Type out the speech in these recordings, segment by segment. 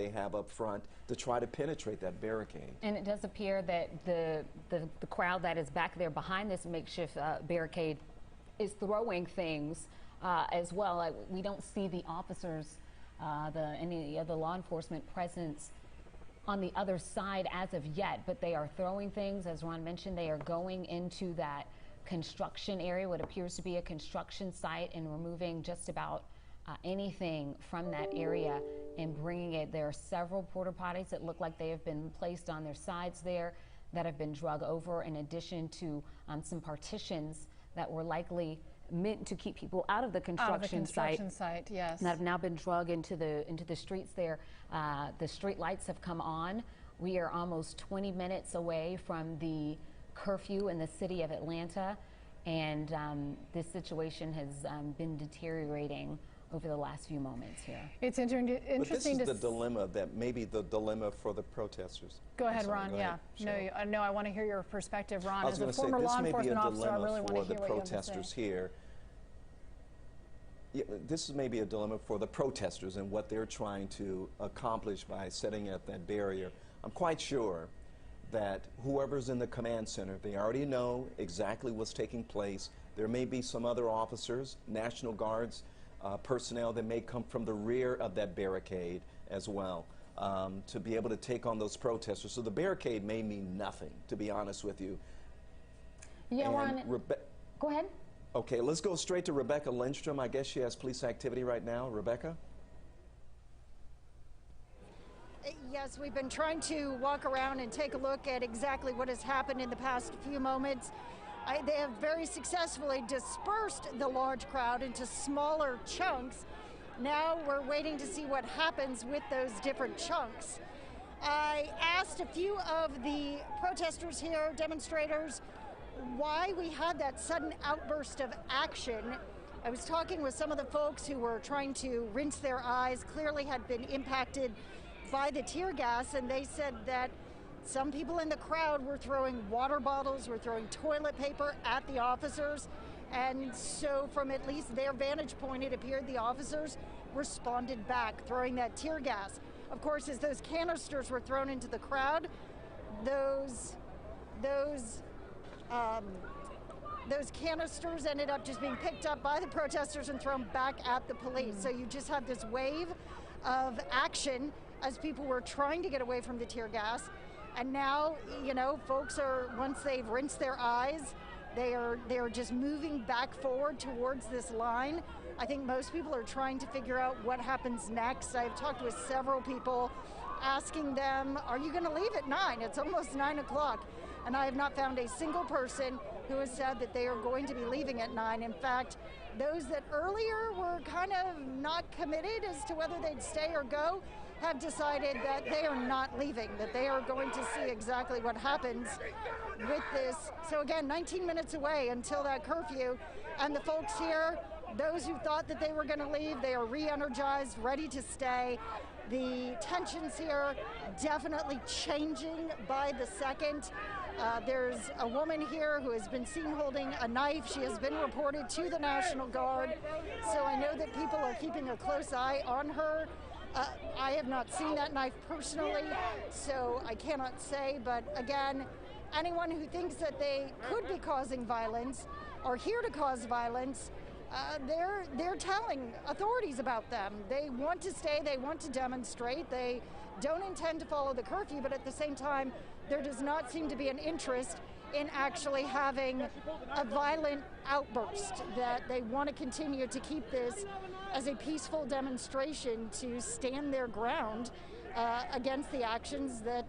they have up front to try to penetrate that barricade. And it does appear that the crowd that is back there behind this makeshift barricade is throwing things as well. We don't see the officers, any of the law enforcement presence on the other side as of yet, but they are throwing things. As Ron mentioned, they are going into that construction area, what appears to be a construction site, and removing just about anything from that area and bringing it. There are several porta potties that look like they have been placed on their sides there that have been drug over, in addition to some partitions that were likely meant to keep people out of the construction site. Yes. That have now been drug into the streets there. The street lights have come on. We are almost 20 minutes away from the curfew in the city of Atlanta, and this situation has been deteriorating over the last few moments here. It's interesting. But this is the dilemma that maybe the dilemma for the protesters. Go ahead, Ron. Yeah. No, I want to hear your perspective, Ron. As a former law enforcement officer, I really want to hear what you have to say. Protesters here. Yeah, this is maybe a dilemma for the protesters and what they're trying to accomplish by setting up that barrier. I'm quite sure that whoever's in the command center, they already know exactly what's taking place. There may be some other officers, National Guards, personnel that may come from the rear of that barricade as well, to be able to take on those protesters. So the barricade may mean nothing, to be honest with you. Yeah, Ron, go ahead. Okay, let's go straight to Rebecca Lindstrom. I guess she has police activity right now. Rebecca? Yes, we've been trying to walk around and take a look at exactly what has happened in the past few moments. They have very successfully dispersed the large crowd into smaller chunks. Now we're waiting to see what happens with those different chunks. I asked a few of the protesters here, demonstrators, why we had that sudden outburst of action. I was talking with some of the folks who were trying to rinse their eyes, clearly had been impacted by the tear gas, and they said that some people in the crowd were throwing water bottles, were throwing toilet paper at the officers, and so from at least their vantage point, it appeared the officers responded back, throwing that tear gas. Of course, as those canisters were thrown into the crowd, those canisters ended up just being picked up by the protesters and thrown back at the police. So you just had this wave of action as people were trying to get away from the tear gas. And now, you know, folks are, once they've rinsed their eyes, they are just moving back forward towards this line. I think most people are trying to figure out what happens next. I've talked with several people asking them, are you going to leave at 9? It's almost 9 o'clock. And I have not found a single person who has said that they are going to be leaving at 9. In fact, those that earlier were kind of not committed as to whether they'd stay or go have decided that they are not leaving, that they are going to see exactly what happens with this. So again, 19 minutes away until that curfew, and the folks here, those who thought that they were going to leave, they are re-energized, ready to stay. The tensions here definitely changing by the second. There's a woman here who has been seen holding a knife. She has been reported to the National Guard, so I know that people are keeping a close eye on her. I have not seen that knife personally, so I cannot say, but again, anyone who thinks that they could be causing violence or here to cause violence, they're telling authorities about them. They want to stay, they want to demonstrate, they don't intend to follow the curfew, but at the same time, there does not seem to be an interest in actually having a violent outburst, that they want to continue to keep this as a peaceful demonstration to stand their ground against the actions that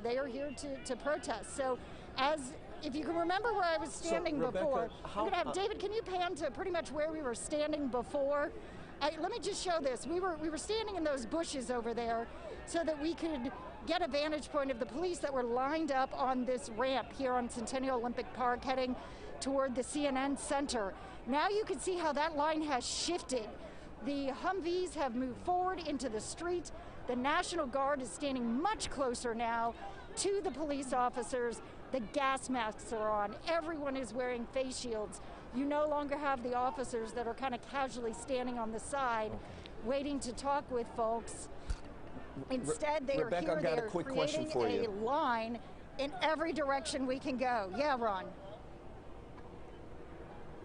they are here to protest. So if you can remember where I was standing before, we're going to have David, can you pan to pretty much where we were standing before? Let me just show this. We were standing in those bushes over there so that we could get a vantage point of the police that were lined up on this ramp here on Centennial Olympic Park heading toward the CNN Center. Now you can see how that line has shifted. The Humvees have moved forward into the street. The National Guard is standing much closer now to the police officers. The gas masks are on. Everyone is wearing face shields. You no longer have the officers that are kind of casually standing on the side waiting to talk with folks. Instead, they Rebecca, are I've here. got They a are quick question creating for a you. line in every direction we can go. Yeah, Ron.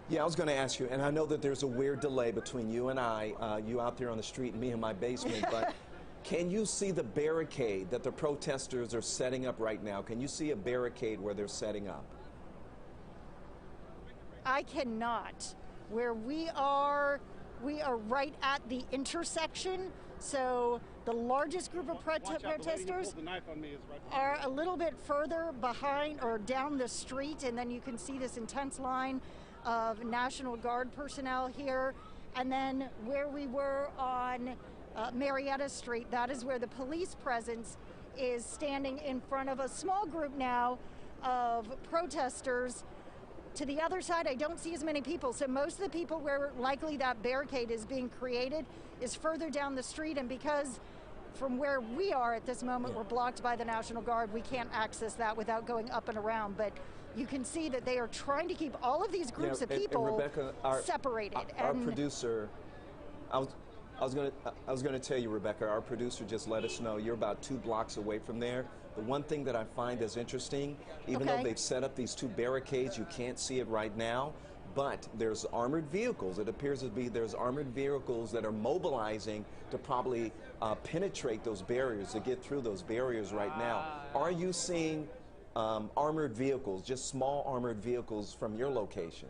Yeah, I was going to ask you, and I know that there's a weird delay between you and I, you out there on the street and me in my basement, but can you see the barricade that the protesters are setting up right now? Can you see a barricade where they're setting up? I cannot. Where we are right at the intersection. So the largest group of protesters are a little bit further behind or down the street, and then you can see this intense line of National Guard personnel here. And then where we were on Marietta Street, that is where the police presence is standing in front of a small group now of protesters. To the other side, I don't see as many people. So most of the people where likely that barricade is being created is further down the street. And because from where we are at this moment, we're blocked by the National Guard, we can't access that without going up and around. But you can see that they are trying to keep all of these groups of people and Rebecca, separated. Our producer, I was going to tell you, Rebecca, our producer just let us know you're about 2 blocks away from there. The one thing that I find is interesting, even though they've set up these 2 barricades, you can't see it right now, but there's armored vehicles. It appears to be there's armored vehicles that are mobilizing to probably penetrate those barriers, to get through those barriers right now. Are you seeing armored vehicles, just small armored vehicles from your location?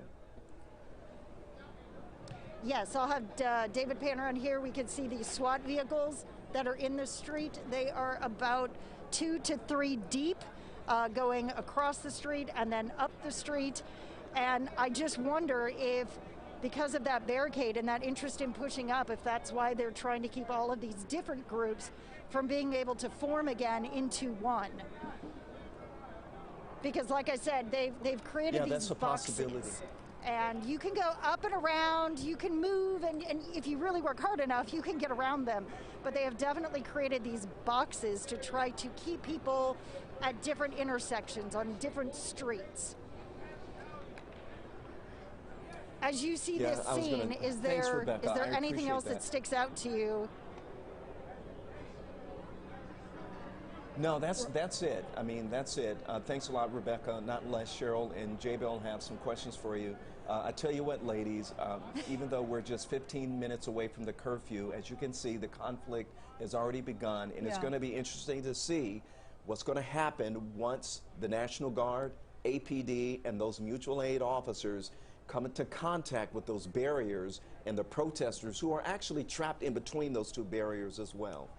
Yes, I'll have David Panner on here. We can see these SWAT vehicles that are in the street. They are about 2 to 3 deep, going across the street and then up the street. And I just wonder if, because of that barricade and that interest in pushing up, if that's why they're trying to keep all of these different groups from being able to form again into one. Because like I said, they've created these that's a boxes. possibility. And you can go up and around, you can move, and if you really work hard enough, you can get around them. But they have definitely created these boxes to try to keep people at different intersections, on different streets. As you see this scene, is there anything else that sticks out to you? No, that's it. I mean, that's it. Thanks a lot, Rebecca. Not unless Cheryl and J-Bill have some questions for you. I tell you what, ladies, even though we're just 15 minutes away from the curfew, as you can see, the conflict has already begun, and it's going to be interesting to see what's going to happen once the National Guard, APD, and those mutual aid officers come into contact with those barriers and the protesters who are actually trapped in between those 2 barriers as well.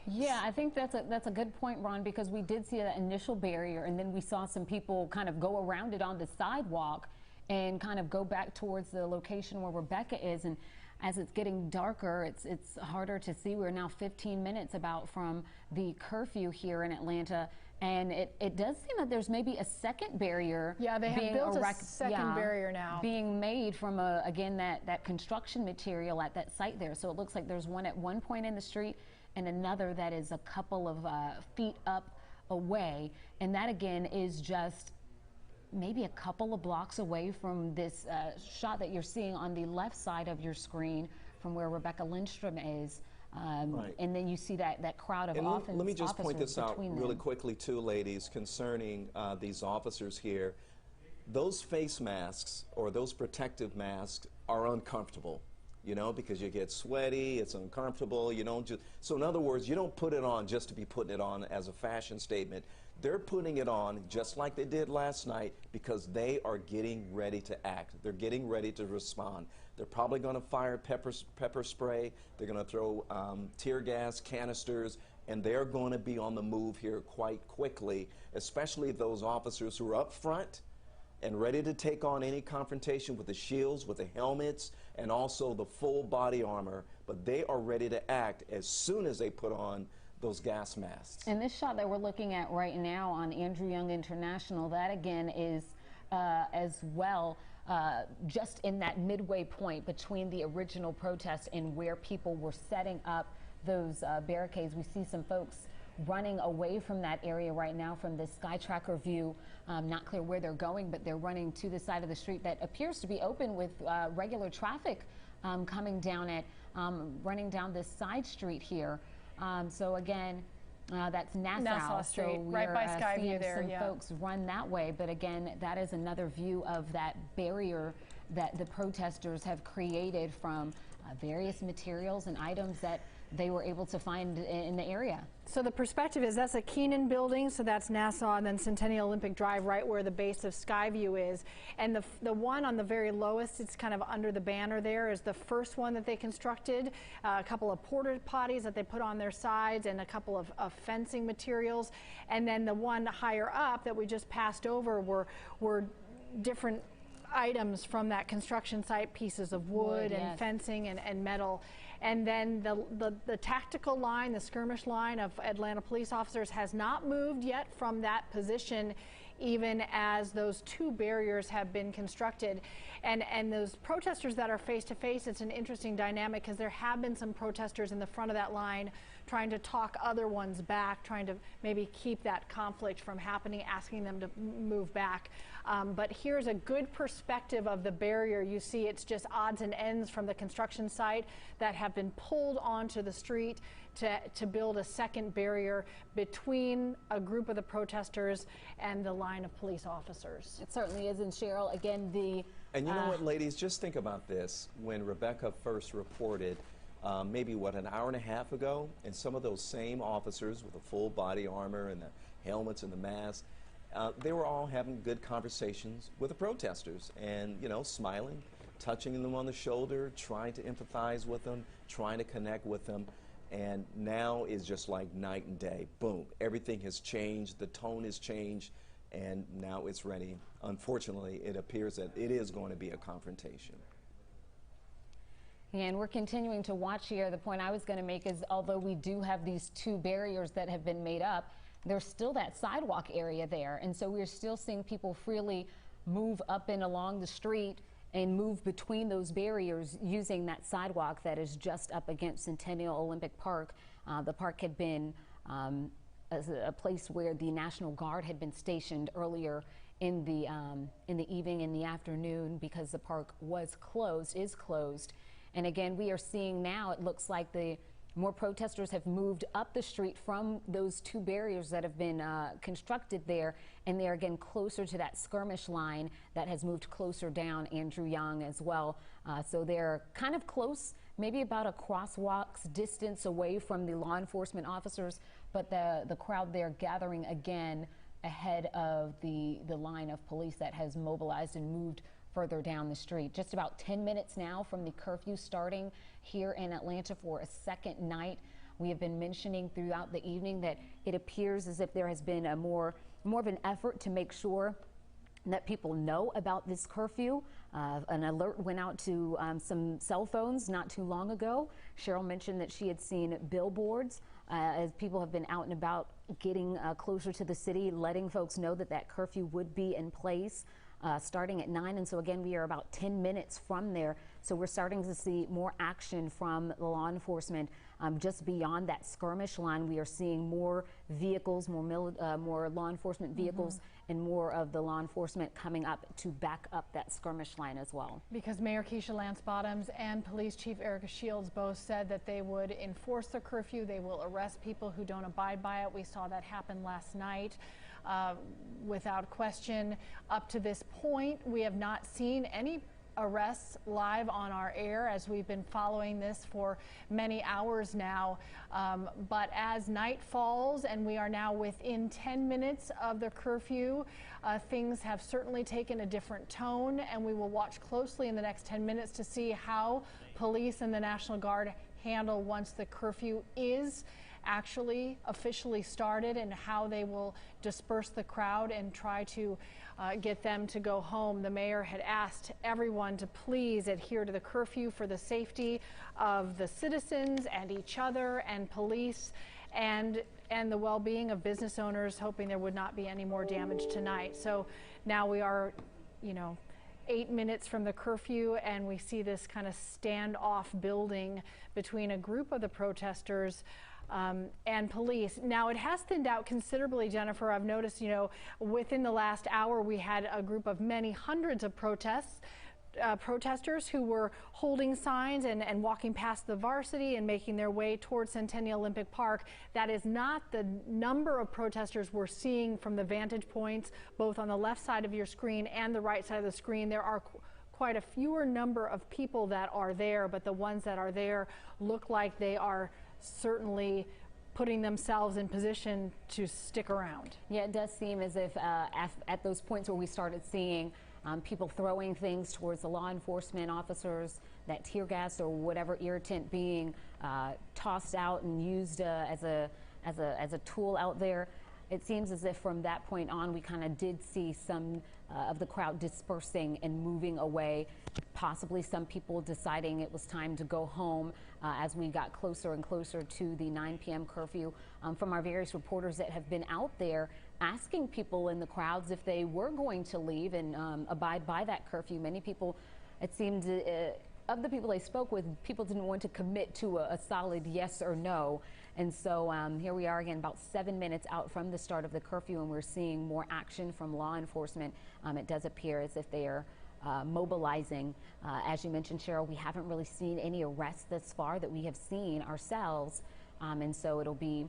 Yeah, I think that's a good point, Ron, because we did see that initial barrier, and then we saw some people kind of go around it on the sidewalk and kind of go back towards the location where Rebecca is. And as it's getting darker, it's harder to see. We're now 15 minutes about from the curfew here in Atlanta, and it does seem that there's maybe a second barrier. Yeah, they have built a second barrier now, being made from again that construction material at that site there. So it looks like there's one at one point in the street and another that is a couple of feet up away. And that again is just maybe a couple of blocks away from this shot that you're seeing on the left side of your screen from where Rebecca Lindstrom is. And then you see that crowd of officers. Let me just point this out really quickly too, ladies, concerning these officers here. Those face masks or those protective masks are uncomfortable. You know, because you get sweaty, it's uncomfortable, you don't just, so in other words, you don't put it on just to be putting it on as a fashion statement. They're putting it on just like they did last night because they are getting ready to act. They're getting ready to respond. They're probably going to fire pepper spray, they're going to throw tear gas canisters, and they're going to be on the move here quite quickly, especially those officers who are up front and ready to take on any confrontation with the shields, with the helmets, and also the full body armor. But they are ready to act as soon as they put on those gas masks. And this shot that we're looking at right now on Andrew Young International, that again is as well just in that midway point between the original protest and where people were setting up those barricades. We see some folks running away from that area right now from this sky tracker view. Not clear where they're going, but they're running to the side of the street that appears to be open with regular traffic coming down running down this side street here. So again, that's Nassau Street, so right by Skyview seeing there, some yeah. folks run that way. But again, that is another view of that barrier that the protesters have created from various materials and items that they were able to find in the area. So the perspective is that's a Keenan building, so that's Nassau, and then Centennial Olympic Drive, right where the base of Skyview is. And the one on the very lowest, it's kind of under the banner there, is the first one that they constructed. A couple of porta potties that they put on their sides and a couple of fencing materials. And then the one higher up that we just passed over were different items from that construction site, pieces of wood and yes. fencing and metal. And then the tactical line, the skirmish line of Atlanta police officers has not moved yet from that position, even as those two barriers have been constructed. And those protesters that are face to face, it's an interesting dynamic because there have been some protesters in the front of that line trying to talk other ones back, trying to maybe keep that conflict from happening, asking them to move back. But here's a good perspective of the barrier. You see it's just odds and ends from the construction site that have been pulled onto the street to build a second barrier between a group of the protesters and the line of police officers. It certainly is. And Cheryl, again, And you know what, ladies, just think about this. When Rebecca first reported, maybe an hour and a half ago, and some of those same officers with the full body armor and the helmets and the masks, they were all having good conversations with the protesters and, you know, smiling, touching them on the shoulder, trying to empathize with them, trying to connect with them. And now is just like night and day. Boom, everything has changed, the tone has changed, and now it's ready. Unfortunately, it appears that it is going to be a confrontation. And we're continuing to watch here. The point I was going to make is, although we do have these two barriers that have been made up, there's still that sidewalk area there. And so we're still seeing people freely move up and along the street and move between those barriers using that sidewalk that is just up against Centennial Olympic Park. The park had been a place where the National Guard had been stationed earlier in the evening, in the afternoon, because the park is closed. And again, we are seeing now, it looks like more protesters have moved up the street from those two barriers that have been constructed there, and they're again closer to that skirmish line that has moved closer down Andrew Young as well. So they're kind of close, maybe about a crosswalk's distance away from the law enforcement officers, but the crowd there gathering again ahead of the line of police that has mobilized and moved further down the street. Just about 10 minutes now from the curfew starting here in Atlanta for a second night. We have been mentioning throughout the evening that it appears as if there has been more of an effort to make sure that people know about this curfew. An alert went out to some cell phones not too long ago. Cheryl mentioned that she had seen billboards as people have been out and about getting closer to the city, letting folks know that curfew would be in place starting at 9. And so again, we are about 10 minutes from there. So we're starting to see more action from the law enforcement just beyond that skirmish line. We are seeing more vehicles, more law enforcement vehicles, and more of the law enforcement coming up to back up that skirmish line as well. Because Mayor Keisha Lance Bottoms and Police Chief Erica Shields both said that they would enforce the curfew. They will arrest people who don't abide by it. We saw that happen last night. Without question, up to this point, we have not seen any arrests live on our air as we've been following this for many hours now. But as night falls and we are now within 10 minutes of the curfew, things have certainly taken a different tone, and we will watch closely in the next 10 minutes to see how police and the National Guard handle once the curfew is actually officially started, and how they will disperse the crowd and try to get them to go home. The mayor had asked everyone to please adhere to the curfew for the safety of the citizens and each other and police, and the well-being of business owners, hoping there would not be any more damage tonight. So now we are, 8 minutes from the curfew, and we see this kind of standoff building between a group of the protesters and police. Now, it has thinned out considerably, Jennifer. I've noticed, within the last hour, we had a group of many hundreds of protests protesters who were holding signs and walking past the varsity and making their way towards Centennial Olympic Park. That is not the number of protesters we're seeing from the vantage points, both on the left side of your screen and the right side of the screen. There are quite a fewer number of people that are there, but the ones that are there look like they are certainly putting themselves in position to stick around. Yeah, it does seem as if at those points where we started seeing people throwing things towards the law enforcement officers, that tear gas or whatever irritant being tossed out and used as a tool out there, it seems as if from that point on we kind of did see some of the crowd dispersing and moving away, possibly some people deciding it was time to go home as we got closer and closer to the 9 p.m. curfew. From our various reporters that have been out there asking people in the crowds if they were going to leave and abide by that curfew. Many people, it seemed, of the people I spoke with, people didn't want to commit to a solid yes or no. And so here we are again, about 7 minutes out from the start of the curfew, and we're seeing more action from law enforcement. It does appear as if they are mobilizing. As you mentioned, Cheryl, we haven't really seen any arrests thus far that we have seen ourselves. And so it'll be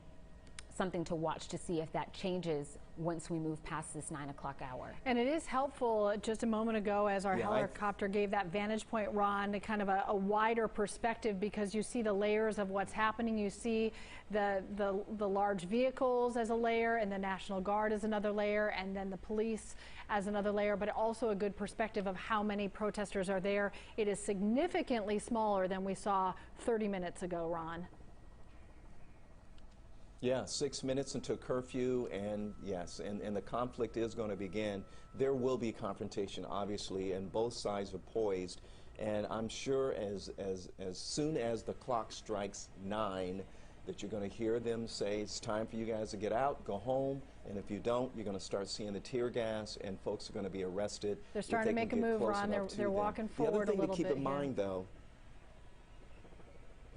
something to watch to see if that changes once we move past this 9 o'clock hour. And it is helpful just a moment ago as our helicopter gave that vantage point, Ron, to kind of a wider perspective, because you see the layers of what's happening. You see the large vehicles as a layer, and the National Guard as another layer, and then the police as another layer, but also a good perspective of how many protesters are there. It is significantly smaller than we saw 30 minutes ago, Ron. Yeah, 6 minutes into curfew, and yes, and the conflict is going to begin. There will be confrontation, obviously, and both sides are poised. And I'm sure as soon as the clock strikes 9, that you're going to hear them say, it's time for you guys to get out, go home. And if you don't, you're going to start seeing the tear gas, and folks are going to be arrested. They're starting to make a move, Ron. They're walking forward a little bit. The other thing to keep in mind, though,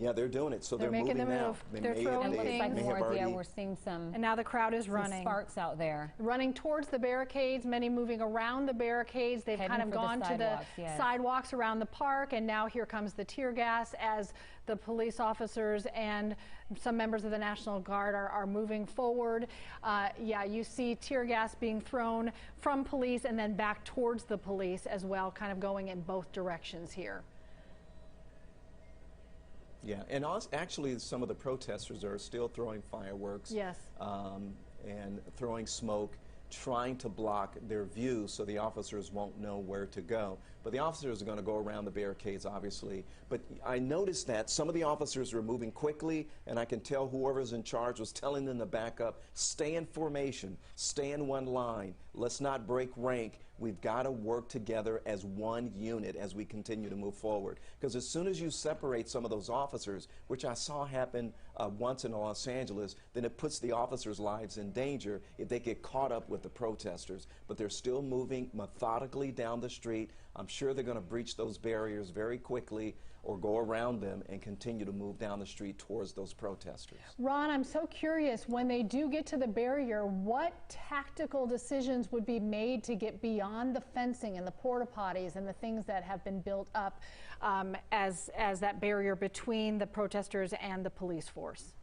yeah, they're doing it, so they're making moving the now. move. They're throwing things. We're seeing some. And now the crowd is running. Sparks out there. Running towards the barricades, many moving around the barricades. They've kind of gone to the sidewalks around the park, and now here comes the tear gas as the police officers and some members of the National Guard are moving forward. Yeah, you see tear gas being thrown from police and then back towards the police as well, kind of going in both directions here. Yeah, and also, actually some of the protesters are still throwing fireworks. Yes. And throwing smoke, trying to block their view so the officers won't know where to go. But the officers are going to go around the barricades, obviously. But I noticed that some of the officers were moving quickly, and I can tell whoever's in charge was telling them to back up, stay in formation, stay in one line, let's not break rank. We've got to work together as one unit as we continue to move forward. Because as soon as you separate some of those officers, which I saw happen once in Los Angeles, then it puts the officers' lives in danger if they get caught up with the protesters. But they're still moving methodically down the street. I'm sure they're going to breach those barriers very quickly or go around them and continue to move down the street towards those protesters. Ron, I'm so curious, when they do get to the barrier, what tactical decisions would be made to get beyond the fencing and the porta potties and the things that have been built up as that barrier between the protesters and the police force?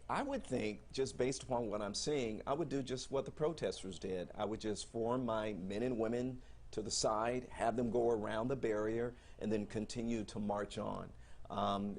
I would think, just based upon what I'm seeing, I would do just what the protesters did. I would just form my men and women to the side, have them go around the barrier, and then continue to march on.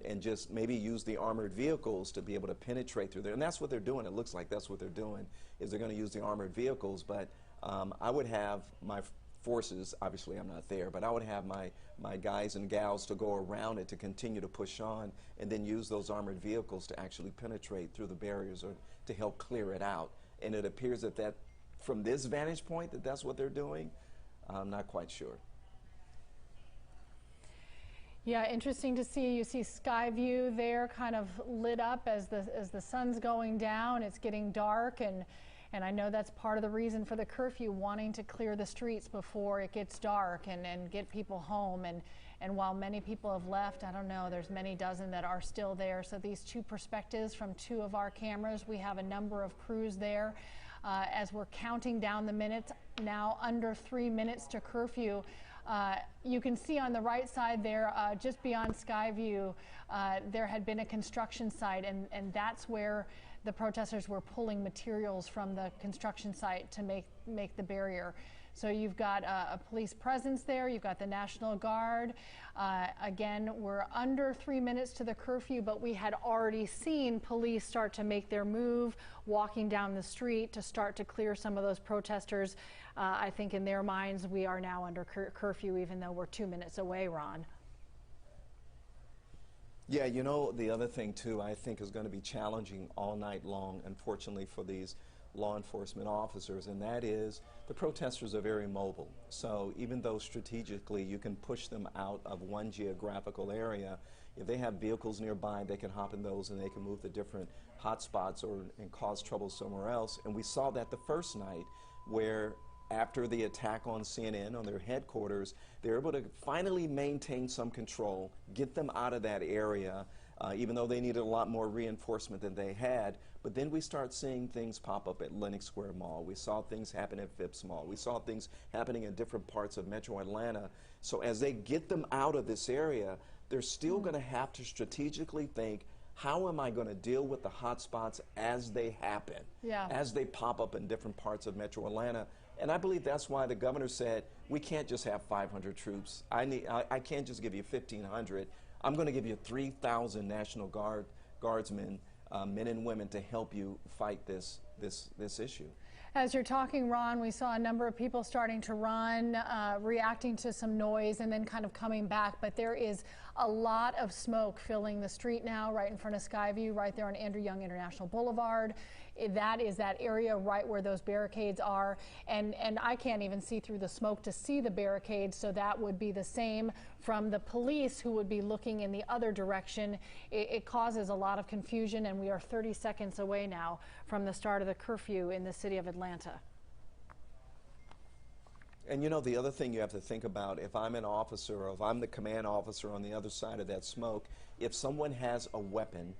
And just maybe use the armored vehicles to be able to penetrate through there. And that's what they're doing. It looks like that's what they're doing, is they're going to use the armored vehicles. But I would have my forces, obviously I'm not there, but I would have my guys and gals to go around it to continue to push on, and then use those armored vehicles to actually penetrate through the barriers or to help clear it out. And it appears that from this vantage point, that's what they're doing. I'm not quite sure. Yeah, interesting to see. You see sky view there kind of lit up as the sun's going down. It's getting dark, and I know that's part of the reason for the curfew, wanting to clear the streets before it gets dark and get people home. And while many people have left, I don't know, there's many dozen that are still there. So these two perspectives from two of our cameras, we have a number of crews there. as we're counting down the minutes, now under 3 minutes to curfew. You can see on the right side there, just beyond Skyview, there had been a construction site, and that's where the protesters were pulling materials from the construction site to make the barrier. So you've got a police presence there, you've got the National Guard. Again, we're under 3 minutes to the curfew, but we had already seen police start to make their move, walking down the street to start to clear some of those protesters. I think in their minds, we are now under curfew, even though we're 2 minutes away, Ron. Yeah, you know, the other thing, too, I think is going to be challenging all night long, unfortunately, for these law enforcement officers, and that is the protesters are very mobile. So even though strategically you can push them out of one geographical area, if they have vehicles nearby, they can hop in those and they can move to different hot spots and cause trouble somewhere else. And we saw that the first night where after the attack on CNN, on their headquarters, they were able to finally maintain some control, get them out of that area, even though they needed a lot more reinforcement than they had. But then we start seeing things pop up at Lenox Square Mall. We saw things happen at Phipps Mall. We saw things happening in different parts of Metro Atlanta. So as they get them out of this area, they're still going to have to strategically think, how am I going to deal with the hot spots as they happen, as they pop up in different parts of Metro Atlanta? And I believe that's why the governor said, we can't just have 500 troops. I can't just give you 1,500. I'm going to give you 3,000 National Guardsmen, men and women, to help you fight this issue. As you're talking, Ron, we saw a number of people starting to run, reacting to some noise, and then kind of coming back. But there is a lot of smoke filling the street now, right in front of Skyview, right there on Andrew Young International Boulevard. That is that area right where those barricades are. And I can't even see through the smoke to see the barricades, so that would be the same from the police, who would be looking in the other direction. It causes a lot of confusion, and we are 30 seconds away now from the start of the curfew in the city of Atlanta. And you know, the other thing you have to think about, if I'm an officer or if I'm the command officer on the other side of that smoke, if someone has a weapon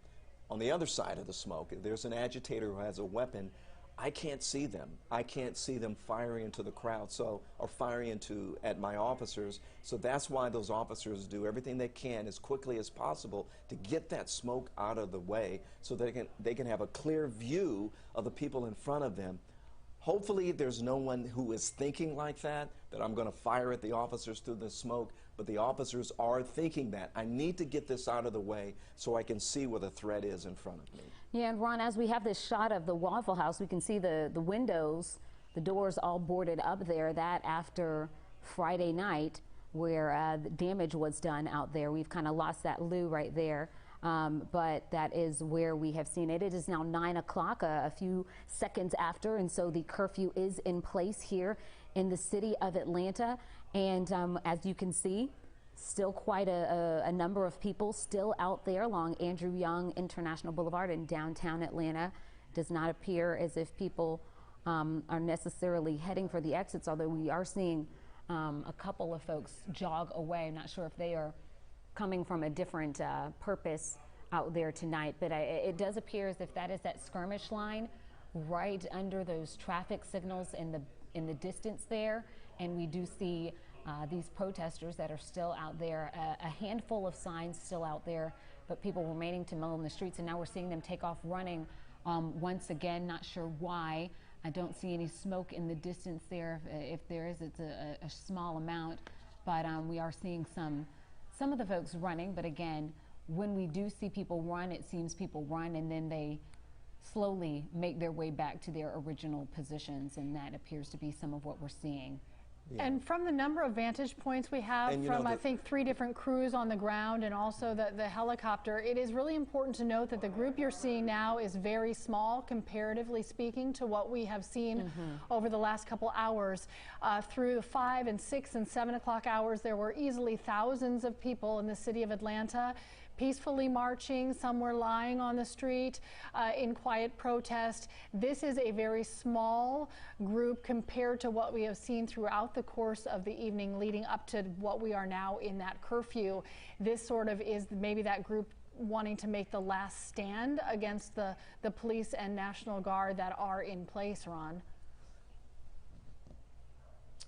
on the other side of the smoke, if there's an agitator who has a weapon, I can't see them. I can't see them firing into the crowd, or firing at my officers. So that's why those officers do everything they can as quickly as possible to get that smoke out of the way, so they can have a clear view of the people in front of them. Hopefully there's no one who is thinking like that I'm going to fire at the officers through the smoke, but the officers are thinking that. I need to get this out of the way so I can see where the threat is in front of me. Yeah, and Ron, as we have this shot of the Waffle House, we can see the windows, the doors all boarded up there. That after Friday night, where the damage was done out there. We've kind of lost that loo right there. But that is where we have seen it. It is now 9 o'clock, a few seconds after, and so the curfew is in place here in the city of Atlanta. And as you can see, still quite a number of people still out there along Andrew Young International Boulevard in downtown Atlanta. Does not appear as if people are necessarily heading for the exits, although we are seeing a couple of folks jog away. I'm not sure if they are coming from a different purpose out there tonight, but it does appear as if that is that skirmish line right under those traffic signals in the distance there. And we do see these protesters that are still out there, a handful of signs still out there, but people remaining to mill in the streets. And now we're seeing them take off running once again. Not sure why. I don't see any smoke in the distance there. If there is, it's a small amount, but we are seeing some of the folks running. But again, when we do see people run, it seems people run and then they slowly make their way back to their original positions, and that appears to be some of what we're seeing. Yeah. And from the number of vantage points we have from, I think, 3 different crews on the ground and also the helicopter, it is really important to note that the group you're seeing now is very small, comparatively speaking, to what we have seen over the last couple hours. Through the 5 and 6 and 7 o'clock hours, there were easily thousands of people in the city of Atlanta peacefully marching. Some were lying on the street in quiet protest. This is a very small group compared to what we have seen throughout the course of the evening leading up to what we are now in that curfew. This sort of is maybe that group wanting to make the last stand against the police and National Guard that are in place, Ron.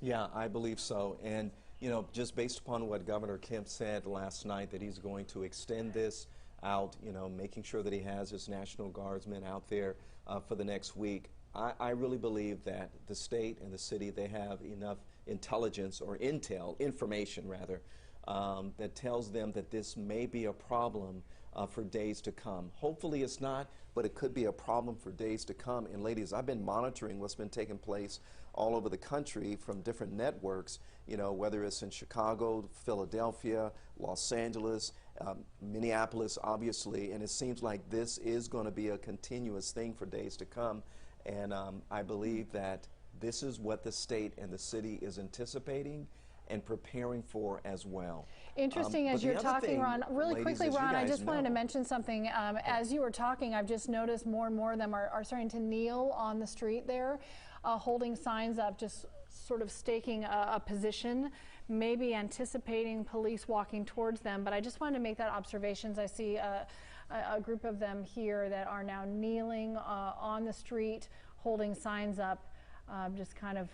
Yeah, I believe so. And, you know, just based upon what Governor Kemp said last night, that he's going to extend this out, you know, making sure that he has his National Guardsmen out there for the next week. I really believe that the state and the city, they have enough intelligence or information rather, that tells them that this may be a problem for days to come. Hopefully it's not, but it could be a problem for days to come. And ladies, I've been monitoring what's been taking place all over the country from different networks, you know, whether it's in Chicago, Philadelphia, Los Angeles, Minneapolis, obviously, and it seems like this is going to be a continuous thing for days to come. And I believe that this is what the state and the city is anticipating and preparing for as well. Interesting, as you're talking, Ron, really quickly, Ron, I just wanted to mention something. As you were talking, I've just noticed more and more of them are starting to kneel on the street there, holding signs up, just sort of staking a position, maybe anticipating police walking towards them. But I just wanted to make that observation. I see a group of them here that are now kneeling on the street, holding signs up, just kind of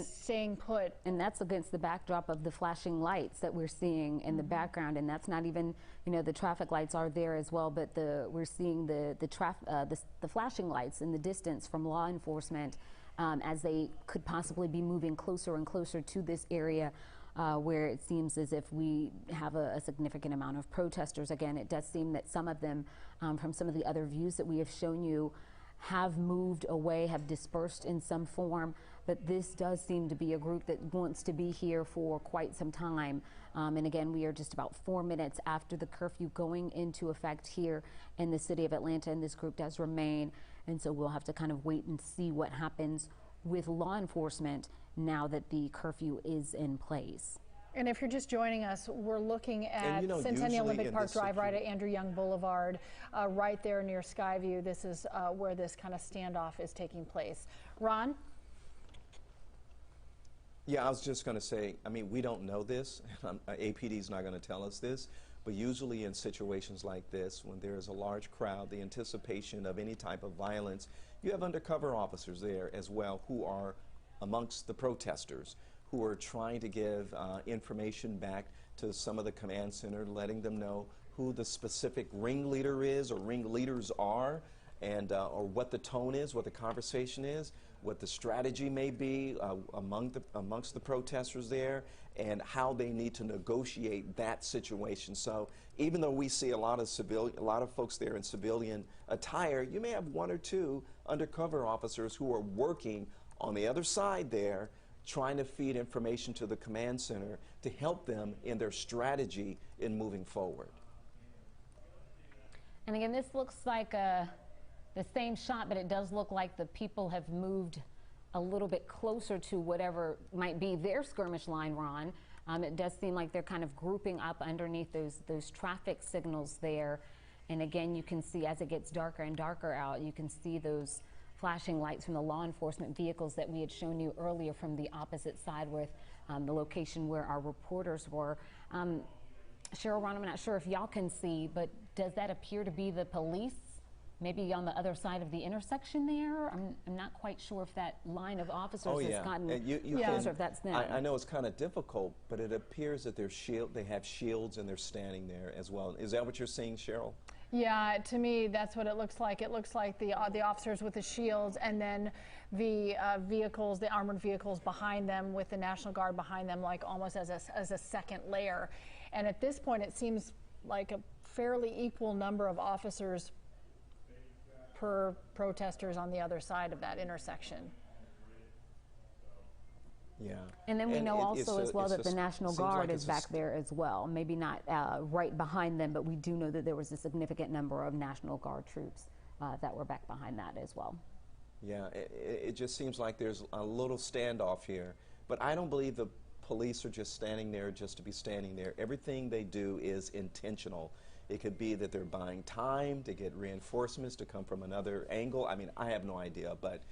staying put. And that's against the backdrop of the flashing lights that we're seeing in the background, and that's not even, you know, the traffic lights are there as well, but we're seeing the flashing lights in the distance from law enforcement as they could possibly be moving closer and closer to this area where it seems as if we have a significant amount of protesters. Again, it does seem that some of them, from some of the other views that we have shown you, have moved away, have dispersed in some form, but this does seem to be a group that wants to be here for quite some time. And again, we are just about 4 minutes after the curfew going into effect here in the city of Atlanta, and this group does remain. And so we'll have to kind of wait and see what happens with law enforcement now that the curfew is in place. And if you're just joining us, we're looking at you know, Centennial Olympic Park Drive, right at Andrew Young Boulevard, right there near Skyview. This is where this kind of standoff is taking place. Ron? Yeah, I was just going to say, I mean, we don't know this. APD is not going to tell us this. But usually in situations like this, when there is a large crowd, the anticipation of any type of violence, you have undercover officers there as well who are amongst the protesters, who are trying to give information back to some of the command center, letting them know who the specific ringleader is or ringleaders are, and or what the tone is, what the conversation is, what the strategy may be amongst the protesters there, and how they need to negotiate that situation. So even though we see a lot of folks there in civilian attire, you may have one or two undercover officers who are working on the other side there, trying to feed information to the command center to help them in their strategy in moving forward. And again, this looks like the same shot, but it does look like the people have moved a little bit closer to whatever might be their skirmish line, Ron. It does seem like they're kind of grouping up underneath those traffic signals there. And again, you can see as it gets darker and darker out, you can see those flashing lights from the law enforcement vehicles that we had shown you earlier from the opposite side with the location where our reporters were. Cheryl, Ron, I'm not sure if y'all can see, but does that appear to be the police? Maybe on the other side of the intersection there? I'm not quite sure if that line of officers has gotten closer, if that's them. I know it's kind of difficult, but it appears that they have shields and they're standing there as well. Is that what you're seeing, Cheryl? Yeah, to me, that's what it looks like. It looks like the officers with the shields, and then the vehicles, the armored vehicles behind them with the National Guard behind them, like almost as a second layer. And at this point, it seems like a fairly equal number of officers per protesters on the other side of that intersection. Yeah. And then we know also as well that the National Guard is back there as well. Maybe not right behind them, but we do know that there was a significant number of National Guard troops that were back behind that as well. Yeah, it just seems like there's a little standoff here. But I don't believe the police are just standing there just to be standing there. Everything they do is intentional. It could be that they're buying time to get reinforcements to come from another angle. I mean, I have no idea, but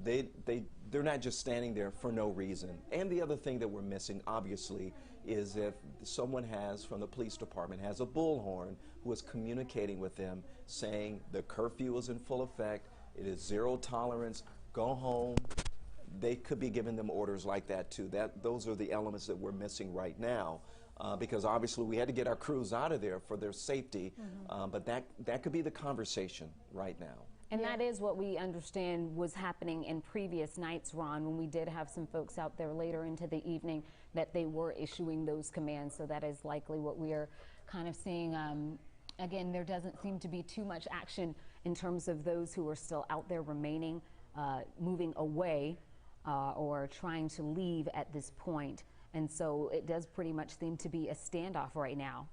they're not just standing there for no reason. And the other thing that we're missing, obviously, is if someone from the police department has a bullhorn who is communicating with them saying the curfew is in full effect, it is zero tolerance, go home. They could be giving them orders like that too. Those are the elements that we're missing right now, because obviously we had to get our crews out of there for their safety, but that could be the conversation right now. And that is what we understand was happening in previous nights, Ron, when we did have some folks out there later into the evening that they were issuing those commands. So that is likely what we are kind of seeing. Again, there doesn't seem to be too much action in terms of those who are still out there remaining, moving away or trying to leave at this point. And so it does pretty much seem to be a standoff right now.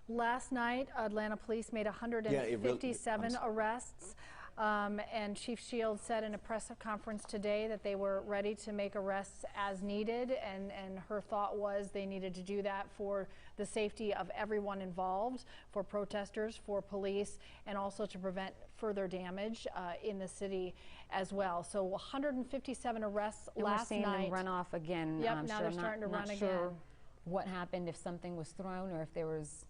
Last night, Atlanta police made 157 arrests, and Chief Shields said in a press conference today that they were ready to make arrests as needed, and her thought was they needed to do that for the safety of everyone involved, for protesters, for police, and also to prevent further damage in the city as well. So 157 arrests and last night. We're seeing them run off again. Yep, now they're starting to run again. What happened, if something was thrown or if there was...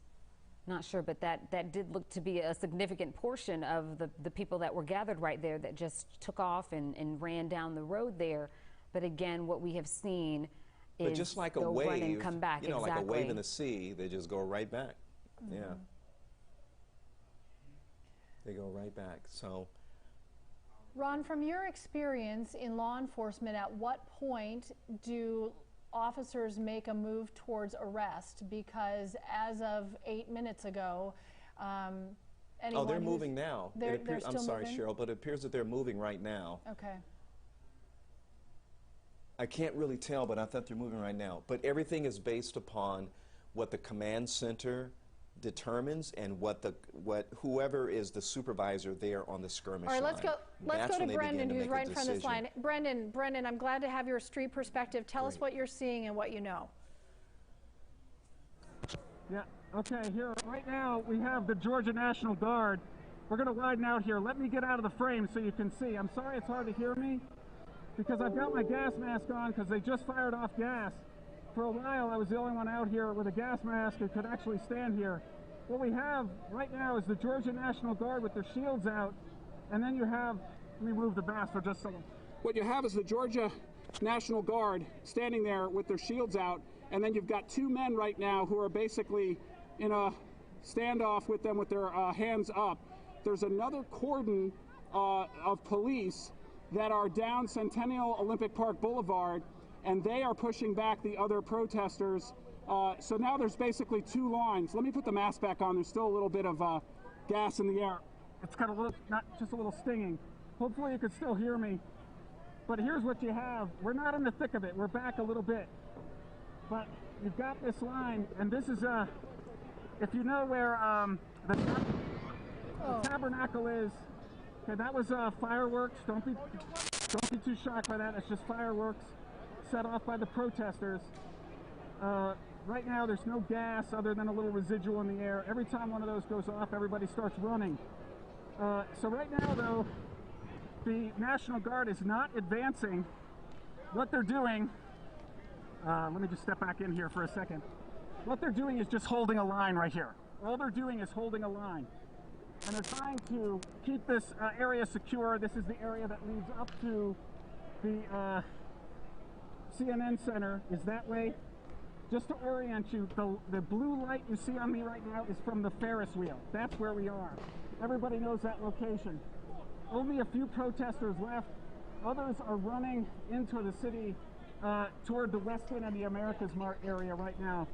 Not sure, but that did look to be a significant portion of the people that were gathered right there that just took off and ran down the road there. But again, what we have seen is just like a they'll wave, run and come back. you know, exactly. like a wave in the sea, they just go right back. Yeah. They go right back. So, Ron, from your experience in law enforcement, at what point do officers make a move towards arrest? Because as of 8 minutes ago, oh, they're moving now. They're I'm sorry, moving? Cheryl, but it appears that they're moving right now. Okay. I can't really tell, but I thought they're moving right now. But everything is based upon what the command center determines and what whoever is the supervisor there on the skirmish line. All right, let's go to Brendan, who's right in front of this line. Brendan, I'm glad to have your street perspective. Tell us what you're seeing and what you know. Yeah, okay, here, right now we have the Georgia National Guard. We're going to widen out here. Let me get out of the frame so you can see. I'm sorry it's hard to hear me because I've got my gas mask on because they just fired off gas. For a while, I was the only one out here with a gas mask who could actually stand here. What we have right now is the Georgia National Guard with their shields out, and then you have, let me move the mask for just a second. What you have is the Georgia National Guard standing there with their shields out, and then you've got two men right now who are basically in a standoff with them with their hands up. There's another cordon of police that are down Centennial Olympic Park Boulevard, and they are pushing back the other protesters. So now there's basically two lines. Let me put the mask back on. There's still a little bit of gas in the air. It's got a little, not just a little stinging. Hopefully you can still hear me. But here's what you have. We're not in the thick of it. We're back a little bit. But you've got this line, and this is, if you know where the tabernacle is, okay, that was fireworks. Don't be too shocked by that. It's just fireworks set off by the protesters. Right now there's no gas other than a little residual in the air. Every time one of those goes off, everybody starts running. So right now though, the National Guard is not advancing. What they're doing, let me just step back in here for a second. What they're doing is just holding a line right here. All they're doing is holding a line. And they're trying to keep this area secure. This is the area that leads up to the CNN Center is that way. Just to orient you, the blue light you see on me right now is from the Ferris wheel. That's where we are. Everybody knows that location. Only a few protesters left. Others are running into the city toward the Westin and the America's Mart area right now.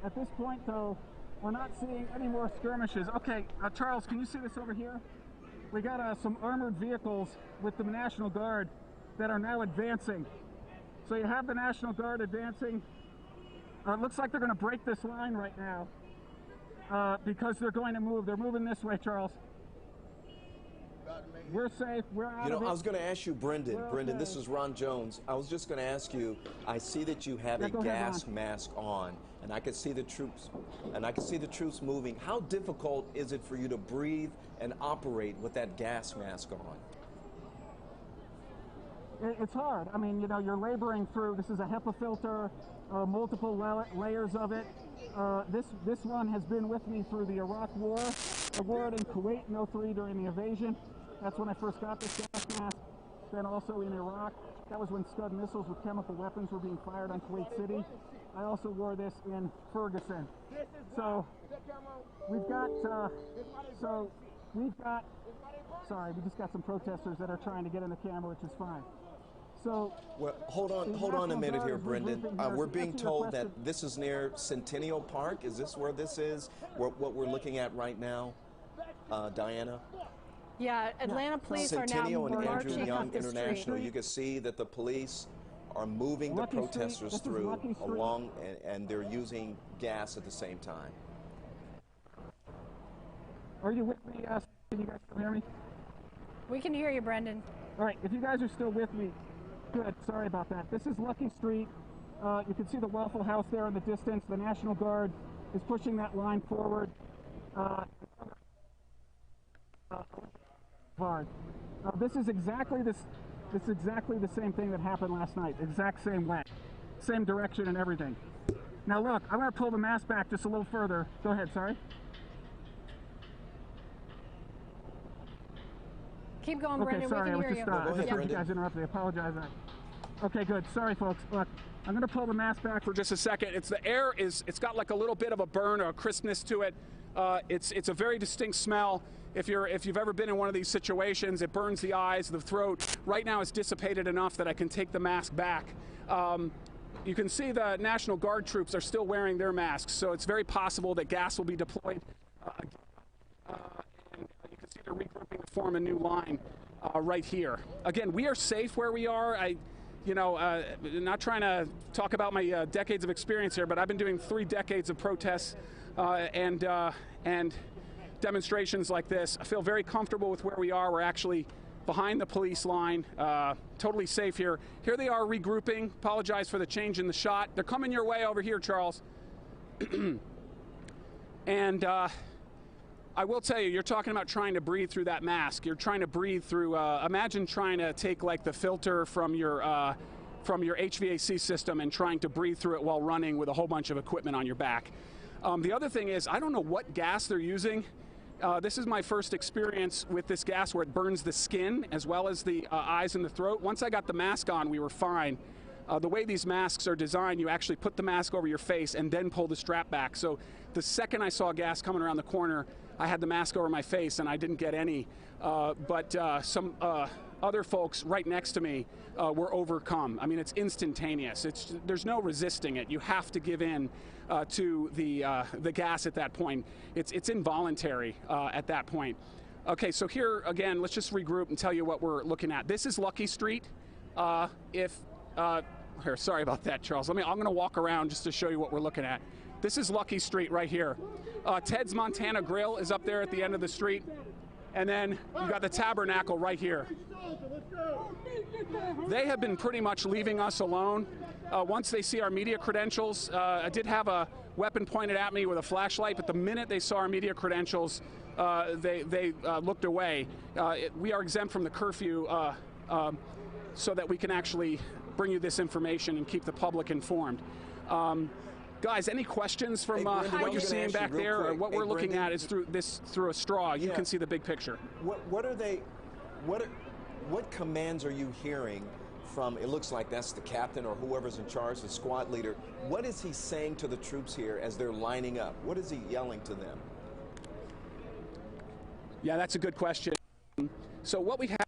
At this point, though, we're not seeing any more skirmishes. Okay, Charles, can you see this over here? We got some armored vehicles with the National Guard that are now advancing. So you have the National Guard advancing. It looks like they're going to break this line right now because they're going to move. They're moving this way, Charles. We're safe. We're out of it. I was going to ask you, Brendan. Okay. This is Ron Jones. I was just going to ask you. I see that you have a gas mask on, and I can see the troops. And I can see the troops moving. How difficult is it for you to breathe and operate with that gas mask on? It's hard. I mean, you know, you're laboring through, this is a HEPA filter, multiple layers of it. This one has been with me through the Iraq War. I wore it in Kuwait in '03 during the invasion. That's when I first got this gas mask. Then also in Iraq, that was when Scud missiles with chemical weapons were being fired on Kuwait City. I also wore this in Ferguson. So we've got, sorry, we just got some protesters that are trying to get in the camera, which is fine. So, well, hold on a minute here, Brendan. We're being told that this is near Centennial Park. Is this where this is? What we're looking at right now, Diana? Yeah, Atlanta police are now Centennial and Andrew marching Young up the International. street. You can see that the police are moving the Lucky protesters Street. through Lucky Street. along, and they're using gas at the same time. Are you with me? Can you guys still hear me? We can hear you, Brendan. All right, if you guys are still with me, good. Sorry about that. This is Lucky Street. You can see the Waffle House there in the distance. The National Guard is pushing that line forward. This is exactly the same thing that happened last night. Exact same way, same direction and everything. Now look, I'm going to pull the mask back just a little further. Go ahead. Sorry. Keep going, Okay, Brendan. sorry, We I can was hear just, you. I just heard you guys interrupted. I apologize. Okay, good. Sorry, folks. Look, I'm going to pull the mask back for just a second. It's got like a little bit of a burn or a crispness to it. It's a very distinct smell. If you've ever been in one of these situations, it burns the eyes, the throat. Right now, it's dissipated enough that I can take the mask back. You can see the National Guard troops are still wearing their masks, so it's very possible that gas will be deployed. And you can see they're regrouping to form a new line right here. Again, we are safe where we are. Not trying to talk about my decades of experience here, but I've been doing 3 decades of protests and demonstrations like this. I feel very comfortable with where we are. We're actually behind the police line, totally safe here. Here they are regrouping. Apologize for the change in the shot. They're coming your way over here, Charles. And I will tell you, you're talking about trying to breathe through that mask. You're trying to breathe through, imagine trying to take like the filter from your HVAC system and trying to breathe through it while running with a whole bunch of equipment on your back. The other thing is, I don't know what gas they're using. This is my first experience with this gas where it burns the skin as well as the eyes and the throat. Once I got the mask on, we were fine. The way these masks are designed, you actually put the mask over your face and then pull the strap back. So the second I saw gas coming around the corner, I had the mask over my face and I didn't get any. But some other folks right next to me were overcome. I mean, it's instantaneous. There's no resisting it. You have to give in to the gas at that point. It's involuntary at that point. Okay, so here again, let's just regroup and tell you what we're looking at. This is Lucky Street. Here, sorry about that, Charles. I'm going to walk around just to show you what we're looking at. This is Lucky Street right here. Ted's Montana Grill is up there at the end of the street. And then you got the Tabernacle right here. They have been pretty much leaving us alone. Once they see our media credentials, I did have a weapon pointed at me with a flashlight, but the minute they saw our media credentials, they looked away. We are exempt from the curfew so that we can actually bring you this information and keep the public informed. Guys, any questions from what you're seeing back there? Or what we're looking at is through a straw. You can see the big picture. What commands are you hearing from, it looks like that's the captain or whoever's in charge, the squad leader. What is he saying to the troops here as they're lining up? What is he yelling to them? Yeah, that's a good question. So what we have,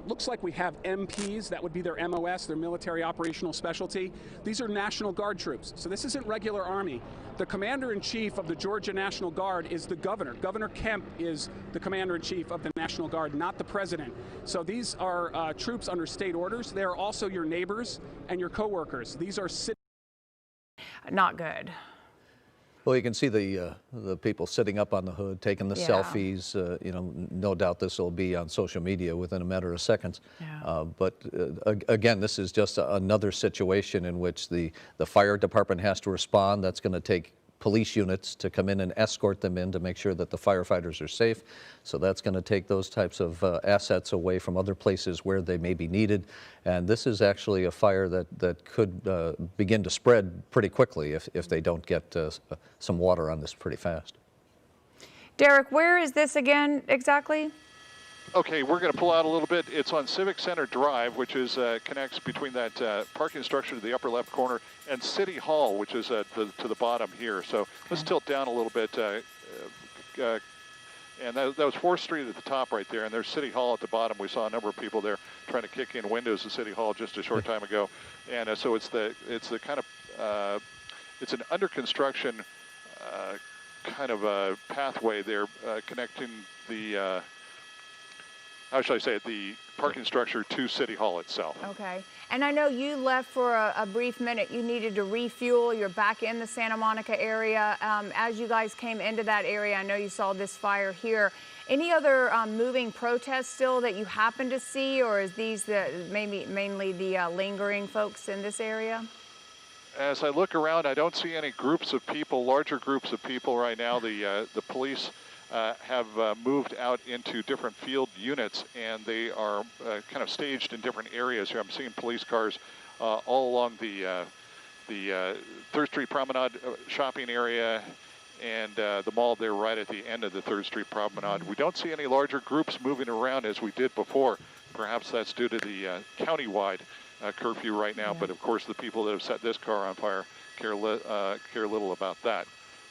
looks like we have MPs, that would be their MOS, their military operational specialty. These are National Guard troops, so this isn't regular Army. The commander-in-chief of the Georgia National Guard is the governor. Governor Kemp is the commander-in-chief of the National Guard, not the president. So these are troops under state orders. They are also your neighbors and your co-workers. These are not good. Well, you can see the people sitting up on the hood, taking the selfies. You know, no doubt this will be on social media within a matter of seconds. Yeah. But again, this is just another situation in which the fire department has to respond. That's going to take police units to come in and escort them in to make sure that the firefighters are safe. So that's going to take those types of assets away from other places where they may be needed. And this is actually a fire that could begin to spread pretty quickly if they don't get some water on this pretty fast. Derek, where is this again exactly? Okay, we're going to pull out a little bit. It's on Civic Center Drive, which is connects between that parking structure to the upper left corner and City Hall, which is to the bottom here. So let's tilt down a little bit. And that was 4th Street at the top right there, and there's City Hall at the bottom. We saw a number of people there trying to kick in windows of City Hall just a short time ago. And so it's the kind of it's an under construction kind of a pathway there connecting the how shall I say it, the parking structure to City Hall itself. Okay. And I know you left for a brief minute. You needed to refuel. You're back in the Santa Monica area. As you guys came into that area, I know you saw this fire here. Any other moving protests still that you happen to see, or is these mainly the lingering folks in this area? As I look around, I don't see any groups of people, larger groups of people right now. The police have moved out into different field units, and they are kind of staged in different areas here. I'm seeing police cars all along the 3rd Street Promenade shopping area and the mall there right at the end of the 3rd Street Promenade. We don't see any larger groups moving around as we did before. Perhaps that's due to the county-wide curfew right now, but of course the people that have set this car on fire care little about that.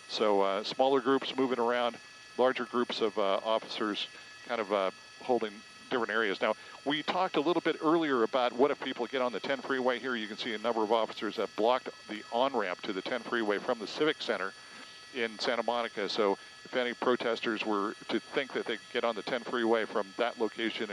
So smaller groups moving around, larger groups of officers kind of holding different areas. Now, we talked a little bit earlier about what if people get on the 10 freeway here. You can see a number of officers have blocked the on-ramp to the 10 freeway from the Civic Center in Santa Monica. So if any protesters were to think that they could get on the 10 freeway from that location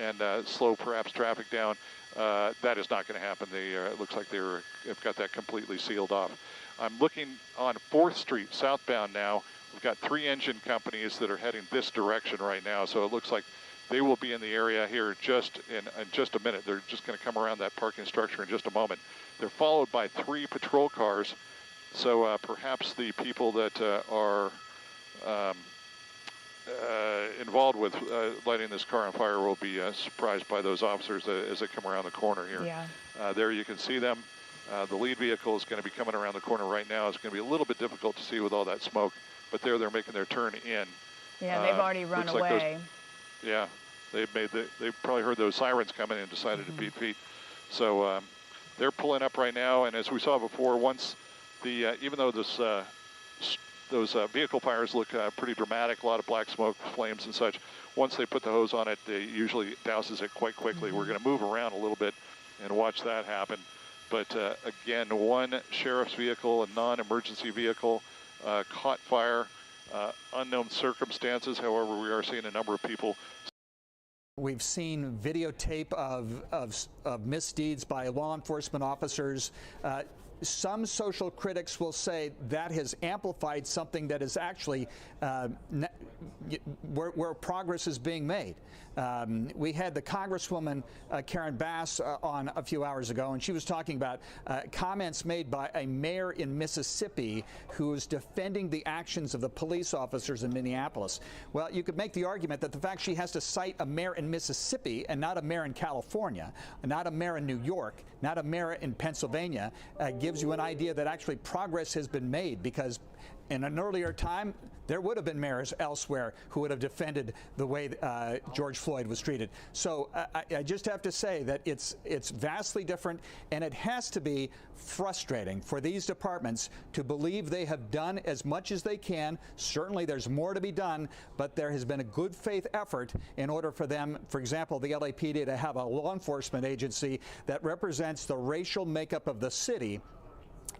and slow perhaps traffic down, that is not going to happen. It looks like they've got that completely sealed off. I'm looking on 4th Street southbound now. We've got 3 engine companies that are heading this direction right now, so it looks like they will be in the area here just in just a minute. They're just going to come around that parking structure in just a moment. They're followed by 3 patrol cars, so perhaps the people that are involved with lighting this car on fire will be surprised by those officers as they come around the corner here. Yeah. There you can see them. The lead vehicle is going to be coming around the corner right now. It's going to be a little bit difficult to see with all that smoke. But they're making their turn in. Yeah, they've already run away. They've probably heard those sirens coming and decided to beat feet. So they're pulling up right now. And as we saw before, once even though those vehicle fires look pretty dramatic, a lot of black smoke, flames and such, once they put the hose on it, they usually douses it quite quickly. We're going to move around a little bit and watch that happen. But again, 1 sheriff's vehicle, a non-emergency vehicle, caught fire, unknown circumstances. However, we are seeing a number of people. We've seen videotape of misdeeds by law enforcement officers. Some social critics will say that has amplified something that is actually where progress is being made. We had the Congresswoman Karen Bass on a few hours ago, and she was talking about comments made by a mayor in Mississippi who is defending the actions of the police officers in Minneapolis. Well, you could make the argument that the fact she has to cite a mayor in Mississippi and not a mayor in California, not a mayor in New York, not a mayor in Pennsylvania, gives you an idea that actually progress has been made, because in an earlier time, there would have been mayors elsewhere who would have defended the way George Floyd was treated. So I just have to say that it's vastly different, and it has to be frustrating for these departments to believe they have done as much as they can. Certainly there's more to be done, but there has been a good faith effort in order for them, for example, the LAPD, to have a law enforcement agency that represents the racial makeup of the city,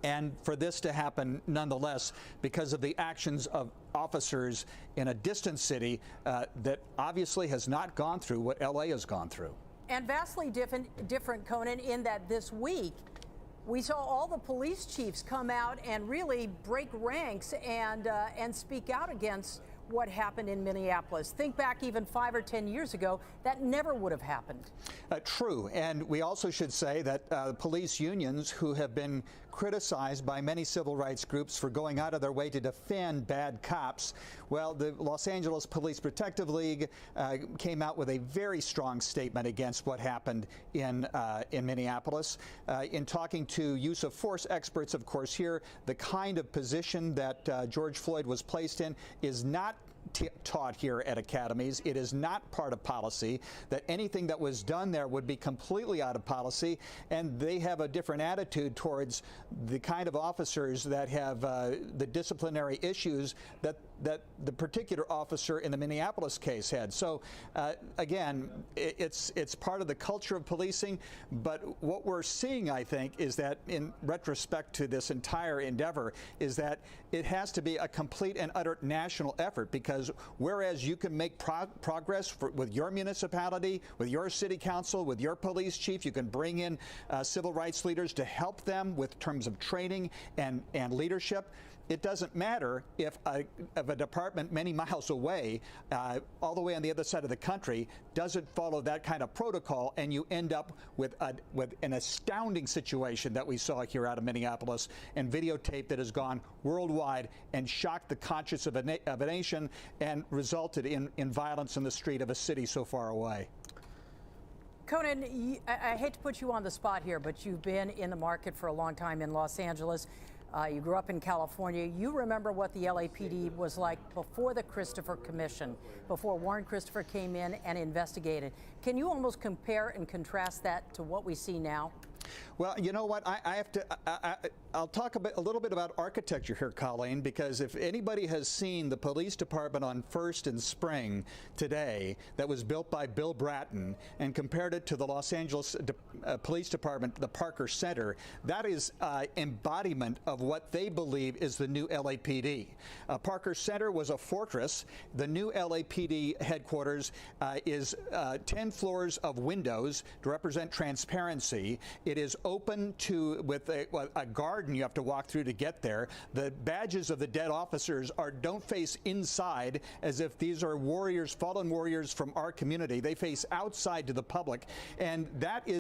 and for this to happen nonetheless because of the actions of officers in a distant city that obviously has not gone through what LA has gone through. And vastly different, Conan, in that this week we saw all the police chiefs come out and really break ranks and speak out against what happened in Minneapolis. Think back even 5 or 10 years ago, that never would have happened. True, and we also should say that police unions who have been criticized by many civil rights groups for going out of their way to defend bad cops. Well, the Los Angeles Police Protective League came out with a very strong statement against what happened in Minneapolis. In talking to use of force experts, of course, here, the kind of position that George Floyd was placed in is not taught here at academies. It is not part of policy, that anything that was done there would be completely out of policy, and they have a different attitude towards the kind of officers that have the disciplinary issues that the particular officer in the Minneapolis case had. So again, it's part of the culture of policing, but what we're seeing, I think, is that in retrospect to this entire endeavor, is that it has to be a complete and utter national effort, because whereas you can make progress with your municipality, with your city council, with your police chief, you can bring in civil rights leaders to help them with terms of training and leadership. It doesn't matter if a department many miles away, all the way on the other side of the country, doesn't follow that kind of protocol, and you end up with an astounding situation that we saw here out of Minneapolis, and videotape that has gone worldwide and shocked the conscience of a nation and resulted in violence in the street of a city so far away. Conan, I hate to put you on the spot here, but you've been in the market for a long time in Los Angeles. You grew up in California. You remember what the LAPD was like before the Christopher Commission, before Warren Christopher came in and investigated. Can you almost compare and contrast that to what we see now? Well, you know what? I'll talk a little bit about architecture here, Colleen, because if anybody has seen the police department on First and Spring today that was built by Bill Bratton and compared it to the Los Angeles Police Department, the Parker Center, that is embodiment of what they believe is the new LAPD. Parker Center was a fortress. The new LAPD headquarters is 10 floors of windows to represent transparency. It is open with a garden you have to walk through to get there. The badges of the dead officers don't face inside as if these are warriors, fallen warriors from our community. They face outside to the public, and that is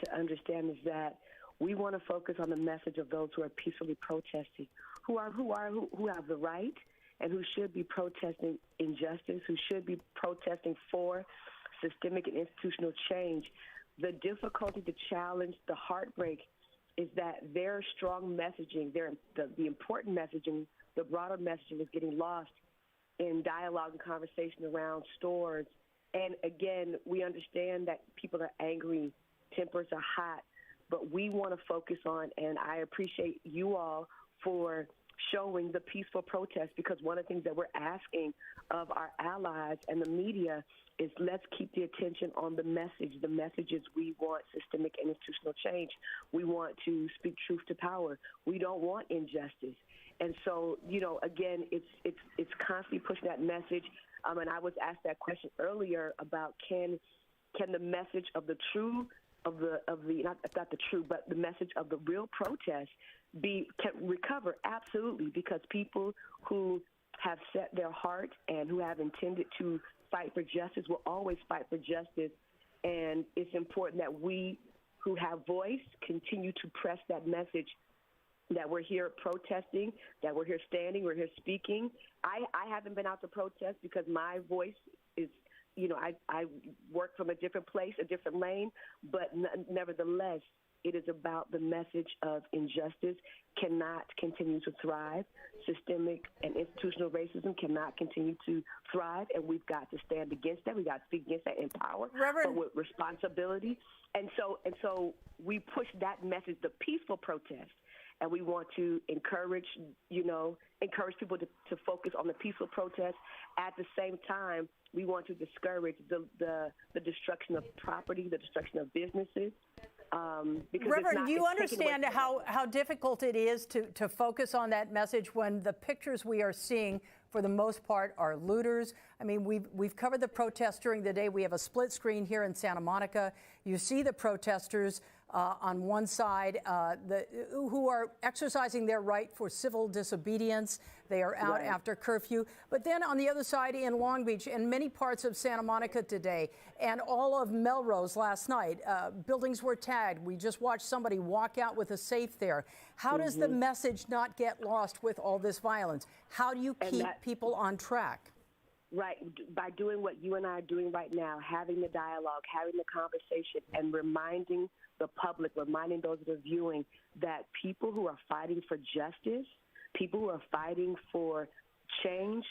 to understand is that we want to focus on the message of those who are peacefully protesting, who have the right and who should be protesting injustice, who should be protesting for systemic and institutional change. The difficulty, the challenge, the heartbreak is that their strong messaging, the important messaging, the broader messaging is getting lost in dialogue and conversation around stores. And again, we understand that people are angry, tempers are hot, but we want to focus on, and I appreciate you all for showing the peaceful protest, because one of the things that we're asking of our allies and the media is let's keep the attention on the message. The message is we want systemic and institutional change. We want to speak truth to power. We don't want injustice. And so, you know, again, it's constantly pushing that message. And I was asked that question earlier about can the message of the true not the true, but the message of the real protest can recover? Absolutely, because people who have set their heart and who have intended to fight for justice will always fight for justice. And it's important that we who have voice continue to press that message that we're here protesting, that we're here standing, we're here speaking. I haven't been out to protest because my voice is, you know, I work from a different place, a different lane, but nevertheless, it is about the message of injustice cannot continue to thrive. Systemic and institutional racism cannot continue to thrive, and we've got to stand against that. We've got to speak against that in power, but with responsibility. And so we push that message, the peaceful protest, and we want to encourage people to focus on the peaceful protest. At the same time, we want to discourage the destruction of property, the destruction of businesses. Reverend, do you understand how difficult it is to focus on that message when the pictures we are seeing, for the most part, are looters? I mean, we've covered the protests during the day. We have a split screen here in Santa Monica. You see the protesters on one side who are exercising their right for civil disobedience. They are out after curfew. But then on the other side in Long Beach and many parts of Santa Monica today and all of Melrose last night, buildings were tagged. We just watched somebody walk out with a safe there. How does the message not get lost with all this violence? How do you keep people on track? Right, by doing what you and I are doing right now, having the dialogue, having the conversation, and reminding the public, reminding those that are viewing that people who are fighting for justice, people who are fighting for change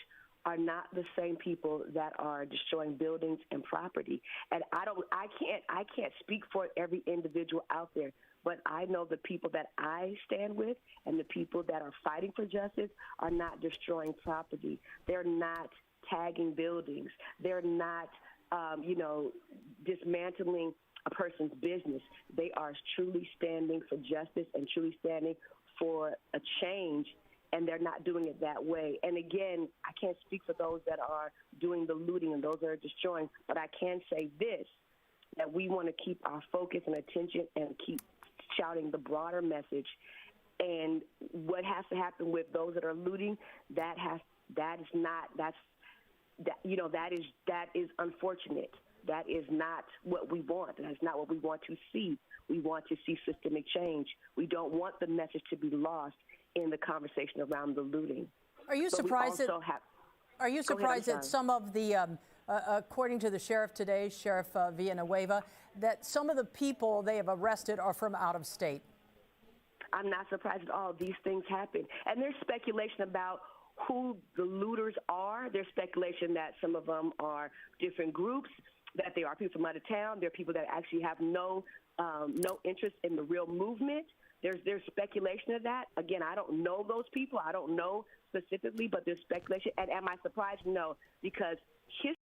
are not the same people that are destroying buildings and property. And I can't speak for every individual out there, but I know the people that I stand with and the people that are fighting for justice are not destroying property. They're not tagging buildings. They're not, dismantling a person's business. They are truly standing for justice and truly standing for a change, and they're not doing it that way. And again, I can't speak for those that are doing the looting and those that are destroying, but I can say this, that we want to keep our focus and attention and keep shouting the broader message. And what has to happen with those that are looting, that is unfortunate. That is not what we want. That's not what we want to see. We want to see systemic change. We don't want the message to be lost in the conversation around the looting. Are you surprised that some of the, according to the sheriff today, Sheriff Villanueva, that some of the people they have arrested are from out of state? I'm not surprised at all. These things happen. And there's speculation about who the looters are. There's speculation that some of them are different groups, that they are people from out of town. There are people that actually have no interest in the real movement. There's speculation of that. Again, I don't know those people. I don't know specifically, but there's speculation. And am I surprised? No, because history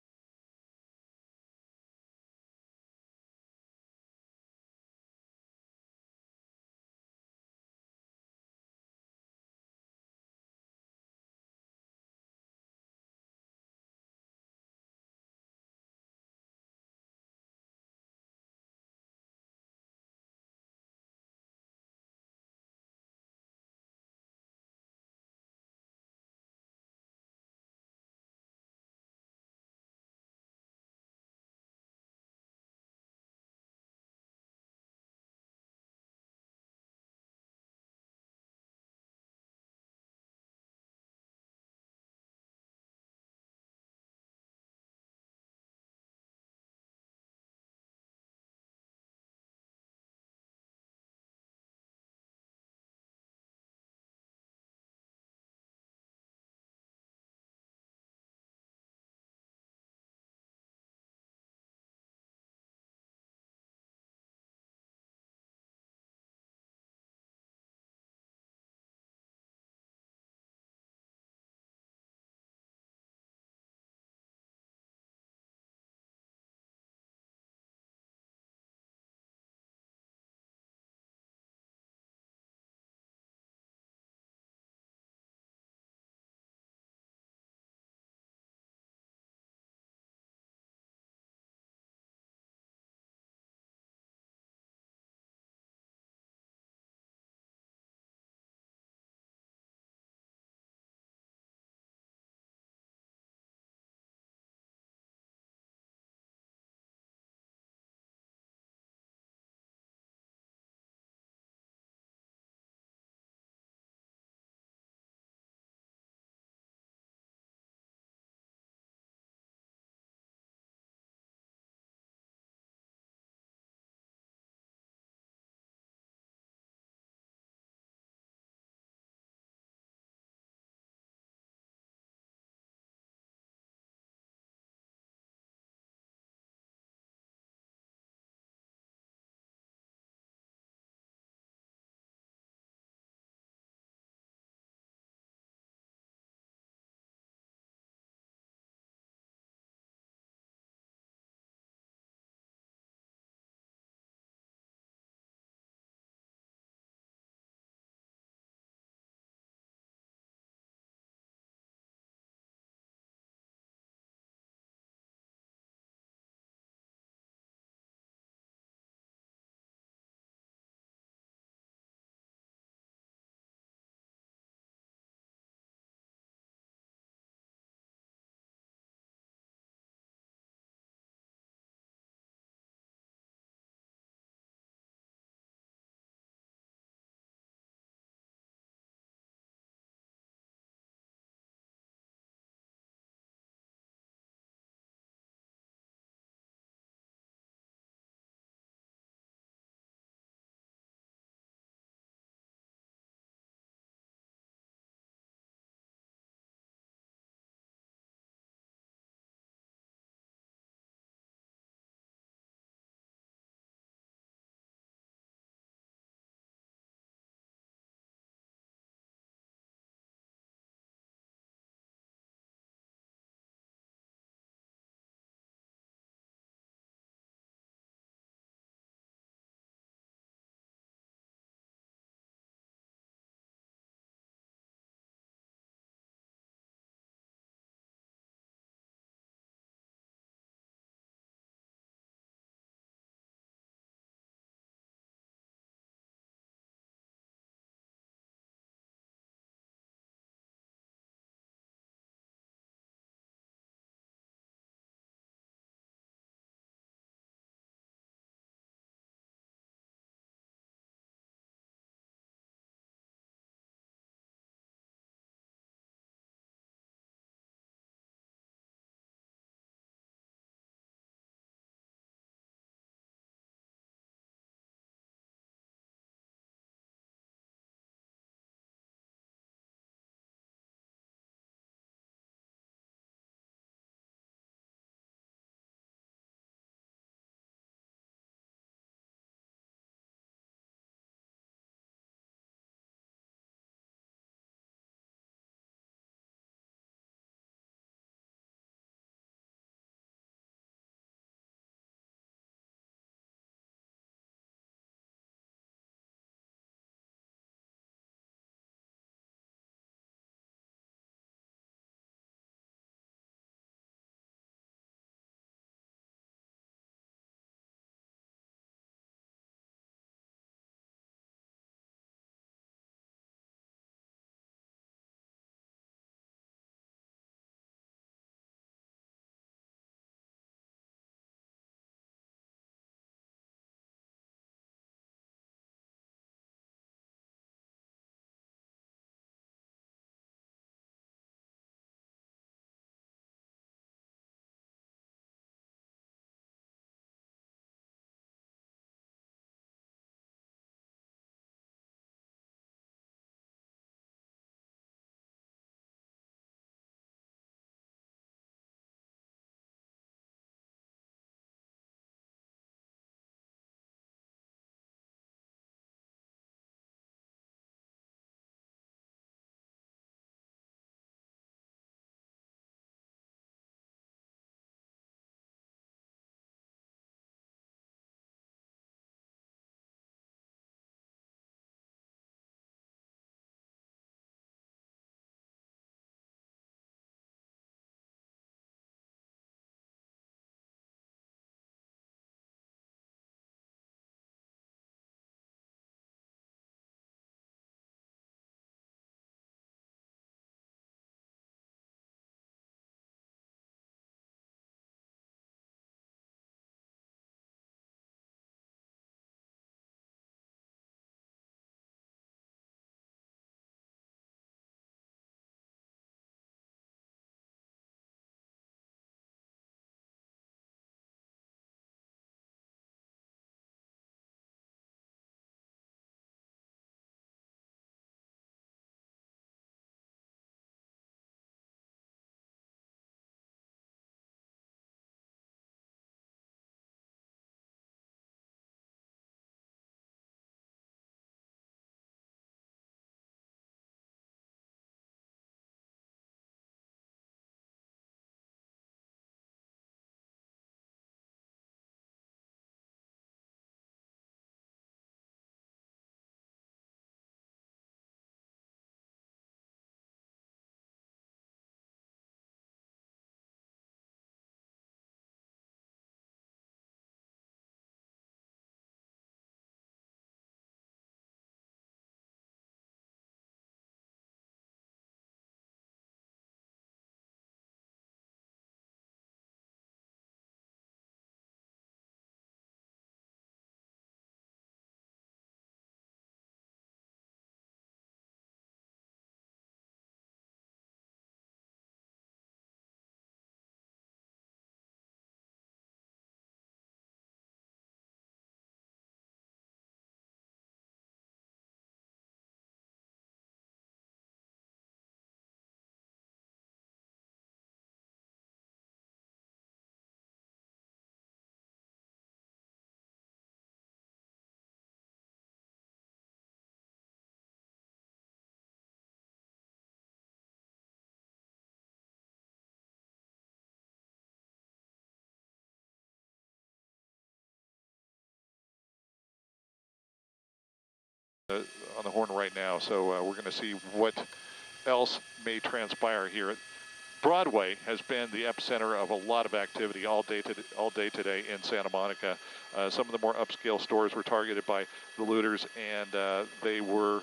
on the horn right now, so we're going to see what else may transpire here. Broadway has been the epicenter of a lot of activity all day today in Santa Monica. Some of the more upscale stores were targeted by the looters, and they were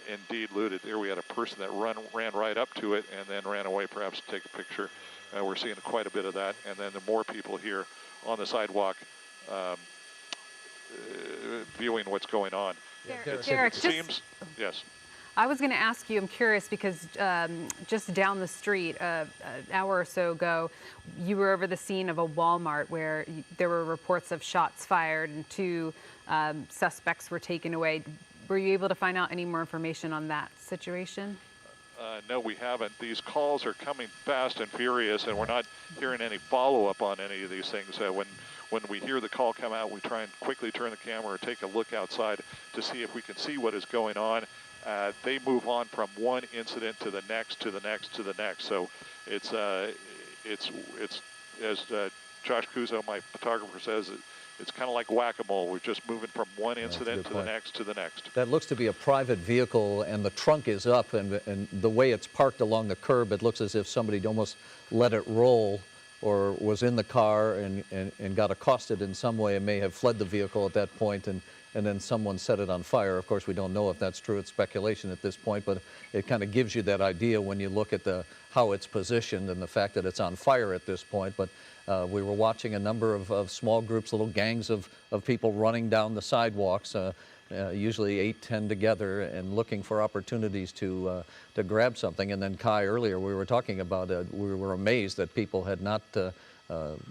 indeed looted. There we had a person that ran right up to it and then ran away, perhaps to take a picture. We're seeing quite a bit of that, and then the more people here on the sidewalk viewing what's going on. Derek, it seems, yes. I was going to ask you, I'm curious, because just down the street an hour or so ago, you were over the scene of a Walmart where there were reports of shots fired and 2 suspects were taken away. Were you able to find out any more information on that situation? No, we haven't. These calls are coming fast and furious, and we're not hearing any follow-up on any of these things. When we hear the call come out, we try and quickly turn the camera or take a look outside to see if we can see what is going on. They move on from one incident to the next, to the next, to the next. So it's as Josh Kuzo, my photographer, says, it's kind of like whack-a-mole. We're just moving from one incident to the next, to the next. That looks to be a private vehicle, and the trunk is up, and the way it's parked along the curb, it looks as if somebody almost let it roll or was in the car and got accosted in some way and may have fled the vehicle at that point, and then someone set it on fire. Of course, we don't know if that's true. It's speculation at this point, but it kind of gives you that idea when you look at how it's positioned and the fact that it's on fire at this point. But we were watching a number of small groups, little gangs of people running down the sidewalks, usually 8, 10 together, and looking for opportunities to grab something. And then Kai, earlier we were talking about, we were amazed that people had not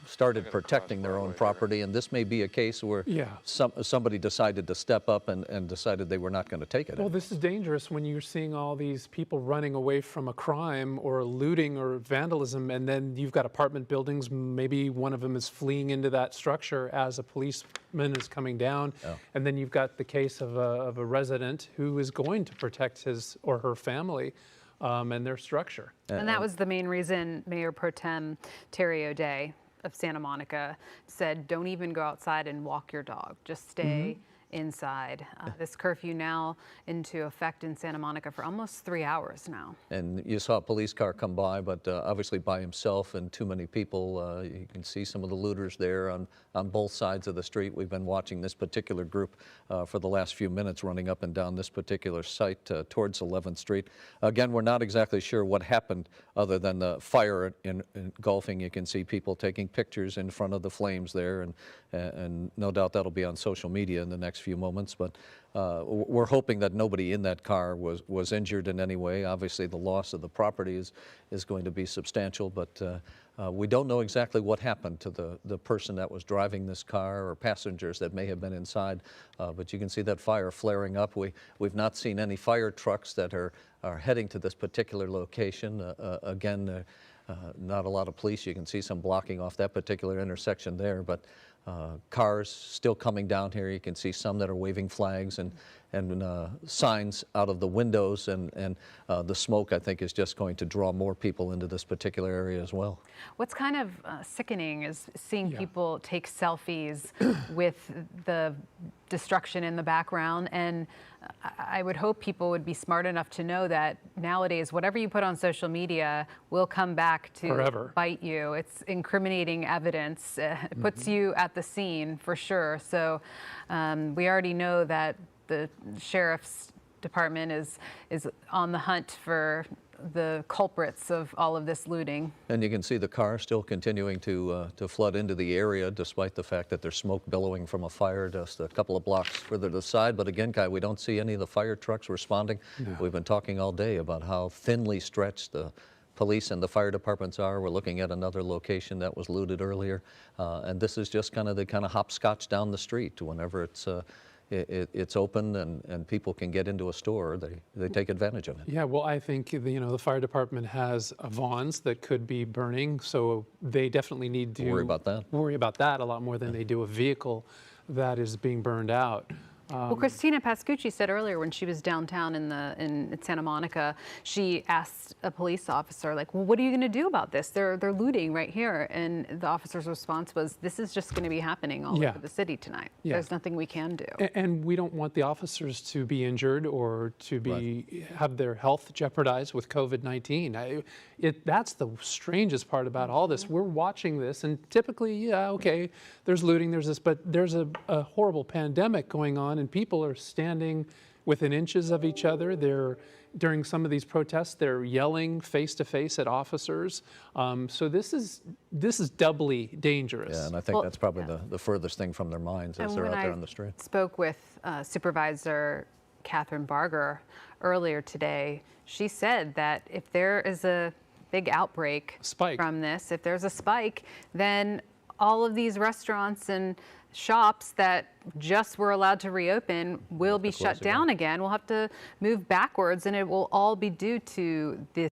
started protecting their own property, and this may be a case where somebody decided to step up and decided they were not going to take it. Well, this is dangerous when you're seeing all these people running away from a crime or looting or vandalism, and then you've got apartment buildings, maybe one of them is fleeing into that structure as a policeman is coming down, and then you've got the case of a resident who is going to protect his or her family and their structure. And that was the main reason Mayor Pro Tem Terry O'Day of Santa Monica said, don't even go outside and walk your dog. Just stay inside. This curfew now into effect in Santa Monica for almost 3 hours now. And you saw a police car come by, but obviously by himself and too many people. You can see some of the looters there on both sides of the street. We've been watching this particular group for the last few minutes running up and down this particular site towards 11th Street. Again, we're not exactly sure what happened other than the fire engulfing. You can see people taking pictures in front of the flames there, and no doubt that'll be on social media in the next few moments. But we're hoping that nobody in that car was injured in any way. Obviously, the loss of the property is going to be substantial, but we don't know exactly what happened to the person that was driving this car or passengers that may have been inside. But you can see that fire flaring up. We've not seen any fire trucks that are heading to this particular location. Again, not a lot of police. You can see some blocking off that particular intersection there, but cars still coming down here. You can see some that are waving flags and signs out of the windows, and the smoke, I think, is just going to draw more people into this particular area as well. What's kind of sickening is seeing people take selfies with the destruction in the background, and I would hope people would be smart enough to know that nowadays whatever you put on social media will come back to bite you. It's incriminating evidence. It puts you at the scene for sure. So we already know that the sheriff's department is on the hunt for the culprits of all of this looting. And you can see the car still continuing to flood into the area, despite the fact that there's smoke billowing from a fire just a couple of blocks further to the side. But again, Kai, we don't see any of the fire trucks responding. No. We've been talking all day about how thinly stretched the police and the fire departments are. We're looking at another location that was looted earlier. And this is just kind of hopscotch down the street. Whenever it's open and people can get into a store, they take advantage of it. Yeah, well, I think the fire department has vans that could be burning, so they definitely need to worry about that a lot more than they do a vehicle that is being burned out. Well, Christina Pascucci said earlier when she was downtown in Santa Monica, she asked a police officer, like, well, what are you going to do about this? They're looting right here. And the officer's response was, this is just going to be happening all over the city tonight. There's nothing we can do. And we don't want the officers to be injured or to have their health jeopardized with COVID-19. That's the strangest part about all this. We're watching this, and typically, okay, there's looting, there's this, but there's a horrible pandemic going on, and people are standing within inches of each other. During some of these protests, they're yelling face to face at officers. So this is doubly dangerous. Yeah, and I think that's probably the furthest thing from their minds as they're out there on the street. I spoke with Supervisor Catherine Barger earlier today. She said that if there is a big outbreak from this, if there's a spike, then all of these restaurants and shops that just were allowed to reopen will be shut down again. We'll have to move backwards, and it will all be due to this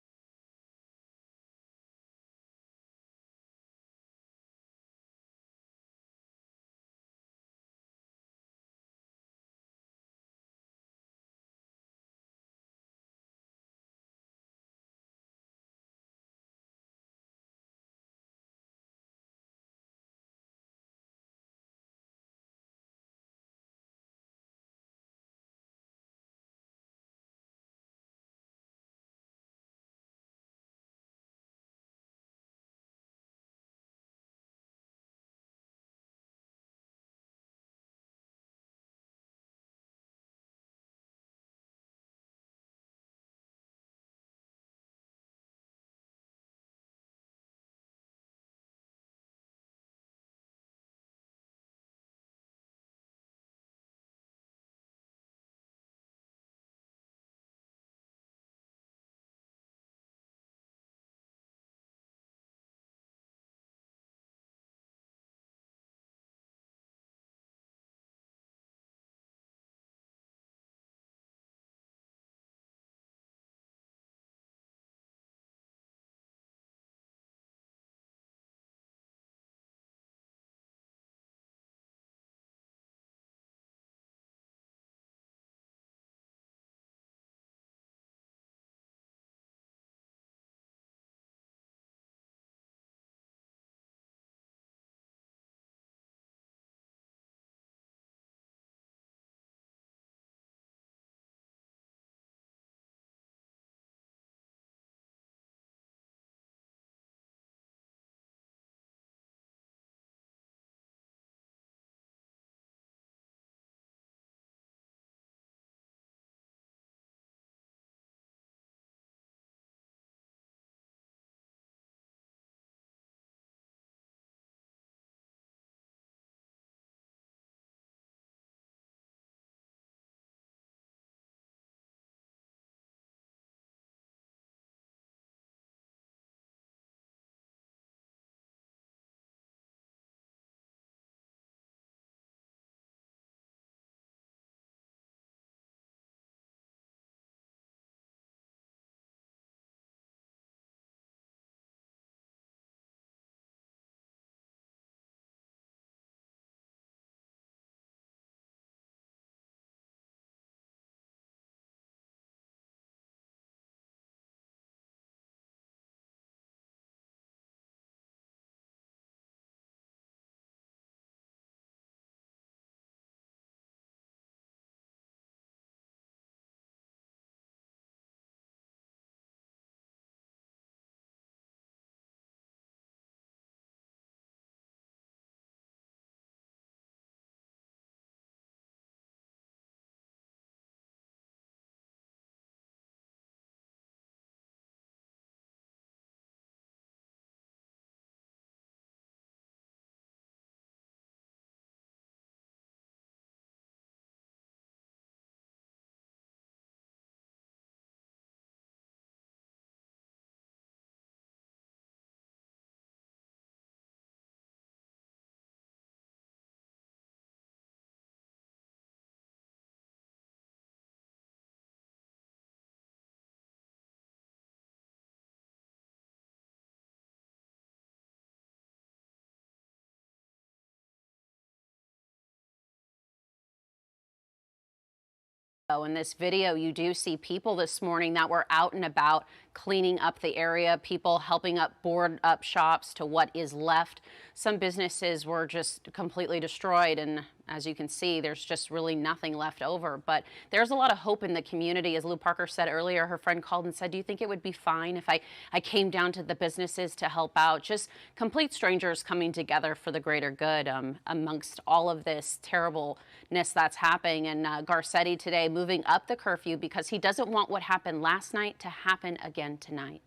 In this video, you do see people this morning that were out and about cleaning up the area, people helping up board up shops to what is left. Some businesses were just completely destroyed, and as you can see, there's just really nothing left over. But there's a lot of hope in the community. As Lou Parker said earlier, her friend called and said, do you think it would be fine if I came down to the businesses to help out? Just complete strangers coming together for the greater good amongst all of this terribleness that's happening. And Garcetti today moving up the curfew because he doesn't want what happened last night to happen again tonight.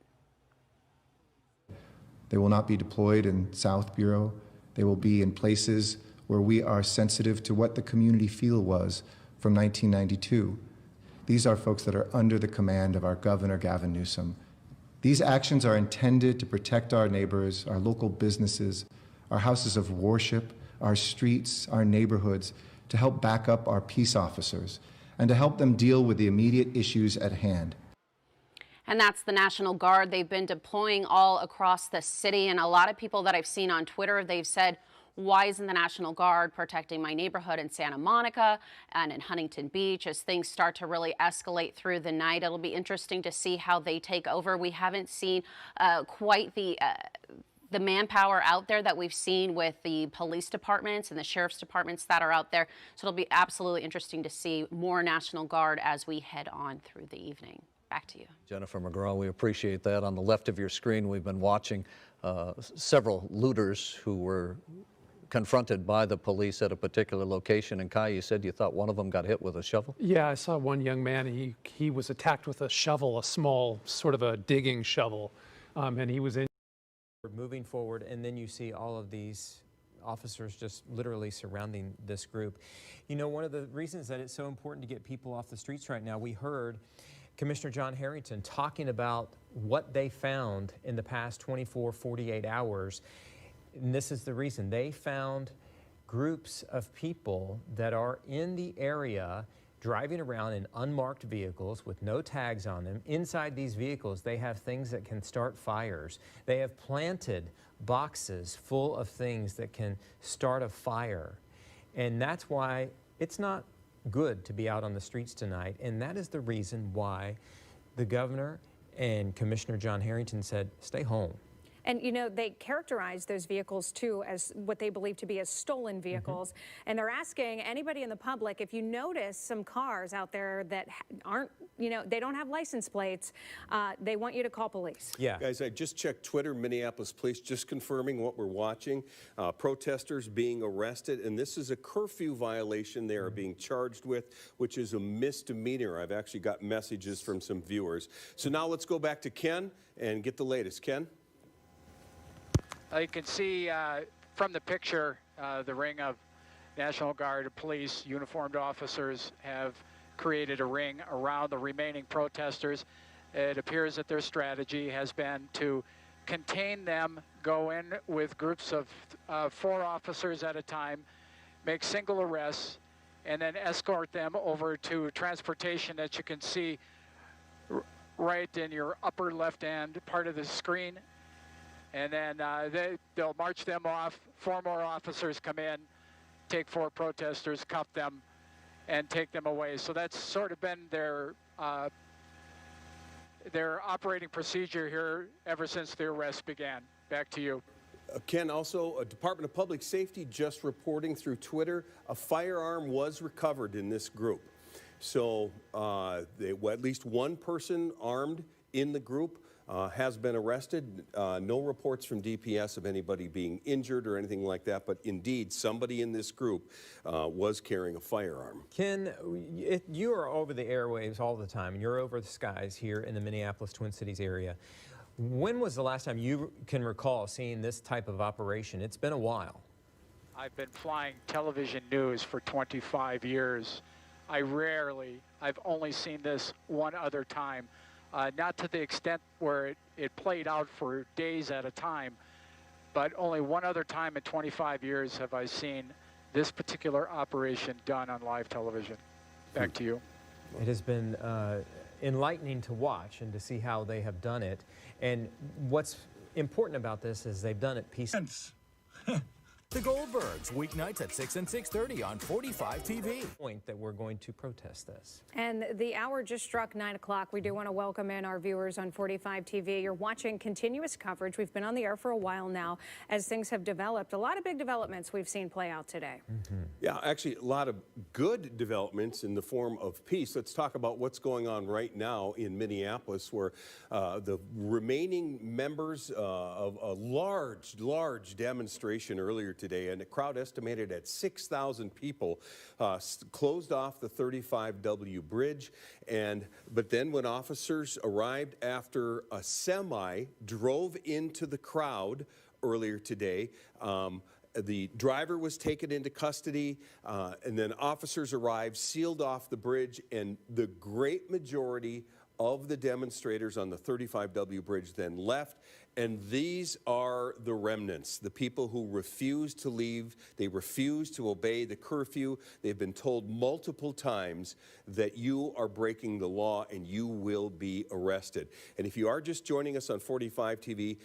They will not be deployed in South Bureau. They will be in places where we are sensitive to what the community feel was from 1992. These are folks that are under the command of our Governor, Gavin Newsom. These actions are intended to protect our neighbors, our local businesses, our houses of worship, our streets, our neighborhoods, to help back up our peace officers and to help them deal with the immediate issues at hand. And that's the National Guard. They've been deploying all across the city. And a lot of people that I've seen on Twitter, they've said, why isn't the National Guard protecting my neighborhood in Santa Monica and in Huntington Beach as things start to really escalate through the night? It'll be interesting to see how they take over. We haven't seen quite the manpower out there that we've seen with the police departments and the sheriff's departments that are out there. So it'll be absolutely interesting to see more National Guard as we head on through the evening. Back to you. Jennifer McGraw, we appreciate that. On the left of your screen, we've been watching several looters who were confronted by the police at a particular location. And Kai, you said you thought one of them got hit with a shovel? Yeah, I saw one young man. He was attacked with a shovel, a small sort of a digging shovel, and he was in. Moving forward, and then you see all of these officers just literally surrounding this group. You know, one of the reasons that it's so important to get people off the streets right now, we heard Commissioner John Harrington talking about what they found in the past 24, 48 hours. And this is the reason. They found groups of people that are in the area driving around in unmarked vehicles with no tags on them. Inside these vehicles, they have things that can start fires. They have planted boxes full of things that can start a fire. And that's why it's not good to be out on the streets tonight. And that is the reason why the governor and Commissioner John Harrington said, stay home. And, you know, they characterize those vehicles, too, as what they believe to be as stolen vehicles. And they're asking anybody in the public, if you notice some cars out there that aren't, you know, they don't have license plates, they want you to call police. Yeah. Guys, I just checked Twitter, Minneapolis police, just confirming what we're watching. Protesters being arrested, and this is a curfew violation they are being charged with, which is a misdemeanor. I've actually got messages from some viewers. So now let's go back to Ken and get the latest. Ken? You can see from the picture the ring of National Guard, police, uniformed officers have created a ring around the remaining protesters. It appears that their strategy has been to contain them, go in with groups of 4 officers at a time, make single arrests, and then escort them over to transportation that you can see right in your upper left-hand part of the screen. And then they'll march them off. 4 more officers come in, take 4 protesters, cuff them, and take them away. So that's sort of been their operating procedure here ever since the arrest began. Back to you. Ken, also, Department of Public Safety just reporting through Twitter, a firearm was recovered in this group. So at least one person armed in the group has been arrested. No reports from DPS of anybody being injured or anything like that, but indeed somebody in this group was carrying a firearm. Ken, you are over the airwaves all the time, and you're over the skies here in the Minneapolis Twin Cities area. When was the last time you can recall seeing this type of operation? It's been a while. I've been flying television news for 25 years. I've only seen this one other time. Not to the extent where it played out for days at a time, but only one other time in 25 years have I seen this particular operation done on live television. Back to you. It has been enlightening to watch and to see how they have done it. And what's important about this is they've done it peacefully. The Goldbergs, weeknights at 6 and 6:30 on 45 TV. Point that we're going to protest this. And the hour just struck 9 o'clock. We do want to welcome in our viewers on 45 TV. You're watching continuous coverage. We've been on the air for a while now as things have developed. A lot of big developments we've seen play out today. Yeah, actually a lot of good developments in the form of peace. Let's talk about what's going on right now in Minneapolis, where the remaining members of a large demonstration earlier today, and a crowd estimated at 6,000 people, closed off the 35W bridge. But then when officers arrived after a semi drove into the crowd earlier today, the driver was taken into custody, and then officers arrived, sealed off the bridge, and the great majority of the demonstrators on the 35W bridge then left. And these are the remnants, the people who refuse to leave. They refuse to obey the curfew. They've been told multiple times that you are breaking the law and you will be arrested. And if you are just joining us on 45 TV,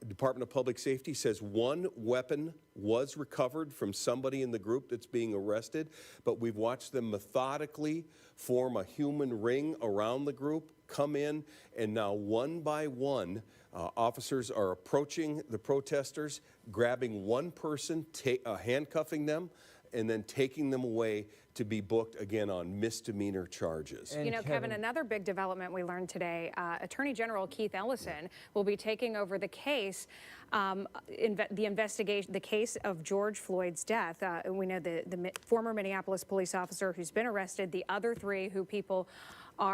Department of Public Safety says one weapon was recovered from somebody in the group that's being arrested, but we've watched them methodically form a human ring around the group, come in, and now one by one, officers are approaching the protesters, grabbing one person, handcuffing them, and then taking them away to be booked again on misdemeanor charges. And you know, Kevin, another big development we learned today, Attorney General Keith Ellison will be taking over the case, the case of George Floyd's death. We know the former Minneapolis police officer who's been arrested, the other three who people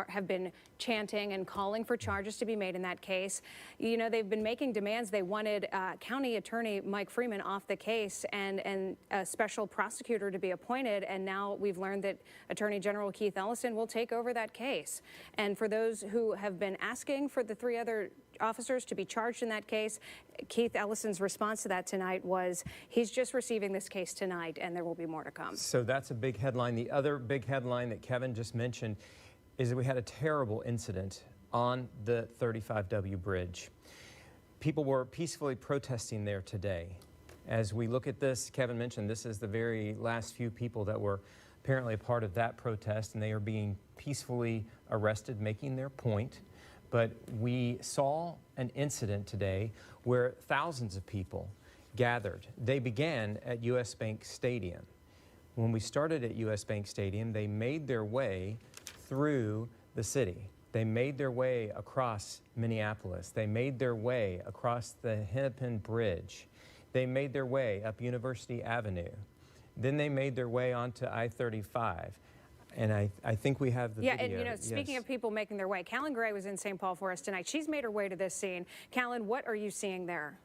have been chanting and calling for charges to be made in that case. You know, they've been making demands. They wanted County Attorney Mike Freeman off the case and a special prosecutor to be appointed. And now we've learned that Attorney General Keith Ellison will take over that case. And for those who have been asking for the three other officers to be charged in that case, Keith Ellison's response to that tonight was he's just receiving this case tonight and there will be more to come. So that's a big headline. The other big headline that Kevin just mentioned is that we had a terrible incident on the 35W bridge. People were peacefully protesting there today. As we look at this, Kevin mentioned this is the very last few people that were apparently a part of that protest, and they are being peacefully arrested, making their point. But we saw an incident today where thousands of people gathered. They began at US Bank Stadium. When we started at US Bank Stadium, they made their way through the city. They made their way across Minneapolis. They made their way across the Hennepin Bridge. They made their way up University Avenue. Then they made their way onto I-35. And I think we have the video. And you know, speaking of people making their way, Callan Gray was in St. Paul for us tonight. She's made her way to this scene. Callan, what are you seeing there?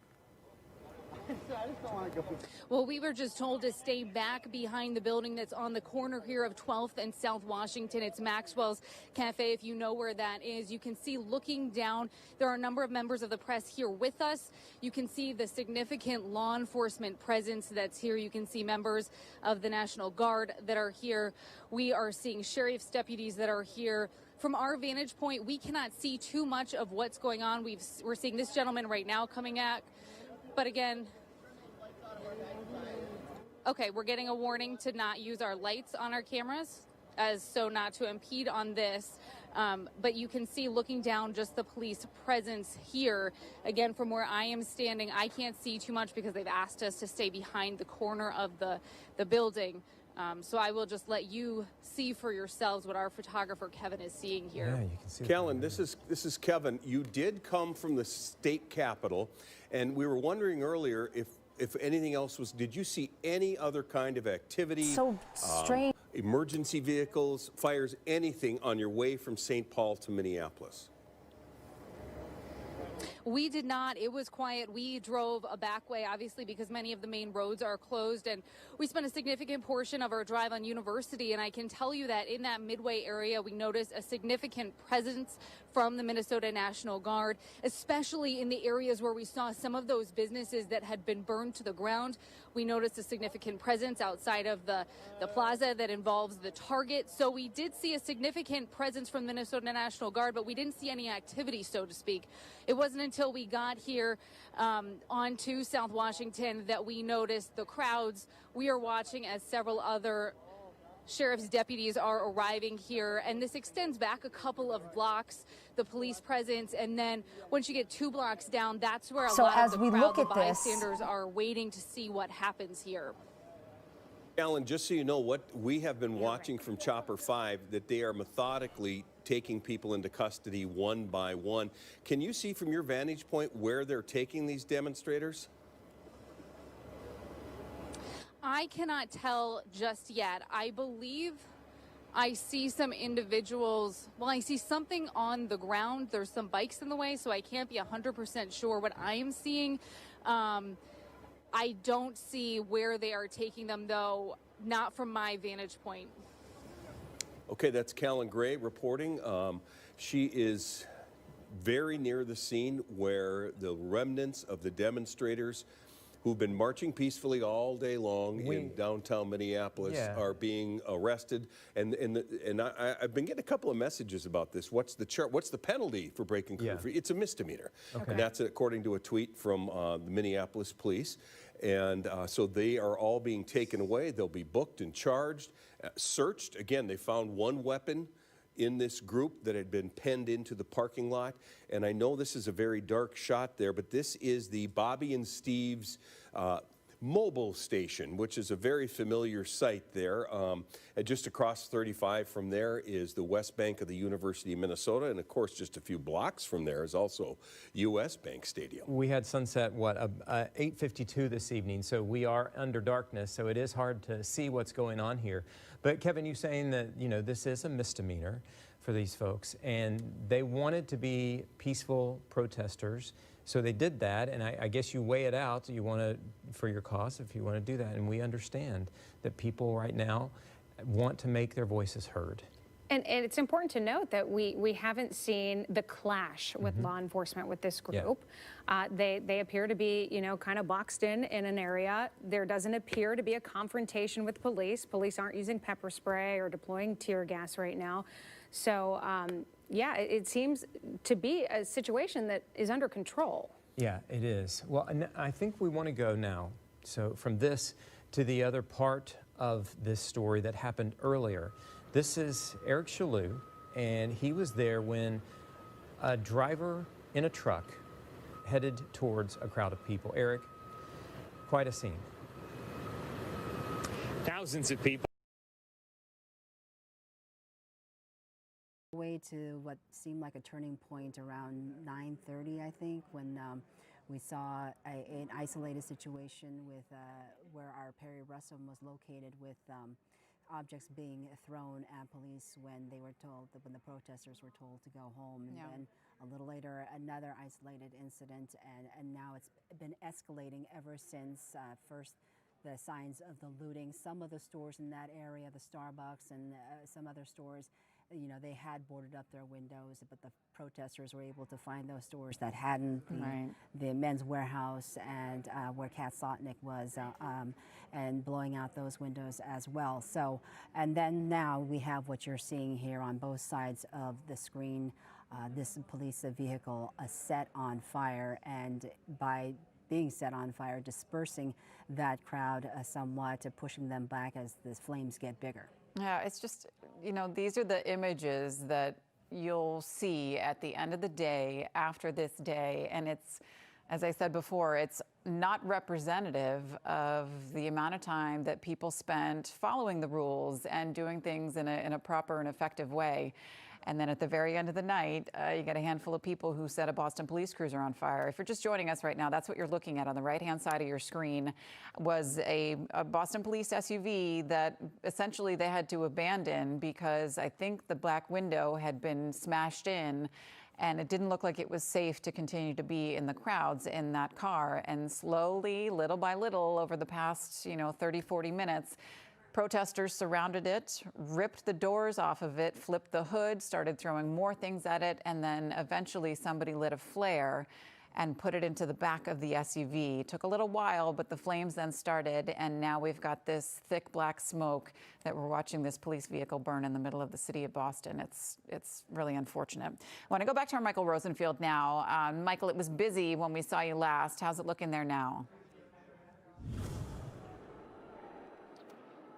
Well, we were just told to stay back behind the building that's on the corner here of 12th and South Washington. It's Maxwell's Cafe, if you know where that is. You can see looking down, there are a number of members of the press here with us. You can see the significant law enforcement presence that's here. You can see members of the National Guard that are here. We are seeing sheriff's deputies that are here. From our vantage point, we cannot see too much of what's going on. We're seeing this gentleman right now coming at. But again, okay, we're getting a warning to not use our lights on our cameras, so not to impede on this. But you can see looking down just the police presence here. Again, from where I am standing, I can't see too much because they've asked us to stay behind the corner of the building. So I will just let you see for yourselves what our photographer Kevin is seeing here. Yeah, you can see Callan, this is Kevin. You did come from the state capitol, and we were wondering earlier if anything else was. Did you see any other kind of activity? So strange. Emergency vehicles, fires, anything on your way from St. Paul to Minneapolis? We did not. It was quiet. We drove a back way, obviously, because many of the main roads are closed. And we spent a significant portion of our drive on University. And I can tell you that in that Midway area, we noticed a significant presence from the Minnesota National Guard, especially in the areas where we saw some of those businesses that had been burned to the ground. We noticed a significant presence outside of the plaza that involves the Target. So we did see a significant presence from the Minnesota National Guard, but we didn't see any activity, so to speak. It wasn't until until we got here onto South Washington that we noticed the crowds. We are watching as several other sheriff's deputies are arriving here, and this extends back a couple of blocks, the police presence, and then once you get 2 blocks down, that's where a lot of the crowd, the bystanders, are waiting to see what happens here. Alan, just so you know, what we have been watching from Chopper 5, that they are methodically taking people into custody one by one. Can you see from your vantage point where they're taking these demonstrators? I cannot tell just yet. I believe I see some individuals, well, I see something on the ground. There's some bikes in the way, so I can't be 100% sure what I am seeing. I don't see where they are taking them, though, not from my vantage point. Okay, that's Callan Gray reporting. She is very near the scene where the remnants of the demonstrators who've been marching peacefully all day long in downtown Minneapolis are being arrested. And I've been getting a couple of messages about this. What's the penalty for breaking curfew? It's a misdemeanor. Okay. And that's according to a tweet from the Minneapolis police. And so they are all being taken away. They'll be booked and charged, searched. Again, they found one weapon in this group that had been penned into the parking lot. And I know this is a very dark shot there, but this is the Bobby and Steve's mobile station, which is a very familiar site there. And just across 35 from there is the West Bank of the University of Minnesota. And of course, just a few blocks from there is also US Bank Stadium. We had sunset, 8:52 this evening, so we are under darkness, so it is hard to see what's going on here. But Kevin, you saying that, you know, this is a misdemeanor for these folks, and they wanted to be peaceful protesters, so they did that, and I guess you weigh it out. You want to, for your cause, if you want to do that, and we understand that people right now want to make their voices heard. And it's important to note that we haven't seen the clash with law enforcement with this group. Yeah. They appear to be, you know, kind of boxed in an area. There doesn't appear to be a confrontation with police. Police aren't using pepper spray or deploying tear gas right now. So, yeah, it seems to be a situation that is under control. Yeah, it is. Well, and I think we want to go now, so from this to the other part of this story that happened earlier. This is Eric Shalou, and he was there when a driver in a truck headed towards a crowd of people. Eric, quite a scene. Thousands of people. Way to what seemed like a turning point around 9:30, I think, when we saw an isolated situation with where our Perry Russell was located with objects being thrown at police when they were told, when the protesters were told to go home. And then a little later, another isolated incident, and now it's been escalating ever since. First, the signs of the looting. Some of the stores in that area, the Starbucks and some other stores, you know, they had boarded up their windows, but the protesters were able to find those stores that hadn't. The Men's Warehouse and where Kat Sotnick was, and blowing out those windows as well. So, and then now we have what you're seeing here on both sides of the screen, this police vehicle set on fire, and by being set on fire, dispersing that crowd somewhat, pushing them back as the flames get bigger. Yeah, it's just, you know, these are the images that you'll see at the end of the day, after this day, and it's, as I said before, it's not representative of the amount of time that people spent following the rules and doing things in a proper and effective way. And then at the very end of the night, you get a handful of people who set a Boston police cruiser on fire. If you're just joining us right now, that's what you're looking at on the right-hand side of your screen, was a Boston police SUV that essentially they had to abandon because I think the black window had been smashed in, and it didn't look like it was safe to continue to be in the crowds in that car. And slowly, little by little, over the past, 30, 40 minutes, protesters surrounded it, ripped the doors off of it, flipped the hood, started throwing more things at it, and then eventually somebody lit a flare. and put it into the back of the SUV. It took a little while, but the flames then started, and now we've got this thick black smoke that we're watching this police vehicle burn in the middle of the city of Boston. It's really unfortunate. I want to go back to our Michael Rosenfield now. Michael, it was busy when we saw you last. How's it looking there now?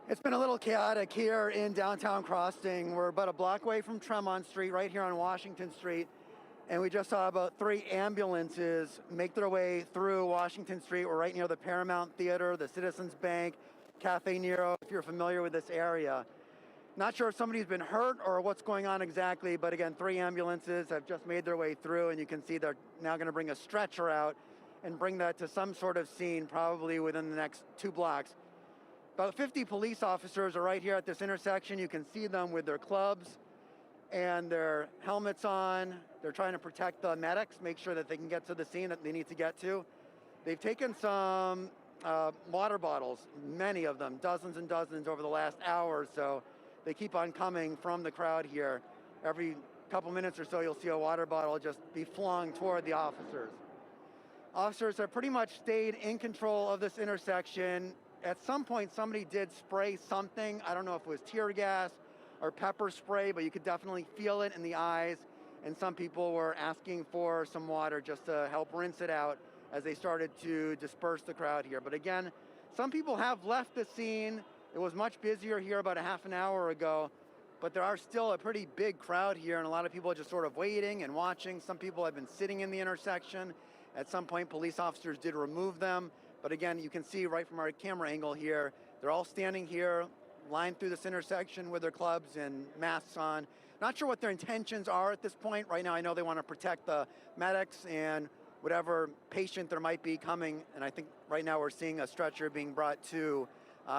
It's been a little chaotic here in downtown Crossing. We're about a block away from Tremont Street, right here on Washington Street. And we just saw about 3 ambulances make their way through Washington Street. We're right near the Paramount Theater, the Citizens Bank, Cafe Nero, if you're familiar with this area. Not sure if somebody's been hurt or what's going on exactly, but again, 3 ambulances have just made their way through, and you can see they're now going to bring a stretcher out and bring that to some sort of scene, probably within the next 2 blocks. About 50 police officers are right here at this intersection. You can see them with their clubs and their helmets on. They're trying to protect the medics, make sure that they can get to the scene that they need to get to. They've taken some water bottles, many of them, dozens and dozens over the last hour or so. They keep on coming from the crowd here. Every couple minutes or so, you'll see a water bottle just be flung toward the officers. Officers have pretty much stayed in control of this intersection. At some point, somebody did spray something. I don't know if it was tear gas or pepper spray, but you could definitely feel it in the eyes. And some people were asking for some water just to help rinse it out as they started to disperse the crowd here. But again, some people have left the scene. It was much busier here about a half an hour ago, but there are still a pretty big crowd here, and a lot of people are just sort of waiting and watching. Some people have been sitting in the intersection. At some point, police officers did remove them. But again, you can see right from our camera angle here, they're all standing here, lined through this intersection with their clubs and masks on. Not sure what their intentions are at this point. Right now, I know they want to protect the medics and whatever patient there might be coming. And I think right now we're seeing a stretcher being brought to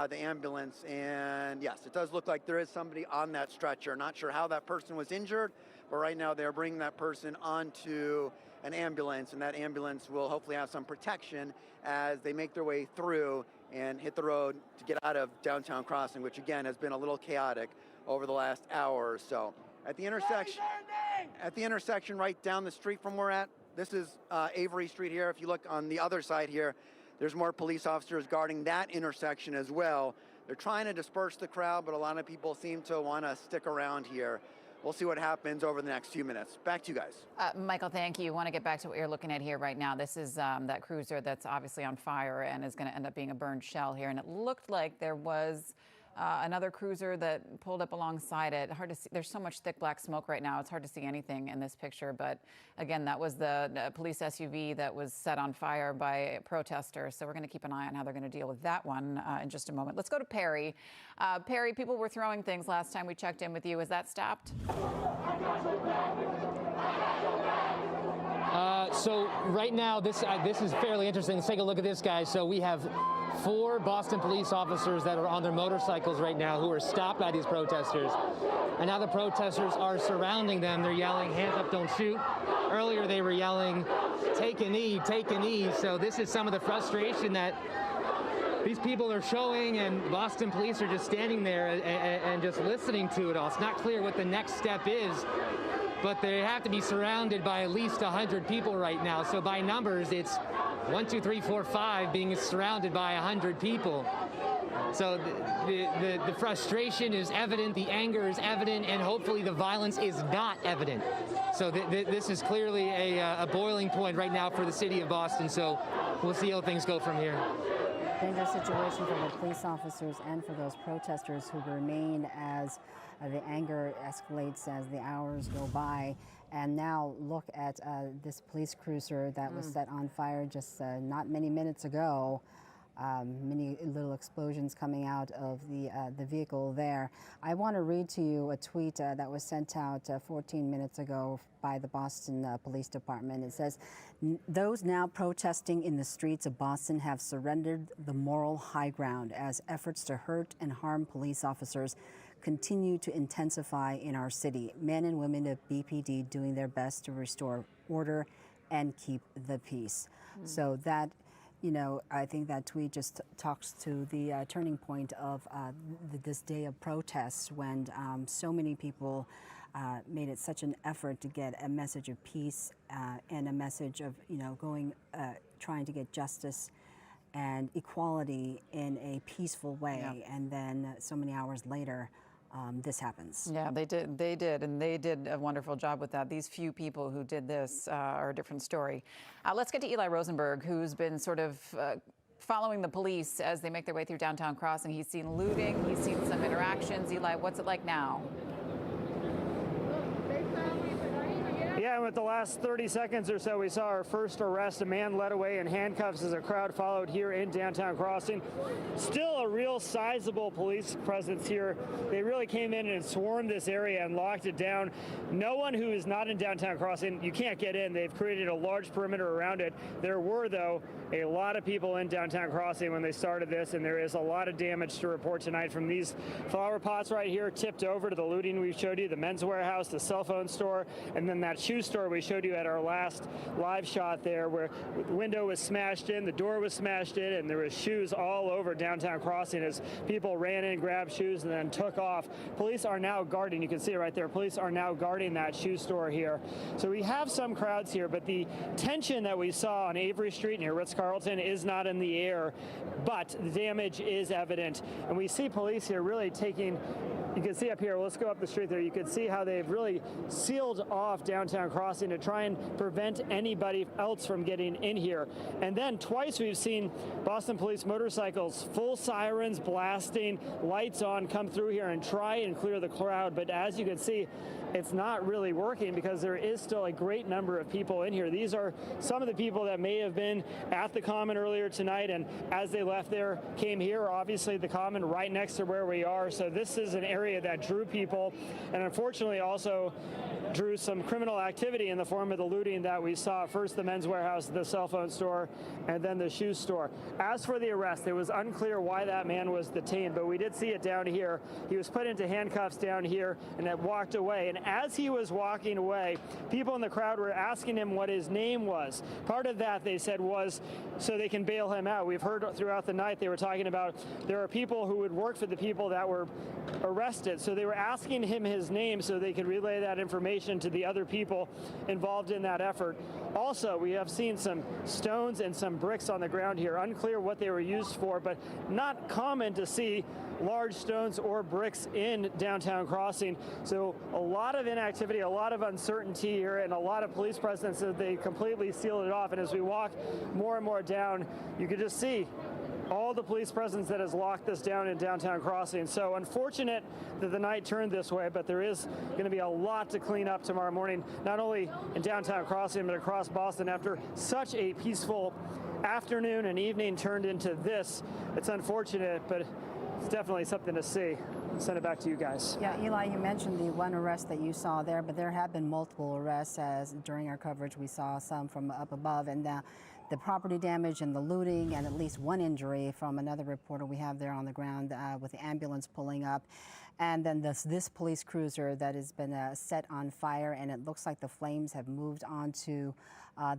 the ambulance. And yes, it does look like there is somebody on that stretcher. Not sure how that person was injured, but right now they're bringing that person onto an ambulance, and that ambulance will hopefully have some protection as they make their way through and hit the road to get out of downtown Crossing, which again has been a little chaotic over the last hour or so. At the intersection right down the street from where we're at, this is Avery Street here. If you look on the other side here, there's more police officers guarding that intersection as well. They're trying to disperse the crowd, but a lot of people seem to want to stick around here. We'll see what happens over the next few minutes. Back to you guys. Michael, thank you. I want to get back to what you're looking at here right now. This is that cruiser that's obviously on fire and is going to end up being a burned shell here. And it looked like there was another cruiser that pulled up alongside it. Hard to see. There's so much thick black smoke right now. It's hard to see anything in this picture. But again, that was the police SUV that was set on fire by protesters. So we're going to keep an eye on how they're going to deal with that one in just a moment. Let's go to Perry. Perry, people were throwing things last time we checked in with you. Has that stopped? So right now, this is fairly interesting. Let's take a look at this, guys. So we have 4 Boston police officers that are on their motorcycles right now who are stopped by these protesters. And now the protesters are surrounding them. They're yelling, hands up, don't shoot. Earlier they were yelling, take a knee, take a knee. So this is some of the frustration that these people are showing, and Boston police are just standing there and just listening to it all. It's not clear what the next step is, but they have to be surrounded by at least 100 people right now. So by numbers, it's 1, 2, 3, 4, 5 being surrounded by 100 people. So the frustration is evident, the anger is evident, and hopefully the violence is not evident. So this is clearly a boiling point right now for the city of Boston. So we'll see how things go from here. Dangerous situation for the police officers and for those protesters who remain as the anger escalates as the hours go by. And now look at this police cruiser that was set on fire just not many minutes ago. Many little explosions coming out of the vehicle there. I want to read to you a tweet that was sent out 14 minutes ago by the Boston Police Department. It says, those now protesting in the streets of Boston have surrendered the moral high ground as efforts to hurt and harm police officers continue to intensify in our city. Men and women of BPD doing their best to restore order and keep the peace. So that, you know, I think that tweet just talks to the turning point of this day of protests when so many people made it such an effort to get a message of peace and a message of, trying to get justice and equality in a peaceful way. Yeah. And then so many hours later, this happens. Yeah, they did, and they did a wonderful job with that. These few people who did this are a different story. Let's get to Eli Rosenberg, who's been sort of following the police as they make their way through downtown Crossing. He's seen looting, he's seen some interactions. Eli, what's it like now? Yeah, with the last 30 seconds or so, we saw our first arrest. A man led away in handcuffs as a crowd followed here in downtown Crossing. Still a real sizable police presence here. They really came in and swarmed this area and locked it down. No one who is not in downtown Crossing, you can't get in. They've created a large perimeter around it. There were, though, a lot of people in downtown Crossing when they started this, and there is a lot of damage to report tonight from these flower pots right here tipped over to the looting we showed you, the men's warehouse, the cell phone store, and then that shoe store we showed you at our last live shot there, where the window was smashed in, the door was smashed in, and there was shoes all over downtown Crossing as people ran in, grabbed shoes, and then took off. Police are now guarding, you can see it right there, police are now guarding that shoe store here. So we have some crowds here, but the tension that we saw on Avery Street near Ritz-Carlton is not in the air, but the damage is evident. And we see police here really taking, you can see up here, let's go up the street there, you can see how they've really sealed off downtown Crossing to try and prevent anybody else from getting in here. And then twice we've seen Boston police motorcycles, full sirens blasting, lights on, come through here and try and clear the crowd. But as you can see, it's not really working because there is still a great number of people in here. These are some of the people that may have been at the Common earlier tonight, and as they left there, came here. Obviously, the Common right next to where we are. So this is an area that drew people, and unfortunately also drew some criminal activity in the form of the looting that we saw. First the men's warehouse, the cell phone store, and then the shoe store. As for the arrest, it was unclear why that man was detained, but we did see it down here. He was put into handcuffs down here and then walked away. And as he was walking away, people in the crowd were asking him what his name was. Part of that, they said, was so they can bail him out. We've heard throughout the night they were talking about there are people who would work for the people that were arrested. So they were asking him his name so they could relay that information to the other people involved in that effort. Also, we have seen some stones and some bricks on the ground here. Unclear what they were used for, but not common to see large stones or bricks in downtown Crossing. So a lot of inactivity, a lot of uncertainty here, and a lot of police presence as they completely sealed it off. And as we walk more and more down, you can just see all the police presence that has locked this down in downtown Crossing. So unfortunate that the night turned this way, but there is going to be a lot to clean up tomorrow morning, not only in downtown Crossing, but across Boston after such a peaceful afternoon and evening turned into this. It's unfortunate, but it's definitely something to see. I'll send it back to you guys. Yeah, Eli, you mentioned the one arrest that you saw there, but there have been multiple arrests as during our coverage we saw some from up above, and the property damage and the looting and at least one injury from another reporter we have there on the ground with the ambulance pulling up. And then this police cruiser that has been set on fire, and it looks like the flames have moved onto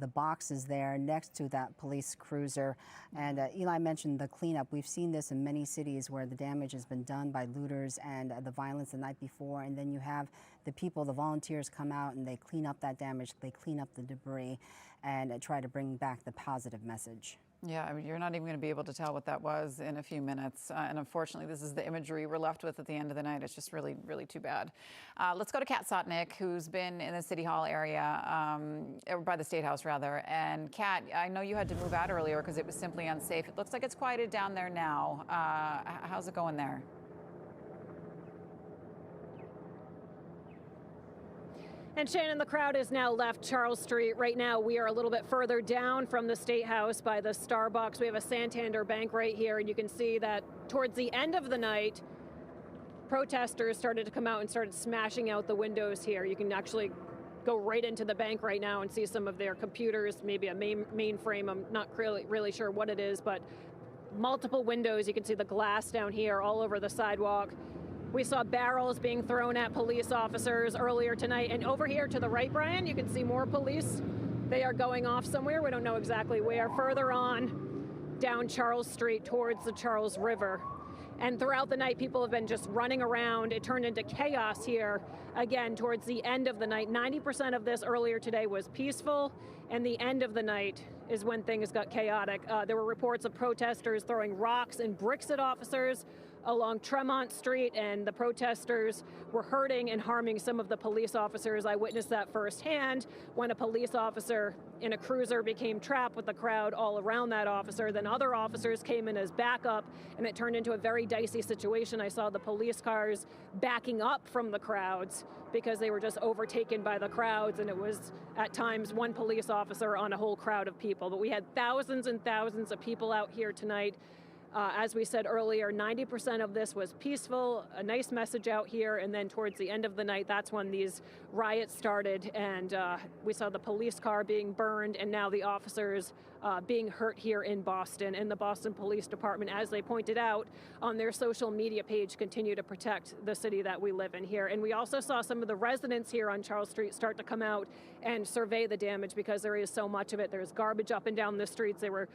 the boxes there next to that police cruiser. And Eli mentioned the cleanup. We've seen this in many cities where the damage has been done by looters and the violence the night before. And then you have the people, the volunteers come out and they clean up that damage, they clean up the debris and try to bring back the positive message. Yeah, I mean, you're not even going to be able to tell what that was in a few minutes. And unfortunately, this is the imagery we're left with at the end of the night. It's just really, really too bad. Let's go to Kat Sotnick, who's been in the City Hall area, or by the State House, rather. And Kat, I know you had to move out earlier because it was simply unsafe. It looks like it's quieted down there now. How's it going there? And Shannon, the crowd has now left Charles Street. Right now, we are a little bit further down from the State House by the Starbucks. We have a Santander Bank right here, and you can see that towards the end of the night, protesters started to come out and started smashing out the windows here. You can actually go right into the bank right now and see some of their computers, maybe a mainframe. I'm not really sure what it is, but multiple windows. You can see the glass down here all over the sidewalk. We saw barrels being thrown at police officers earlier tonight. And over here to the right, Brian, you can see more police. They are going off somewhere. We don't know exactly where. Further on down Charles Street towards the Charles River. And throughout the night, people have been just running around. It turned into chaos here again towards the end of the night. 90% of this earlier today was peaceful, and the end of the night is when things got chaotic. There were reports of protesters throwing rocks and bricks at officers along Tremont Street, and the protesters were hurting and harming some of the police officers. I witnessed that firsthand when a police officer in a cruiser became trapped with the crowd all around that officer. Then other officers came in as backup, and it turned into a very dicey situation. I saw the police cars backing up from the crowds because they were just overtaken by the crowds, and it was at times one police officer on a whole crowd of people. But we had thousands and thousands of people out here tonight. As we said earlier, 90% of this was peaceful, a nice message out here, and then towards the end of the night, that's when these riots started, and we saw the police car being burned, and now the officers being hurt here in Boston. And the Boston Police Department, as they pointed out on their social media page, continue to protect the city that we live in here. And we also saw some of the residents here on Charles Street start to come out and survey the damage because there is so much of it. There's garbage up and down the streets. They were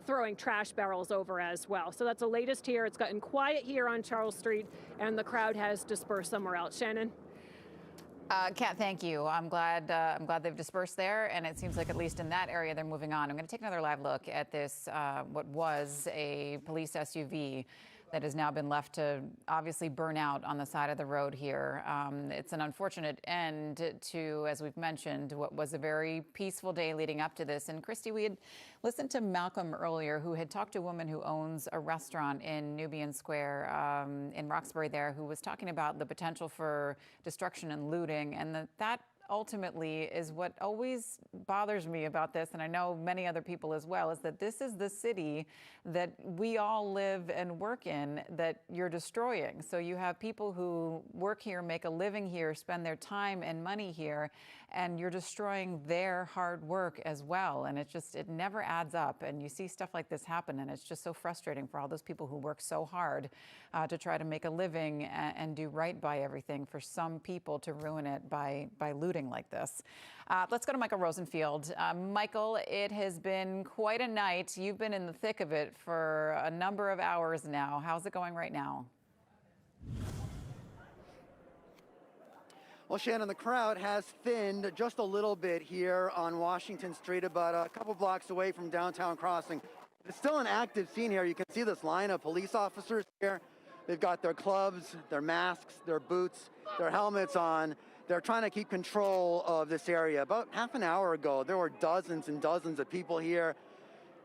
throwing trash barrels over as well. So that's the latest here. It's gotten quiet here on Charles Street, and the crowd has dispersed somewhere else. Shannon? Kat, thank you. I'm glad they've dispersed there, and it seems like at least in that area they're moving on. I'm going to take another live look at this, what was a police SUV that has now been left to obviously burn out on the side of the road here. It's an unfortunate end to, as we've mentioned, what was a very peaceful day leading up to this. And Christy, we had listened to Malcolm earlier, who had talked to a woman who owns a restaurant in Nubian Square in Roxbury there, who was talking about the potential for destruction and looting, and that ultimately is what always bothers me about this, and I know many other people as well, is that this is the city that we all live and work in that you're destroying. So you have people who work here, make a living here, spend their time and money here, and you're destroying their hard work as well. And it never adds up. And you see stuff like this happen, and it's just so frustrating for all those people who work so hard to try to make a living and do right by everything, for some people to ruin it by looting like this. Let's go to Michael Rosenfield. Michael, it has been quite a night. You've been in the thick of it for a number of hours now. How's it going right now? Well, Shannon, the crowd has thinned just a little bit here on Washington Street, about a couple blocks away from downtown Crossing. It's still an active scene here. You can see this line of police officers here. They've got their clubs, their masks, their boots, their helmets on. They're trying to keep control of this area. About half an hour ago, there were dozens and dozens of people here.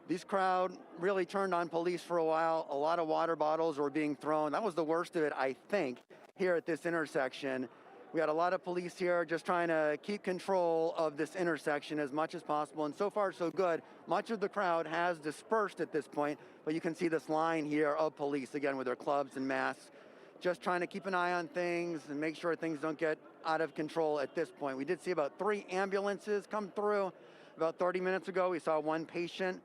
This crowd really turned on police for a while. A lot of water bottles were being thrown. That was the worst of it, I think, here at this intersection. We had a lot of police here just trying to keep control of this intersection as much as possible, and so far so good. Much of the crowd has dispersed at this point, but you can see this line here of police, again, with their clubs and masks, just trying to keep an eye on things and make sure things don't get out of control at this point. We did see about 3 ambulances come through. About 30 minutes ago, we saw one patient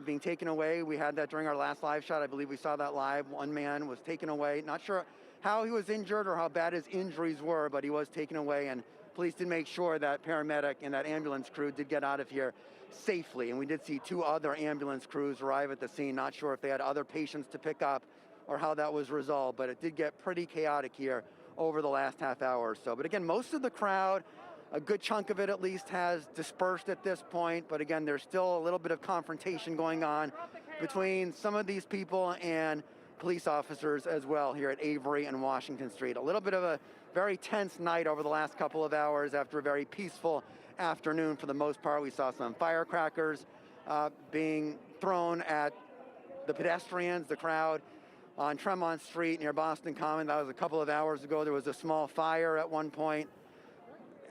being taken away. We had that during our last live shot. I believe we saw that live. One man was taken away. Not sure how he was injured or how bad his injuries were, but he was taken away, and police did make sure that paramedic and that ambulance crew did get out of here safely. And we did see 2 other ambulance crews arrive at the scene. Not sure if they had other patients to pick up or how that was resolved, but it did get pretty chaotic here over the last half hour or so. But again, most of the crowd, a good chunk of it at least, has dispersed at this point. But again, there's still a little bit of confrontation going on between some of these people and police officers as well here at Avery and Washington Street. A little bit of a very tense night over the last couple of hours after a very peaceful afternoon for the most part. We saw some firecrackers being thrown at the pedestrians, the crowd on Tremont Street near Boston Common. That was a couple of hours ago. There was a small fire at one point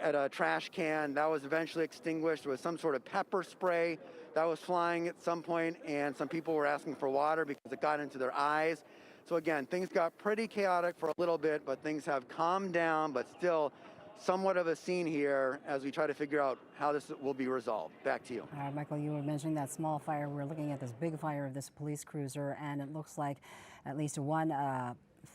at a trash can. That was eventually extinguished. There was some sort of pepper spray that was flying at some point, and some people were asking for water because it got into their eyes. So again, things got pretty chaotic for a little bit, but things have calmed down, but still somewhat of a scene here as we try to figure out how this will be resolved. Back to you. Michael, you were mentioning that small fire. We're looking at this big fire of this police cruiser, and it looks like at least one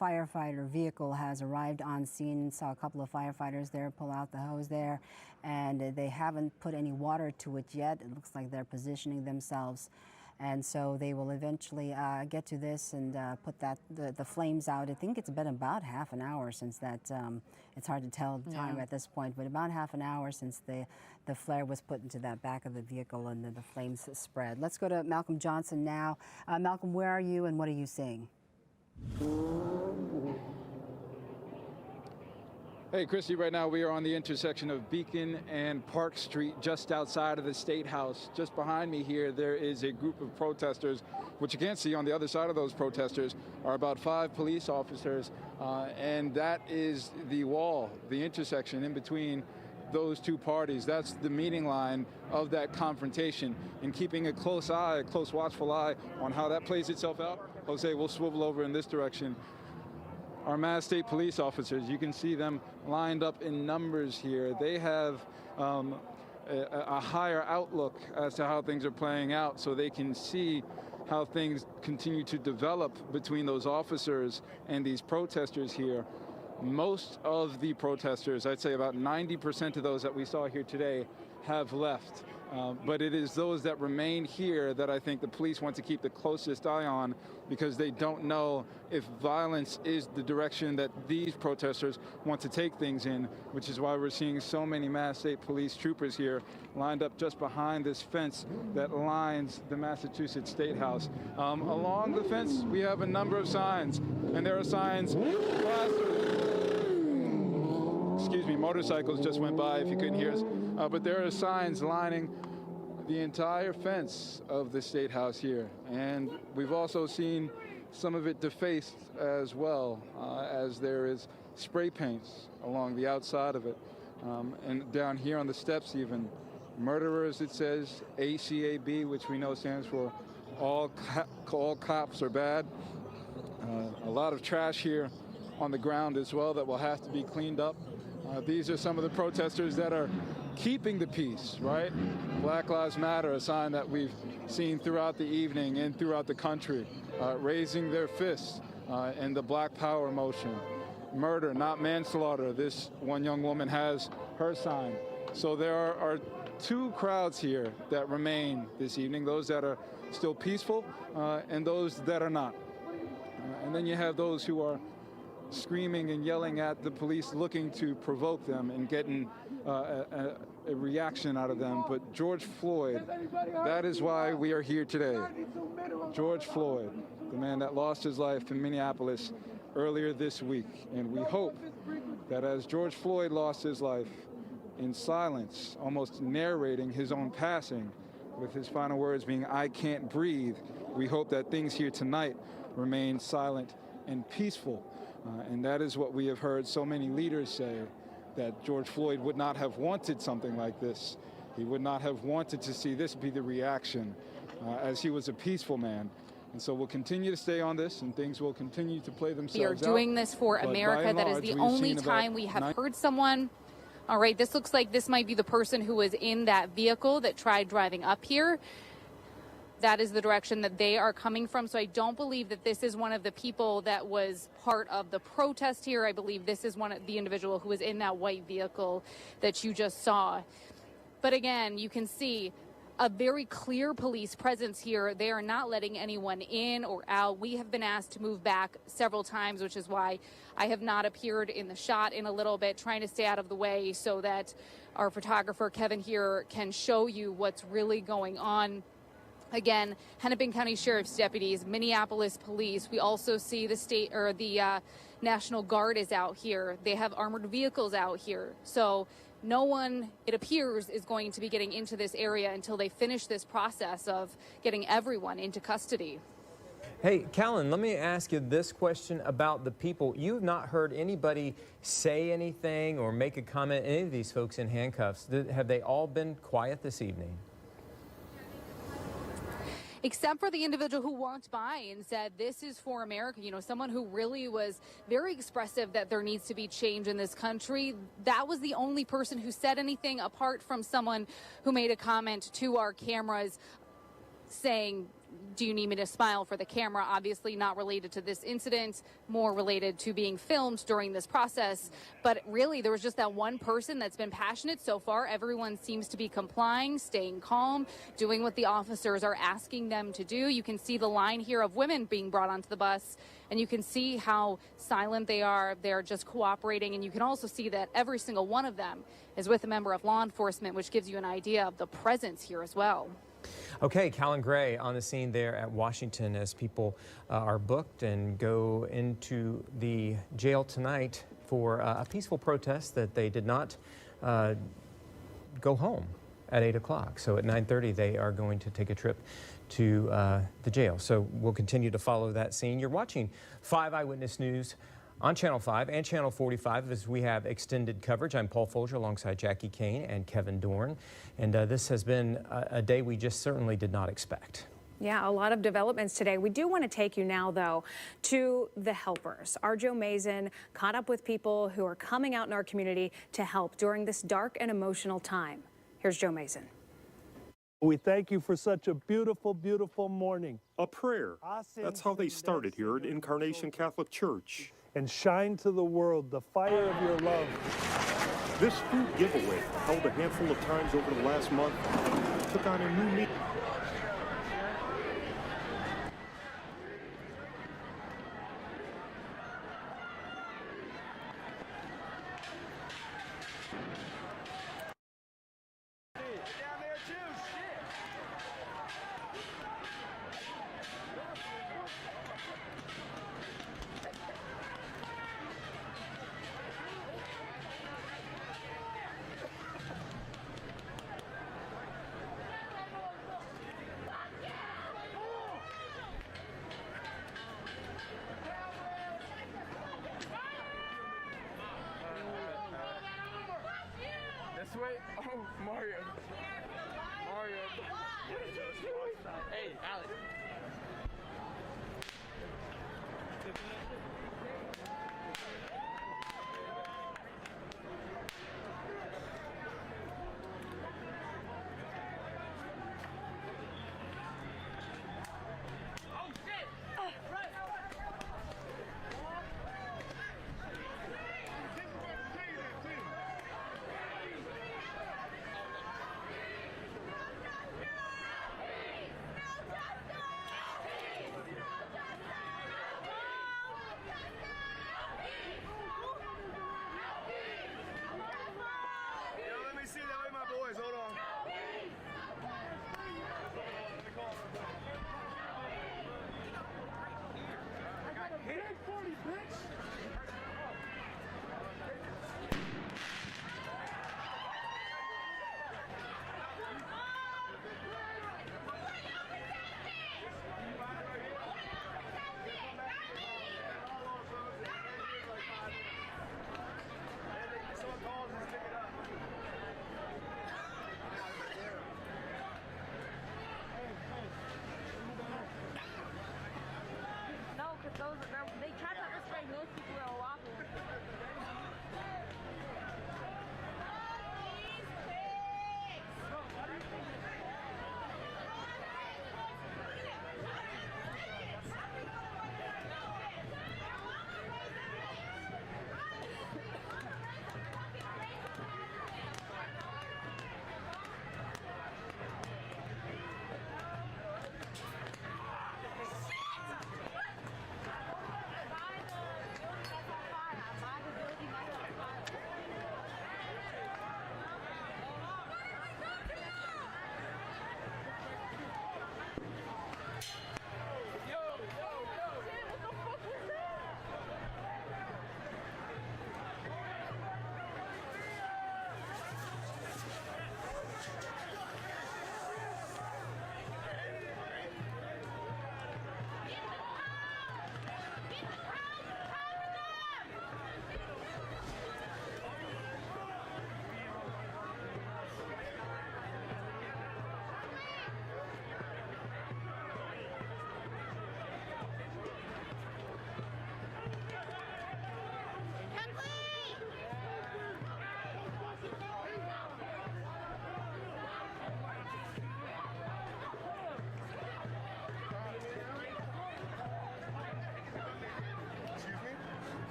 firefighter vehicle has arrived on scene. Saw a couple of firefighters there pull out the hose there, and they haven't put any water to it yet. It looks like they're positioning themselves. And so they will eventually get to this and put the flames out. I think it's been about half an hour since that, it's hard to tell the time at this point, but about half an hour since the flare was put into that back of the vehicle and then the flames spread. Let's go to Malcolm Johnson now. Malcolm, where are you and what are you seeing? Hey, Christy, right now we are on the intersection of Beacon and Park Street, just outside of the State House. Just behind me here, there is a group of protesters. What you can't see on the other side of those protesters are about 5 police officers, and that is the wall, the intersection in between those two parties. That's the meeting line of that confrontation, and keeping a close watchful eye on how that plays itself out. Jose, we'll swivel over in this direction. Our Mass State police officers, you can see them lined up in numbers here. They have a higher outlook as to how things are playing out, so they can see how things continue to develop between those officers and these protesters here. Most of the protesters, I'd say about 90% of those that we saw here today, have left. But it is those that remain here that I think the police want to keep the closest eye on, because they don't know if violence is the direction that these protesters want to take things in, which is why we're seeing so many Mass State police troopers here lined up just behind this fence that lines the Massachusetts State House. Along the fence, we have a number of signs, and there are signs excuse me, motorcycles just went by if you couldn't hear us. But there are signs lining the entire fence of the State House here. And we've also seen some of it defaced as well, as there is spray paints along the outside of it. And down here on the steps even, murderers, it says, ACAB, which we know stands for all cops are bad. A lot of trash here on the ground as well that will have to be cleaned up. These are some of the protesters that are keeping the peace, right? Black Lives Matter, a sign that we've seen throughout the evening and throughout the country, raising their fists in the Black Power motion. Murder, not manslaughter. This one young woman has her sign. So there are 2 crowds here that remain this evening, those that are still peaceful and those that are not. And then you have those who are screaming and yelling at the police, looking to provoke them and getting a reaction out of them. But George Floyd, that is why we are here today. George Floyd, the man that lost his life in Minneapolis earlier this week. And we hope that as George Floyd lost his life in silence, almost narrating his own passing, with his final words being, "I can't breathe," we hope that things here tonight remain silent and peaceful. And that is what we have heard so many leaders say, that George Floyd would not have wanted something like this. He would not have wanted to see this be the reaction, as he was a peaceful man. And so we'll continue to stay on this, and things will continue to play themselves out. We are doing this for America. That is the only time we have heard someone. All right, this looks like this might be the person who was in that vehicle that tried driving up here. That is the direction that they are coming from. So I don't believe that this is one of the people that was part of the protest here. I believe this is the individual who was in that white vehicle that you just saw. But again, you can see a very clear police presence here. They are not letting anyone in or out. We have been asked to move back several times, which is why I have not appeared in the shot in a little bit, trying to stay out of the way so that our photographer, Kevin, here can show you what's really going on. Again, Hennepin County Sheriff's deputies, Minneapolis police. We also see the National Guard is out here. They have armored vehicles out here. So no one, it appears, is going to be getting into this area until they finish this process of getting everyone into custody. Hey, Callan, let me ask you this question about the people. You've not heard anybody say anything or make a comment, any of these folks in handcuffs. Have they all been quiet this evening? Except for the individual who walked by and said, "This is for America," you know, someone who really was very expressive that there needs to be change in this country. That was the only person who said anything, apart from someone who made a comment to our cameras saying, do you need me to smile for the camera? Obviously not related to this incident, more related to being filmed during this process. But really, there was just that one person that's been passionate so far. Everyone seems to be complying, staying calm, doing what the officers are asking them to do. You can see the line here of women being brought onto the bus, and you can see how silent they are. They're just cooperating, and you can also see that every single one of them is with a member of law enforcement, which gives you an idea of the presence here as well. Okay, Callan Gray on the scene there at Washington as people are booked and go into the jail tonight for a peaceful protest that they did not go home at 8 o'clock. So at 9:30 they are going to take a trip to the jail. So we'll continue to follow that scene. You're watching 5 Eyewitness News on Channel 5 and Channel 45 as we have extended coverage. I'm Paul Folger alongside Jackie Kane and Kevin Dorn. And this has been a day we just certainly did not expect. Yeah, a lot of developments today. We do want to take you now, though, to the helpers. Our Joe Mason caught up with people who are coming out in our community to help during this dark and emotional time. Here's Joe Mason. We thank you for such a beautiful, beautiful morning. A prayer. That's how they started here at Incarnation Catholic Church. And shine to the world the fire of your love. This food giveaway, held a handful of times over the last month, took on a new meaning. This way? Oh, Mario. Mario. Hey, Alex.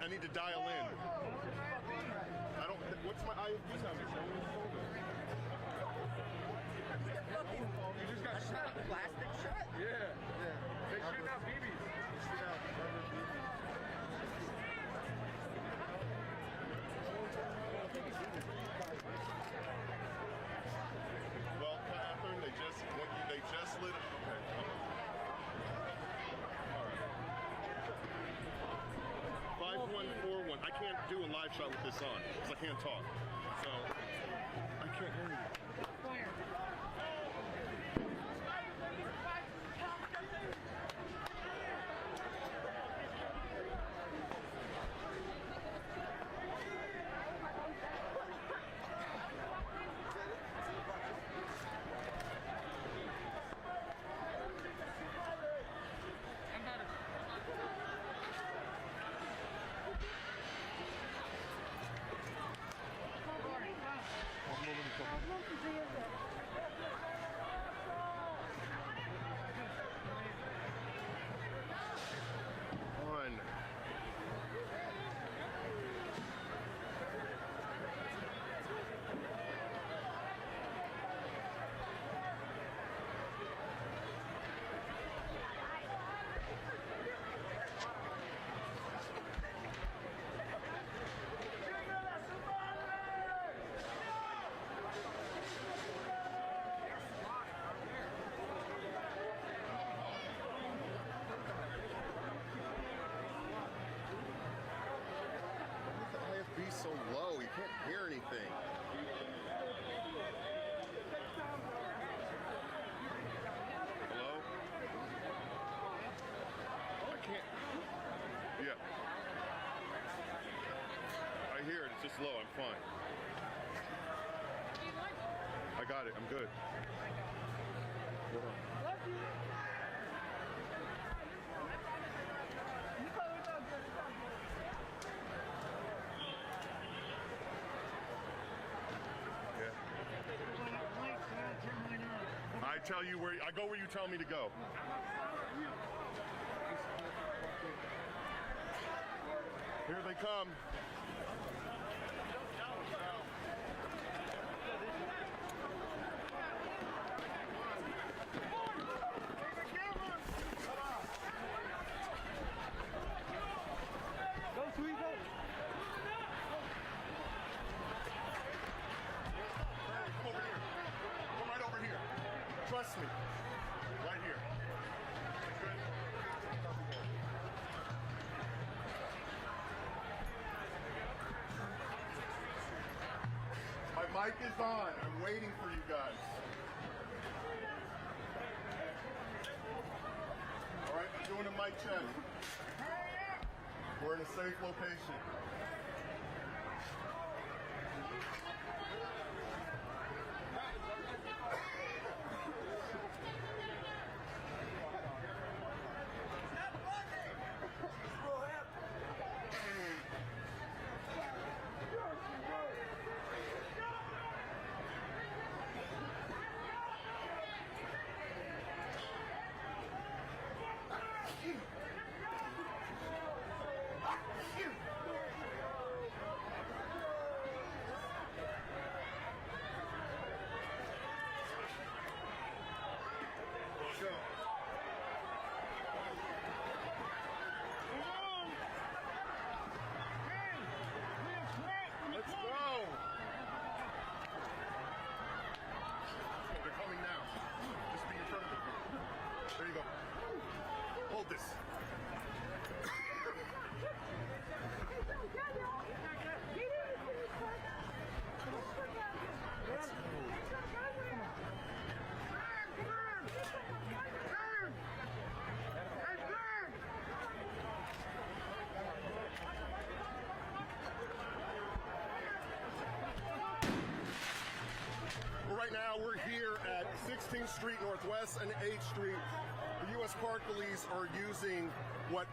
I need to dial in. I don't. What's my IFB sound? You just got shot. Plastic shot? Yeah. They shooting out BBs. They shoot out rubber BBs. Well, Catherine, they just lit it. Okay. All right. 5141. I can't do a live shot with this on because I can't talk. So I can't hear you. So low, you can't hear anything. Hello? I can't. Yeah. I hear it. It's just low. I'm fine. I got it. I'm good. Hold on. I tell you where I go where you tell me to go. Here they come. Go, sweet, go. Come over here. Come right over here. Trust me. Right here. Good. My mic is on. I'm waiting for you guys. All right, I'm doing a mic check. We're in a safe location. Let's go! They're coming now. Just be in front of them. There you go. Hold this. Let's go. Right now, we're here at 16th Street Northwest and 8th Street. The U.S. Park Police are using what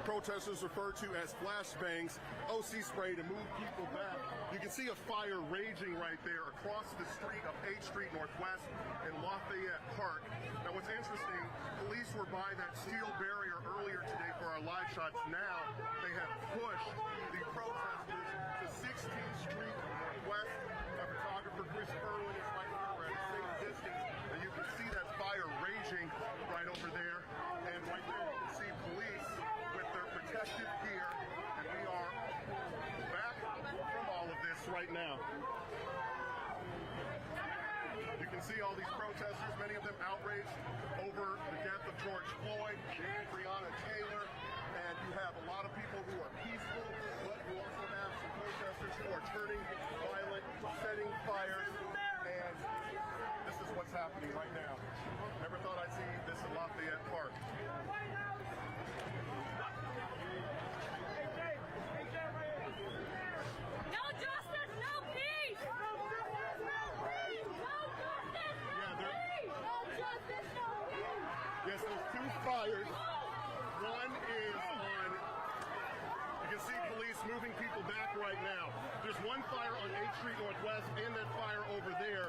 protesters refer to as flashbangs, OC spray to move people back. You can see a fire raging right there across the street of 8th Street Northwest in Lafayette Park. Now what's interesting, police were by that steel barrier earlier today for our live shots. Now they have pushed the protesters to 16th Street Northwest. Our photographer Chris Irwin is right here. We're at a safe distance, and you can see that fire raging right over there. And right there you can see police with their protective gear. And we are back from all of this right now. You can see all these protesters, many of them outraged over the death of George Floyd, Breonna Taylor, and you have a lot of people who are peaceful, but you also have some protesters who are turning violent, setting fires, and this is what's happening right now. Never thought I'd see this in Lafayette Park. No justice, no peace! No justice, no peace! No justice, no peace! No justice, no peace! Yes, there's two fires. One is on, you can see police moving people back right now. There's one fire on 8th Street Northwest and that fire over there.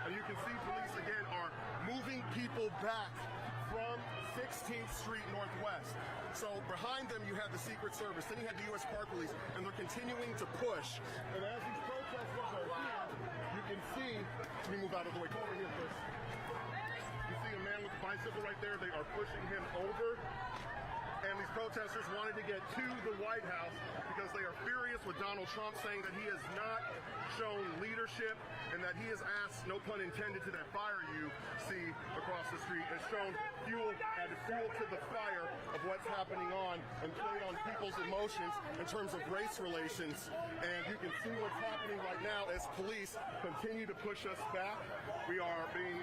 And you can see police again are moving people back from 16th Street Northwest. So behind them you have the Secret Service, then you have the U.S. Park Police, and they're continuing to push. And as these protesters are here, you can see, let me move out of the way, come over here, Chris. You see a man with a bicycle right there, they are pushing him over. And these protesters wanted to get to the White House because they are furious with Donald Trump, saying that he has not shown leadership and that he has asked, no pun intended, to that fire you see across the street, has shown added fuel to the fire of what's happening on and played on people's emotions in terms of race relations. And you can see what's happening right now as police continue to push us back. We are being,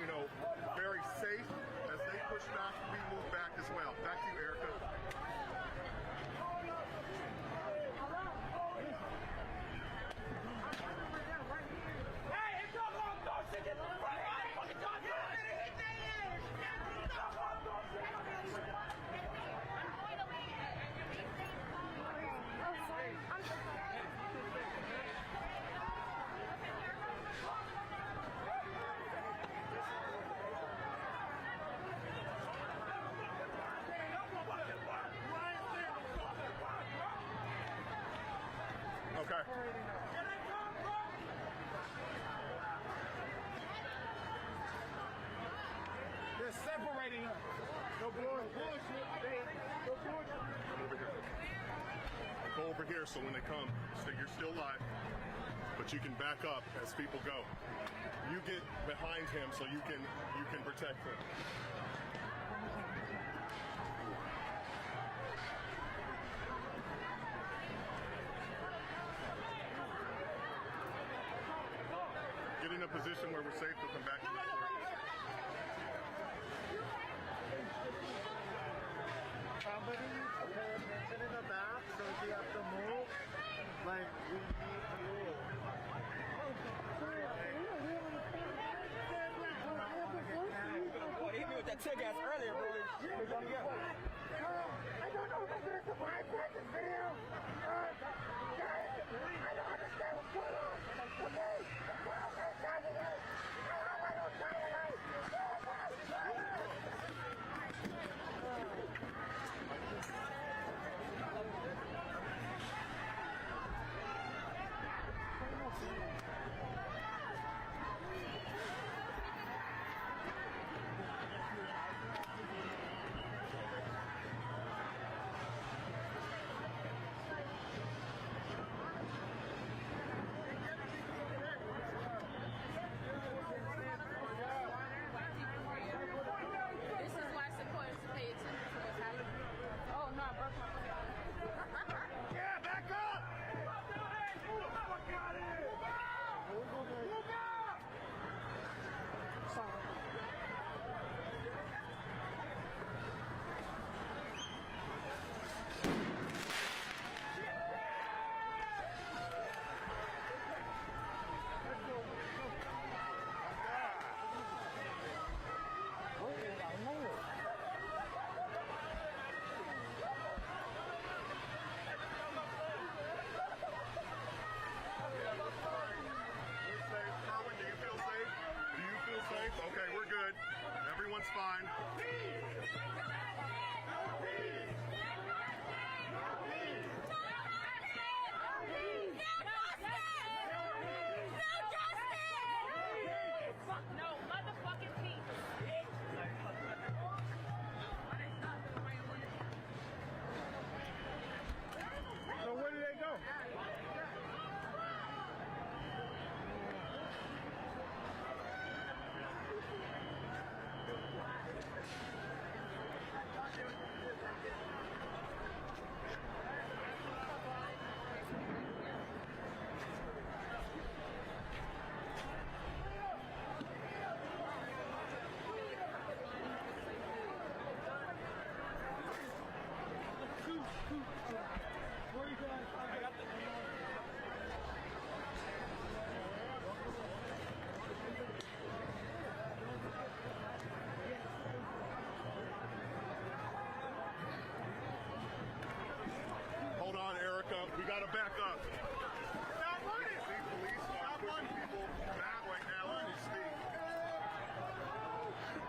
very safe. As they push back, we move back as well. Back to you, Erica. Okay. They're separating us. No bullshit. No bullshit. Go over here so when they come, you're still live, but you can back up as people go. You get behind him so you can protect him. Get in a position where we're safe to come back to this area. Somebody pay attention in the back, so if you have to move, like, we need to move. Boy, he hit me with that tick ass earlier, bro. I don't know if there's a live practice video. Guys, I don't understand what's going on. Okay?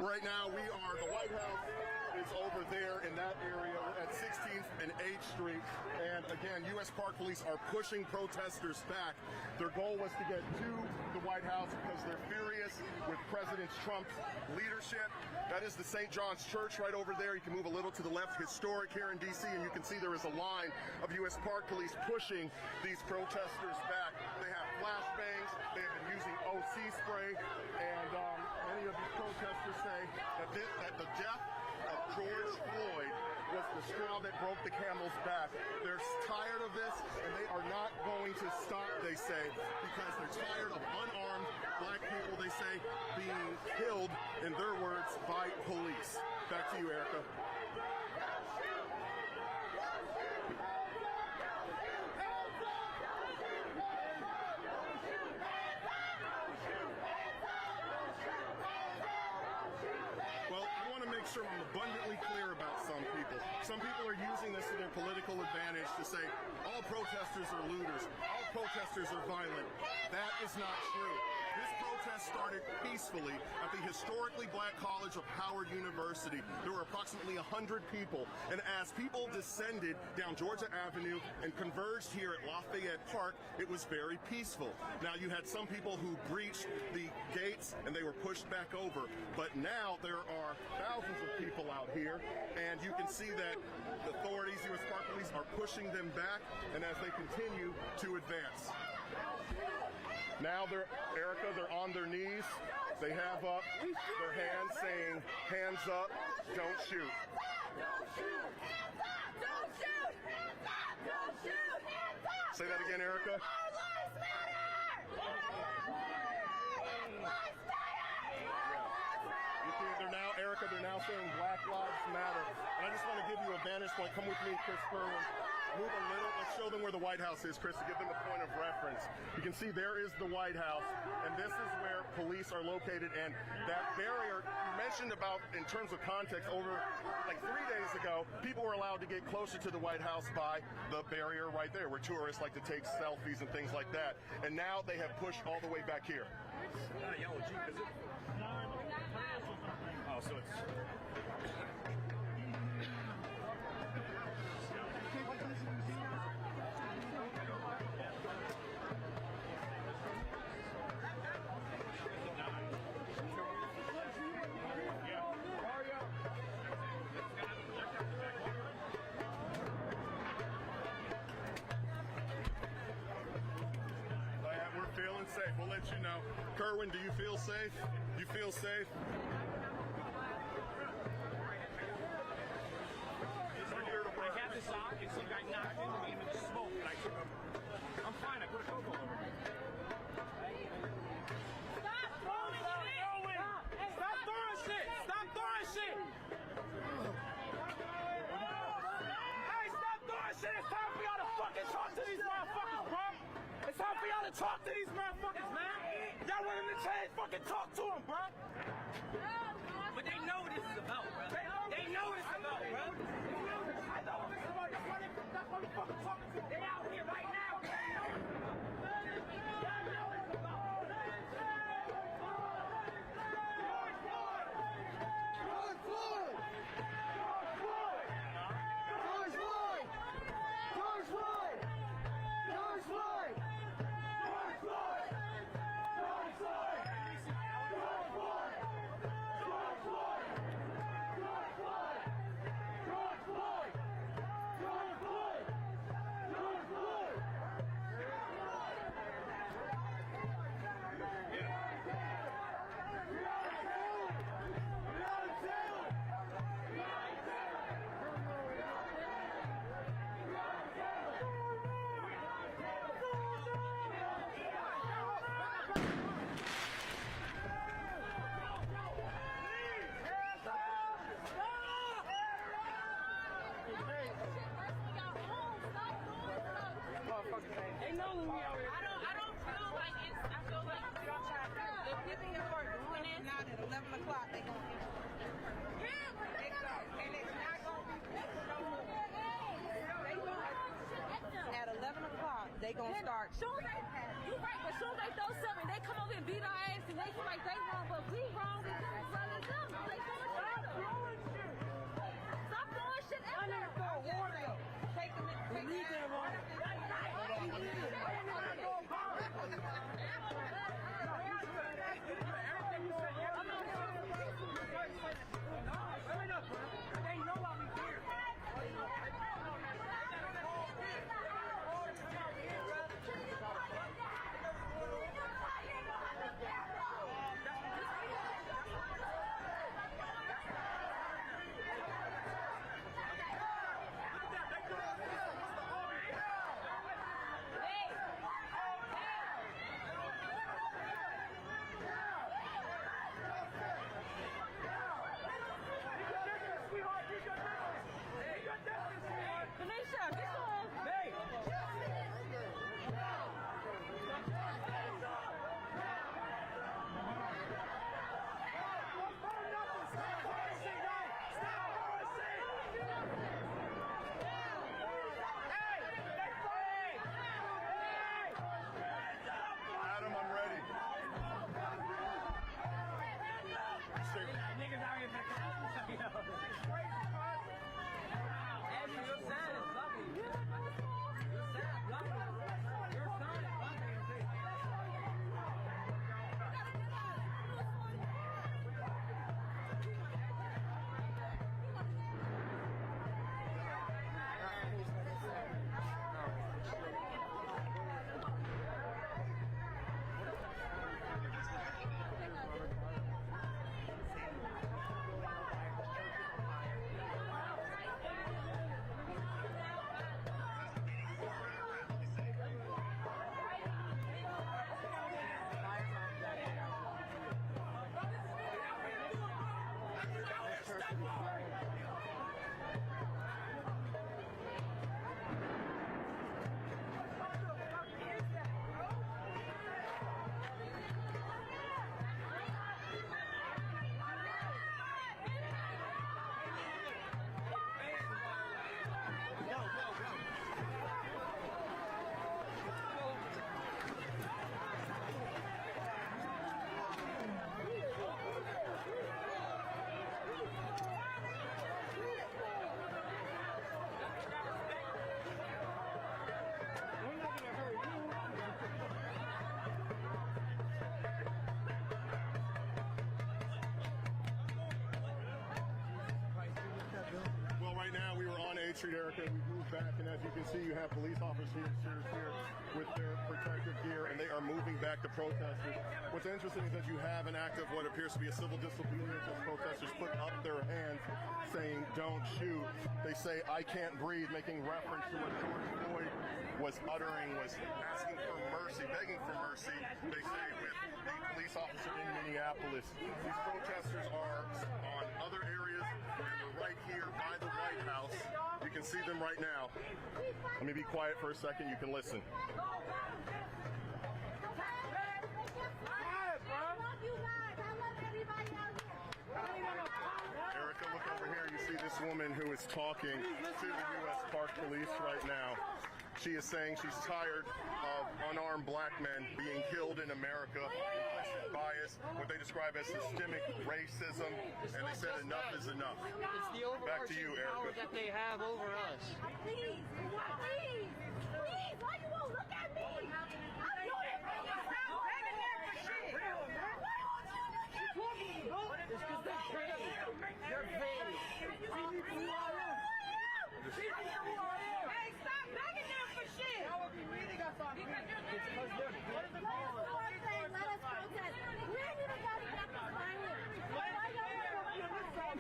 Right now, the White House is over there in that area at 16th and 8th Street. And again, U.S. Park Police are pushing protesters back. Their goal was to get to the White House because they're furious with President Trump's leadership. That is the St. John's Church right over there. You can move a little to the left, historic here in D.C., and you can see there is a line of U.S. Park Police pushing these protesters back. They have flashbangs. They have been using OC spray. And many of these protesters say that the death of George Floyd was the straw that broke the camel's back. They're tired of this, and they are not going to stop, they say, because they're tired of unarmed black people, they say, being killed, in their words, by police. Back to you, Erica. Sure, I'm abundantly clear about some people. Some people are using this to their political advantage to say all protesters are looters, all protesters are violent. That is not true. This protest started peacefully at the historically black college of Howard University. There were approximately 100 people, and as people descended down Georgia Avenue and converged here at Lafayette Park, it was very peaceful. Now, you had some people who breached the gates and they were pushed back over, but now there are thousands of people out here, and you can see that the authorities, U.S. Park Police, are pushing them back, and as they continue to advance. Now Erica, they're on their knees. They have up their hands saying, hands up, don't shoot. Say that again, Erica. They're now saying Black Lives Matter. And I just want to give you a vantage point. Come with me, Chris Kerwin. Move a little. Let's show them where the White House is, Chris, to give them a point of reference. You can see there is the White House, and this is where police are located. And that barrier you mentioned about, in terms of context, over like 3 days ago, people were allowed to get closer to the White House by the barrier right there, where tourists like to take selfies and things like that. And now they have pushed all the way back here. Yellow Jeep, is it? Oh, so it's... We're feeling safe. We'll let you know. Kerwin, do you feel safe? You feel safe? I had this on, and some guy knocked into me into the smoke, and I took him. I'm fine, I put a cocoa over me. Stop throwing shit! Stop throwing shit! Stop throwing shit! Hey, stop throwing shit! It's time for y'all to fucking talk to these motherfuckers, bro! It's time for y'all to talk to these motherfuckers, man! Y'all want them to change, fucking talk to them, bro! But they know what this is about, bro. They know what it's about, bro. I know what it's about. That's what we fucking talking to. They out here right now. Y'all know what it's about. George Floyd! George Floyd! George Floyd! George Floyd! George Floyd! George Floyd! George Floyd! George Floyd! George Floyd! George Floyd! George Floyd! George Floyd! George Floyd! They know we out here. I don't feel like it's. I feel like y'all trying to. The people who are doing it now at 11 o'clock, they gonna be. Yeah, but they go, and it's not gonna be. They going at 11 o'clock. They they gonna start. Soon you right, but soon they throw something, they come over and beat our ass and they feel like they wrong, but we wrong because as well as them. They stop throwing shit. Stop throwing shit at them. Take them in. We need them on. Street, Erica, we moved back, and as you can see, you have police officers here with their protective gear, and they are moving back the protesters. What's interesting is that you have an act of what appears to be a civil disobedience as protesters put up their hands saying, "Don't shoot." They say, "I can't breathe," making reference to what George Floyd was uttering, was asking for mercy, begging for mercy, they say, with the police officer in Minneapolis. These protesters are on other areas, and they're right here by the White House. You can see them right now. Let me be quiet for a second. You can listen. Erica, look over here. You see this woman who is talking to the U.S. Park Police right now. She is saying she's tired of unarmed black men being killed in America, implicit bias, what they describe as systemic racism, and they said enough is enough. It's the Back to you, power Erica. that they have over us. Please, why you won't look at me? I'm doing it for you. Stop begging there for shit. It's because they're crazy. They're crazy. Hey, stop begging them for shit. It's because they're Let us protest. We ain't even got to get this violent. Why y'all want to be on this side?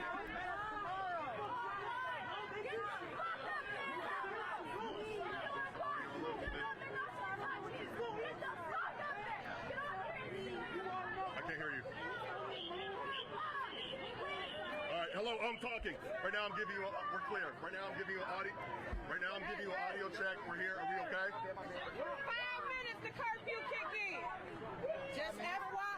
I can't hear you. All right, hello, I'm talking. Right now I'm giving you, we're clear. Right now I'm giving you an audio. Right now I'm giving you an audio check. We're here. Are we okay? 5 minutes to curfew kick in. Just FYI.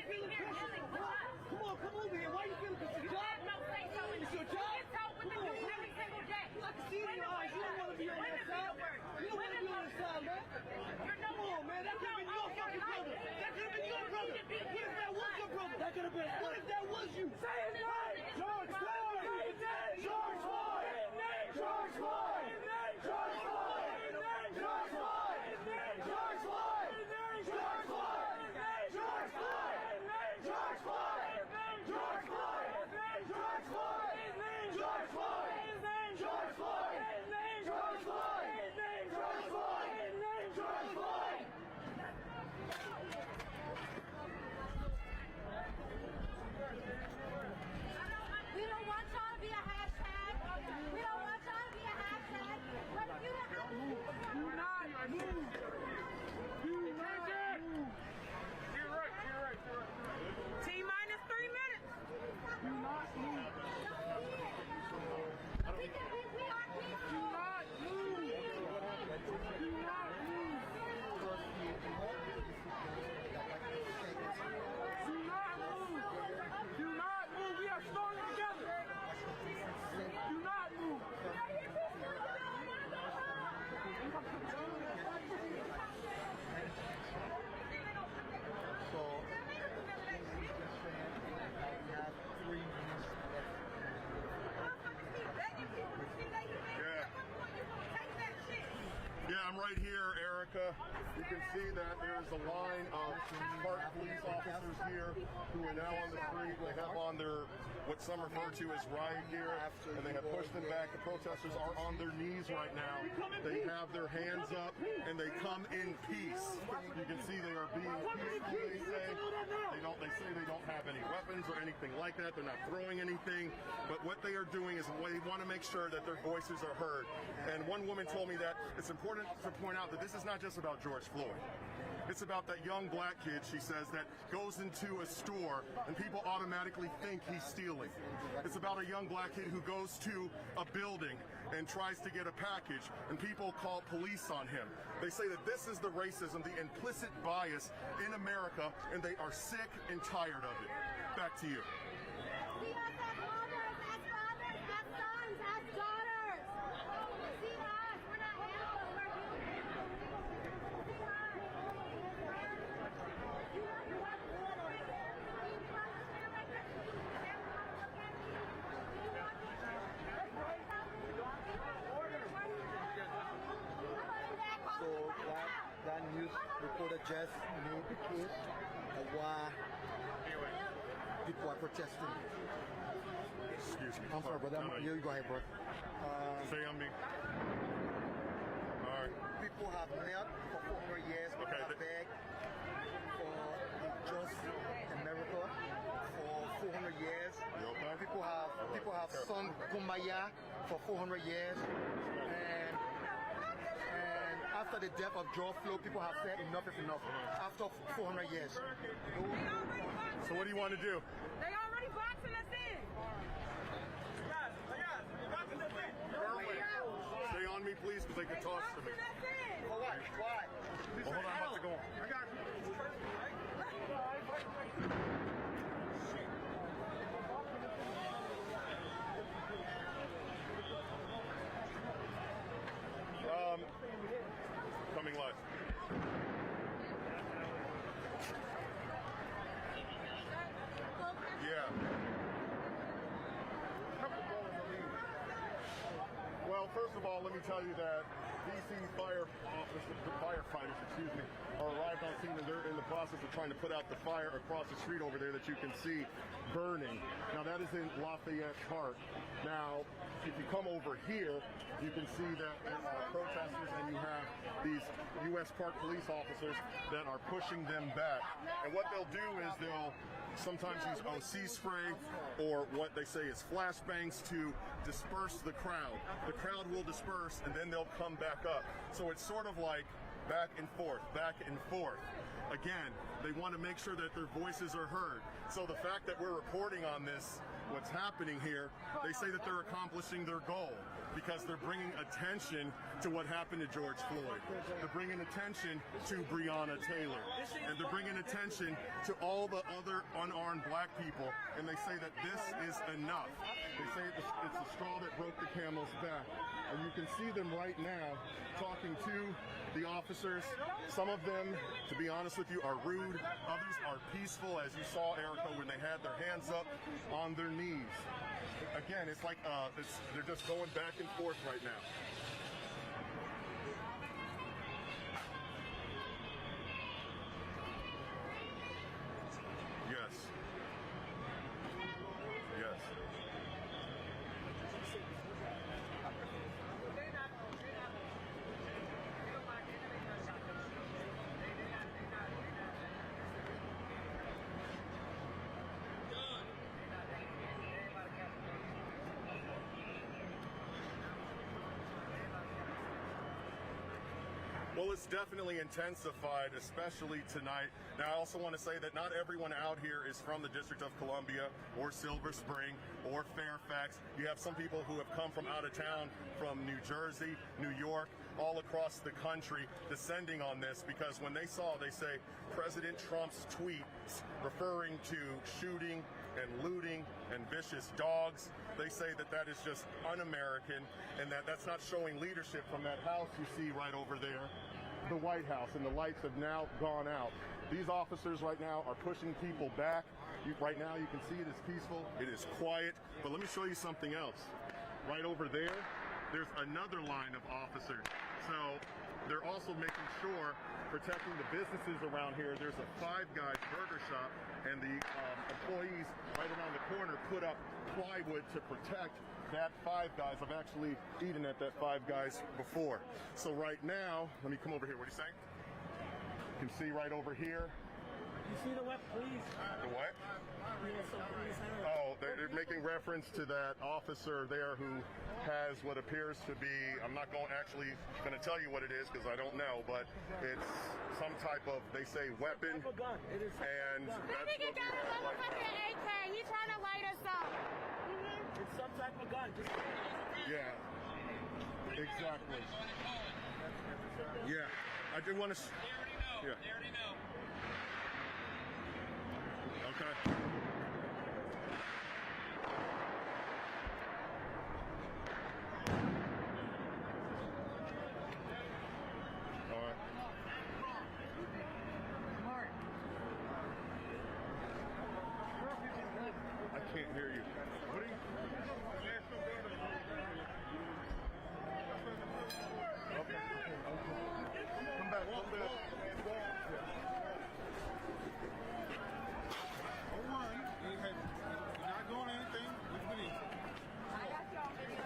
you feeling pressure? Come on, come over here. Why you feeling pressure? Your job? It's your job? Come on. Every single day. I can see it in your eyes. You don't want to be on that side. You don't want to be on that side, man. Come on, man. That could have been your fucking brother. That could have been your brother. What if that was your brother? That could have been. What if that was you? Say his name. George Floyd. Say his name. George Floyd. George Floyd. George Floyd. George Floyd. George Floyd. George Floyd. George Floyd. George Floyd. George Floyd. George Floyd. George Floyd. George Floyd. George Floyd. George Floyd. George Floyd. We don't want y'all to be a hashtag. We don't want y'all to be a hashtag. But if you don't have Do not move. Do not move. You're right. T-minus 3 minutes. Do not move. we can we are peaceful. Do not move. Do not move. Do not move. Do not move. We are stronger together. Do not move. Yeah, I'm right here, Erica. You can see that there's a line of park police officers here who are now on the street. They have on their, what some refer to as riot gear, and they have pushed them back. The protesters are on their knees right now. They have their hands up, and they come in peace. You can see they are being peaceful, they say. They say they don't have any weapons or anything like that. They're not throwing anything. But what they are doing is they want to make sure that their voices are heard. And one woman told me that it's important to point out that this is not just about George Floyd. It's about that young black kid, she says, that goes into a store and people automatically think he's stealing. It's about a young black kid who goes to a building and tries to get a package and people call police on him. They say that this is the racism, the implicit bias in America, and they are sick and tired of it. Back to you. See us as mothers, as fathers, as sons, as daughters. See us. We're not animals. We're humans. See So that news reporter just made the case of why people are protesting. Excuse me. I'm sorry, brother. You go ahead, bro. Say on me. All right. People have knelt for 400 years. People have begged for just America for 400 years. People have sung Kumbaya for 400 years. And after the death of George Floyd, people have said enough is enough. After 400 years. So what do you want to do? They already boxing us in. Stay on me, please, because they can toss to me. For what? Why? Well, hold on, I'm about to go on. I got you. Coming live. Yeah. Well, first of all, let me tell you that DC firefighters, are arrived on scene and they're in the process of trying to put out the fire across the street over there that you can see burning. Now that is in Lafayette Park. Now, if you come over here, you can see that there are protesters and you have these U.S. Park police officers that are pushing them back. And what they'll do is they'll sometimes use OC spray or what they say is flashbangs to disperse the crowd. The crowd will disperse and then they'll come back up. So it's sort of like back and forth, back and forth. Again, they want to make sure that their voices are heard. So the fact that we're reporting on this, what's happening here, they say that they're accomplishing their goal. because they're bringing attention to what happened to George Floyd. They're bringing attention to Breonna Taylor. And they're bringing attention to all the other unarmed black people. And they say that this is enough. They say it's the straw that broke the camel's back. And you can see them right now talking to the officers. Some of them, to be honest with you, are rude. Others are peaceful, as you saw, Erica, when they had their hands up on their knees. Again, it's like they're just going back and forth right now. Yes. Yes. Well, it's definitely intensified, especially tonight. Now, I also want to say that not everyone out here is from the District of Columbia or Silver Spring or Fairfax. You have some people who have come from out of town, from New Jersey, New York, all across the country, descending on this because when they saw, they say, President Trump's tweets referring to shooting and looting and vicious dogs, they say that that is just un-American and that that's not showing leadership from that house you see right over there, the White House, and the lights have now gone out. These officers right now are pushing people back. Right now you can see it is peaceful, it is quiet, but let me show you something else. Right over there, there's another line of officers. So they're also making sure, protecting the businesses around here. There's a Five Guys burger shop, and the employees right around the corner put up plywood to protect that Five Guys. I've actually eaten at that Five Guys before. So right now, let me come over here. What are you saying? You can see right over here. You see the what, please? The what? Oh, they're making reference to that officer there who has what appears to be, I'm not actually going to tell you what it is because I don't know, but it's some type of, they say, weapon. It is and I think he got a motherfucking AK. He's trying to light us up. It's some type of gun. Yeah, exactly. Yeah, I do want to. Yeah. They already know. Okay. All right. I can't hear you. What are you? Okay. Come back. Come back. You're not doing anything. What do you mean? I got y'all video.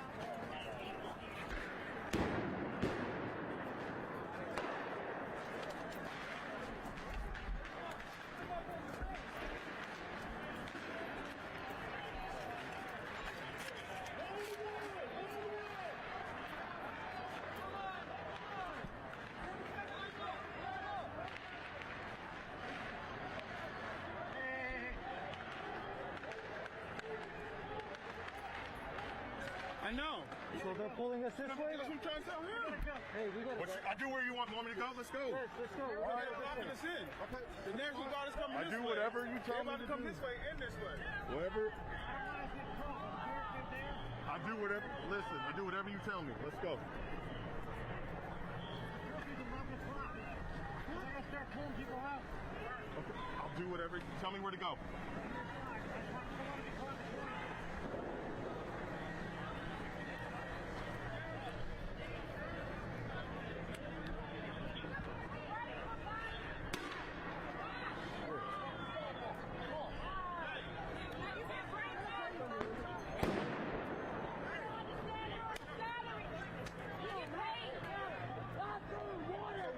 I know. So they're pulling us this way? That's what I'm trying to tell him. Hey, we gotta I do where you want me to go. Let's go. Yes, let's go. All right, locking us in. Okay. The National Guard is coming I this way. do whatever you tell me They're about to to come do. this way and this way. Whatever. I do whatever. Listen, I do whatever you tell me. Let's go. Okay. I'll do whatever. Tell me where to go.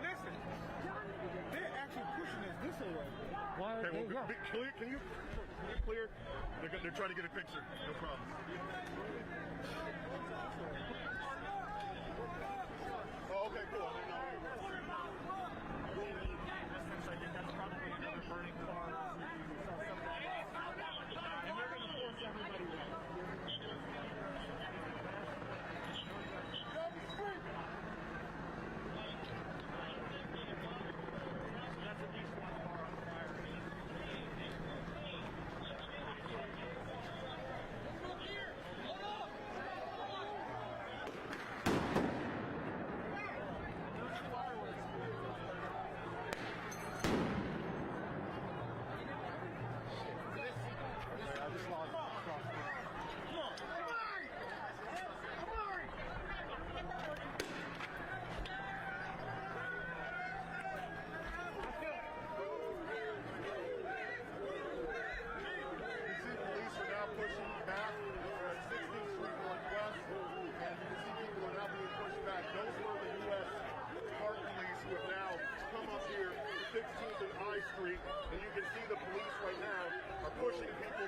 Listen, they're actually pushing us this way. Okay, well, be clear. Can you clear? They're trying to get a picture. No problem. Oh, okay, cool. That's probably another burning car. And they're going to force everybody out.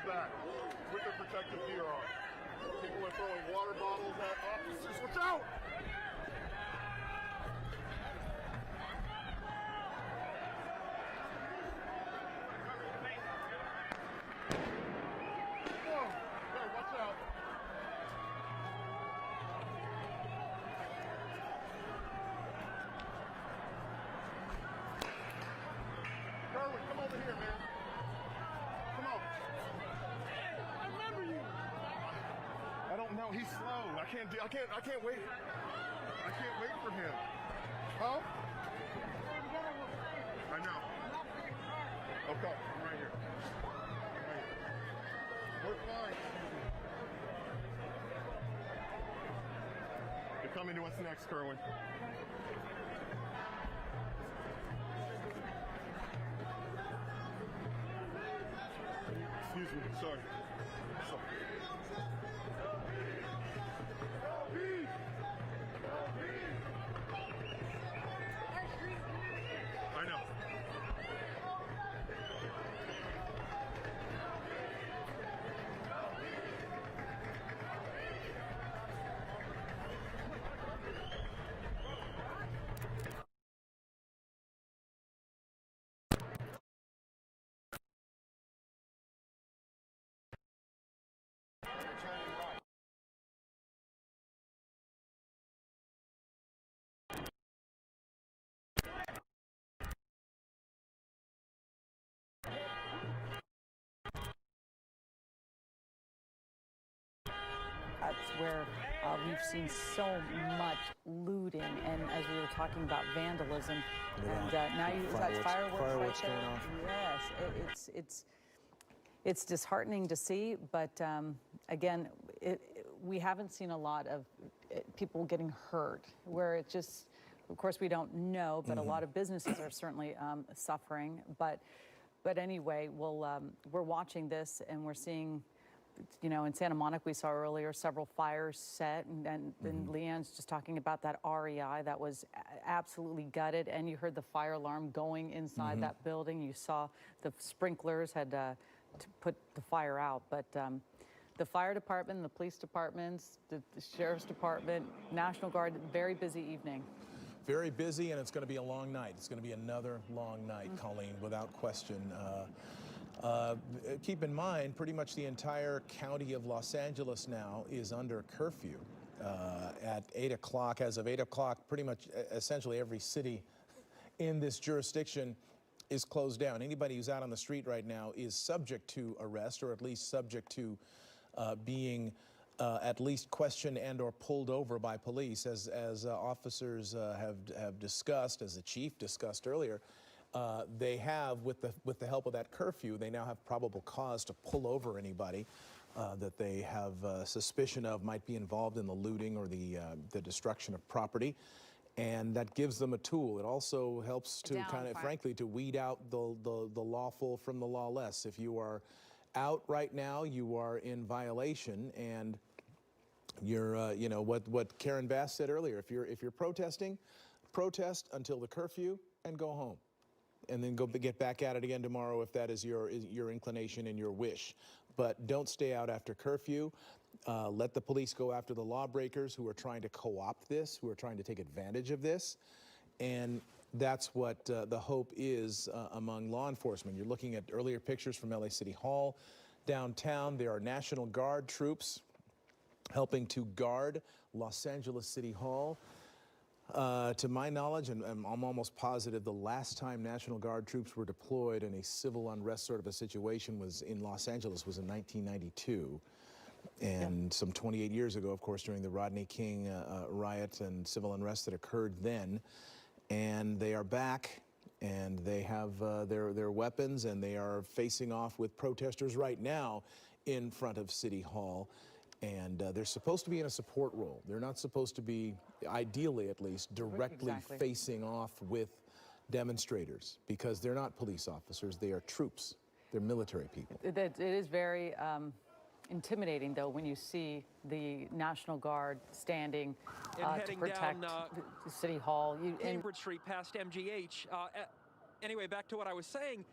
back with their protective gear on. People are throwing water bottles at officers. Watch out! No, he's slow. I can't wait. I can't wait for him. Huh? I know. Okay, I'm right here. We're fine. You're coming to us next, Kerwin. Excuse me, sorry. I know. That's where we've seen so much looting, and as we were talking about vandalism, and now you've got fireworks right there. Yes, it's disheartening to see, but again, we haven't seen a lot of people getting hurt, where it just, of course, we don't know, but a lot of businesses are certainly suffering. But anyway, we're watching this, and we're seeing. You know, in Santa Monica, we saw earlier several fires set, and Leanne's just talking about that REI that was absolutely gutted, and you heard the fire alarm going inside that building. You saw the sprinklers had to put the fire out, but the fire department, the police departments, the sheriff's department, National Guard, very busy evening. Very busy, and it's going to be a long night. It's going to be another long night, Colleen, without question. Keep in mind, pretty much the entire county of Los Angeles now is under curfew at 8 o'clock. As of 8 o'clock, pretty much essentially every city in this jurisdiction is closed down. Anybody who's out on the street right now is subject to arrest, or at least subject to being at least questioned and or pulled over by police, as officers have discussed, as the chief discussed earlier. They have, with the help of that curfew, they now have probable cause to pull over anybody that they have suspicion of might be involved in the looting or the destruction of property, and that gives them a tool. It also helps to frankly, to weed out the lawful from the lawless. If you are out right now, you are in violation, and you're, you know, what Karen Bass said earlier. If you're protesting, protest until the curfew and go home. And then go get back at it again tomorrow if that is your inclination and your wish. But don't stay out after curfew. Let the police go after the lawbreakers who are trying to co-opt this, who are trying to take advantage of this. And that's what the hope is among law enforcement. You're looking at earlier pictures from LA City Hall. Downtown, there are National Guard troops helping to guard Los Angeles City Hall. To my knowledge, and I'm almost positive, the last time National Guard troops were deployed in a civil unrest sort of a situation was in Los Angeles, was in 1992. And some 28 years ago, of course, during the Rodney King riots and civil unrest that occurred then. And they are back, and they have their weapons, and they are facing off with protesters right now in front of City Hall. And they're supposed to be in a support role. They're not supposed to be, ideally at least, directly facing off with demonstrators, because they're not police officers, they are troops. They're military people. It is very intimidating, though, when you see the National Guard standing to protect the City Hall. Cambridge Street past MGH. Anyway, back to what I was saying.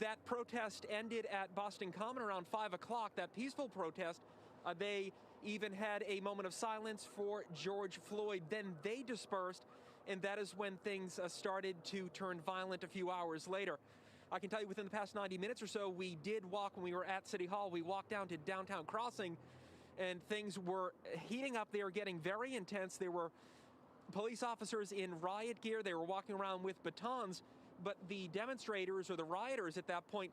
That protest ended at Boston Common around 5 o'clock, that peaceful protest. They even had a moment of silence for George Floyd. Then they dispersed, and that is when things started to turn violent a few hours later. I can tell you within the past 90 minutes or so, we did walk when we were at City Hall. We walked down to Downtown Crossing, and things were heating up there, getting very intense. There were police officers in riot gear. They were walking around with batons, but the demonstrators or the rioters at that point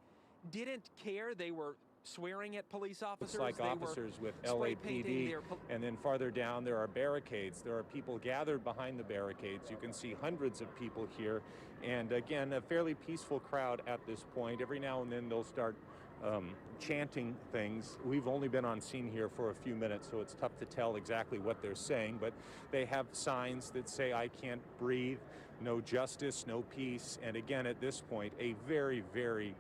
didn't care. They were swearing at police officers. Looks like officers with LAPD, and then farther down there are barricades. There are people gathered behind the barricades. You can see hundreds of people here, and again, a fairly peaceful crowd at this point. Every now and then they'll start chanting things. We've only been on scene here for a few minutes, so it's tough to tell exactly what they're saying, but they have signs that say, "I can't breathe," "No justice, no peace," and again, at this point, a very, very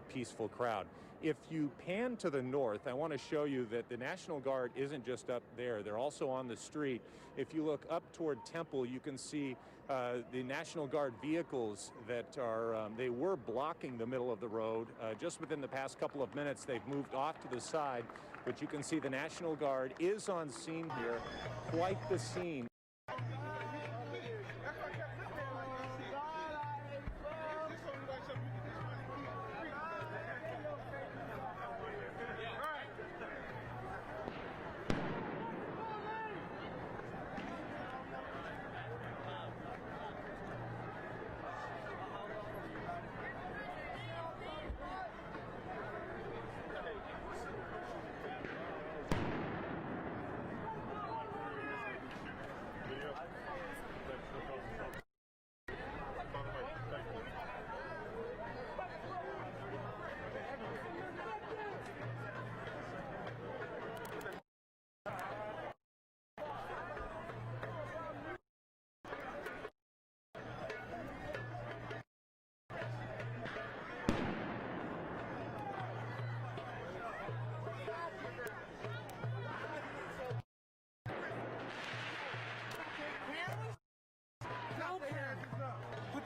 peaceful crowd. If you pan to the north, I want to show you that the National Guard isn't just up there. They're also on the street. If you look up toward Temple, you can see the National Guard vehicles that are, they were blocking the middle of the road. Just within the past couple of minutes, they've moved off to the side, but you can see the National Guard is on scene here. Quite the scene.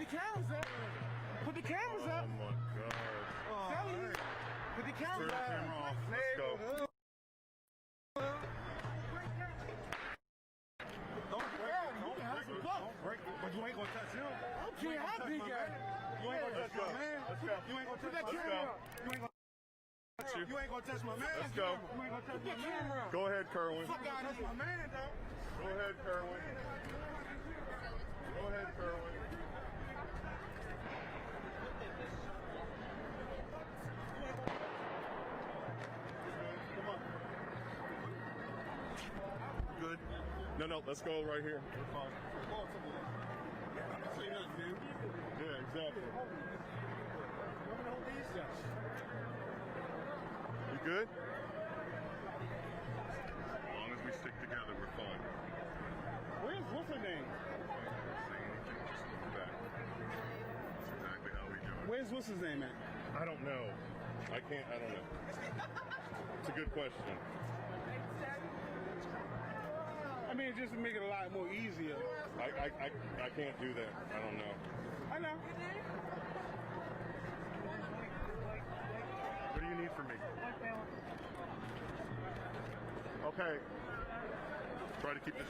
Cameras up. Put the cameras up. Oh my God. Put the cameras up. Turn the camera off. Let's go. Don't break it. But you ain't gonna touch him. I don't care how big you are. You ain't gonna touch my man. You ain't gonna touch my camera. You ain't gonna touch my man. Let's go. You ain't gonna touch my camera. Go ahead, Kerwin. Fuck out of my man, though. Go ahead, Kerwin. Go ahead, Kerwin. Good. No, let's go right here. We're fine. Yeah, exactly. You good? As long as we stick together, we're fine. What's her name? Back. That's exactly how we do it. Where's what's his name at? I don't know. I don't know. It's a good question. I mean, just to make it a lot more easier. I can't do that. I don't know. I know. What do you need from me? Okay. Try to keep this.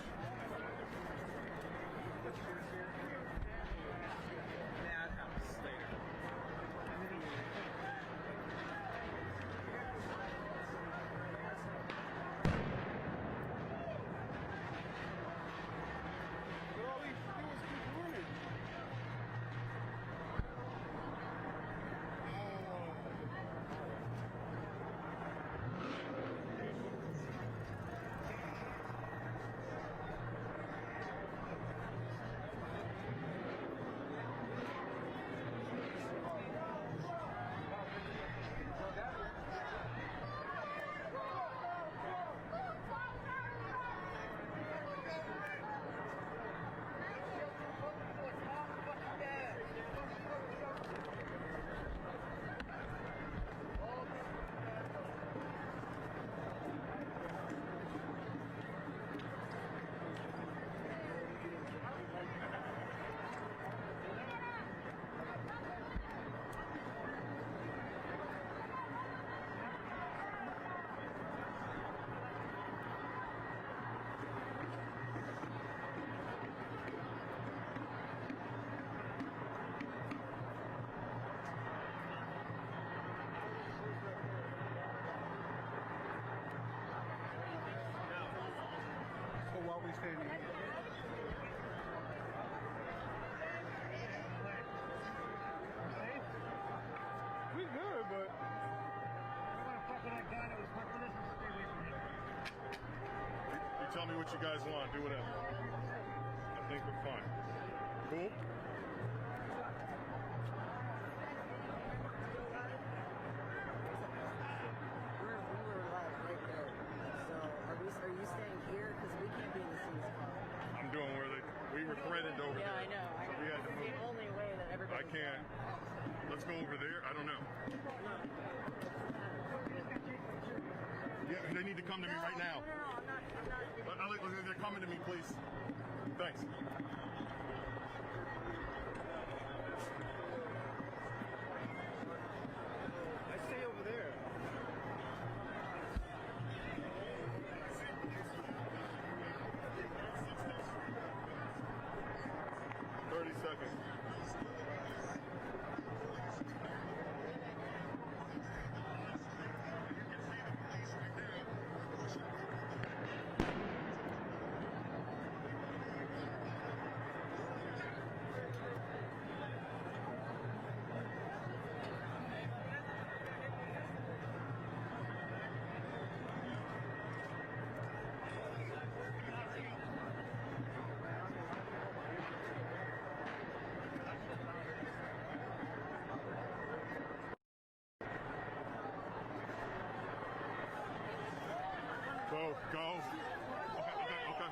what you guys want. Do whatever. I think we're fine. Cool? Are you staying here? Because we can't be in the same spot. I'm doing where we were threaded over there. Yeah, I know. We had to move. The only way that everybody. I can't. Let's go over there. I don't know. Yeah, they need to come to me right now. They're coming to me, please. Thanks. I stay over there. Go. Okay.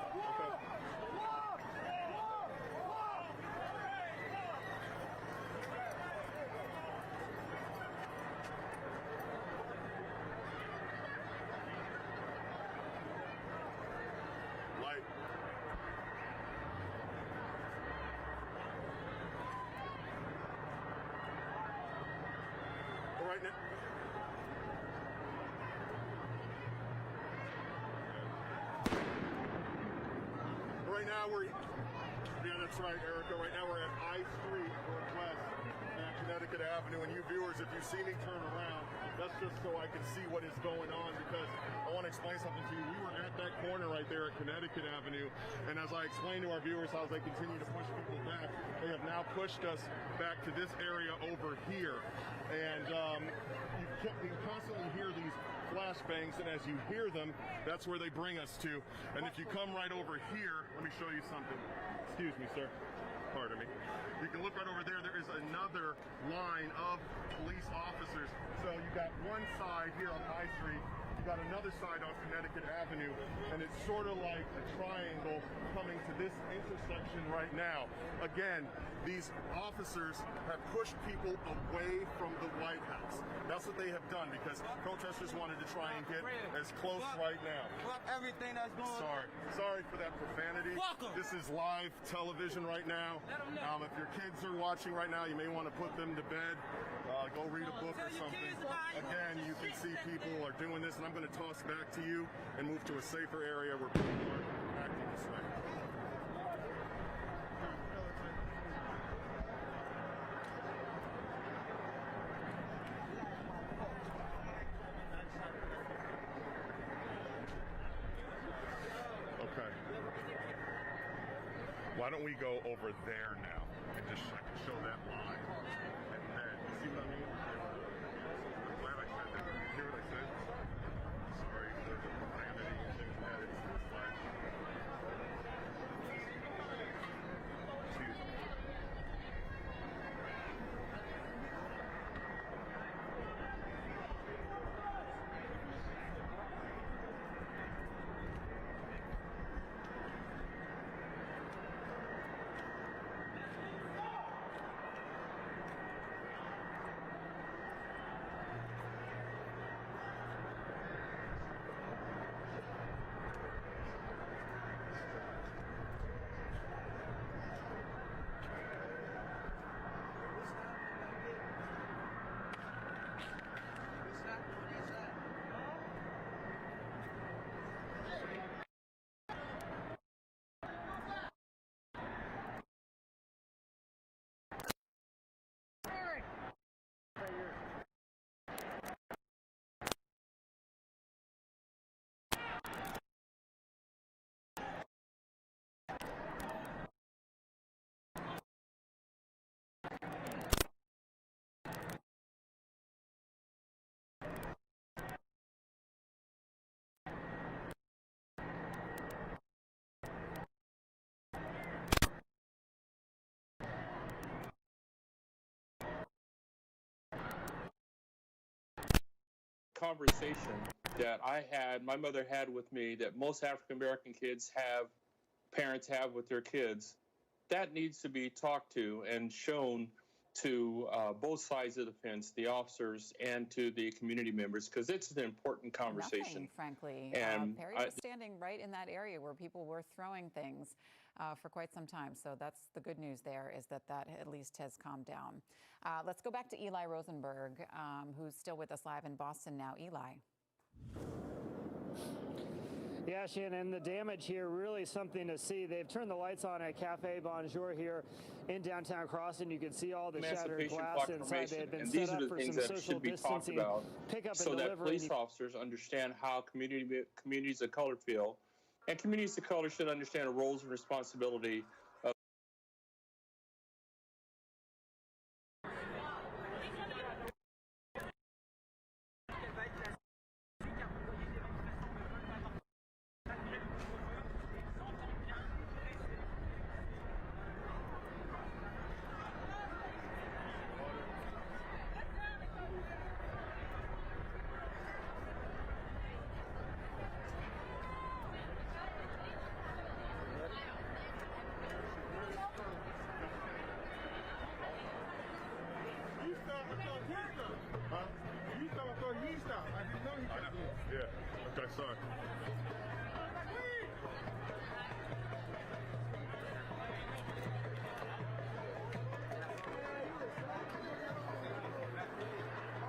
Light. All right, now. Right now that's right, Erica. Right now we're at I Street Northwest at Connecticut Avenue. And you viewers, if you see me turn around, that's just so I can see what is going on, because I want to explain something to you. We were at that corner right there at Connecticut Avenue, and as I explained to our viewers how they continue to push people back, they have now pushed us back to this area over here. And you constantly hear these flashbangs, and as you hear them, that's where they bring us to. And if you come right over here, let me show you something. Excuse me, sir. Pardon me. You can look right over there. There is another line of police officers. So you got one side here on High Street. You got another side on Connecticut Avenue, and it's sort of like a triangle coming to this intersection right now. Again, these officers have pushed people away from the White House. That's what they have done, because protesters wanted to try and get as close right now. Fuck everything that's going on. Sorry for that profanity. This is live television right now. If your kids are watching right now, you may want to put them to bed. Go read a book or something. Again, you can see people are doing this, and I'm going to toss back to you and move to a safer area where people are acting this way. Okay. Why don't we go over there now and just show that line? And then, see what I mean? I'm glad I said that. You hear what I said? Sorry for the profanity and things added to this line. Excuse me. conversation that my mother had with me, that most African-American parents have with their kids, that needs to be talked to and shown to both sides of the fence, the officers and to the community members, because it's an important conversation. Nothing, frankly. And Perry was standing right in that area where people were throwing things for quite some time. So that's the good news there, is that at least has calmed down. Let's go back to Eli Rosenberg, who's still with us live in Boston now. Eli. Yeah, Shannon, the damage here, really something to see. They've turned the lights on at Cafe Bonjour here in downtown Crossing. You can see all the shattered glass inside. They had been set up for some social distancing, pickup and so delivery. that police officers understand how communities of color feel, and communities of color should understand the roles and responsibility of Yeah. Okay, sorry.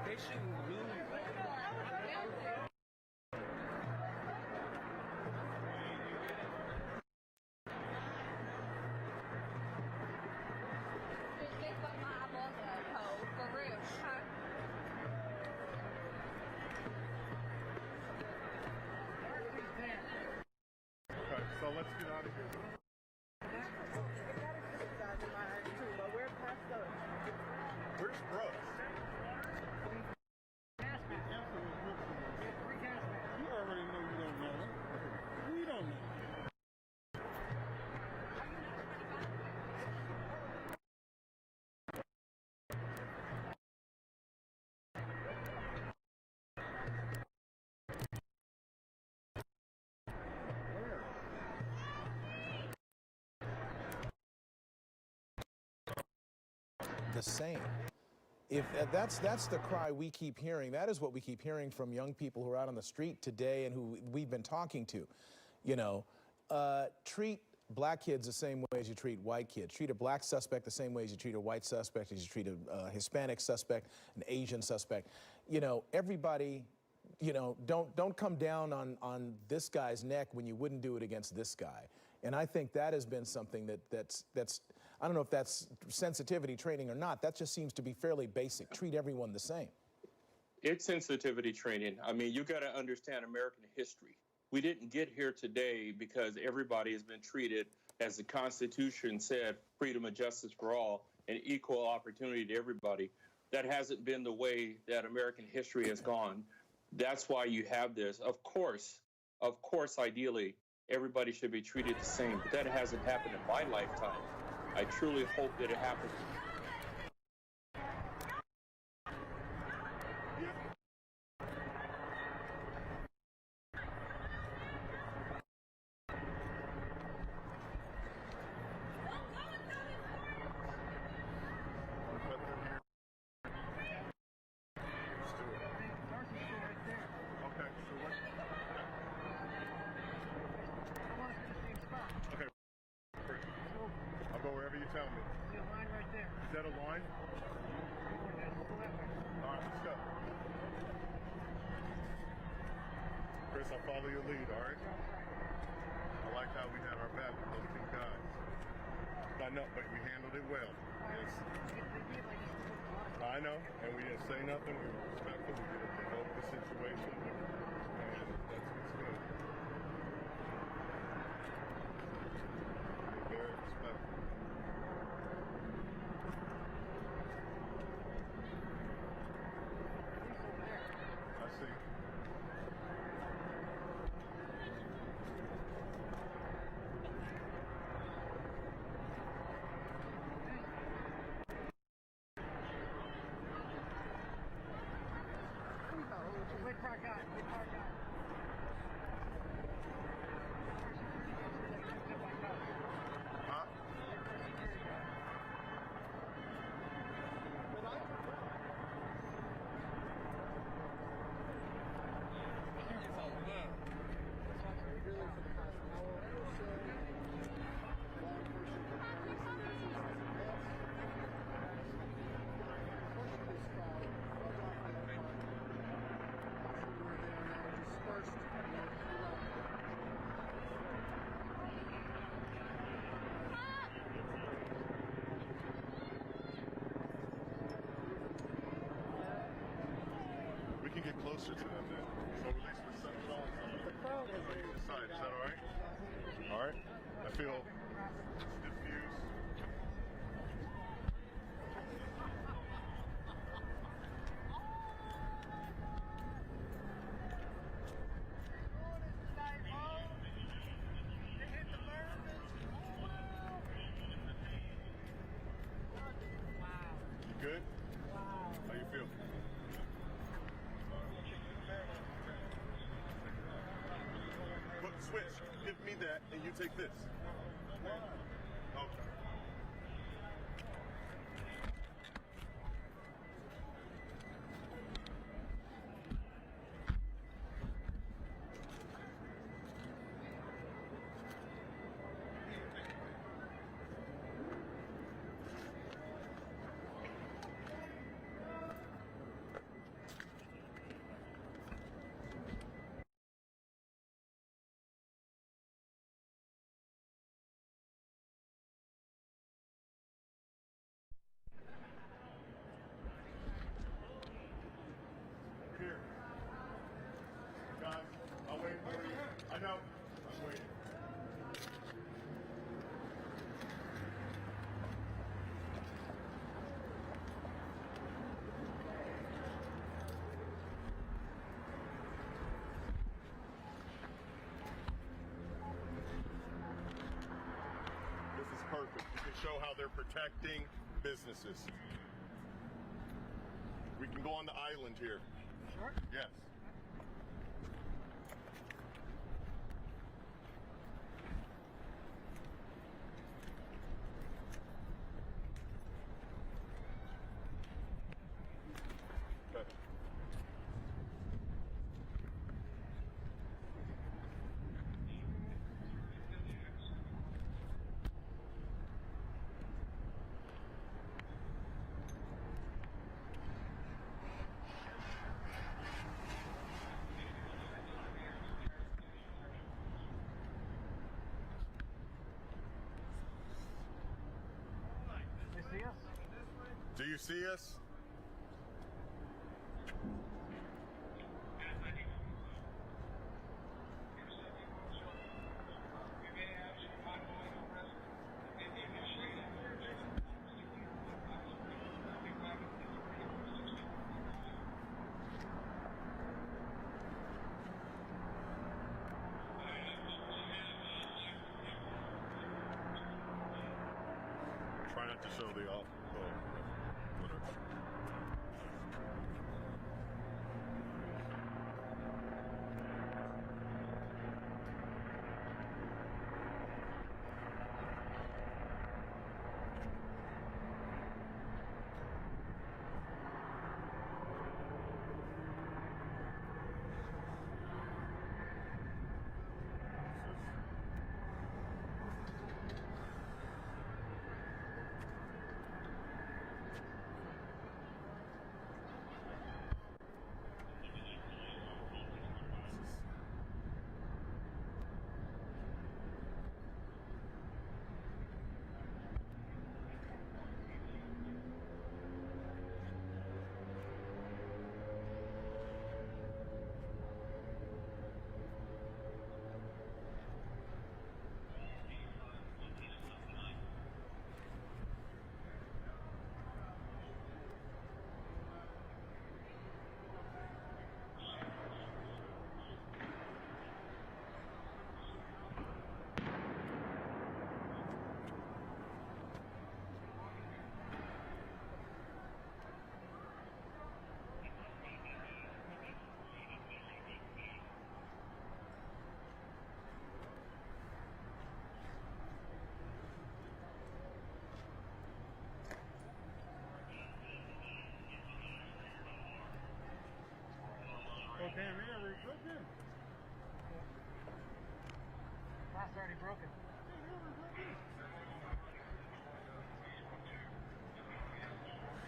They shouldn't lose. Okay, so let's get out of here. Where's Brooks? You already know you don't know. We don't know. The same. If that's the cry we keep hearing, that is what we keep hearing from young people who are out on the street today and who we've been talking to. You know, treat black kids the same way as you treat white kids. Treat a black suspect the same way as you treat a white suspect, as you treat a Hispanic suspect, an Asian suspect. You know, everybody, you know, don't come down on this guy's neck when you wouldn't do it against this guy. And I think that has been something that's I don't know if that's sensitivity training or not. That just seems to be fairly basic. Treat everyone the same. It's sensitivity training. I mean, you got to understand American history. We didn't get here today because everybody has been treated, as the Constitution said, freedom and justice for all and equal opportunity to everybody. That hasn't been the way that American history has gone. That's why you have this. Of course, ideally, everybody should be treated the same, but that hasn't happened in my lifetime. I truly hope that it happens. I'll go wherever you tell me. There's a line right there. Is that a line? All right, let's go. Chris, I'll follow your lead, all right? I like how we had our back with those two guys. I know, but we handled it well. Yes. I know, and we didn't say nothing. We were respectful. We didn't provoke the situation, and that's what's good. We're very respectful. I see. We can get closer to them then. So at least we're showing some. The crowd has moved aside. Is that all right? All right. I feel diffused. You good? How you feel? Switch. Give me that, and you take this. Okay. Here. Guys, I'll wait for you. I know. I'm waiting. This is perfect. You can show how they're protecting businesses. We can go on the island here. Sure. Yes. Okay. Do you see us? Try not to show the off. Glass already broken.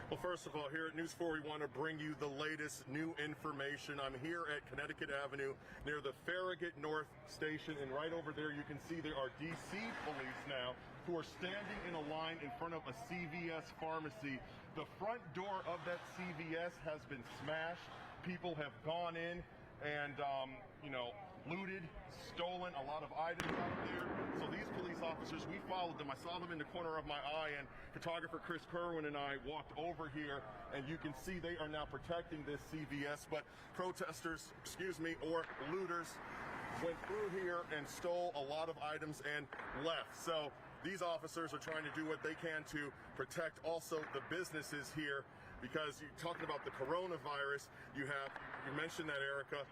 Well, first of all, here at News 4, we want to bring you the latest new information. I'm here at Connecticut Avenue near the Farragut North Station, and right over there you can see there are D.C. police now who are standing in a line in front of a CVS pharmacy. The front door of that CVS has been smashed. People have gone in and, looted, stolen a lot of items out there. So these police officers, we followed them. I saw them in the corner of my eye, and photographer Chris Kerwin and I walked over here, and you can see they are now protecting this CVS, but protesters, or looters went through here and stole a lot of items and left. So these officers are trying to do what they can to protect also the businesses here, because you're talking about the coronavirus, you mentioned that, Erica,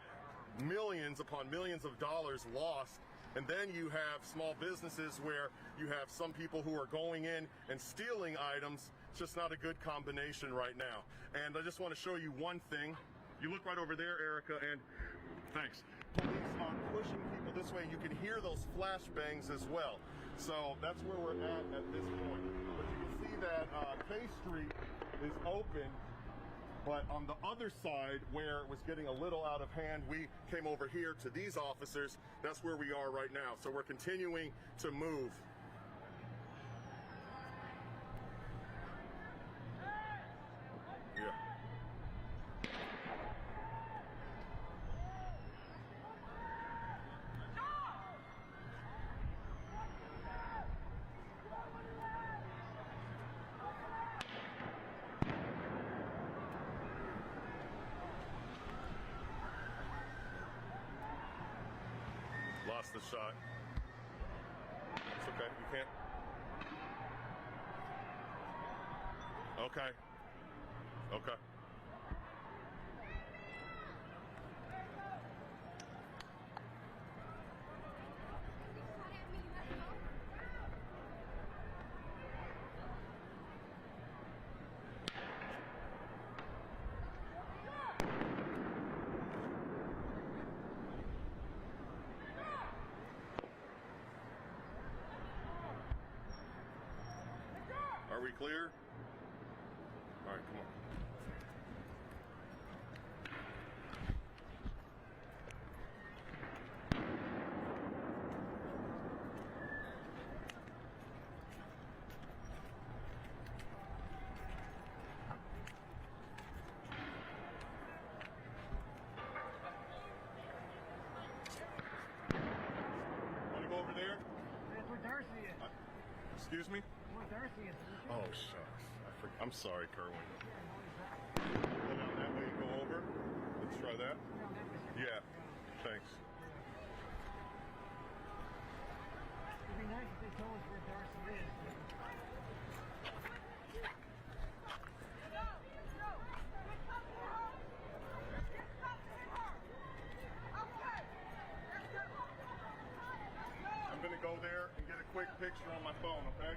millions upon millions of dollars lost. And then you have small businesses where you have some people who are going in and stealing items. It's just not a good combination right now. And I just want to show you one thing. You look right over there, Erica, and thanks. Police are pushing people this way. You can hear those flashbangs as well. So that's where we're at this point. But you can see that K Street is open. But on the other side, where it was getting a little out of hand, we came over here to these officers. That's where we are right now. So we're continuing to move. Yeah. Lost the shot. It's okay. You can't. Okay. Okay. Are we clear? All right, come on. Want to go over there? That's where Darcy is. Excuse me? Where Darcy is. Oh, shucks. I'm sorry, Kerwin. Go down that way, go over. Let's try that. Yeah, thanks. It'd be nice if they told us where Darcy is. I'm going to go there and get a quick picture on my phone, okay?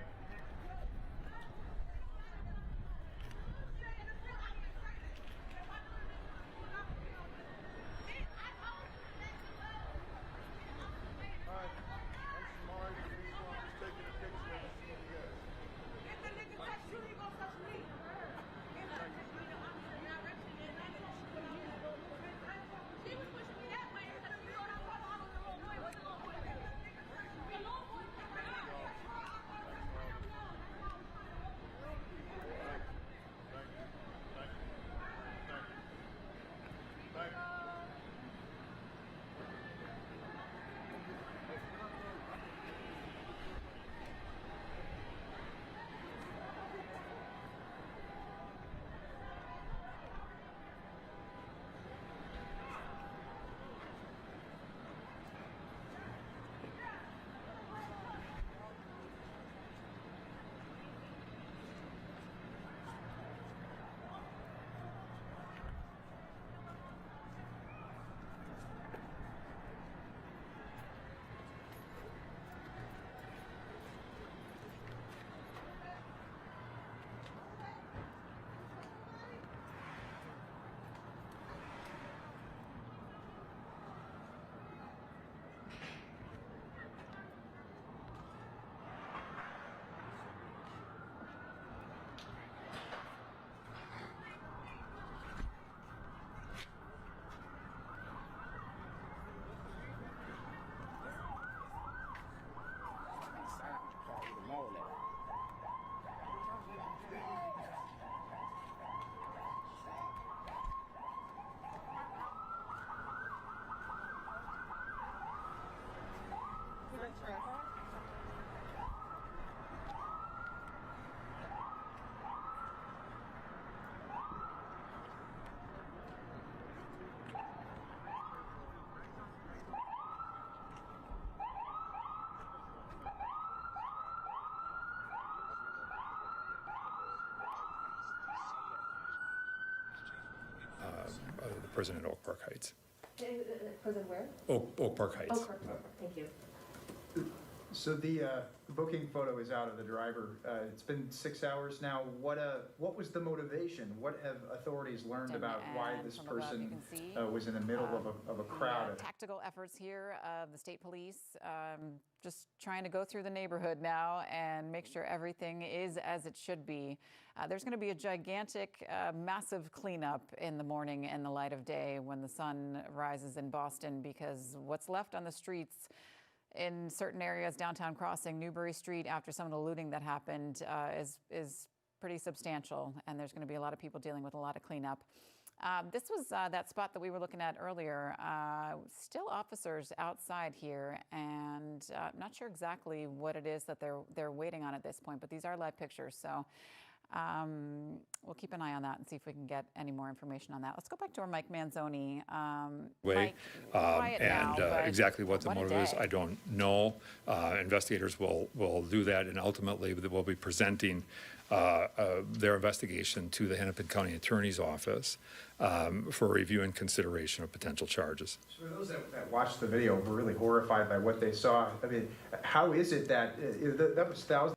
prison in Oak Park Heights. Prison where? Oak Park Heights. Oak Park. Thank you. So the booking photo is out of the driver. It's been 6 hours now. What was the motivation? What have authorities learned about why this person was in the middle of a crowd? Tactical efforts here of the state police, just trying to go through the neighborhood now and make sure everything is as it should be. There's going to be a gigantic, massive cleanup in the morning and the light of day when the sun rises in Boston, because what's left on the streets in certain areas, downtown Crossing, Newbury Street, after some of the looting that happened, is pretty substantial, and there's going to be a lot of people dealing with a lot of cleanup. This was that spot that we were looking at earlier. Still officers outside here, and I'm not sure exactly what it is that they're waiting on at this point, but these are live pictures, so we'll keep an eye on that and see if we can get any more information on that. Let's go back to our Mike Manzoni. Mike, quiet now, but exactly what the motive is, I don't know. Investigators will do that, and ultimately they will be presenting their investigation to the Hennepin County Attorney's Office for review and consideration of potential charges. So for those that watched the video were really horrified by what they saw, I mean, how is it that that was thousands?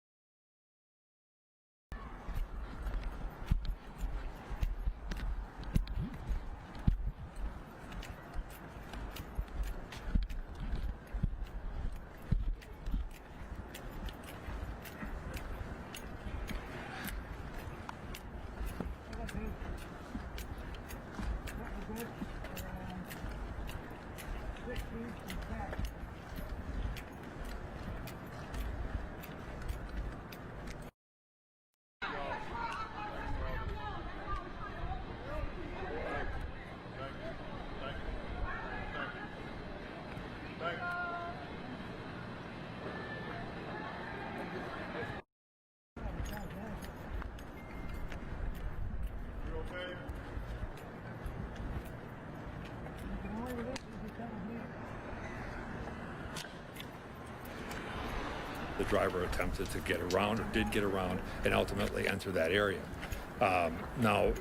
The driver attempted to get around, or did get around, and ultimately enter that area. Now,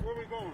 Where we going?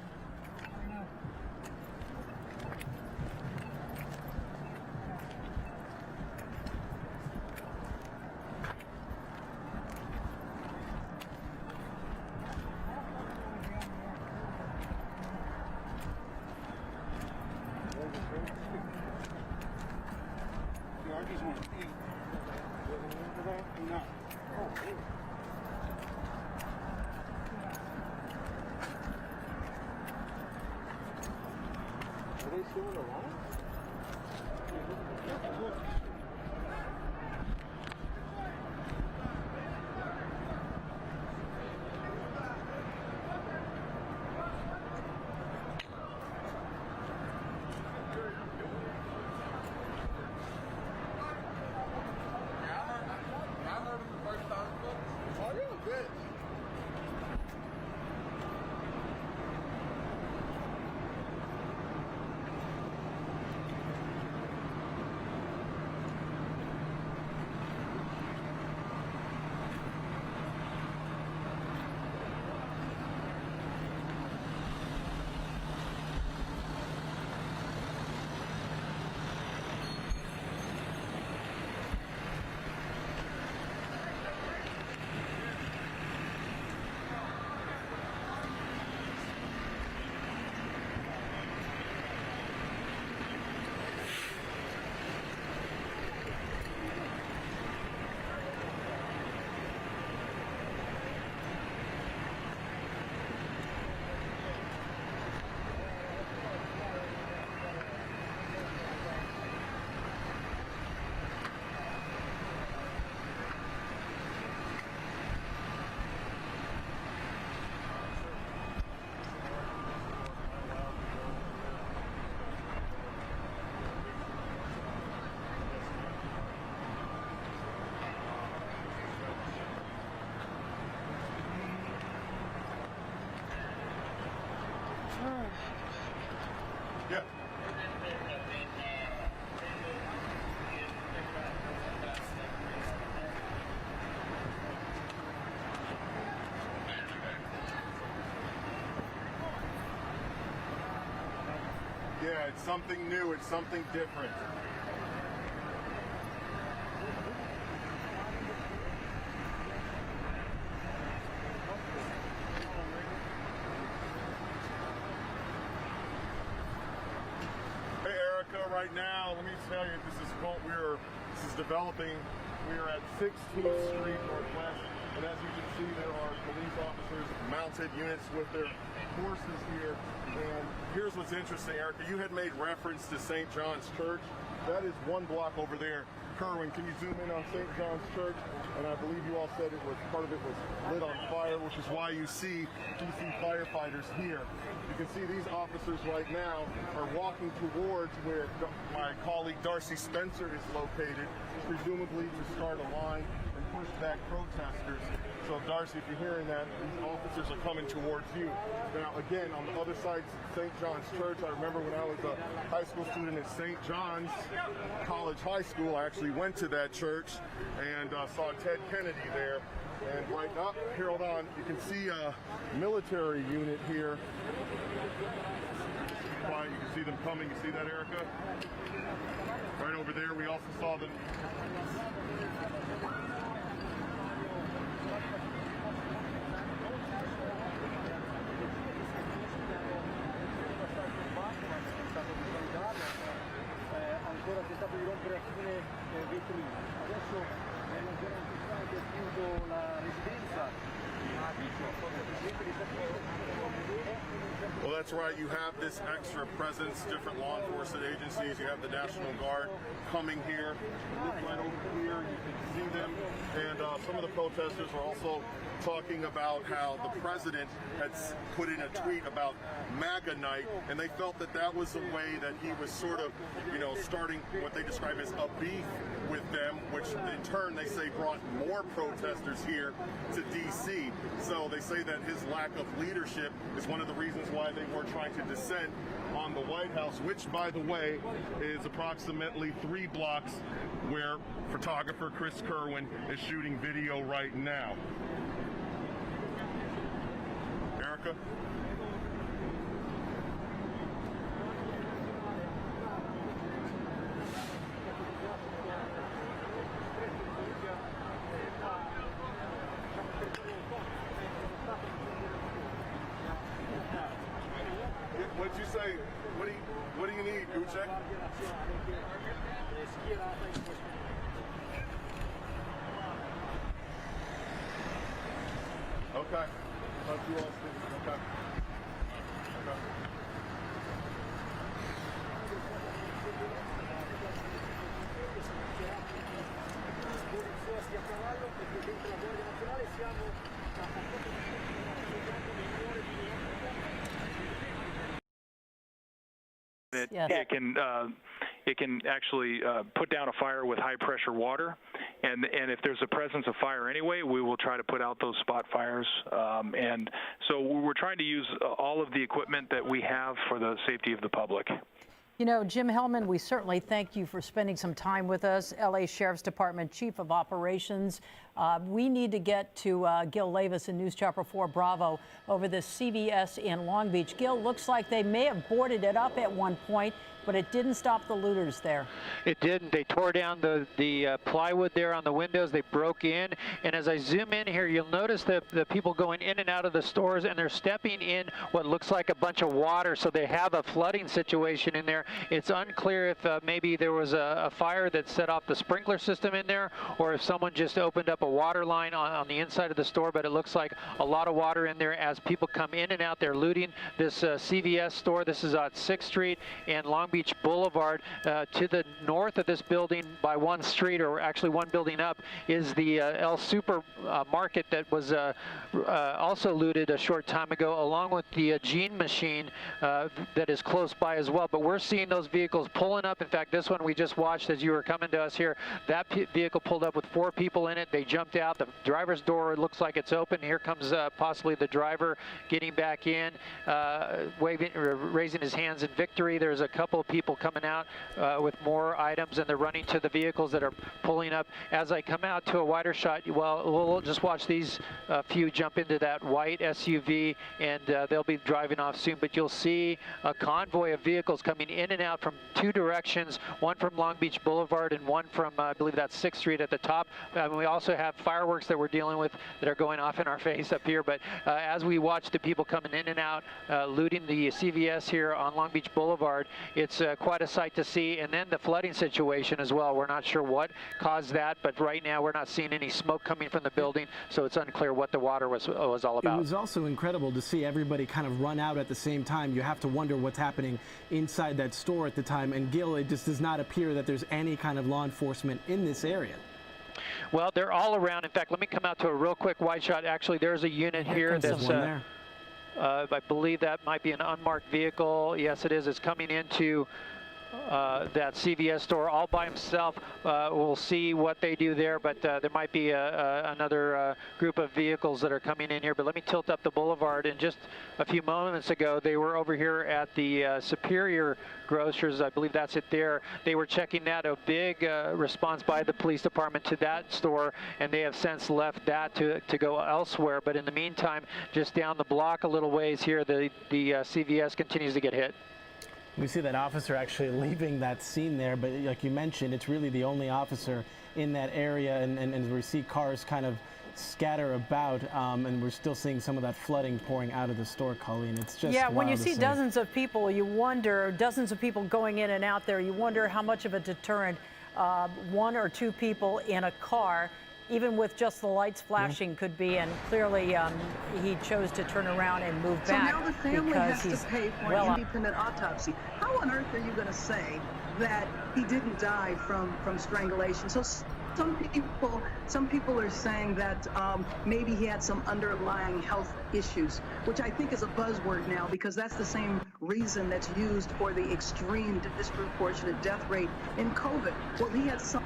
Yeah. Yeah, it's something new, it's something different. Hey Erica, right now, let me tell you, this is developing. We are at 16th Street Northwest, and as you can see, there are police officers, mounted units with their horses here. And here's what's interesting, Erica. You had made reference to St. John's Church. That is one block over there. Kerwin, can you zoom in on St. John's Church? And I believe you all said part of it was lit on fire, which is why you see DC firefighters here. You can see these officers right now are walking towards where my colleague Darcy Spencer is located, presumably to start a line and push back protesters. So Darcy, if you're hearing that, these officers are coming towards you. Now again, on the other side, St. John's Church, I remember when I was a high school student at St. John's College High School, I actually went to that church and saw Ted Kennedy there. And right up, here, hold on, you can see a military unit here. Quiet, you can see them coming, you see that, Erica? Right over there, we also saw them. Ancora si è stato di rompere alcune vetrine. Adesso nella zona industriale che è chiuso la residenza. Well, that's right. You have this extra presence, different law enforcement agencies. You have the National Guard coming here. Look right over here. You can see them. And some of the protesters are also talking about how the president had put in a tweet about MAGA night, and they felt that that was a way that he was sort of, starting what they describe as a beef with them, which in turn they say brought more protesters here to D.C. So they say that his lack of leadership is one of the reasons why they were trying to descend on the White House, which, by the way, is approximately 3 blocks where photographer Chris Kerwin is shooting video right now. Erica? What'd you say? What do you need, Gucek? Okay. Talk to you all soon. Okay. Poliziotti a cavallo perché dentro la Guardia Nazionale siamo a poco It can actually put down a fire with high pressure water, and if there's a presence of fire anyway, we will try to put out those spot fires. And so we're trying to use all of the equipment that we have for the safety of the public. Jim Hellman, we certainly thank you for spending some time with us, LA Sheriff's Department Chief of Operations. We need to get to Gil Levis in News Chopper 4 Bravo over this CVS in Long Beach. Gil, looks like they may have boarded it up at one point, but it didn't stop the looters there. It didn't. They tore down the plywood there on the windows. They broke in. And as I zoom in here, you'll notice the people going in and out of the stores, and they're stepping in what looks like a bunch of water. So they have a flooding situation in there. It's unclear if maybe there was a fire that set off the sprinkler system in there, or if someone just opened up a water line on the inside of the store. But it looks like a lot of water in there as people come in and out. They're looting this CVS store. This is on 6th Street and Long Beach Boulevard. To the north of this building by one street, or actually one building up, is the El Super Market that was also looted a short time ago, along with the Gene Machine that is close by as well. But we're seeing those vehicles pulling up. In fact, this one we just watched as you were coming to us here, that vehicle pulled up with 4 people in it. They jumped jumped out. The driver's door looks like it's open. Here comes possibly the driver getting back in, raising his hands in victory. There's a couple of people coming out with more items, and they're running to the vehicles that are pulling up. As I come out to a wider shot, well, we'll just watch these few jump into that white SUV, and they'll be driving off soon. But you'll see a convoy of vehicles coming in and out from two directions, one from Long Beach Boulevard and one from, I believe that's 6th Street at the top. We also have fireworks that we're dealing with that are going off in our face up here. But as we watch the people coming in and out, looting the CVS here on Long Beach Boulevard, it's quite a sight to see. And then the flooding situation as well. We're not sure what caused that, but right now we're not seeing any smoke coming from the building, so it's unclear what the water was all about. It was also incredible to see everybody kind of run out at the same time. You have to wonder what's happening inside that store at the time. And Gil, it just does not appear that there's any kind of law enforcement in this area. Well, they're all around. In fact, let me come out to a real quick wide shot. Actually, there's a unit here that's, I believe that might be an unmarked vehicle. Yes, it is. It's coming into that CVS store all by himself. We'll see what they do there, but there might be another group of vehicles that are coming in here. But let me tilt up the boulevard. And just a few moments ago, they were over here at the Superior Grocers. I believe that's it there. They were checking that. A big response by the police department to that store, and they have since left that to go elsewhere. But in the meantime, just down the block a little ways here, the CVS continues to get hit. We see that officer actually leaving that scene there, but like you mentioned, it's really the only officer in that area, and we see cars kind of scatter about, and we're still seeing some of that flooding pouring out of the store, Colleen. It's just when you see dozens of people, you wonder, dozens of people going in and out there, you wonder how much of a deterrent one or two people in a car, even with just the lights flashing, could be. And clearly he chose to turn around and move back. So now the family has to pay for an independent autopsy. How on earth are you going to say that he didn't die from strangulation? So some people are saying that maybe he had some underlying health issues, which I think is a buzzword now, because that's the same reason that's used for the extreme disproportionate death rate in COVID. Well, he had some.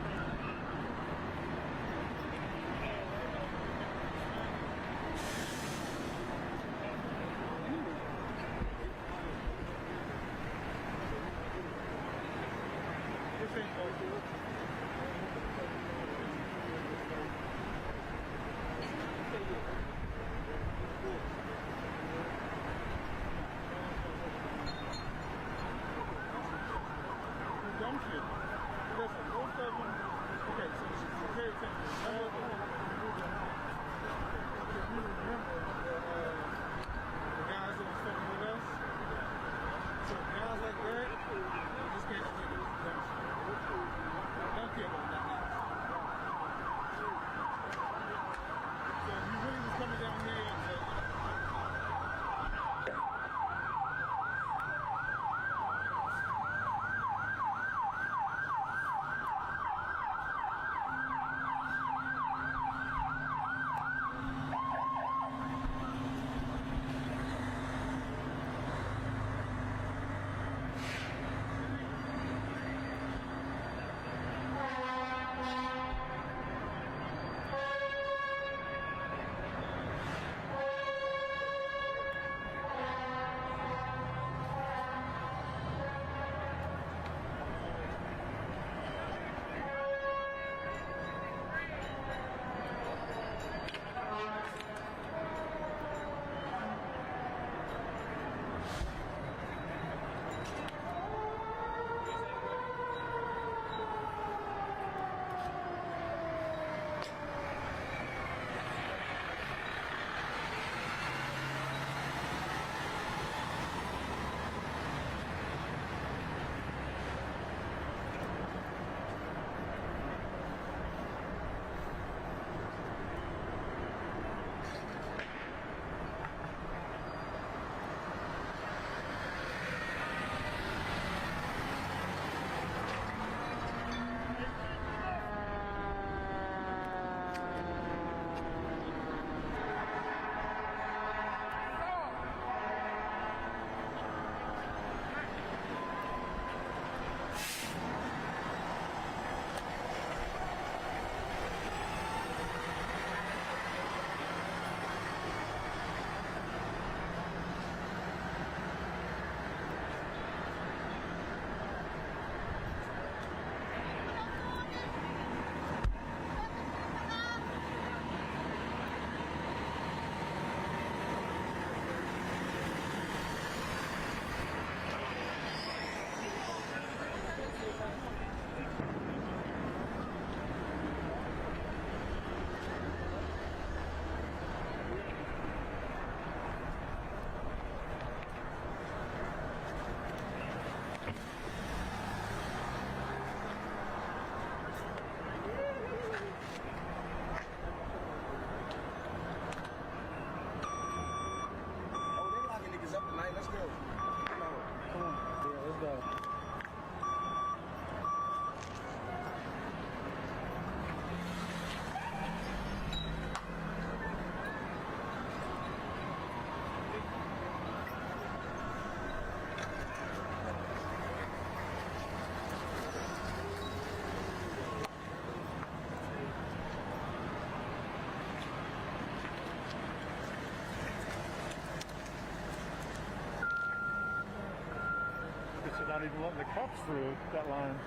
because they're not even letting the cops through that line.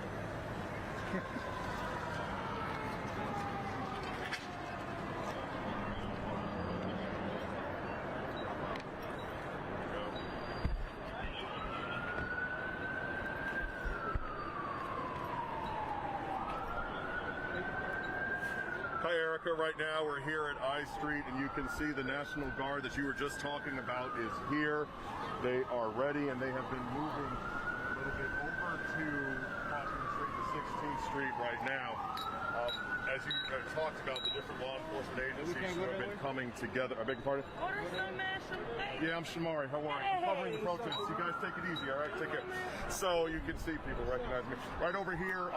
Hi, Erica. Right now we're here at I Street, and you can see the National Guard that you were just talking about is here. They are ready, and they have been moving a little bit over to Washington Street to 16th Street right now. As you talked about, the different law enforcement agencies who have been coming together. I beg your pardon? Yeah, I'm Shamari. How are you? I'm covering the protest. You guys take it easy, all right? Take care. So you can see people recognize me. Right over here,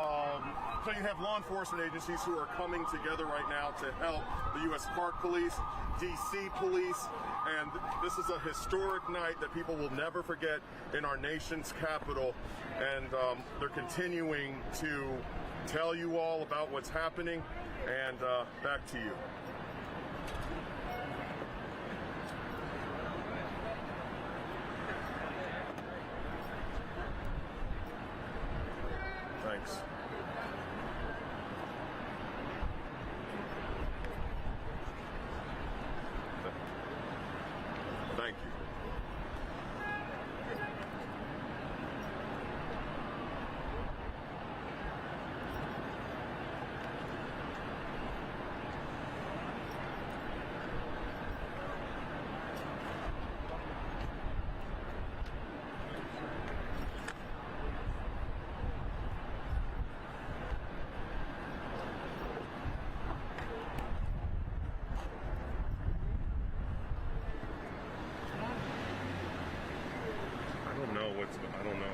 so you have law enforcement agencies who are coming together right now to help the U.S. Park Police, D.C. Police, and this is a historic night that people will never forget in our nation's capital, and they're continuing to tell you all about what's happening, and back to you. Thanks. Thank you. I don't know.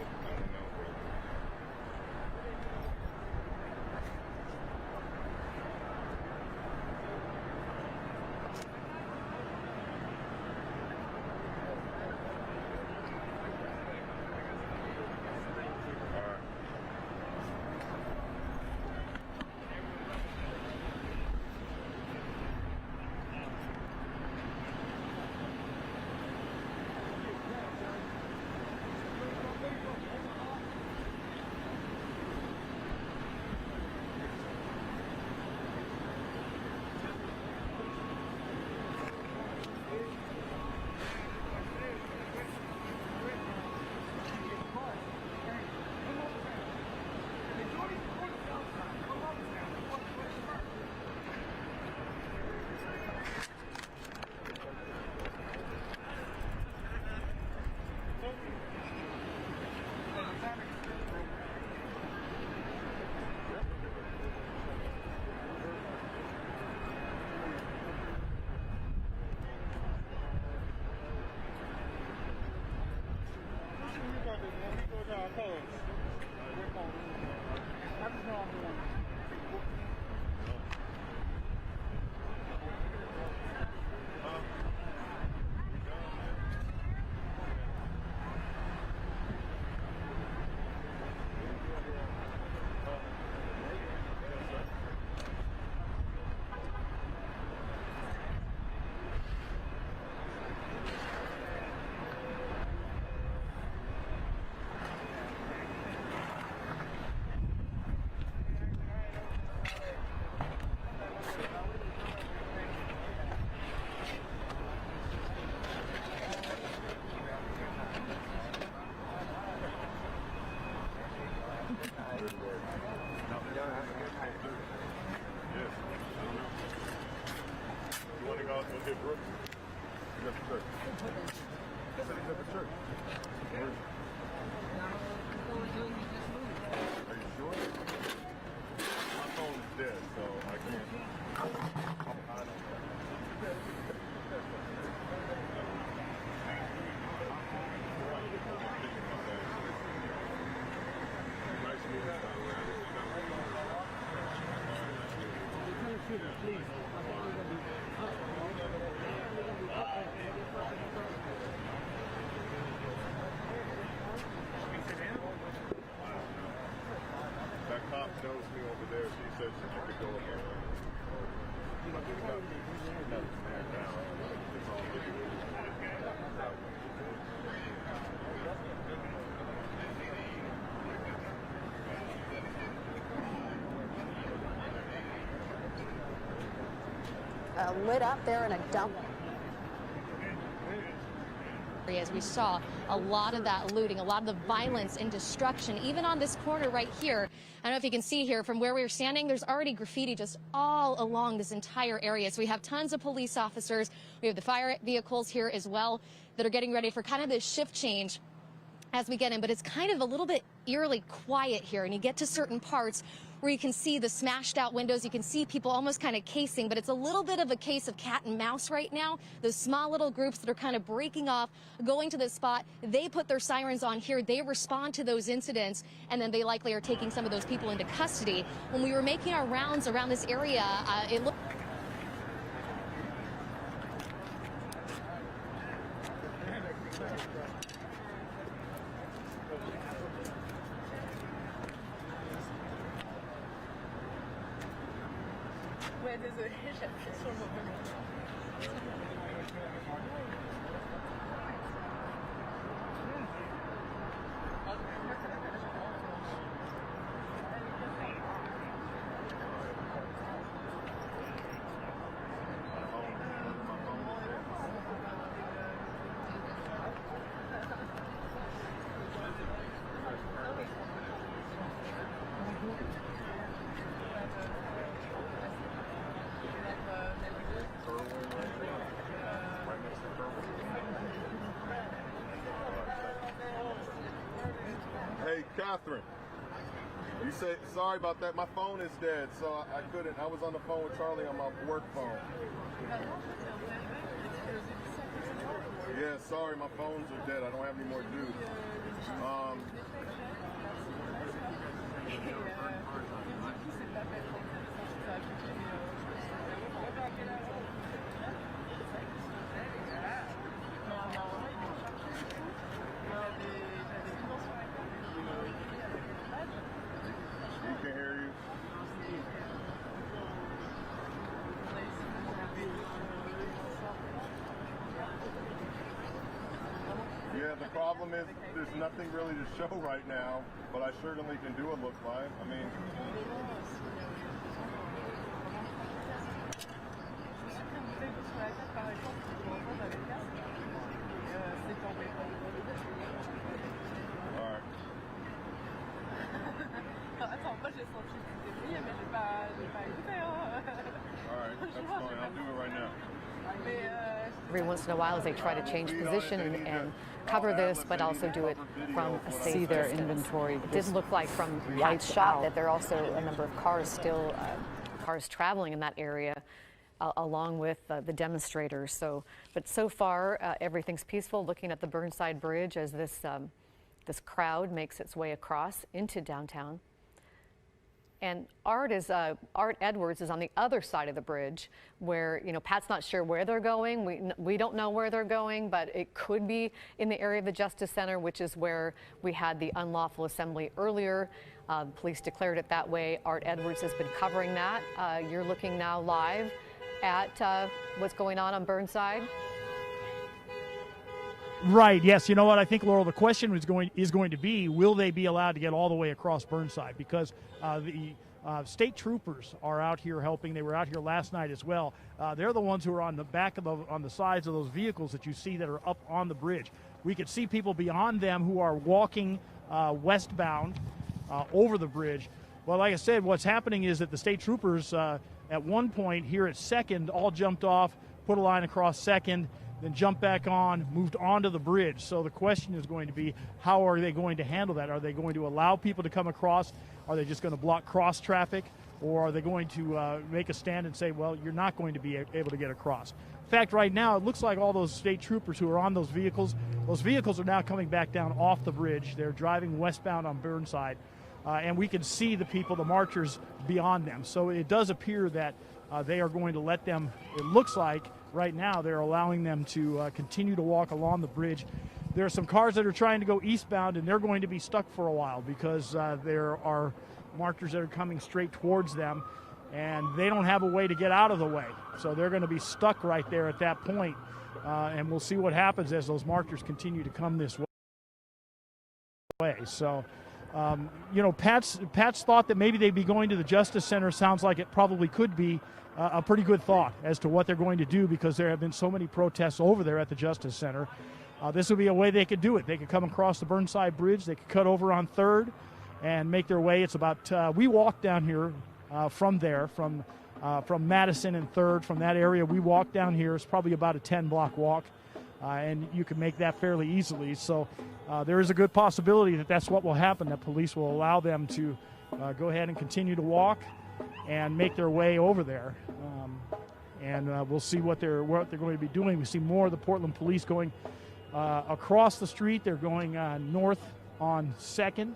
Okay, Brooke. You got the church. I said he's at the church. Where is he? Are you sure? My phone is dead, so I can't. I don't know. Nice meeting you. Please. That cop knows me over there. She said I could go up there. It's all good. lit up there in a dump. As we saw a lot of that looting, a lot of the violence and destruction, even on this corner right here. I don't know if you can see here from where we were standing, there's already graffiti just all along this entire area. So we have tons of police officers. We have the fire vehicles here as well that are getting ready for kind of this shift change as we get in. But it's kind of a little bit eerily quiet here, and you get to certain parts where you can see the smashed out windows. You can see people almost kind of casing, but it's a little bit of a case of cat and mouse right now. Those small little groups that are kind of breaking off, going to this spot, they put their sirens on here, they respond to those incidents, and then they likely are taking some of those people into custody. When we were making our rounds around this area, it looked Ouais, désolée, j'appuie sur le mauvais bouton. Hey, Catherine, you say, sorry about that, my phone is dead, so I couldn't, I was on the phone with Charlie on my work phone. Yeah, sorry, my phones are dead, I don't have any more juice. We can hear you. Yeah, the problem is there's nothing really to show right now, but I certainly can do a look live. I mean, all right. Attends, moi j'ai senti le débris, mais j'ai pas écouté. All right, that's fine. I'll do it right now. Every once in a while as they try to change position and cover this, but also do it from a safe See their distance. inventory. It did look like from Lights Pat's shot out. that there are also a number of cars still, cars traveling in that area, along with the demonstrators. So, but so far everything's peaceful. Looking at the Burnside Bridge as this this crowd makes its way across into downtown. And Art Edwards is on the other side of the bridge where, you know, Pat's not sure where they're going. We don't know where they're going, but it could be in the area of the Justice Center, which is where we had the unlawful assembly earlier. Police declared it that way. Art Edwards has been covering that. You're looking now live at what's going on Burnside. Right. Yes. You know what? I think, Laurel, the question is going to be, will they be allowed to get all the way across Burnside? Because the state troopers are out here helping. They were out here last night as well. They're the ones who are on the back of on the sides of those vehicles that you see that are up on the bridge. We could see people beyond them who are walking westbound over the bridge. Well, like I said, what's happening is that the state troopers at one point here at Second all jumped off, put a line across Second, then jumped back on, moved onto the bridge. So the question is going to be, how are they going to handle that? Are they going to allow people to come across? Are they just going to block cross traffic? Or are they going to make a stand and say, well, you're not going to be able to get across? In fact, right now, it looks like all those state troopers who are on those vehicles are now coming back down off the bridge. They're driving westbound on Burnside. And we can see the people, the marchers, beyond them. So it does appear that they are going to let them, it looks like, right now, they're allowing them to continue to walk along the bridge. There are some cars that are trying to go eastbound, and they're going to be stuck for a while because there are marchers that are coming straight towards them, and they don't have a way to get out of the way. So they're going to be stuck right there at that point, and we'll see what happens as those marchers continue to come this way. So, you know, Pat's thought that maybe they'd be going to the Justice Center sounds like it probably could be a pretty good thought as to what they're going to do, because there have been so many protests over there at the Justice Center. This would be a way they could do it. They could come across the Burnside Bridge. They could cut over on 3rd and make their way. It's about, we walk down here from there, from Madison and 3rd, from that area. We walk down here. It's probably about a 10-block walk, and you can make that fairly easily. So there is a good possibility that that's what will happen, that police will allow them to go ahead and continue to walk and make their way over there. And we'll see what they're going to be doing. We see more of the Portland police going across the street. They're going north on 2nd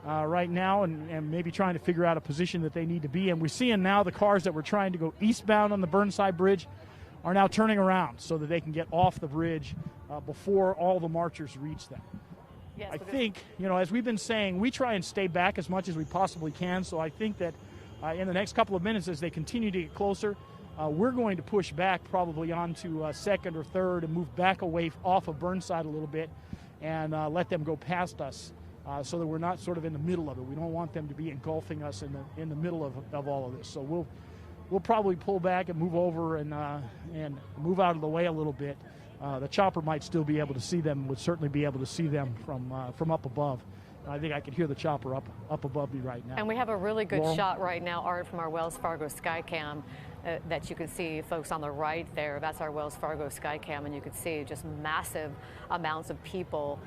right now, and maybe trying to figure out a position that they need to be in. We're seeing now the cars that were trying to go eastbound on the Burnside Bridge are now turning around so that they can get off the bridge before all the marchers reach them. Yes, I think, as we've been saying, we try and stay back as much as we possibly can. So I think that in the next couple of minutes, as they continue to get closer, we're going to push back probably onto 2nd or 3rd and move back away off of Burnside a little bit and let them go past us so that we're not sort of in the middle of it. We don't want them to be engulfing us in the middle of all of this. So we'll probably pull back and move over and move out of the way a little bit. The chopper might still be able to see them, would certainly be able to see them from up above. I think I could hear the chopper up above me right now. And we have a really good Laurel? shot right now, Art, from our Wells Fargo Skycam that you can see, folks on the right there. That's our Wells Fargo Skycam, and you can see just massive amounts of people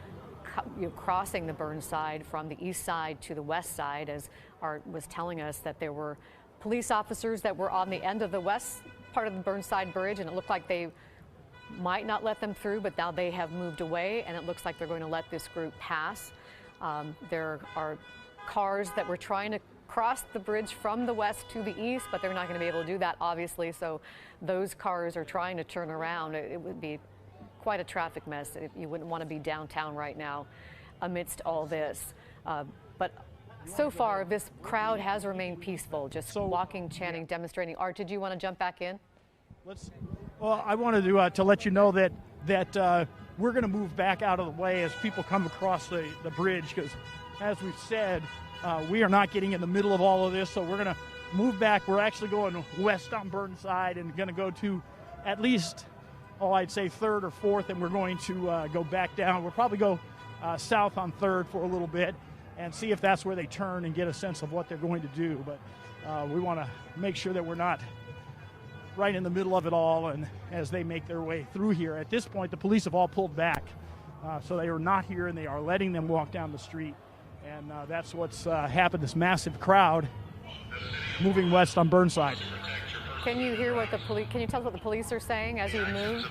crossing the Burnside from the east side to the west side, as Art was telling us that there were police officers that were on the end of the west part of the Burnside Bridge, and it looked like they might not let them through, but now they have moved away, and it looks like they're going to let this group pass. There are cars that were trying to cross the bridge from the west to the east, but they're not going to be able to do that, obviously, so those cars are trying to turn around. It would be quite a traffic mess. You wouldn't want to be downtown right now amidst all this. But so far, this crowd has remained peaceful, just walking, chanting, demonstrating. Art, did you want to jump back in? Well, I wanted to let you know that we're going to move back out of the way as people come across the bridge, because, as we've said, we are not getting in the middle of all of this, so we're going to move back. We're actually going west on Burnside and going to go to at least, I'd say 3rd or 4th, and we're going to go back down. We'll probably go south on 3rd for a little bit and see if that's where they turn and get a sense of what they're going to do. But we want to make sure that we're not right in the middle of it all, and as they make their way through here. At this point, the police have all pulled back, so they are not here, and they are letting them walk down the street, and that's what's happened. This massive crowd moving west on Burnside. Can you hear what can you tell us what the police are saying as you move?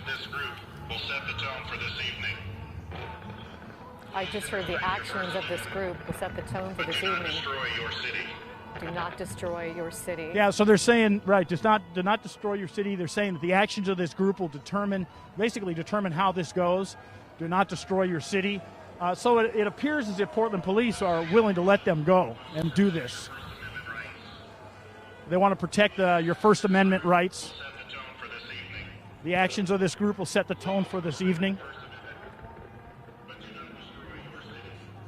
I just heard the actions of this group will set the tone for this evening. Do not destroy your city. Yeah, so they're saying, right, do not destroy your city. They're saying that the actions of this group will basically determine how this goes. Do not destroy your city. So it appears as if Portland police are willing to let them go and do this. They want to protect your First Amendment rights. The actions of this group will set the tone for this evening.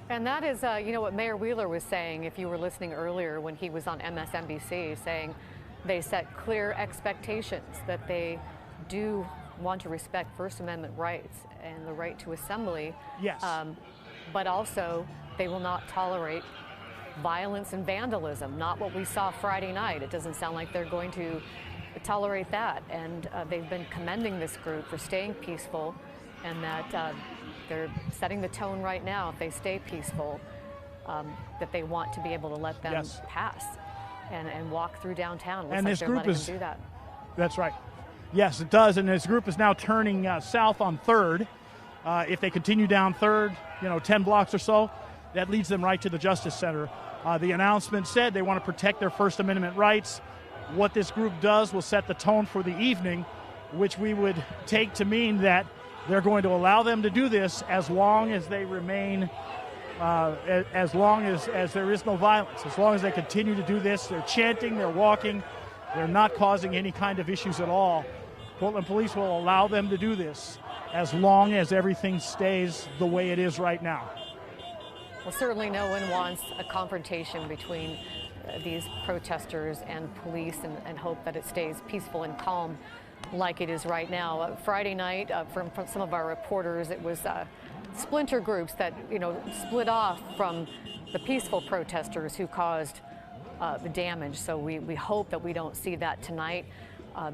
And that is, what Mayor Wheeler was saying, if you were listening earlier when he was on MSNBC, saying they set clear expectations that they do want to respect First Amendment rights and the right to assembly. Yes. But also, they will not tolerate violence and vandalism, not what we saw Friday night. It doesn't sound like they're going to tolerate that. And they've been commending this group for staying peaceful, and that they're setting the tone right now, if they stay peaceful, that they want to be able to let them pass and walk through downtown. It looks like they're letting them do that. That's right. Yes, it does. And this group is now turning south on 3rd. If they continue down 3rd, 10 blocks or so, that leads them right to the Justice Center. The announcement said they want to protect their First Amendment rights. What this group does will set the tone for the evening, which we would take to mean that they're going to allow them to do this as long as they remain, as long as there is no violence. As long as they continue to do this, they're chanting, they're walking, they're not causing any kind of issues at all. Portland police will allow them to do this as long as everything stays the way it is right now. Well, certainly no one wants a confrontation between these protesters and police and hope that it stays peaceful and calm like it is right now. Friday night, from some of our reporters, it was splinter groups that, split off from the peaceful protesters who caused the damage. So we hope that we don't see that tonight.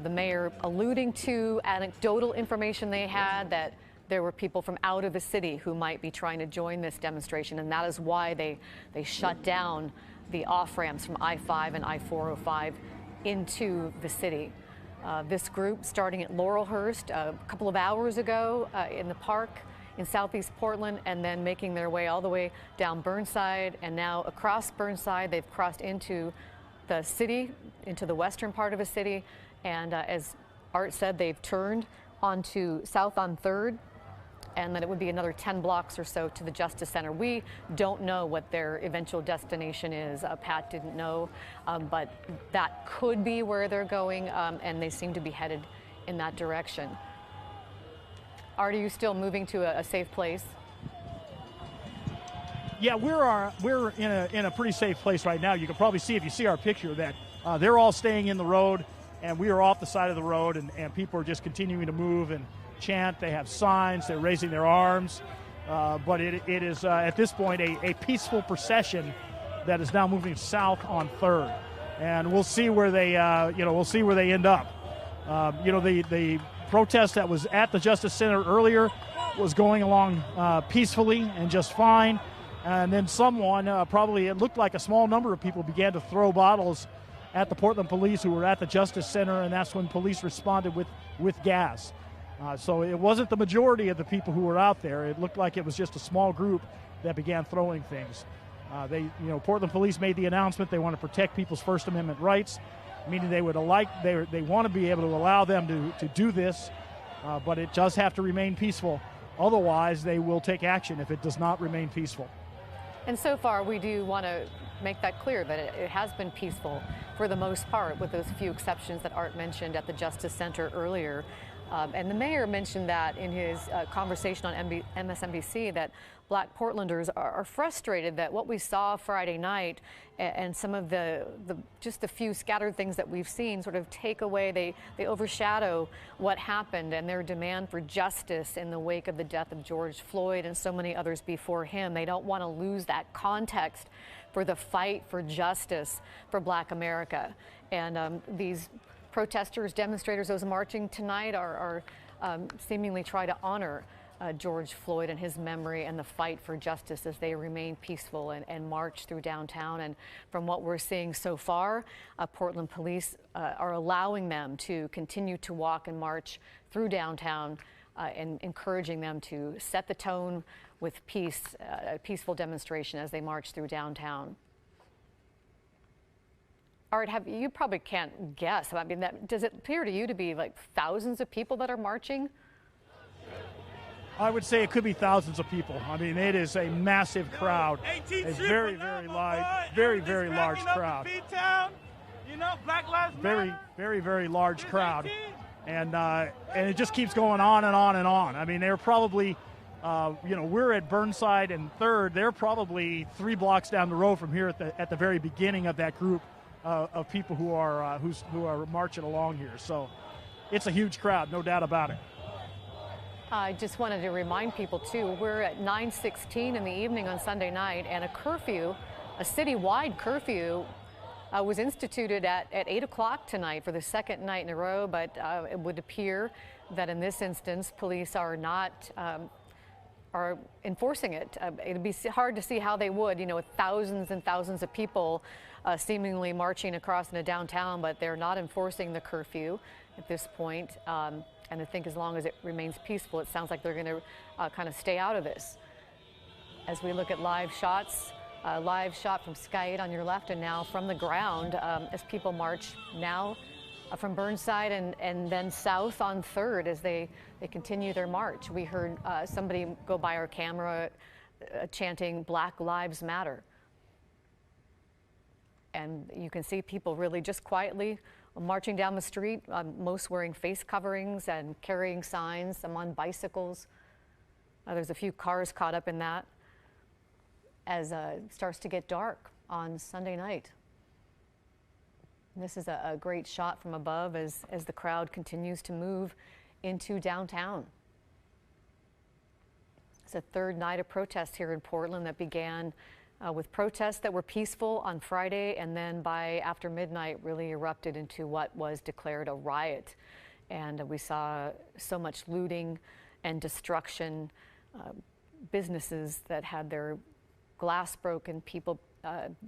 The mayor alluding to anecdotal information they had that there were people from out of the city who might be trying to join this demonstration, and that is why they shut down the off-ramps from I-5 and I-405 into the city. This group, starting at Laurelhurst a couple of hours ago in the park in southeast Portland, and then making their way all the way down Burnside, and now across Burnside. They've crossed into the city, into the western part of the city, and as Art said, they've turned onto South on 3rd, and then it would be another 10 blocks or so to the Justice Center. We don't know what their eventual destination is. Pat didn't know, but that could be where they're going, and they seem to be headed in that direction. Art, are you still moving to a safe place? Yeah, we're in a pretty safe place right now. You can probably see, if you see our picture, that they're all staying in the road, and we are off the side of the road, and people are just continuing to move and chant. They have signs, they're raising their arms, but it is at this point a peaceful procession that is now moving south on 3rd, and we'll see where they end up. The protest that was at the Justice Center earlier was going along peacefully and just fine, and then someone, probably it looked like a small number of people, began to throw bottles at the Portland police who were at the Justice Center, and that's when police responded with gas. So it wasn't the majority of the people who were out there. It looked like it was just a small group that began throwing things. Portland police made the announcement they want to protect people's First Amendment rights, meaning they want to be able to allow them to do this, but it does have to remain peaceful. Otherwise, they will take action if it does not remain peaceful. And so far, we do want to make that clear that it has been peaceful for the most part, with those few exceptions that Art mentioned at the Justice Center earlier. And the mayor mentioned that in his conversation on MSNBC, that Black Portlanders are frustrated that what we saw Friday night and some of just the few scattered things that we've seen sort of take away, they overshadow what happened and their demand for justice in the wake of the death of George Floyd and so many others before him. They don't want to lose that context for the fight for justice for Black America. And these protesters, demonstrators, those marching tonight are seemingly try to honor George Floyd and his memory and the fight for justice as they remain peaceful and march through downtown. And from what we're seeing so far, Portland police are allowing them to continue to walk and march through downtown and encouraging them to set the tone with peace, a peaceful demonstration as they march through downtown. Art, you probably can't guess. I mean, does it appear to you to be like thousands of people that are marching? I would say it could be thousands of people. I mean, it is a massive crowd. It's very, very large crowd. Very, very, very large crowd. And it just keeps going on and on and on. I mean, they're probably, we're at Burnside and 3rd. They're probably 3 blocks down the road from here at the very beginning of that group of people who are marching along here. So it's a huge crowd, no doubt about it. I just wanted to remind people, too, we're at 9:16 in the evening on Sunday night, and a curfew, a citywide curfew, was instituted at 8 o'clock tonight for the second night in a row, but it would appear that in this instance, police are not are enforcing it. It'd be hard to see how they would, with thousands and thousands of people seemingly marching across into downtown, but they're not enforcing the curfew at this point. And I think as long as it remains peaceful, it sounds like they're going to kind of stay out of this. As we look at live shots, live shot from Sky 8 on your left, and now from the ground as people march now from Burnside and then south on 3rd as they continue their march. We heard somebody go by our camera chanting Black Lives Matter. And you can see people really just quietly marching down the street, most wearing face coverings and carrying signs, some on bicycles. There's a few cars caught up in that as it starts to get dark on Sunday night. This is a great shot from above as the crowd continues to move into downtown. It's a third night of protests here in Portland that began with protests that were peaceful on Friday, and then by after midnight really erupted into what was declared a riot. And we saw so much looting and destruction, businesses that had their glass broken, people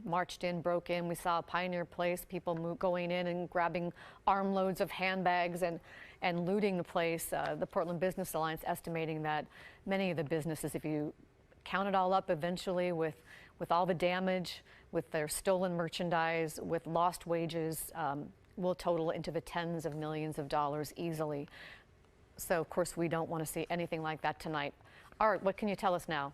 marched in, broke in. We saw Pioneer Place, people going in and grabbing armloads of handbags and looting the place. The Portland Business Alliance estimating that many of the businesses, if you count it all up eventually with all the damage, with their stolen merchandise, with lost wages, will total into the tens of millions of dollars easily. So, of course, we don't want to see anything like that tonight. Art, what can you tell us now?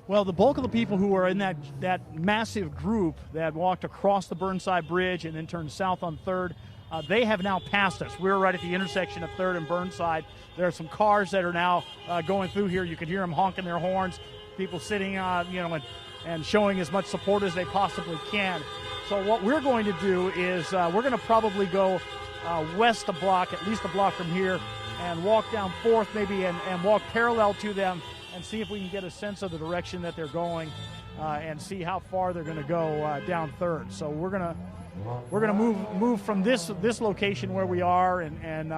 Well, the bulk of the people who were in that massive group that walked across the Burnside Bridge and then turned south on 3rd, they have now passed us. We're right at the intersection of 3rd and Burnside. There are some cars that are now going through here. You can hear them honking their horns, people sitting, and showing as much support as they possibly can. So what we're going to do is we're going to probably go west a block, at least a block from here, and walk down 4th maybe and walk parallel to them and see if we can get a sense of the direction that they're going and see how far they're going to go down 3rd. So we're gonna move from this location where we are and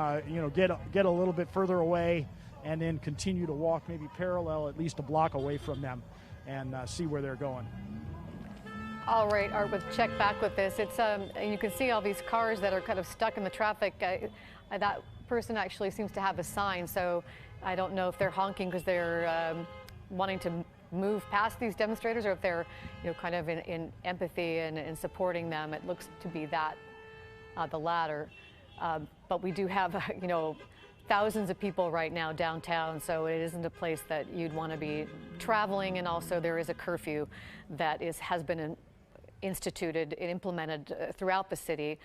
get a little bit further away, and then continue to walk maybe parallel at least a block away from them and see where they're going. All right, Art, we'll check back with this. It's you can see all these cars that are kind of stuck in the traffic. That person actually seems to have a sign, so I don't know if they're honking because they're wanting to move past these demonstrators, or if they're kind of in empathy and supporting them. It looks to be that the latter. But we do have thousands of people right now downtown, so it isn't a place that you'd want to be traveling. And also there is a curfew that has been instituted and implemented throughout the city.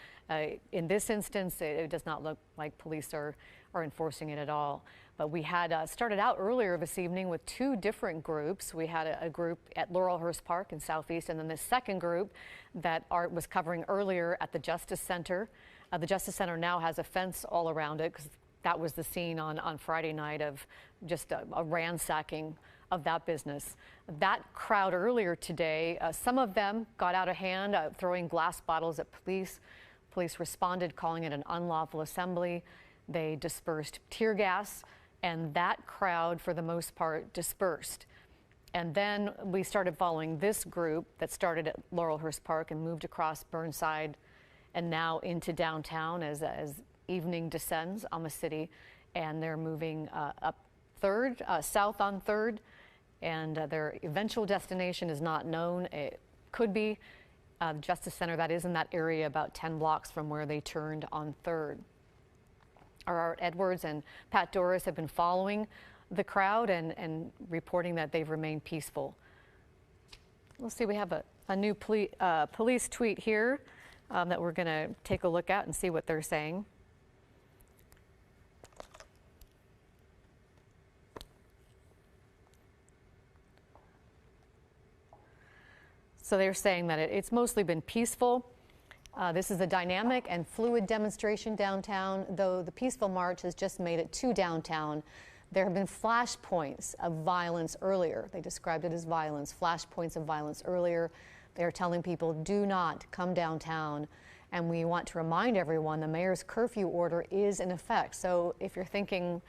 In this instance, it does not look like police are enforcing it at all. But we had started out earlier this evening with 2 different groups. We had a group at Laurelhurst Park in Southeast, and then the second group that Art was covering earlier at the Justice Center. The Justice Center now has a fence all around it, because that was the scene on Friday night of just a ransacking of that business. That crowd earlier today, some of them got out of hand, throwing glass bottles at police. Police responded, calling it an unlawful assembly. They dispersed tear gas, and that crowd, for the most part, dispersed. And then we started following this group that started at Laurelhurst Park and moved across Burnside and now into downtown as evening descends on the city. And they're moving up 3rd, south on 3rd, and their eventual destination is not known. It could be the Justice Center that is in that area about 10 blocks from where they turned on 3rd. Art Edwards and Pat Doris have been following the crowd and reporting that they've remained peaceful. We'll see, we have a new police tweet here that we're going to take a look at and see what they're saying. So they're saying that it's mostly been peaceful. This is a dynamic and fluid demonstration downtown, though the peaceful march has just made it to downtown. There have been flashpoints of violence earlier. They described it as violence, flashpoints of violence earlier. They are telling people, do not come downtown. And we want to remind everyone the mayor's curfew order is in effect. So if you're thinking,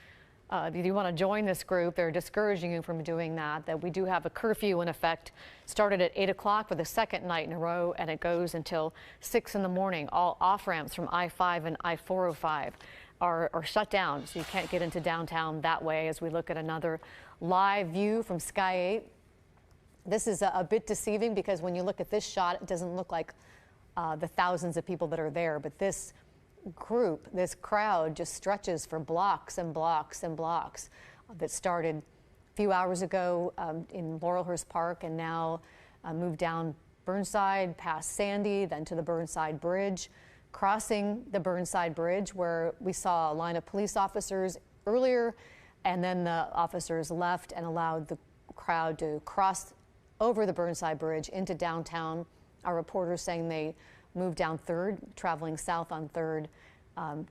do you want to join this group, they're discouraging you from doing that we do have a curfew in effect. Started at 8 o'clock for the second night in a row, and it goes until 6 in the morning. All off-ramps from I-5 and I-405 are shut down, so you can't get into downtown that way. As we look at another live view from Sky 8, this is a bit deceiving because when you look at this shot, it doesn't look like the thousands of people that are there, but this group, this crowd just stretches for blocks and blocks and blocks that started a few hours ago in Laurelhurst Park and now moved down Burnside past Sandy, then to the Burnside Bridge, crossing the Burnside Bridge where we saw a line of police officers earlier, and then the officers left and allowed the crowd to cross over the Burnside Bridge into downtown. Our reporters saying they move down 3rd, traveling south on 3rd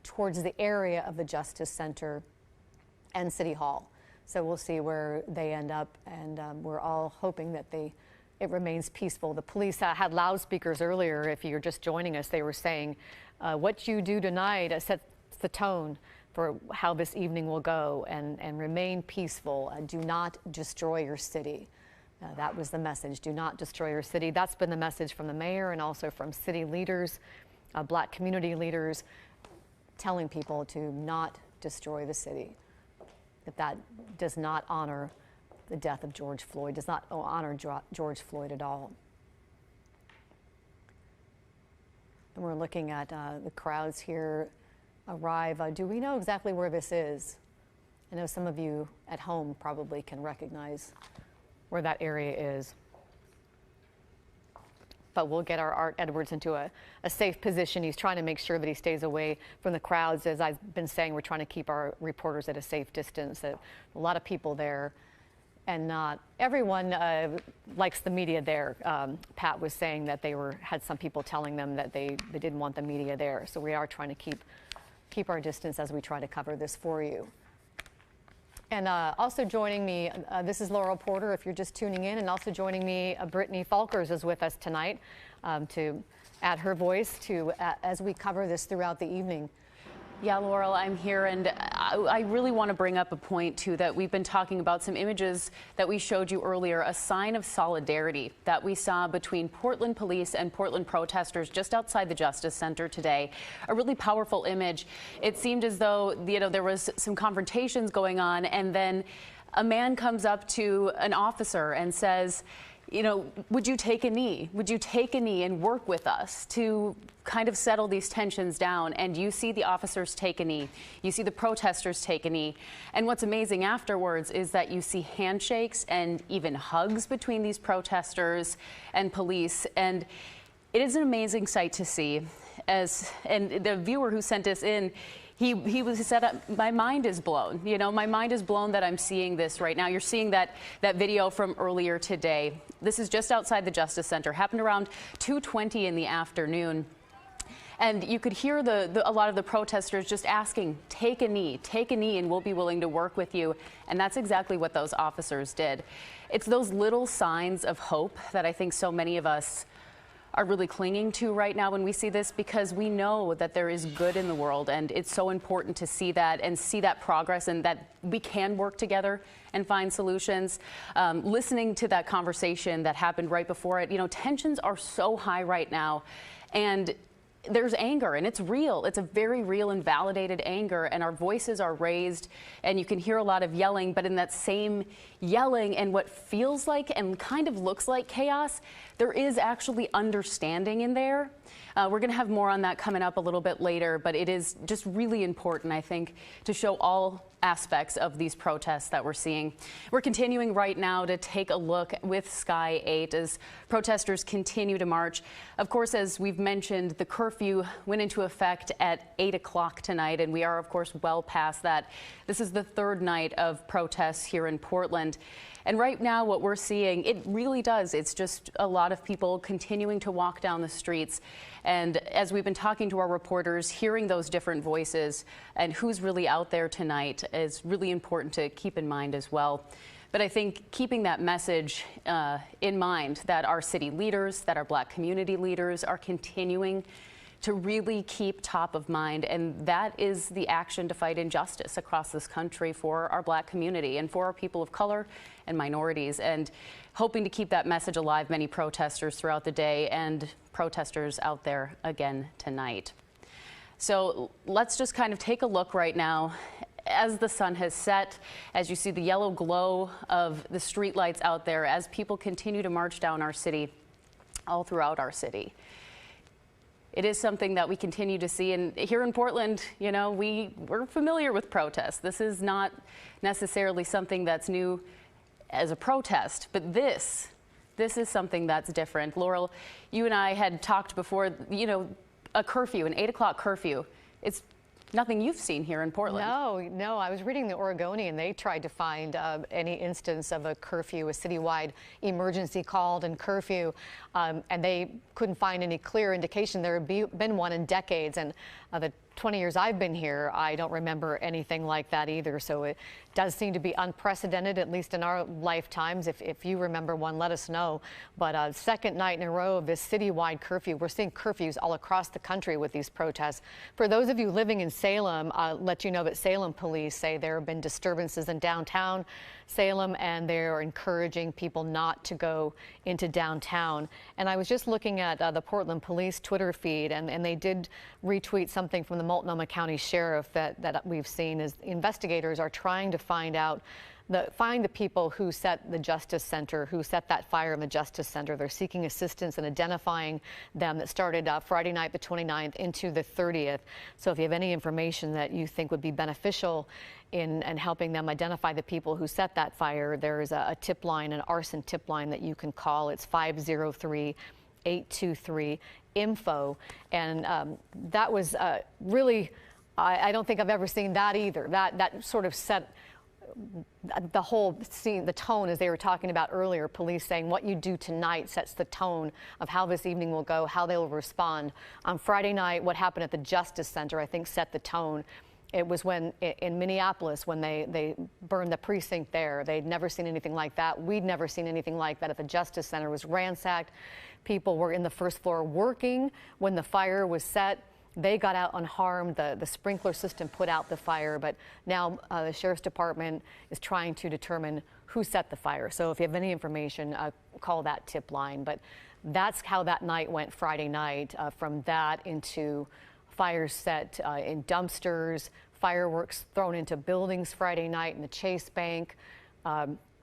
towards the area of the Justice Center and City Hall. So we'll see where they end up, and we're all hoping that it remains peaceful. The police had loudspeakers earlier. If you're just joining us, they were saying, what you do tonight sets the tone for how this evening will go, and remain peaceful. Do not destroy your city. That was the message. Do not destroy your city. That's been the message from the mayor and also from city leaders, Black community leaders, telling people to not destroy the city. That does not honor the death of George Floyd, does not honor George Floyd at all. And we're looking at the crowds here arrive. Do we know exactly where this is? I know some of you at home probably can recognize where that area is. But we'll get our Art Edwards into a safe position. He's trying to make sure that he stays away from the crowds. As I've been saying, we're trying to keep our reporters at a safe distance. A lot of people there, and not everyone likes the media there. Pat was saying that had some people telling them that they didn't want the media there. So we are trying to keep our distance as we try to cover this for you. And also joining me, this is Laurel Porter, if you're just tuning in, and also joining me, Brittany Falkers is with us tonight to add her voice to as we cover this throughout the evening. Yeah, Laurel, I'm here, and I really want to bring up a point, too, that we've been talking about some images that we showed you earlier, a sign of solidarity that we saw between Portland police and Portland protesters just outside the Justice Center today. A really powerful image. It seemed as though, there was some confrontations going on, and then a man comes up to an officer and says, would you take a knee? Would you take a knee and work with us to kind of settle these tensions down? And you see the officers take a knee. You see the protesters take a knee. And what's amazing afterwards is that you see handshakes and even hugs between these protesters and police. And it is an amazing sight to see. And the viewer who sent us in, he said, my mind is blown. My mind is blown that I'm seeing this right now. You're seeing that video from earlier today. This is just outside the Justice Center. Happened around 2:20 in the afternoon. And you could hear a lot of the protesters just asking, take a knee, and we'll be willing to work with you. And that's exactly what those officers did. It's those little signs of hope that I think so many of us are really clinging to right now when we see this, because we know that there is good in the world, and it's so important to see that and see that progress, and that we can work together and find solutions. Listening to that conversation that happened right before it, tensions are so high right now, and there's anger, and it's real. It's a very real and validated anger, and our voices are raised, and you can hear a lot of yelling, but in that same yelling and what feels like and kind of looks like chaos, there is actually understanding in there. We're going to have more on that coming up a little bit later, but it is just really important, I think, to show all aspects of these protests that we're seeing. We're continuing right now to take a look with Sky 8 as protesters continue to march. Of course, as we've mentioned, the curfew went into effect at 8 o'clock tonight, and we are, of course, well past that. This is the third night of protests here in Portland. And right now, what we're seeing, it really does. It's just a lot of people continuing to walk down the streets. And as we've been talking to our reporters, hearing those different voices and who's really out there tonight is really important to keep in mind as well. But I think keeping that message in mind, that our city leaders, that our Black community leaders are continuing to really keep top of mind, and that is the action to fight injustice across this country for our Black community and for our people of color and minorities, and hoping to keep that message alive. Many protesters throughout the day and protesters out there again tonight. So let's just kind of take a look right now as the sun has set, as you see the yellow glow of the streetlights out there, as people continue to march down our city, all throughout our city. It is something that we continue to see, and here in Portland, we're familiar with protests. This is not necessarily something that's new as a protest, but this is something that's different. Laurel, you and I had talked before, a curfew, an 8 o'clock curfew. It's nothing you've seen here in Portland. No. I was reading the Oregonian. They tried to find any instance of a curfew, a citywide emergency called and curfew, and they couldn't find any clear indication there had been one in decades. And the 20 years I've been here, I don't remember anything like that either. So it does seem to be unprecedented, at least in our lifetimes. If you remember one, let us know. But second night in a row of this citywide curfew. We're seeing curfews all across the country with these protests. For those of you living in Salem, I'll let you know that Salem police say there have been disturbances in downtown Salem, and they're encouraging people not to go into downtown. And I was just looking at the Portland Police Twitter feed, and they did retweet something from the Multnomah County Sheriff that we've seen as investigators are trying to find the people who set the Justice Center, who set that fire in the Justice Center. They're seeking assistance in identifying them. That started Friday night, the 29th, into the 30th. So if you have any information that you think would be beneficial in helping them identify the people who set that fire, there's a tip line, an arson tip line that you can call. It's 503-823-INFO. And that was really, I don't think I've ever seen that either. That sort of set the whole scene, the tone, as they were talking about earlier, police saying what you do tonight sets the tone of how this evening will go, how they will respond. On Friday night, what happened at the Justice Center, I think, set the tone. It was when in Minneapolis, when they burned the precinct there. They'd never seen anything like that. We'd never seen anything like that at the Justice Center. It was ransacked. People were in the first floor working when the fire was set. They got out unharmed. The sprinkler system put out the fire, but now the Sheriff's Department is trying to determine who set the fire. So if you have any information, call that tip line. But that's how that night went Friday night, from that into fires set in dumpsters, fireworks thrown into buildings Friday night in the Chase Bank.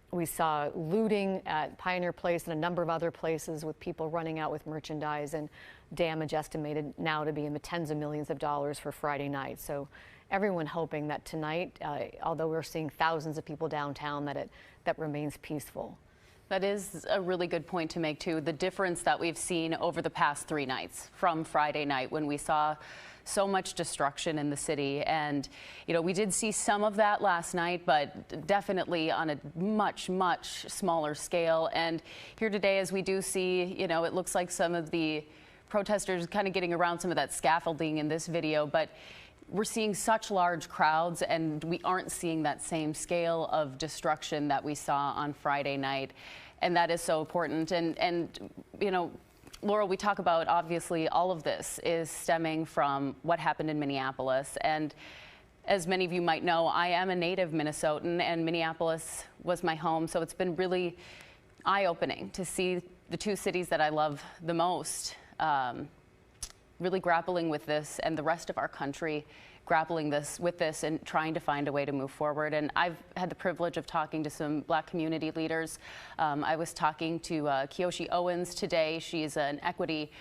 We saw looting at Pioneer Place and a number of other places with people running out with merchandise, and damage estimated now to be in the tens of millions of dollars for Friday night. So everyone hoping that tonight, although we're seeing thousands of people downtown, that remains peaceful. That is a really good point to make, too. The difference that we've seen over the past 3 nights from Friday night, when we saw so much destruction in the city. And, you know, we did see some of that last night, but definitely on a much, much smaller scale. And here today, as we do see, you know, it looks like some of the protesters kind of getting around some of that scaffolding in this video, but we're seeing such large crowds, and we aren't seeing that same scale of destruction that we saw on Friday night. And that is so important. And you know, Laurel, we talk about, obviously, all of this is stemming from what happened in Minneapolis. And as many of you might know, I am a native Minnesotan, and Minneapolis was my home. So it's been really eye-opening to see the 2 cities that I love the most really grappling with this, and the rest of our country grappling with this and trying to find a way to move forward. And I've had the privilege of talking to some Black community leaders. I was talking to Kiyoshi Owens today. She's an equity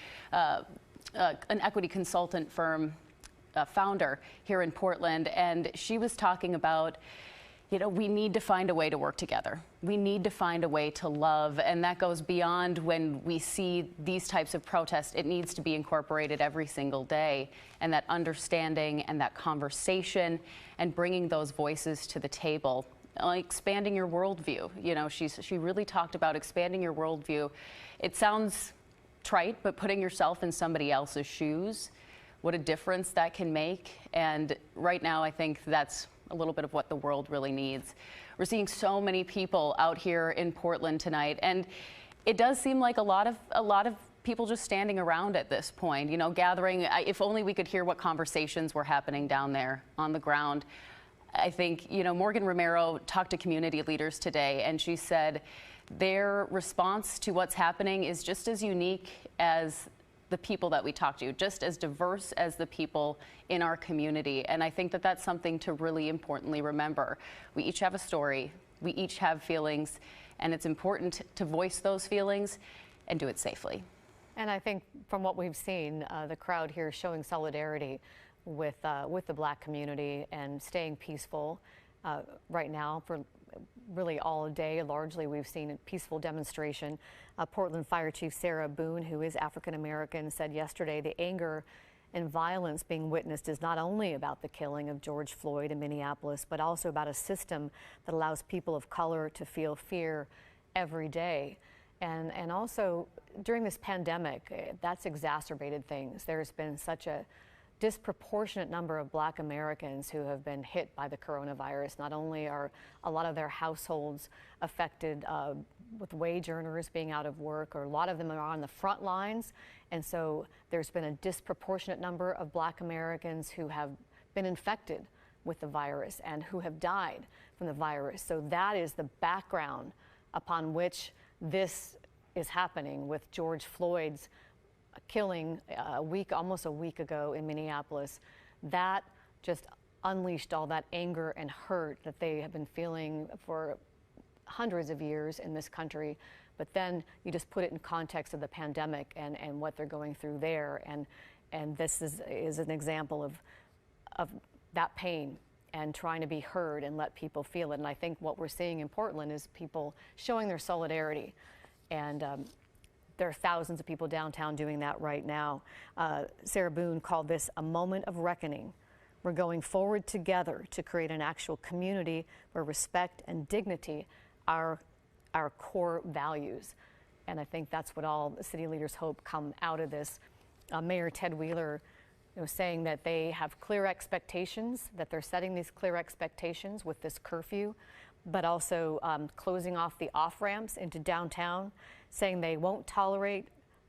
consultant firm founder here in Portland, and she was talking about, you know, we need to find a way to work together. We need to find a way to love, and that goes beyond when we see these types of protests. It needs to be incorporated every single day, and that understanding and that conversation and bringing those voices to the table, like expanding your worldview. You know, she really talked about expanding your worldview. It sounds trite, but putting yourself in somebody else's shoes, what a difference that can make. And right now, I think that's a little bit of what the world really needs. We're seeing so many people out here in Portland tonight, and it does seem like a lot of people just standing around at this point, you know, gathering. If only we could hear what conversations were happening down there on the ground. I think, you know, Morgan Romero talked to community leaders today, and she said their response to what's happening is just as unique as the people that we talk to, just as diverse as the people in our community. And I think that that's something to really importantly remember. We each have a story, we each have feelings, and it's important to voice those feelings and do it safely. And I think from what we've seen, the crowd here showing solidarity with the Black community and staying peaceful right now for really all day. Largely, we've seen a peaceful demonstration. Portland Fire Chief Sarah Boone, who is African American, said yesterday the anger and violence being witnessed is not only about the killing of George Floyd in Minneapolis, but also about a system that allows people of color to feel fear every day. And also during this pandemic, that's exacerbated things. There's been such a disproportionate number of Black Americans who have been hit by the coronavirus. Not only are a lot of their households affected with wage earners being out of work, or a lot of them are on the front lines, and so there's been a disproportionate number of Black Americans who have been infected with the virus and who have died from the virus. So that is the background upon which this is happening, with George Floyd's killing almost a week ago in Minneapolis. That just unleashed all that anger and hurt that they have been feeling for hundreds of years in this country. But then you just put it in context of the pandemic and what they're going through there. And this is an example of that pain and trying to be heard and let people feel it. And I think what we're seeing in Portland is people showing their solidarity. And there are thousands of people downtown doing that right now. Sarah Boone called this a moment of reckoning. We're going forward together to create an actual community where respect and dignity are our core values. And I think that's what all the city leaders hope come out of this. Mayor Ted Wheeler saying that they have clear expectations, that they're setting these clear expectations with this curfew, but also closing off the off-ramps into downtown, saying they won't tolerate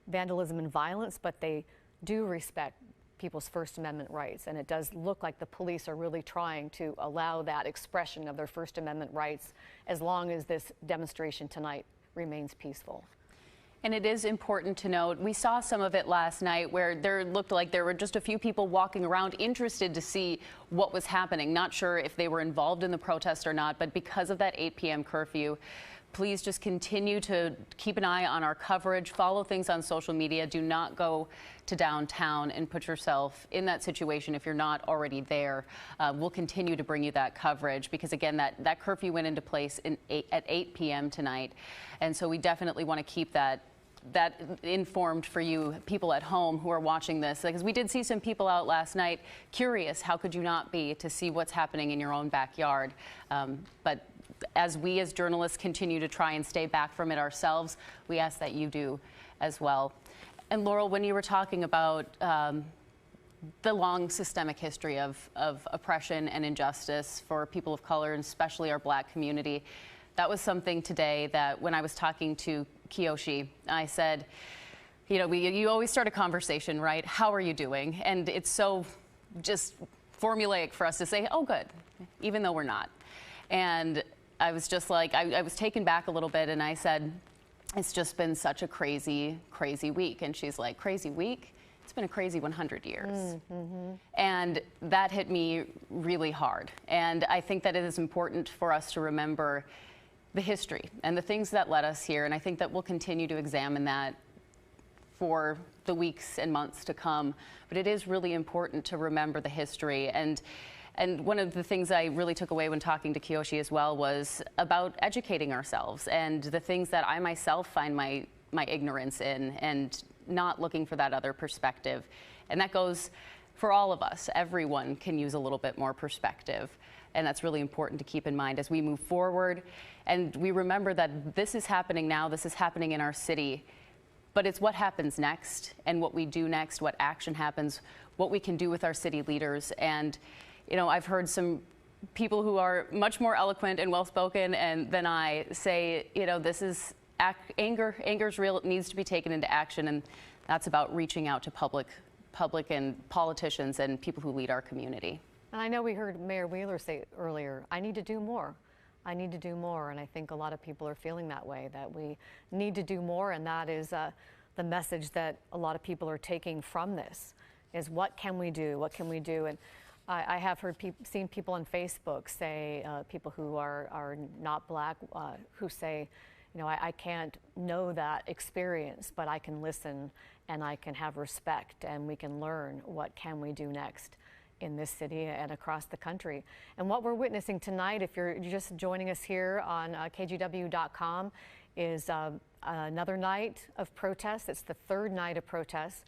vandalism and violence, but they do respect people's First Amendment rights. And it does look like the police are really trying to allow that expression of their First Amendment rights as long as this demonstration tonight remains peaceful. And it is important to note, we saw some of it last night where there looked like there were just a few people walking around interested to see what was happening. Not sure if they were involved in the protest or not, but because of that 8 p.m. curfew, please just continue to keep an eye on our coverage, follow things on social media. Do not go to downtown and put yourself in that situation if you're not already there. We'll continue to bring you that coverage because, again, that curfew went into place at 8 p.m. tonight. And so we definitely want to keep that informed for you people at home who are watching this, because we did see some people out last night curious, how could you not be, to see what's happening in your own backyard. But as we as journalists continue to try and stay back from it ourselves, we ask that you do as well. And Laurel, when you were talking about the long systemic history of oppression and injustice for people of color, and especially our Black community, that was something today that when I was talking to Kiyoshi, I said, you always start a conversation, right? How are you doing? And it's so just formulaic for us to say, oh, good, even though we're not. And I was just like, I was taken back a little bit, and I said, it's just been such a crazy, crazy week. And she's like, crazy week? It's been a crazy 100 years. Mm-hmm. And that hit me really hard. And I think that it is important for us to remember the history and the things that led us here. And I think that we'll continue to examine that for the weeks and months to come. But it is really important to remember the history. And one of the things I really took away when talking to Kiyoshi as well was about educating ourselves and the things that I myself find my ignorance in, and not looking for that other perspective. And that goes for all of us. Everyone can use a little bit more perspective. And that's really important to keep in mind as we move forward. And we remember that this is happening now, this is happening in our city, but it's what happens next and what we do next, what action happens, what we can do with our city leaders. And, I've heard some people who are much more eloquent and well-spoken than I say, this is anger's real, it needs to be taken into action. And that's about reaching out to public and politicians and people who lead our community. And I know we heard Mayor Wheeler say earlier, I need to do more. I need to do more. And I think a lot of people are feeling that way, that we need to do more. And that is the message that a lot of people are taking from this, is what can we do? What can we do? And I have seen people on Facebook say, people who are not Black, who say, I can't know that experience, but I can listen and I can have respect, and we can learn what can we do next in this city and across the country. And what we're witnessing tonight, if you're just joining us here on KGW.com, is another night of protests. It's the third night of protests.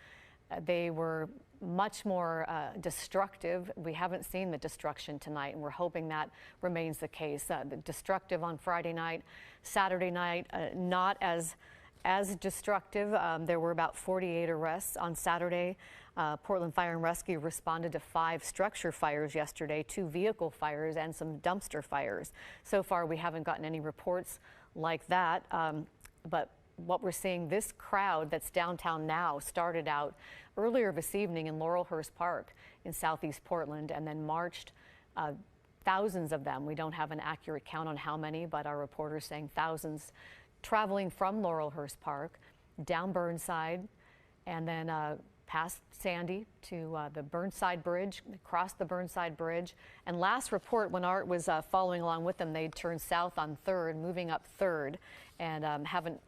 They were much more destructive. We haven't seen the destruction tonight, and we're hoping that remains the case. The destructive on Friday night, Saturday night, not as destructive. There were about 48 arrests on Saturday. Portland Fire and Rescue responded to 5 structure fires yesterday, 2 vehicle fires, and some dumpster fires. So far, we haven't gotten any reports like that. But what we're seeing, this crowd that's downtown now started out earlier this evening in Laurelhurst Park in southeast Portland and then marched, thousands of them. We don't have an accurate count on how many, but our reporters saying thousands traveling from Laurelhurst Park down Burnside and then past Sandy to the Burnside Bridge, across the Burnside Bridge. And last report, when Art was following along with them, they'd turned south on 3rd, moving up 3rd, and haven't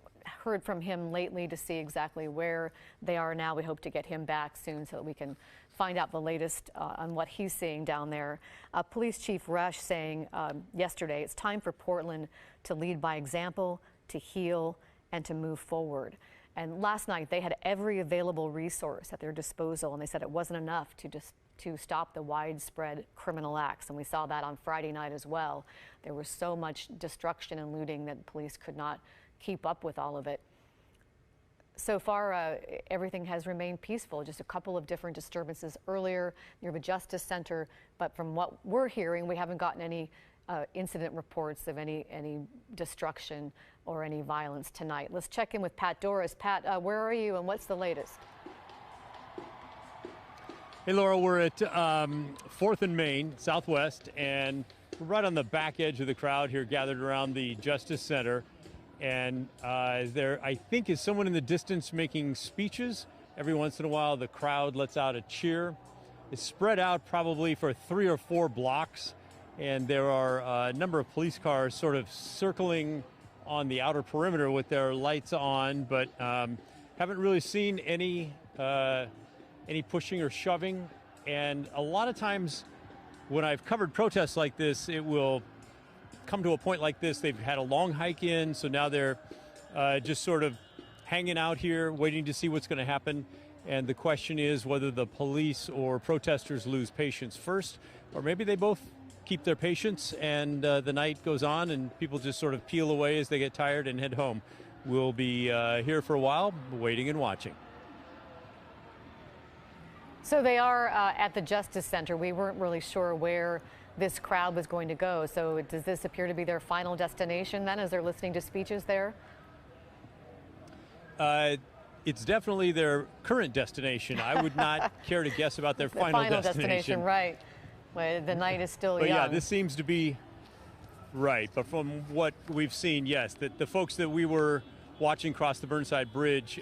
heard from him lately to see exactly where they are now. We hope to get him back soon so that we can find out the latest on what he's seeing down there. Police Chief Rush saying yesterday, it's time for Portland to lead by example, to heal, and to move forward. And last night they had every available resource at their disposal, and they said it wasn't enough to stop the widespread criminal acts. And we saw that on Friday night as well. There was so much destruction and looting that police could not keep up with all of it. So far, everything has remained peaceful. Just a couple of different disturbances earlier near the Justice Center, but from what we're hearing, we haven't gotten any incident reports of any destruction or any violence tonight. Let's check in with Pat Doris. Pat, where are you and what's the latest? Hey, Laura, we're at 4th and Main, Southwest, and we're right on the back edge of the crowd here gathered around the Justice Center. And there, I think, is someone in the distance making speeches. Every once in a while, the crowd lets out a cheer. It's spread out probably for 3 or 4 blocks, and there are a number of police cars sort of circling on the outer perimeter with their lights on, but haven't really seen any pushing or shoving. And a lot of times when I've covered protests like this, it will come to a point like this. They've had a long hike in, so now they're just sort of hanging out here, waiting to see what's going to happen. And the question is whether the police or protesters lose patience first, or maybe they both keep their patience and the night goes on and people just sort of peel away as they get tired and head home. We'll be here for a while, waiting and watching. So they are at the Justice Center. We weren't really sure where this crowd was going to go. So does this appear to be their final destination then as they're listening to speeches there? It's definitely their current destination. I would not care to guess about their final destination. Right. Well, the night is still young. young. Yeah, this seems to be right. But from what we've seen, yes, the folks that we were watching cross the Burnside Bridge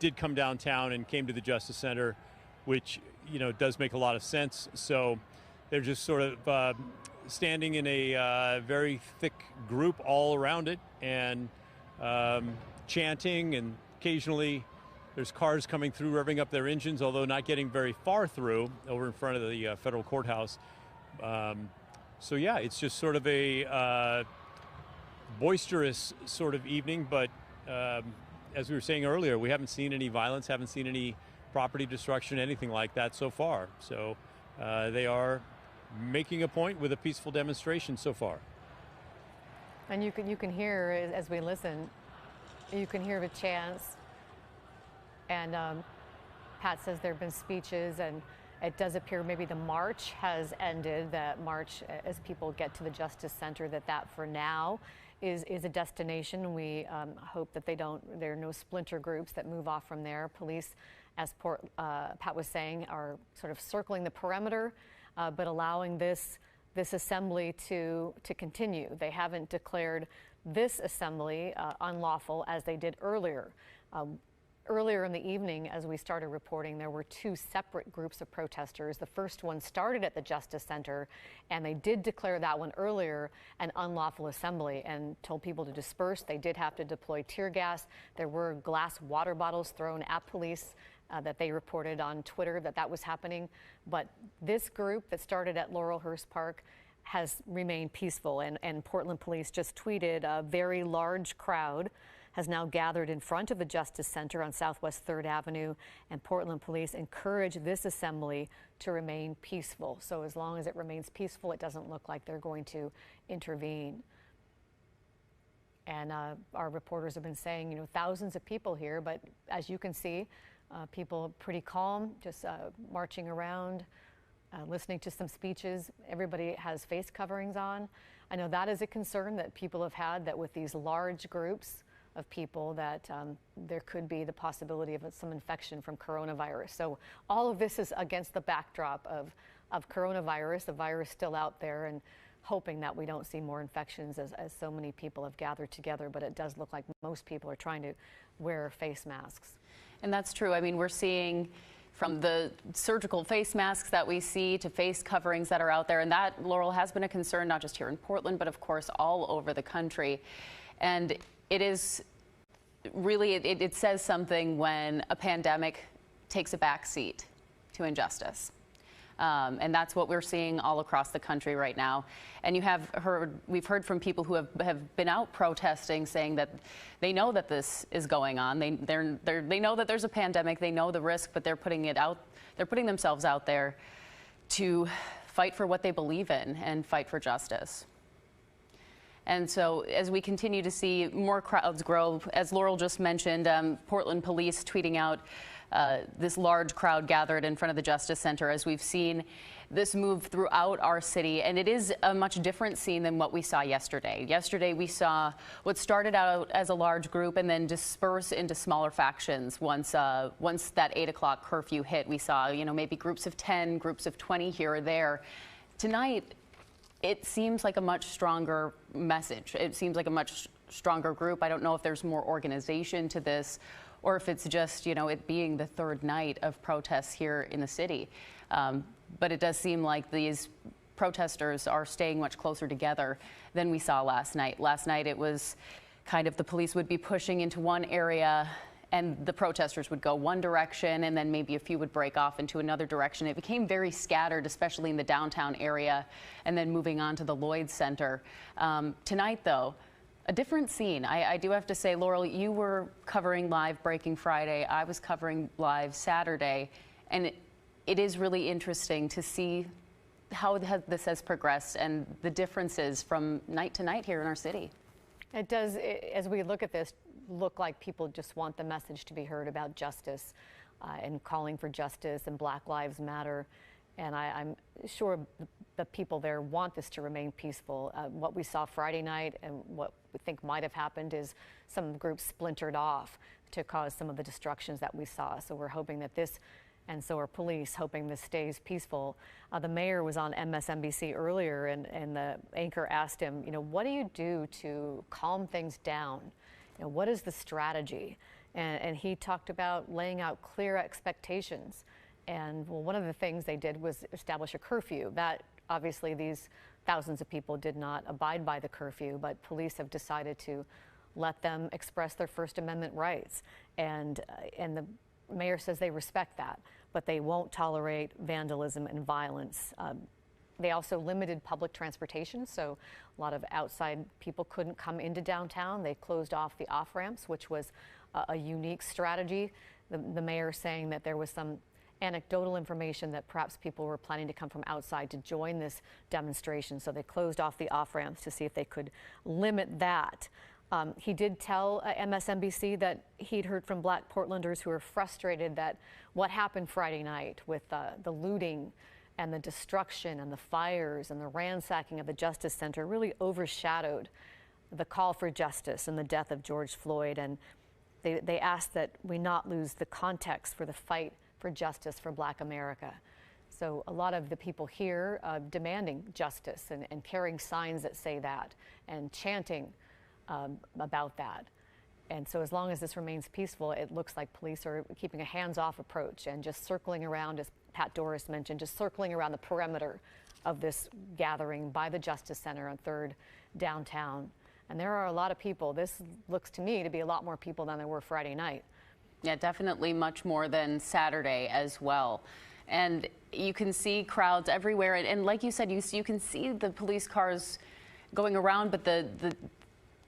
did come downtown and came to the Justice Center, which, you know, does make a lot of sense. So they're just sort of standing in a very thick group all around it and chanting, and occasionally there's cars coming through revving up their engines, although not getting very far through over in front of the federal courthouse. So yeah, it's just sort of a boisterous sort of evening, but as we were saying earlier, we haven't seen any violence, haven't seen any property destruction, anything like that so far. So they are making a point with a peaceful demonstration so far. And you can hear, as we listen, you can hear the chants. And Pat says there have been speeches, and it does appear maybe the march has ended, that march as people get to the Justice Center, that for now is a destination. We hope that there are no splinter groups that move off from there. Police, as Pat was saying, are sort of circling the perimeter, but allowing this assembly to continue. They haven't declared this assembly unlawful as they did earlier. Earlier in the evening, as we started reporting, there were 2 separate groups of protesters. The first one started at the Justice Center, and they did declare that one earlier an unlawful assembly and told people to disperse. They did have to deploy tear gas. There were glass water bottles thrown at police that they reported on Twitter that was happening. But this group that started at Laurelhurst Park has remained peaceful, and Portland police just tweeted a very large crowd has now gathered in front of the Justice Center on Southwest 3rd Avenue, and Portland police encourage this assembly to remain peaceful. So as long as it remains peaceful, it doesn't look like they're going to intervene. And our reporters have been saying, you know, thousands of people here, but as you can see, people pretty calm, just marching around, listening to some speeches. Everybody has face coverings on. I know that is a concern that people have had, that with these large groups of people that there could be the possibility of some infection from coronavirus. So all of this is against the backdrop of coronavirus, the virus still out there, and hoping that we don't see more infections as so many people have gathered together. But it does look like most people are trying to wear face masks. And that's true. I mean, we're seeing from the surgical face masks that we see to face coverings that are out there. And that, Laurel, has been a concern, not just here in Portland, but of course all over the country. And it is really, it says something when a pandemic takes a back seat to injustice. And that's what we're seeing all across the country right now. And we've heard from people who have been out protesting, saying that they know that this is going on. They know that there's a pandemic. They know the risk, but they're putting themselves out there to fight for what they believe in and fight for justice. And so as we continue to see more crowds grow, as Laurel just mentioned, Portland police tweeting out this large crowd gathered in front of the Justice Center, as we've seen this move throughout our city. And it is a much different scene than what we saw yesterday. Yesterday, we saw what started out as a large group and then disperse into smaller factions. Once that 8 o'clock curfew hit, we saw, you know, maybe groups of 10, groups of 20 here or there. Tonight, it seems like a much stronger message. It seems like a much stronger group. I don't know if there's more organization to this, or if it's just, you know, it being the third night of protests here in the city. But it does seem like these protesters are staying much closer together than we saw last night. Last night it was kind of the police would be pushing into one area and the protesters would go one direction, and then maybe a few would break off into another direction. It became very scattered, especially in the downtown area, and then moving on to the Lloyd Center. Tonight, though, a different scene. I do have to say, Laurel, you were covering live Breaking Friday. I was covering live Saturday. And it is really interesting to see how this has progressed and the differences from night to night here in our city. It does, as we look at this, look like people just want the message to be heard about justice and calling for justice and Black Lives Matter. And I'm sure the people there want this to remain peaceful. What we saw Friday night and what we think might have happened is some groups splintered off to cause some of the destructions that we saw. So we're hoping that this, and so are police, hoping this stays peaceful. The mayor was on MSNBC earlier, and the anchor asked him, you know, what do you do to calm things down? You know, what is the strategy? And he talked about laying out clear expectations. And well, one of the things they did was establish a curfew. That obviously these thousands of people did not abide by the curfew, but police have decided to let them express their First Amendment rights. And the mayor says they respect that, but they won't tolerate vandalism and violence. They also limited public transportation, so a lot of outside people couldn't come into downtown. They closed off the off-ramps, which was a unique strategy. The mayor saying that there was some anecdotal information that perhaps people were planning to come from outside to join this demonstration, so they closed off the off-ramps to see if they could limit that. He did tell MSNBC that he'd heard from Black Portlanders who were frustrated that what happened Friday night with the looting and the destruction and the fires and the ransacking of the Justice Center really overshadowed the call for justice and the death of George Floyd. And they asked that we not lose the context for the fight for justice for Black America. So a lot of the people here demanding justice and carrying signs that say that and chanting about that. And so as long as this remains peaceful, it looks like police are keeping a hands-off approach and just circling around, as Pat Doris mentioned, just circling around the perimeter of this gathering by the Justice Center on 3rd downtown. And there are a lot of people. This looks to me to be a lot more people than there were Friday night. Yeah, definitely much more than Saturday as well. And you can see crowds everywhere. And like you said, you can see the police cars going around, but the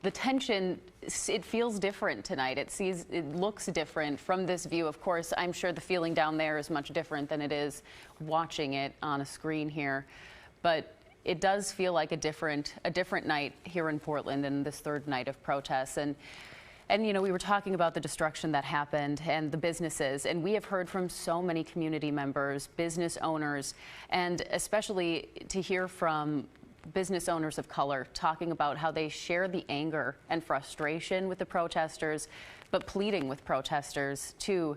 the tension, it feels different tonight. It looks different from this view. Of course, I'm sure the feeling down there is much different than it is watching it on a screen here. But it does feel like a different night here in Portland and this third night of protests. And you know, we were talking about the destruction that happened and the businesses, and we have heard from so many community members, business owners, and especially to hear from business owners of color talking about how they share the anger and frustration with the protesters, but pleading with protesters to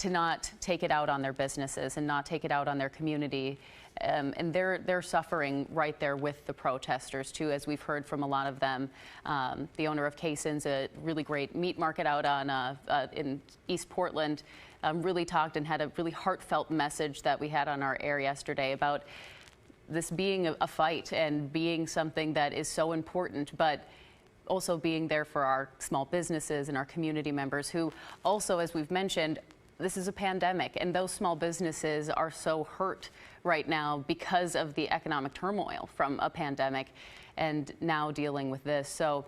not take it out on their businesses and not take it out on their community. And they're suffering right there with the protesters too, as we've heard from a lot of them. The owner of Cason's, a really great meat market out on in East Portland, really talked and had a really heartfelt message that we had on our air yesterday about this being a fight and being something that is so important, but also being there for our small businesses and our community members who also, as we've mentioned, this is a pandemic, and those small businesses are so hurt right now because of the economic turmoil from a pandemic and now dealing with this. So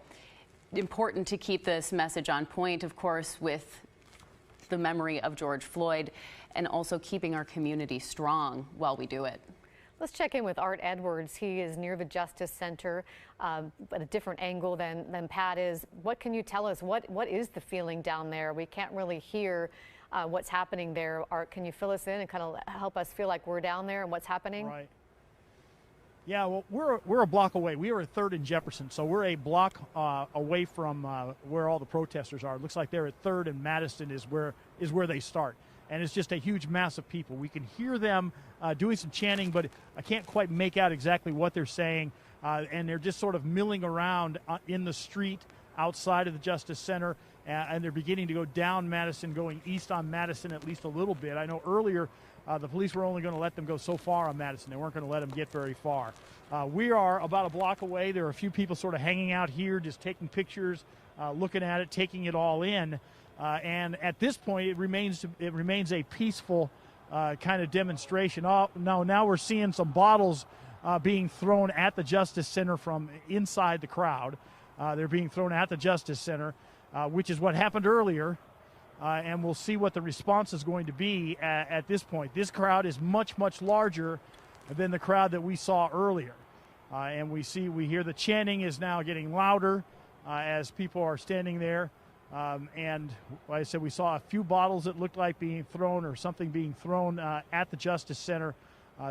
important to keep this message on point, of course, with the memory of George Floyd, and also keeping our community strong while we do it. Let's check in with Art Edwards. He is near the Justice Center, at a different angle than Pat is. What can you tell us? What is the feeling down there? We can't really hear what's happening there. Art, can you fill us in and kind of help us feel like we're down there and what's happening? Right. Yeah, well, we're a block away. We are at 3rd and Jefferson, so we're a block away from where all the protesters are. It looks like they're at 3rd and Madison is where they start. And it's just a huge mass of people. We can hear them doing some chanting, but I can't quite make out exactly what they're saying. And they're just sort of milling around in the street outside of the Justice Center, and they're beginning to go down Madison, going east on Madison at least a little bit. I know earlier the police were only going to let them go so far on Madison. They weren't going to let them get very far. We are about a block away. There are a few people sort of hanging out here, just taking pictures, looking at it, taking it all in. And at this point, it remains a peaceful kind of demonstration. Oh, no, now we're seeing some bottles being thrown at the Justice Center from inside the crowd. They're being thrown at the Justice Center, which is what happened earlier. And we'll see what the response is going to be at this point. This crowd is much, much larger than the crowd that we saw earlier. And we hear the chanting is now getting louder as people are standing there. And like I said, we saw a few bottles that looked like being thrown or something being thrown at the Justice Center.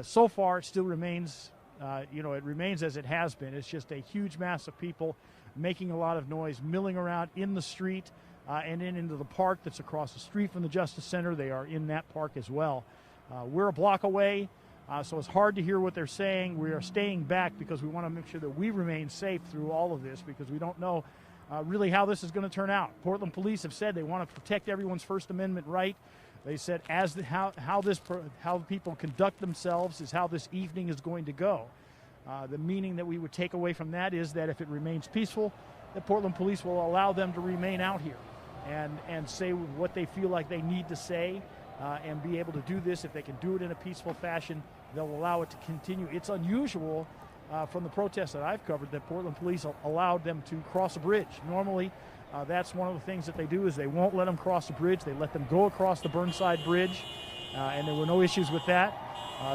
So far, it still remains, it remains as it has been. It's just a huge mass of people making a lot of noise, milling around in the street and into the park that's across the street from the Justice Center. They are in that park as well. We're a block away, so it's hard to hear what they're saying. We are staying back because we want to make sure that we remain safe through all of this, because we don't know really how this is going to turn out. Portland police have said they want to protect everyone's First Amendment right. They said how people conduct themselves is how this evening is going to go. The meaning that we would take away from that is that if it remains peaceful, the Portland police will allow them to remain out here and say what they feel like they need to say and be able to do this. If they can do it in a peaceful fashion, they'll allow it to continue. It's unusual from the protests that I've covered that Portland police allowed them to cross a bridge. Normally, that's one of the things that they do is they won't let them cross the bridge. They let them go across the Burnside Bridge, and there were no issues with that.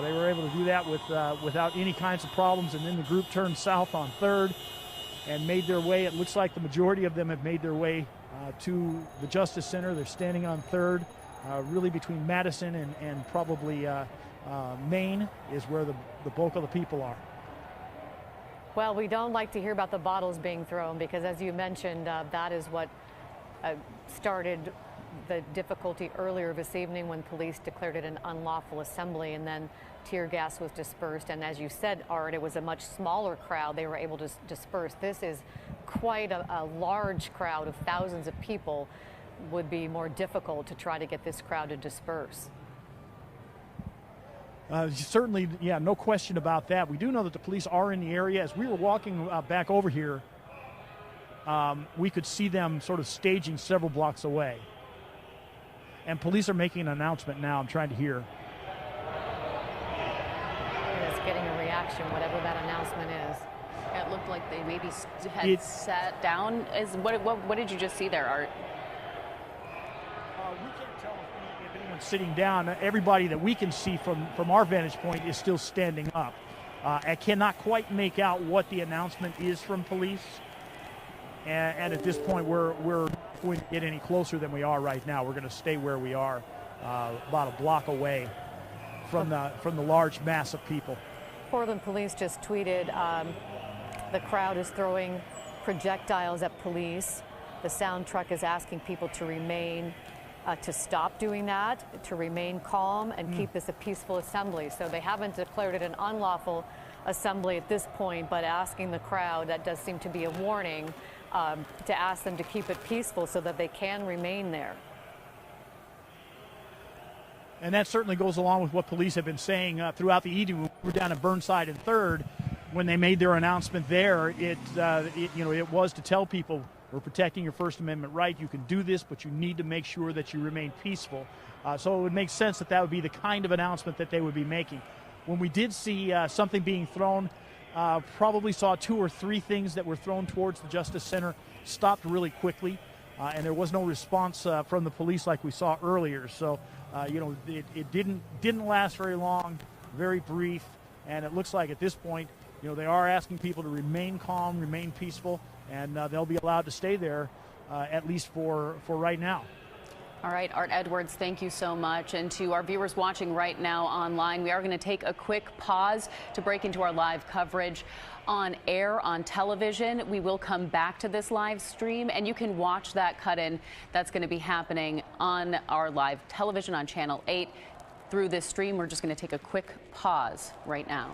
They were able to do that without any kinds of problems, and then the group turned south on 3rd and made their way. It looks like the majority of them have made their way to the Justice Center. They're standing on 3rd, really between Madison and probably Main is where the bulk of the people are. Well, we don't like to hear about the bottles being thrown because, as you mentioned, that is what started the difficulty earlier this evening when police declared it an unlawful assembly, and then tear gas was dispersed. And as you said, Art, it was a much smaller crowd. They were able to disperse. This is quite a large crowd of thousands of people. Would be more difficult to try to get this crowd to disperse. Certainly, yeah, no question about that. We do know that the police are in the area. As we were walking back over here, we could see them sort of staging several blocks away. And police are making an announcement now. I'm trying to hear. It's getting a reaction, whatever that announcement is. It looked like they maybe had sat down. What did you just see there, Art? We can't tell if anyone's sitting down. Everybody that we can see from our vantage point is still standing up. I cannot quite make out what the announcement is from police. And at this point, we're going to get any closer than we are right now. We're going to stay where we are, about a block away from the large mass of people. Portland police just tweeted the crowd is throwing projectiles at police. The sound truck is asking people to remain, to stop doing that, to remain calm and keep this a peaceful assembly. So they haven't declared it an unlawful assembly at this point, but asking the crowd, that does seem to be a warning, to ask them to keep it peaceful so that they can remain there. And that certainly goes along with what police have been saying throughout the evening. We were down at Burnside and 3rd when they made their announcement there. It was to tell people, we're protecting your First Amendment right. You can do this, but you need to make sure that you remain peaceful. So it would make sense that would be the kind of announcement that they would be making. When we did see something being thrown, probably saw 2 or 3 things that were thrown towards the Justice Center, stopped really quickly, and there was no response from the police like we saw earlier. So, it didn't last very long, very brief, and it looks like at this point, they are asking people to remain calm, remain peaceful, and they'll be allowed to stay there, at least for right now. All right, Art Edwards, thank you so much. And to our viewers watching right now online, we are going to take a quick pause to break into our live coverage on air on television. We will come back to this live stream, and you can watch that cut-in that's going to be happening on our live television on Channel 8 through this stream. We're just going to take a quick pause right now.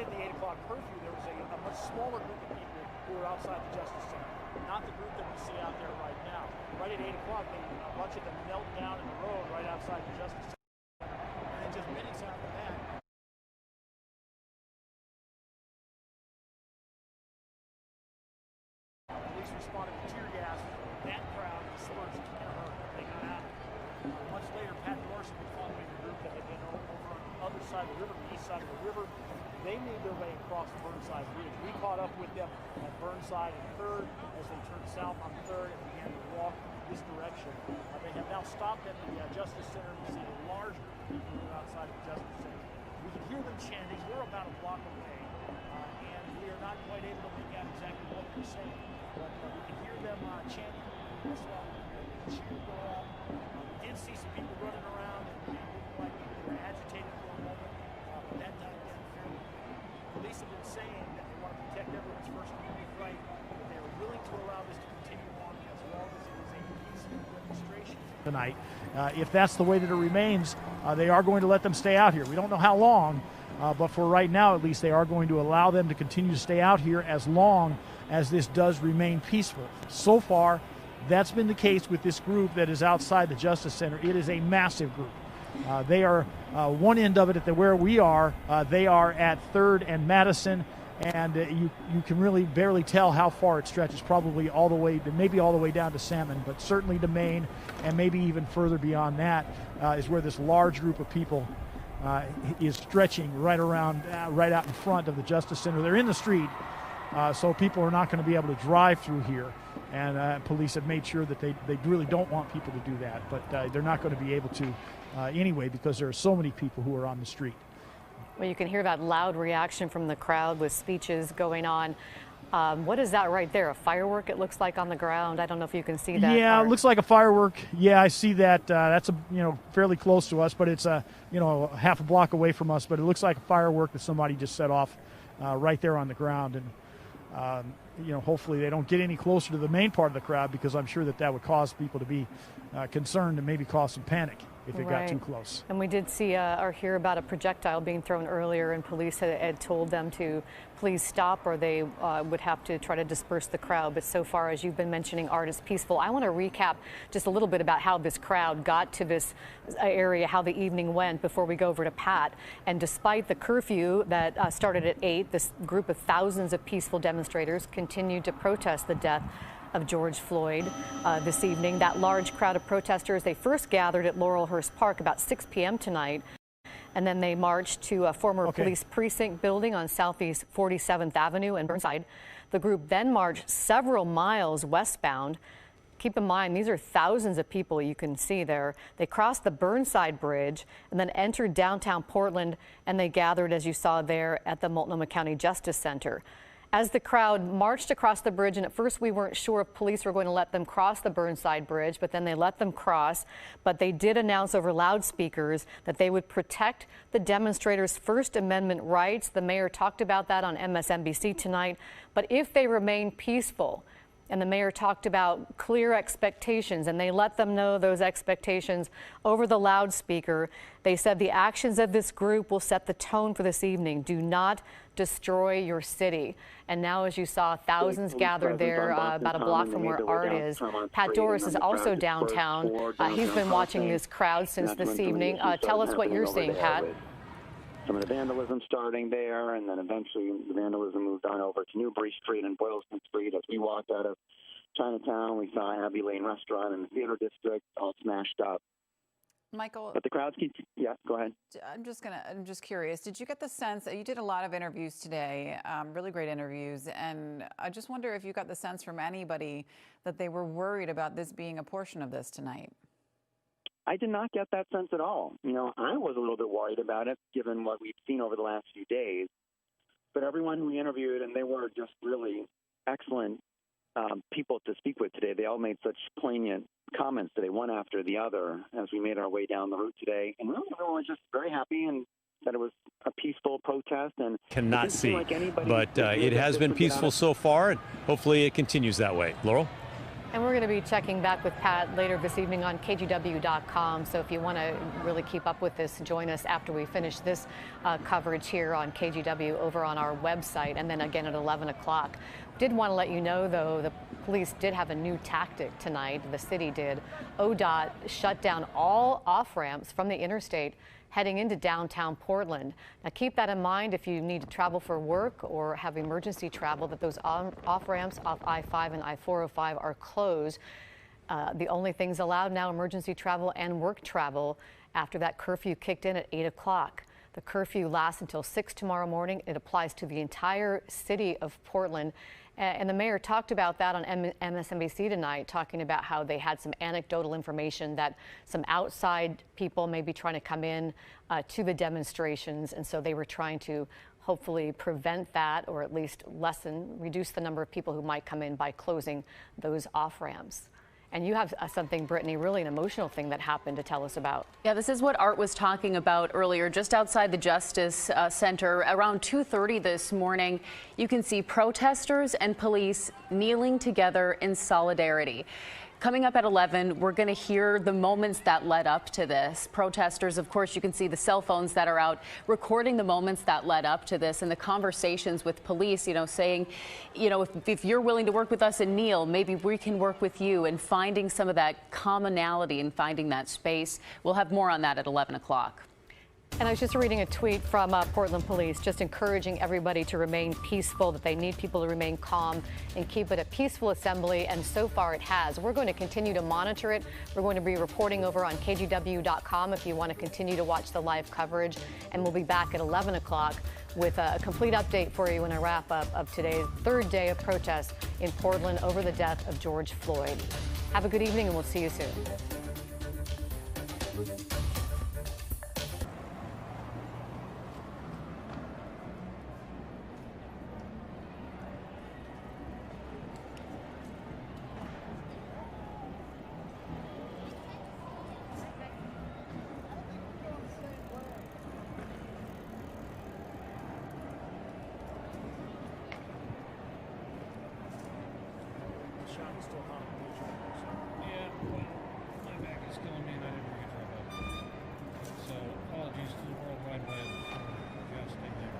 at the 8 o'clock curfew, there was a much smaller group of people who were outside the Justice Center, not the group that we see out there right now. Right at 8 o'clock, a bunch of them knelt down in the road right outside the Justice Center. And then just minutes after that, police responded with tear gas. That crowd dispersed in a hurry. They got out. Much later, Pat Dorsey was following the group that had been over on the other side of the river, the east side of the river. They made their way across the Burnside Bridge. We caught up with them at Burnside and 3rd as they turned south on 3rd and began to walk this direction. They have now stopped at the Justice Center. We see a large group of people outside of the Justice Center. We can hear them chanting. We're about a block away, and we are not quite able to make out exactly what they're saying. But we can hear them chanting as well. The cheer go up. We did see some people running around and looking like they were agitated for a moment, but that died down fairly. Police have been saying that they want to protect everyone's First Amendment right, but they are willing to allow this to continue on as long as it is a peaceful demonstration tonight. If that's the way that it remains, they are going to let them stay out here. We don't know how long, but for right now, at least, they are going to allow them to continue to stay out here as long as this does remain peaceful. So far, that's been the case with this group that is outside the Justice Center. It is a massive group. They are one end of it at where we are. They are at 3rd and Madison, and you can really barely tell how far it stretches, probably all the way, maybe all the way down to Salmon, but certainly to Maine, and maybe even further beyond that is where this large group of people is stretching right around, right out in front of the Justice Center. They're in the street, so people are not going to be able to drive through here. And police have made sure that they really don't want people to do that, but they're not going to be able to anyway because there are so many people who are on the street. Well, you can hear that loud reaction from the crowd with speeches going on. What is that right there? A firework, it looks like, on the ground. I don't know if you can see that. Yeah, part. It looks like a firework. Yeah, I see that. That's fairly close to us, but it's half a block away from us. But it looks like a firework that somebody just set off right there on the ground. And hopefully they don't get any closer to the main part of the crowd, because I'm sure that would cause people to be concerned and maybe cause some panic if it got too close. And we did see or hear about a projectile being thrown earlier, and police had told them to please stop, or they would have to try to disperse the crowd. But so far, as you've been mentioning, Art, is peaceful. I want to recap just a little bit about how this crowd got to this area, how the evening went, before we go over to Pat. And despite the curfew that started at 8, this group of thousands of peaceful demonstrators continued to protest the death of George Floyd this evening. That large crowd of protesters, they first gathered at Laurelhurst Park about 6 p.m. tonight, and then they marched to a former police precinct building on Southeast 47th Avenue in Burnside. The group then marched several miles westbound. Keep in mind, these are thousands of people you can see there. They crossed the Burnside Bridge and then entered downtown Portland, and they gathered, as you saw there, at the Multnomah County Justice Center. As the crowd marched across the bridge, and at first we weren't sure if police were going to let them cross the Burnside Bridge, but then they let them cross. But they did announce over loudspeakers that they would protect the demonstrators' First Amendment rights. The mayor talked about that on MSNBC tonight. But if they remain peaceful, and the mayor talked about clear expectations, and they let them know those expectations over the loudspeaker. They said the actions of this group will set the tone for this evening. Do not destroy your city. And now, as you saw, thousands gathered there about a block from where Art is. Pat Doris is also downtown. He's been watching this crowd since this evening. Tell us what you're seeing, Pat. Some of the vandalism starting there, and then eventually the vandalism moved on over to Newbury Street and Boylston Street. As we walked out of Chinatown, we saw Abbey Lane Restaurant in the theater district all smashed up. Michael, but the crowds keep. Yeah, go ahead. I'm just curious. Did you get the sense you did a lot of interviews today, really great interviews, and I just wonder if you got the sense from anybody that they were worried about this being a portion of this tonight? I did not get that sense at all. I was a little bit worried about it, given what we've seen over the last few days. But everyone who we interviewed, and they were just really excellent people to speak with today. They all made such poignant comments today, one after the other, as we made our way down the route today. And really, everyone was just very happy and said it was a peaceful protest. And cannot see, but it has been peaceful so far, and hopefully it continues that way. Laurel? And we're going to be checking back with Pat later this evening on KGW.com. So if you want to really keep up with this, join us after we finish this coverage here on KGW over on our website, and then again at 11 o'clock. Did want to let you know, though, the police did have a new tactic tonight. The city did. ODOT shut down all off-ramps from the interstate heading into downtown Portland. Now keep that in mind if you need to travel for work or have emergency travel, that those off-ramps off I-5 and I-405 are closed. The only things allowed now, emergency travel and work travel, after that curfew kicked in at 8 o'clock. The curfew lasts until 6 tomorrow morning. It applies to the entire city of Portland. And the mayor talked about that on MSNBC tonight, talking about how they had some anecdotal information that some outside people may be trying to come in to the demonstrations. And so they were trying to hopefully prevent that, or at least reduce the number of people who might come in by closing those off-ramps. And you have something, Brittany, really an emotional thing that happened to tell us about. Yeah, this is what Art was talking about earlier, just outside the Justice Center. Around 2:30 this morning, you can see protesters and police kneeling together in solidarity. Coming up at 11, we're going to hear the moments that led up to this. Protesters, of course, you can see the cell phones that are out recording the moments that led up to this and the conversations with police, saying, if you're willing to work with us and kneel, maybe we can work with you, and finding some of that commonality and finding that space. We'll have more on that at 11 o'clock. And I was just reading a tweet from Portland Police, just encouraging everybody to remain peaceful, that they need people to remain calm and keep it a peaceful assembly, and so far it has. We're going to continue to monitor it. We're going to be reporting over on KGW.com if you want to continue to watch the live coverage, and we'll be back at 11 o'clock with a complete update for you when I wrap up of today's third day of protests in Portland over the death of George Floyd. Have a good evening, and we'll see you soon. Yeah, well, my back is killing me and I didn't get to it. So apologies to the World Wide Web for adjusting there.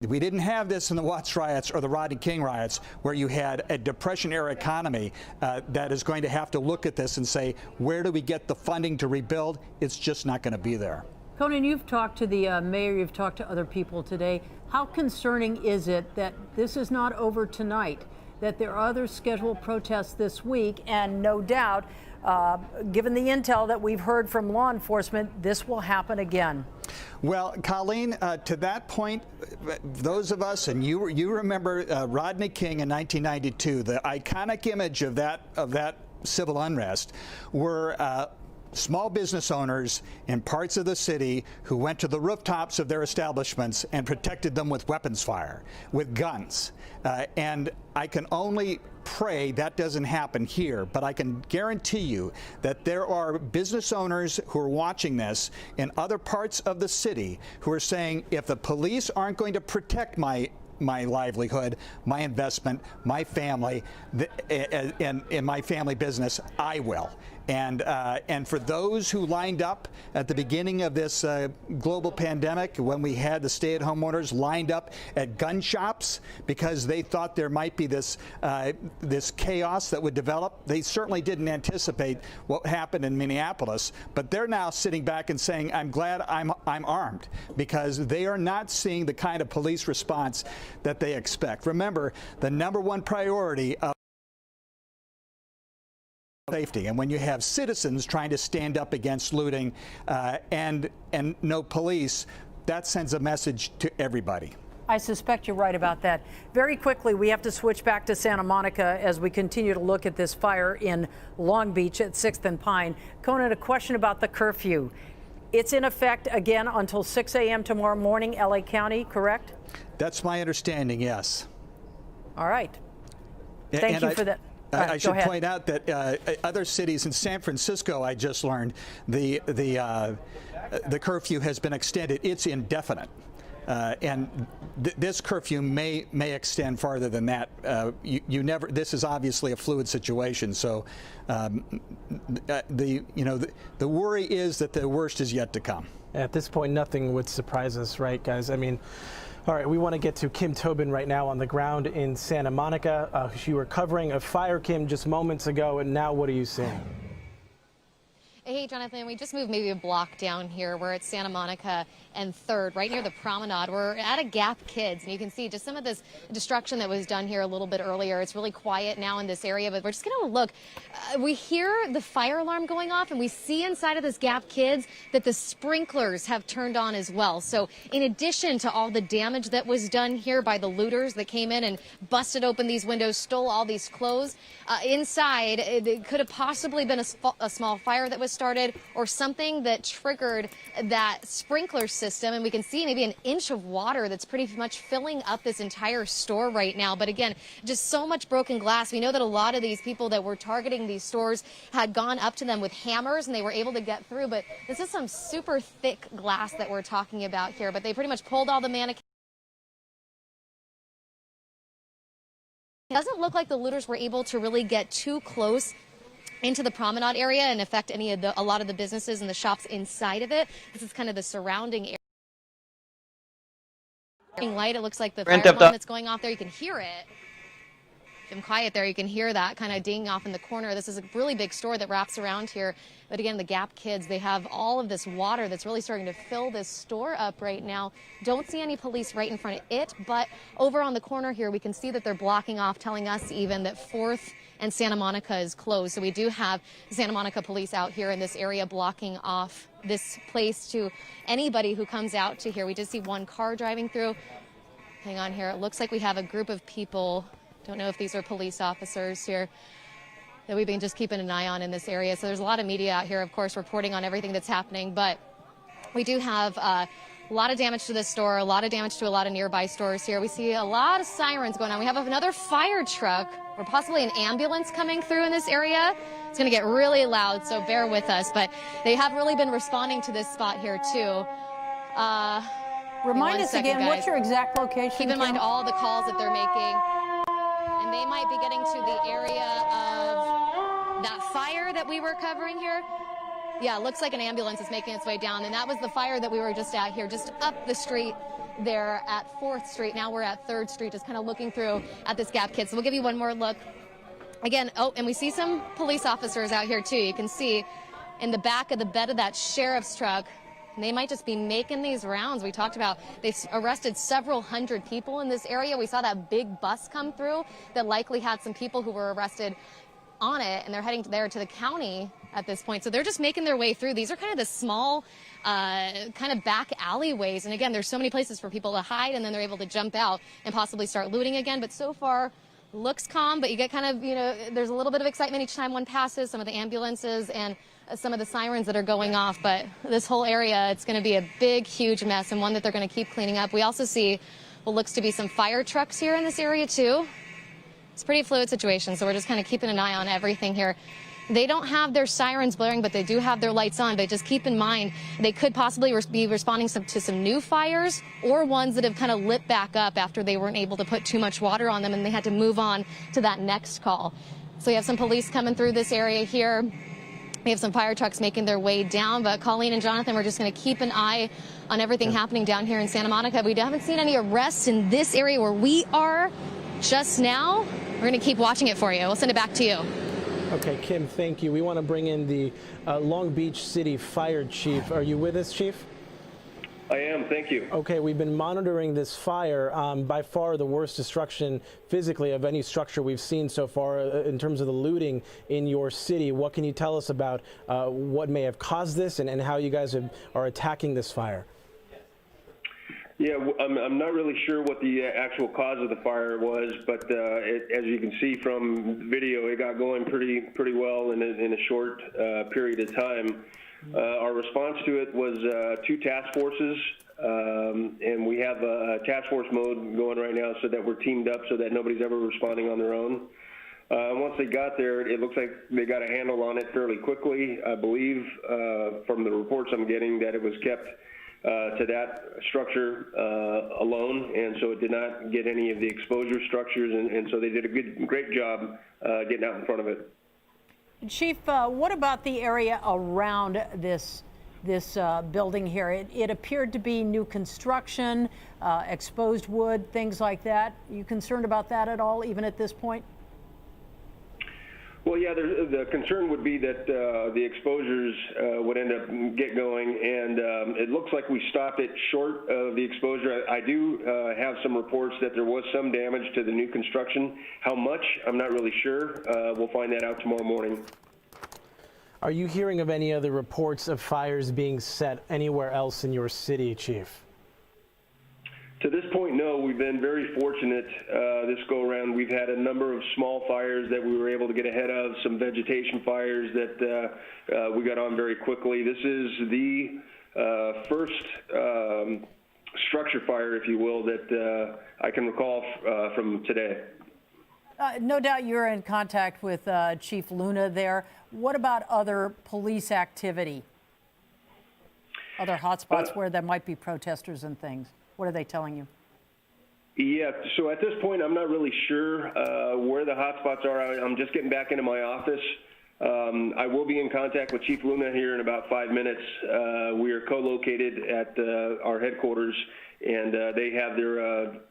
We didn't have this in the Watts riots or the Rodney King riots, where you had a Depression-era economy that is going to have to look at this and say, where do we get the funding to rebuild? It's just not going to be there. Conan, you've talked to the mayor, you've talked to other people today. How concerning is it that this is not over tonight, that there are other scheduled protests this week, and no doubt, given the intel that we've heard from law enforcement, this will happen again? Well, Colleen, to that point, those of us, and you remember Rodney King in 1992, the iconic image of that civil unrest were small business owners in parts of the city who went to the rooftops of their establishments and protected them with weapons fire, with guns. And I can only pray that doesn't happen here, but I can guarantee you that there are business owners who are watching this in other parts of the city who are saying, if the police aren't going to protect my livelihood, my investment, my family, and my family business, I will. And for those who lined up at the beginning of this global pandemic, when we had the stay-at-home orders lined up at gun shops because they thought there might be this chaos that would develop, they certainly didn't anticipate what happened in Minneapolis. But they're now sitting back and saying, "I'm glad I'm armed," because they are not seeing the kind of police response that they expect. Remember, the #1 priority of safety, and when you have citizens trying to stand up against looting and no police, that sends a message to everybody. I suspect you're right about that. Very quickly, we have to switch back to Santa Monica as we continue to look at this fire in Long Beach at 6th and Pine. Conan, a question about the curfew. It's in effect again until 6 a.m. tomorrow morning, LA County, correct? That's my understanding, yes. All right. Thank you for that. I should point out that other cities in San Francisco, I just learned, the curfew has been extended. It's indefinite. And this curfew may extend farther than that. You never. This is obviously a fluid situation. So the worry is that the worst is yet to come. At this point, nothing would surprise us, right, guys? I mean, all right, we want to get to Kim Tobin right now on the ground in Santa Monica. You were covering a fire, Kim, just moments ago, and now what are you seeing? Hey, Jonathan, we just moved maybe a block down here. We're at Santa Monica and 3rd, right near the promenade. We're at a Gap Kids, and you can see just some of this destruction that was done here a little bit earlier. It's really quiet now in this area, but we're just going to look. We hear the fire alarm going off, and we see inside of this Gap Kids that the sprinklers have turned on as well. So in addition to all the damage that was done here by the looters that came in and busted open these windows, stole all these clothes, inside it could have possibly been a small fire that was started or something that triggered that sprinkler system. And we can see maybe an inch of water that's pretty much filling up this entire store right now. But again, just so much broken glass. We know that a lot of these people that were targeting these stores had gone up to them with hammers and they were able to get through. But this is some super thick glass that we're talking about here. But they pretty much pulled all the mannequins. It doesn't look like the looters were able to really get too close into the promenade area and affect a lot of the businesses and the shops inside of it. This is kind of the surrounding area. Light, it looks like the fire alarm that's going off there. You can hear it. I'm quiet there. You can hear that kind of dinging off in the corner. This is a really big store that wraps around here. But again, the Gap Kids, they have all of this water that's really starting to fill this store up right now. Don't see any police right in front of it, but over on the corner here, we can see that they're blocking off, telling us even that 4th and Santa Monica is closed. So we do have Santa Monica police out here in this area blocking off this place to anybody who comes out to here. We did see one car driving through. Hang on here. It looks like we have a group of people. Don't know if these are police officers here that we've been just keeping an eye on in this area. So there's a lot of media out here, of course, reporting on everything that's happening. But we do have a lot of damage to this store, a lot of damage to a lot of nearby stores here. We see a lot of sirens going on. We have another fire truck or possibly an ambulance coming through in this area. It's going to get really loud, so bear with us. But they have really been responding to this spot here, too. Remind us again, guys. What's your exact location? Keep in mind all the calls that they're making. And they might be getting to the area of that fire that we were covering here. Yeah, it looks like an ambulance is making its way down, and that was the fire that we were just at here, just up the street there at 4th Street. Now we're at 3rd Street, just kind of looking through at this gap kit. So we'll give you one more look. Again, oh, and we see some police officers out here too. You can see in the back of the bed of that sheriff's truck, they might just be making these rounds. We talked about they've arrested several hundred people in this area. We saw that big bus come through that likely had some people who were arrested on it, and they're heading there to the county at this point. So they're just making their way through. These are kind of the small kind of back alleyways. And again, there's so many places for people to hide, and then they're able to jump out and possibly start looting again. But so far, looks calm, but you get kind of, you know, there's a little bit of excitement each time one passes, some of the ambulances and some of the sirens that are going off. But this whole area, it's going to be a big, huge mess, and one that they're going to keep cleaning up. We also see what looks to be some fire trucks here in this area too. It's a pretty fluid situation, so we're just kind of keeping an eye on everything here. They don't have their sirens blaring, but they do have their lights on. But just keep in mind, they could possibly be responding to some new fires or ones that have kind of lit back up after they weren't able to put too much water on them and they had to move on to that next call. So we have some police coming through this area here. We have some fire trucks making their way down. But Colleen and Jonathan, we're just going to keep an eye on everything happening down here in Santa Monica. We haven't seen any arrests in this area where we are just now. We're going to keep watching it for you. We'll send it back to you. Okay, Kim, thank you. We want to bring in the Long Beach City Fire Chief. Are you with us, Chief? I am, thank you. Okay, we've been monitoring this fire. By far the worst destruction physically of any structure we've seen so far in terms of the looting in your city. What can you tell us about what may have caused this and how you guys are attacking this fire? Yeah, I'm not really sure what the actual cause of the fire was, but as you can see from video, it got going pretty well in a short period of time. Our response to it was 2 task forces, and we have a task force mode going right now so that we're teamed up so that nobody's ever responding on their own. Once they got there, it looks like they got a handle on it fairly quickly. I believe from the reports I'm getting that it was kept to that structure alone, and so it did not get any of the exposure structures, and so they did a great job getting out in front of it. Chief, what about the area around this building here? It appeared to be new construction, exposed wood, things like that. Are you concerned about that at all, even at this point? Well, yeah, the concern would be that the exposures would end up get going, and it looks like we stopped it short of the exposure. I do have some reports that there was some damage to the new construction. How much, I'm not really sure. We'll find that out tomorrow morning. Are you hearing of any other reports of fires being set anywhere else in your city, Chief? To this point, no. We've been very fortunate this go-around. We've had a number of small fires that we were able to get ahead of, some vegetation fires that we got on very quickly. This is the first structure fire, if you will, that I can recall from today. No doubt you're in contact with Chief Luna there. What about other police activity? Other hotspots where there might be protesters and things? What are they telling you? Yeah, so at this point, I'm not really sure where the hotspots are. I'm just getting back into my office. I will be in contact with Chief Luna here in about 5 minutes. We are co-located at our headquarters, and they have their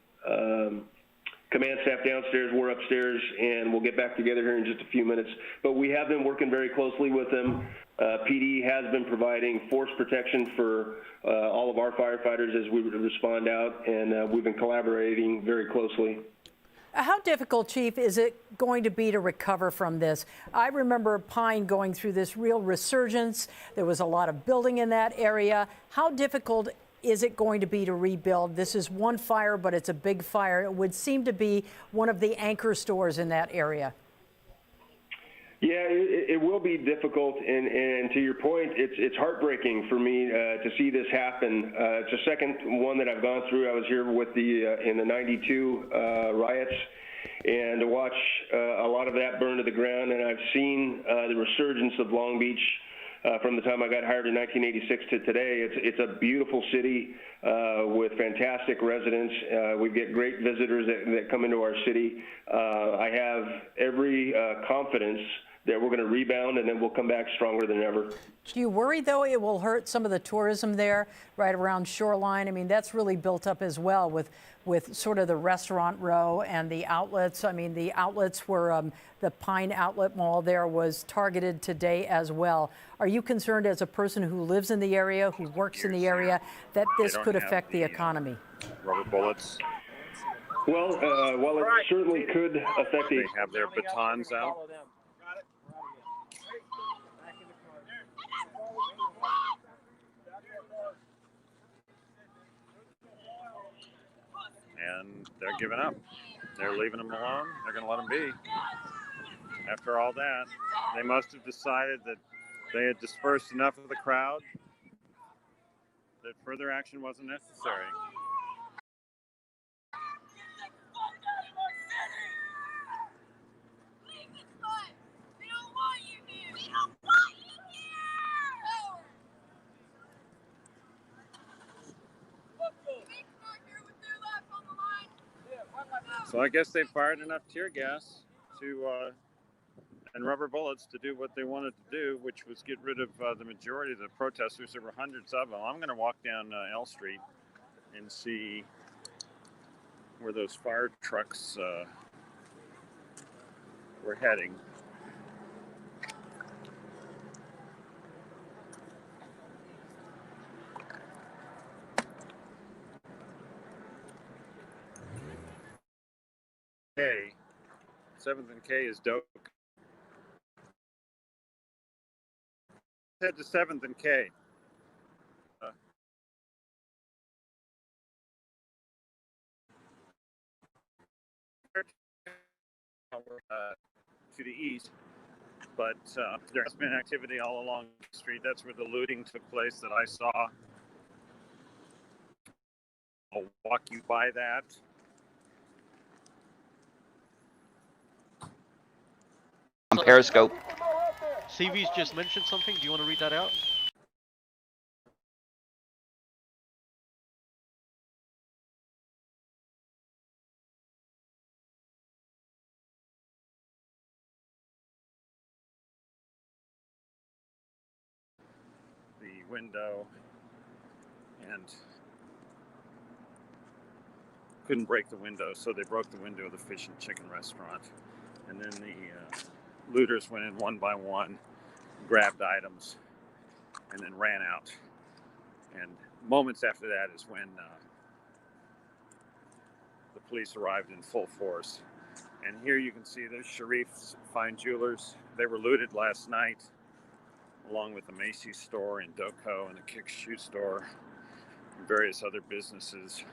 command staff downstairs. We're upstairs, and we'll get back together here in just a few minutes. But we have been working very closely with them. PD has been providing force protection for all of our firefighters as we respond out, and we've been collaborating very closely. How difficult, Chief, is it going to be to recover from this? I remember Pine going through this real resurgence. There was a lot of building in that area. How difficult is it going to be to rebuild? This is one fire, but it's a big fire. It would seem to be one of the anchor stores in that area. Yeah, it will be difficult, and to your point, it's heartbreaking for me to see this happen. It's the second one that I've gone through. I was here with in the '92 riots, and to watch a lot of that burn to the ground, and I've seen the resurgence of Long Beach from the time I got hired in 1986 to today. It's a beautiful city with fantastic residents. We get great visitors that come into our city. I have every confidence we're going to rebound, and then we'll come back stronger than ever. Do you worry, though, it will hurt some of the tourism there right around Shoreline? I mean, that's really built up as well with sort of the restaurant row and the outlets. I mean, the outlets were the Pine Outlet Mall there was targeted today as well. Are you concerned as a person who lives in the area, who works in the area, that this could affect the economy? Rubber bullets. Well, while it certainly could affect They have their batons out. And they're giving up. They're leaving them alone. They're going to let them be. After all that, they must have decided that they had dispersed enough of the crowd that further action wasn't necessary. So I guess they fired enough tear gas and rubber bullets to do what they wanted to do, which was get rid of the majority of the protesters. There were hundreds of them. I'm going to walk down L Street and see where those fire trucks were heading. K, 7th and K is dope. Head to 7th and K. To the east, but there's been activity all along the street. That's where the looting took place that I saw. I'll walk you by that. On Periscope. CV's just mentioned something. Do you want to read that out? The window and couldn't break the window, so they broke the window of the fish and chicken restaurant. And then the looters went in one by one, grabbed items, and then ran out. And moments after that is when the police arrived in full force. And here you can see there's Sharif's Fine Jewelers. They were looted last night, along with the Macy's store in Doco and the Kicks Shoe store and various other businesses.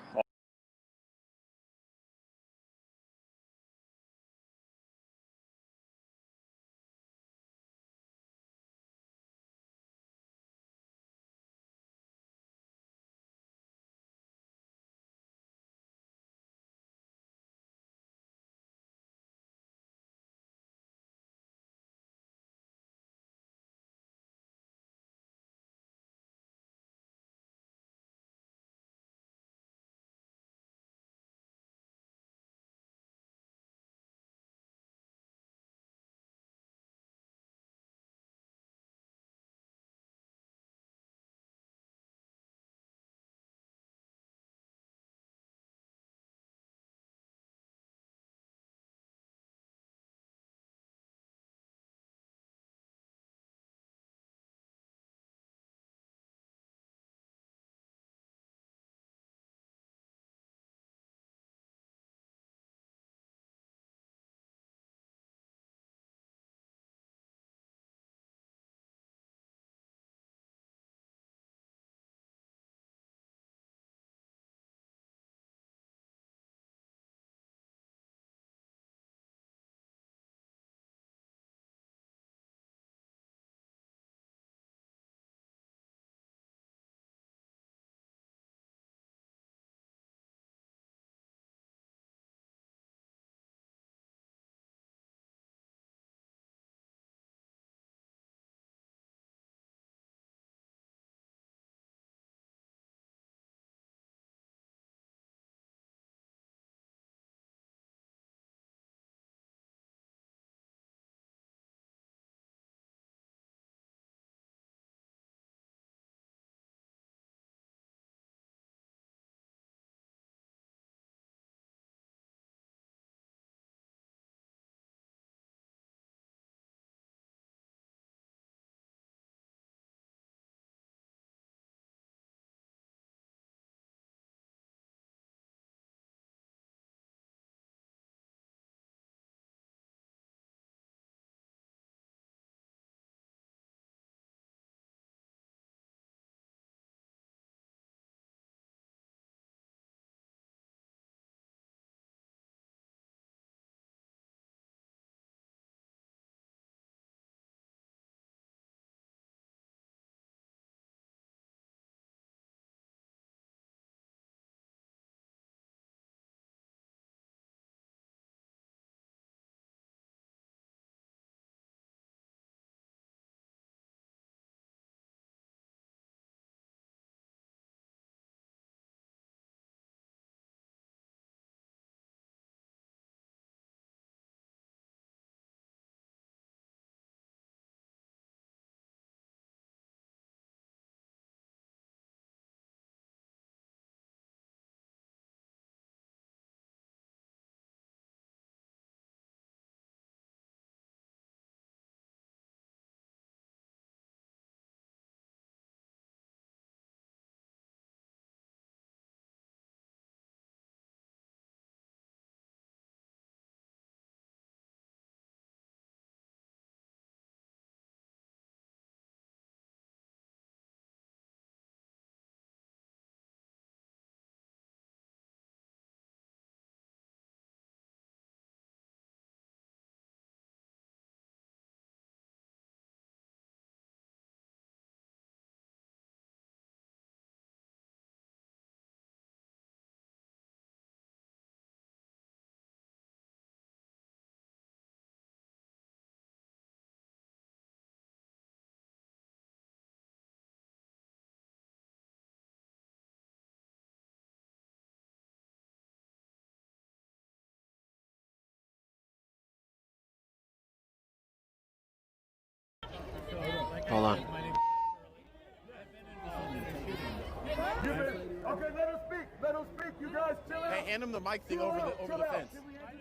Okay, let him speak. Let him speak. You guys chill out. Hey, hand him the mic thing over the fence.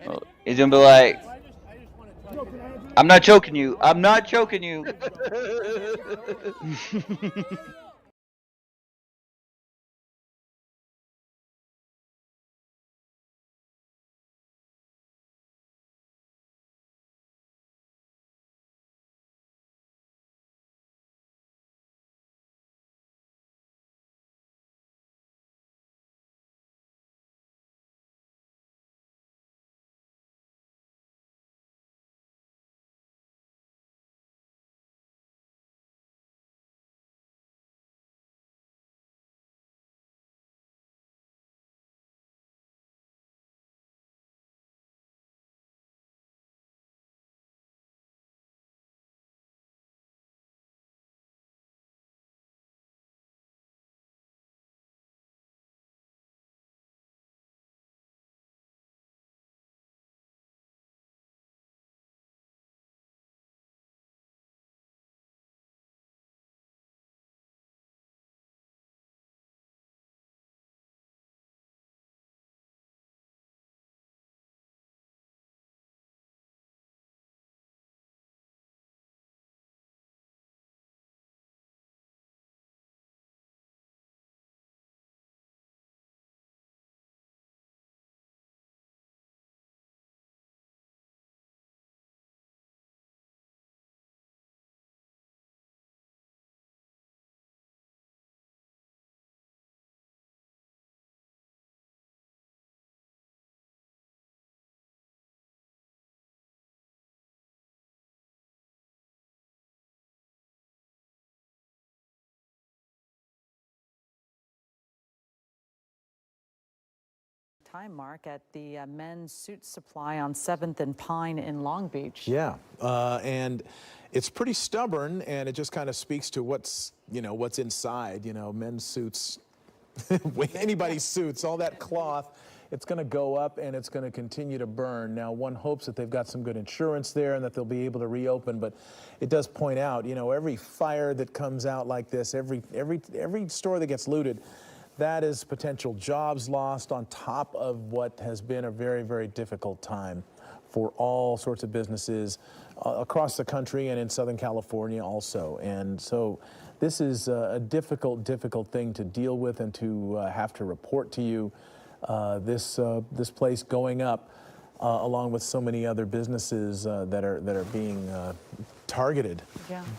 Well, he's gonna be like, I'm not choking you. I'm not choking you. Time, Mark, at the men's suit supply on 7th and Pine in Long Beach. Yeah, and it's pretty stubborn, and it just kind of speaks to what's inside. Men's suits, anybody's suits, all that cloth. It's going to go up and it's going to continue to burn. Now, one hopes that they've got some good insurance there and that they'll be able to reopen, but it does point out, every fire that comes out like this, every store that gets looted, that is potential jobs lost on top of what has been a very, very difficult time for all sorts of businesses across the country and in Southern California also. And so this is a difficult thing to deal with and to have to report to you. This place going up, along with so many other businesses that are being targeted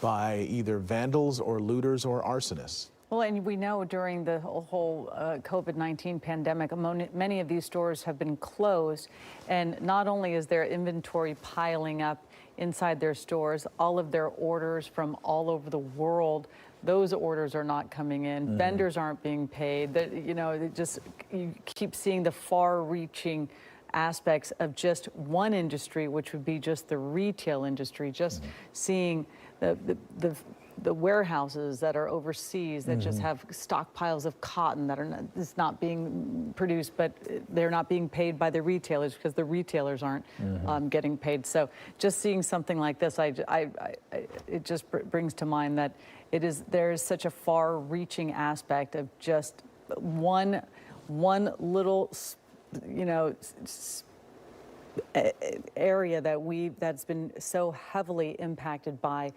by either vandals or looters or arsonists. Well, and we know during the whole COVID-19 pandemic, many of these stores have been closed. And not only is their inventory piling up inside their stores, all of their orders from all over the world, those orders are not coming in. Vendors aren't being paid. You keep seeing the far-reaching aspects of just one industry, which would be just the retail industry, just seeing the warehouses that are overseas that just have stockpiles of cotton that are not being produced, but they're not being paid by the retailers because the retailers aren't getting paid. So just seeing something like this, it just brings to mind that there is such a far-reaching aspect of just one little, area that's been so heavily impacted by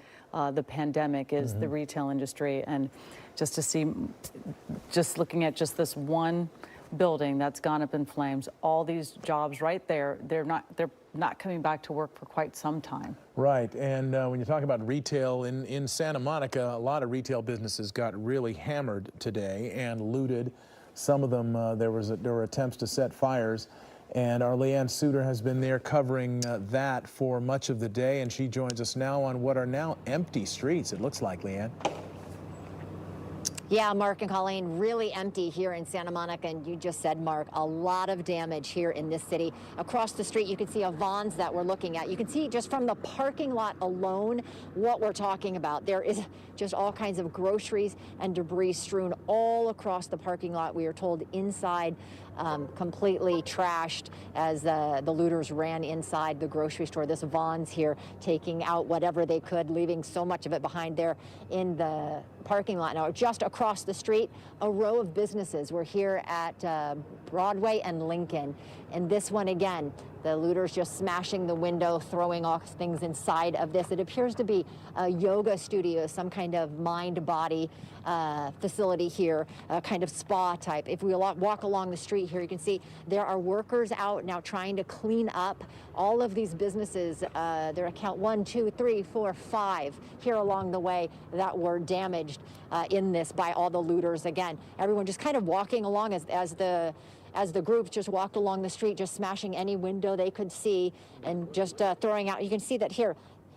the pandemic is the retail industry. And just to see, just looking at just this one building that's gone up in flames, all these jobs right there, they're not coming back to work for quite some time. Right, and when you talk about retail in Santa Monica, a lot of retail businesses got really hammered today and looted. Some of them, there were attempts to set fires. And our Leanne Suter has been there covering that for much of the day, and she joins us now on what are now empty streets, it looks like, Leanne. Yeah, Mark and Colleen, really empty here in Santa Monica, and you just said, Mark, a lot of damage here in this city. Across the street, you can see a Vons that we're looking at. You can see just from the parking lot alone what we're talking about. There is just all kinds of groceries and debris strewn all across the parking lot. We are told inside completely trashed as the looters ran inside the grocery store. This Vons here taking out whatever they could, leaving so much of it behind there in the parking lot. Now, just across the street, a row of businesses. We're here at Broadway and Lincoln. And this one, again, the looters just smashing the window, throwing off things inside of this. It appears to be a yoga studio, some kind of mind-body facility here, a kind of spa type. If we walk along the street here, you can see there are workers out now trying to clean up all of these businesses. There are count 1, 2, 3, 4, 5 here along the way that were damaged in this by all the looters. Again, everyone just kind of walking along as the group just walked along the street, just smashing any window they could see and just throwing out. You can see that here.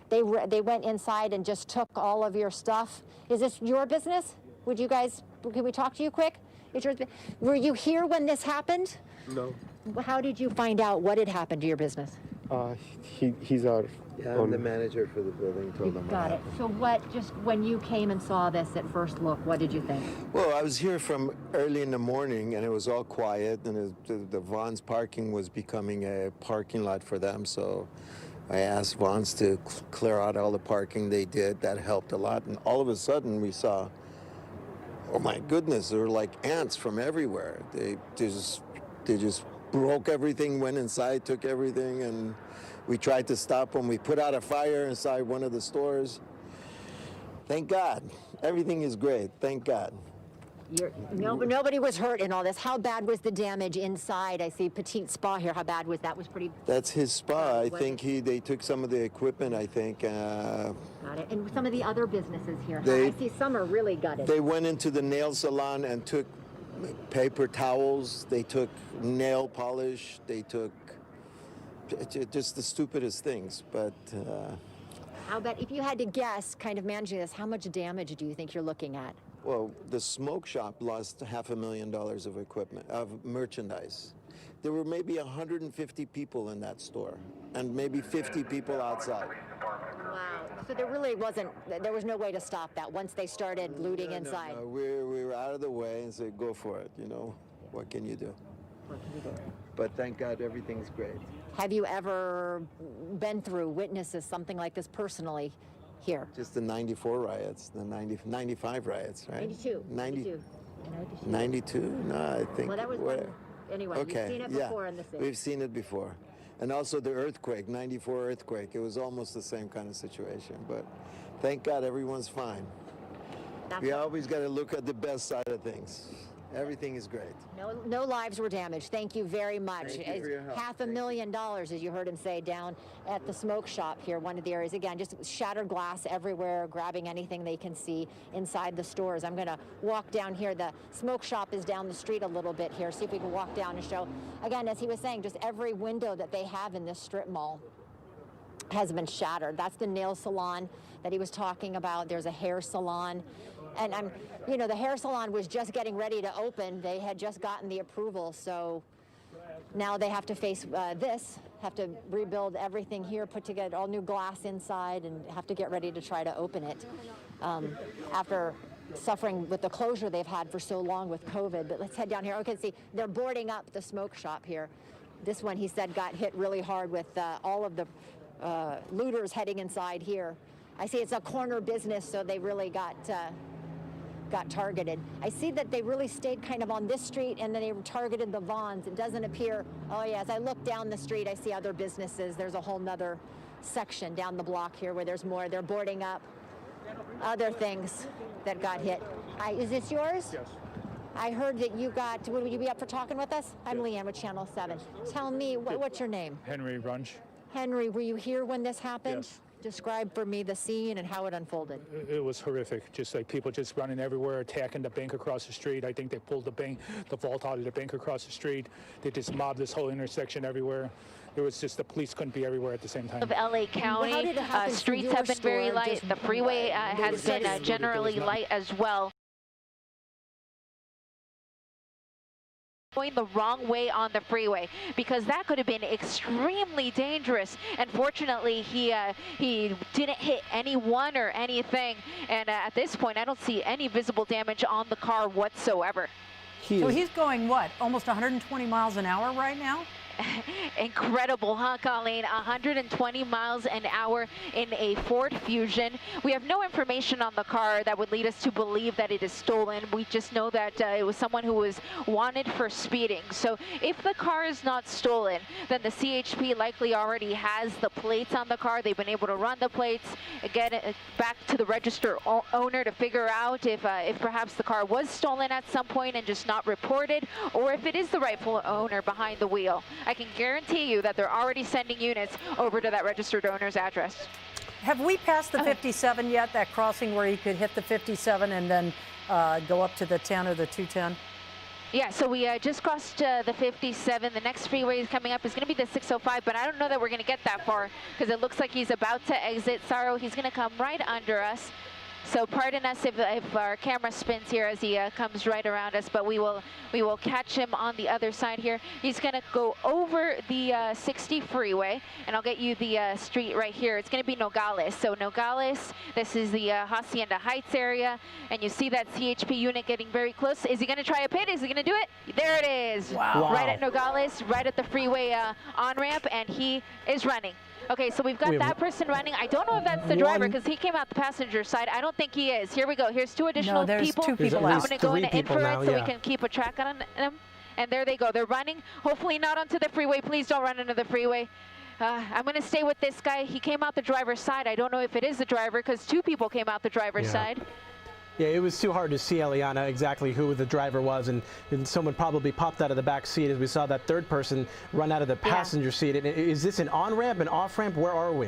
They went inside and just took all of your stuff. Is this your business? Can we talk to you quick? Were you here when this happened? No. How did you find out what had happened to your business? He's our I'm the manager for the building. Told him Got it. So just when you came and saw this at first look, what did you think? Well, I was here from early in the morning, and it was all quiet, and the Vaughn's parking was becoming a parking lot for them, so I asked Vaughn's to clear out all the parking. They did. That helped a lot, and all of a sudden we saw, oh my goodness, there were like ants from everywhere. They just broke everything, went inside, took everything, and we tried to stop them. We put out a fire inside one of the stores. Thank God. Everything is great. Thank God. Nobody was hurt in all this. How bad was the damage inside? I see Petite Spa here. How bad was that? Was pretty. That's his spa. I think they took some of the equipment, I think. Got it. And some of the other businesses here. I see some are really gutted. They went into the nail salon and took paper towels. They took nail polish. They took just the stupidest things. But how about, if you had to guess, kind of managing this, how much damage do you think you're looking at? Well, the smoke shop lost $500,000 of equipment, of merchandise. There were maybe 150 people in that store, and maybe 50 people outside. Wow. So there was no way to stop that once they started looting inside. No. We were out of the way and said, go for it, What can you do? But thank God everything's great. Have you ever been through, witnesses something like this personally here? Just the 94 riots, the 95 riots, right? 92. 92? No, I think. Well, that was one. Anyway, okay. You've seen it before in the city. We've seen it before. And also the earthquake, 94 earthquake. It was almost the same kind of situation. But thank God everyone's fine. We always got to look at the best side of things. Everything is great. No lives were damaged. Thank you very much. Thank you for your help. $500,000, as you heard him say, down at the smoke shop here, one of the areas. Again, just shattered glass everywhere, grabbing anything they can see inside the stores. I'm going to walk down here. The smoke shop is down the street a little bit here. See if we can walk down and show. Again, as he was saying, just every window that they have in this strip mall has been shattered. That's the nail salon that he was talking about. There's a hair salon. And the hair salon was just getting ready to open. They had just gotten the approval, so now they have to face have to rebuild everything here, put together all new glass inside, and have to get ready to try to open it after suffering with the closure they've had for so long with COVID. But let's head down here. Okay, see, they're boarding up the smoke shop here. This one, he said, got hit really hard with all of the looters heading inside here. I see it's a corner business, so they really got targeted. I see that they really stayed kind of on this street, and then they targeted the Vaughn's. It doesn't appear, oh yeah, as I look down the street, I see other businesses. There's a whole nother section down the block here where there's more. They're boarding up other things that got hit. Is this yours? Yes. I heard that you got, would you be up for talking with us? I'm Leanne with Channel 7. Tell me, what's your name? Henry Runch. Henry, were you here when this happened? Yes. Describe for me the scene and how it unfolded. It was horrific. Just like people just running everywhere, attacking the bank across the street. I think they pulled the vault out of the bank across the street. They just mobbed this whole intersection everywhere. It was just the police couldn't be everywhere at the same time. Of LA County, streets have been very light. The freeway has been generally light as well. Going the wrong way on the freeway, because that could have been extremely dangerous, and fortunately he didn't hit anyone or anything, and at this point I don't see any visible damage on the car whatsoever. So he's going what, almost 120 miles an hour right now? Incredible, huh, Colleen? 120 miles an hour in a Ford Fusion. We have no information on the car that would lead us to believe that it is stolen. We just know that it was someone who was wanted for speeding. So if the car is not stolen, then the CHP likely already has the plates on the car. They've been able to run the plates, get it back to the register owner to figure out if perhaps the car was stolen at some point and just not reported, or if it is the rightful owner behind the wheel. I can guarantee you that they're already sending units over to that registered owner's address. Have we passed the 57 yet, that crossing where you could hit the 57 and then go up to the 10 or the 210? Yeah, so we just crossed the 57. The next freeway coming up is going to be the 605, but I don't know that we're going to get that far because it looks like he's about to exit. Saro, he's going to come right under us. So pardon us if our camera spins here as he comes right around us, but we will catch him on the other side here. He's going to go over the 60 freeway, and I'll get you the street right here. It's going to be Nogales. So Nogales, this is the Hacienda Heights area, and you see that CHP unit getting very close. Is he going to try a pit? Is he going to do it? There it is. Wow. Right at Nogales, right at the freeway on-ramp, and he is running. Okay, so we've got that person running. I don't know if that's the driver because he came out the passenger side. I don't think he is. Here we go. Here's two additional people. Two people I'm going to go into infrared so we can keep a track on them. And there they go. They're running. Hopefully not onto the freeway. Please don't run into the freeway. I'm going to stay with this guy. He came out the driver's side. I don't know if it is the driver because two people came out the driver's side. Yeah, it was too hard to see, Eliana, exactly who the driver was, and someone probably popped out of the back seat as we saw that third person run out of the passenger seat. And is this an on-ramp, an off-ramp? Where are we?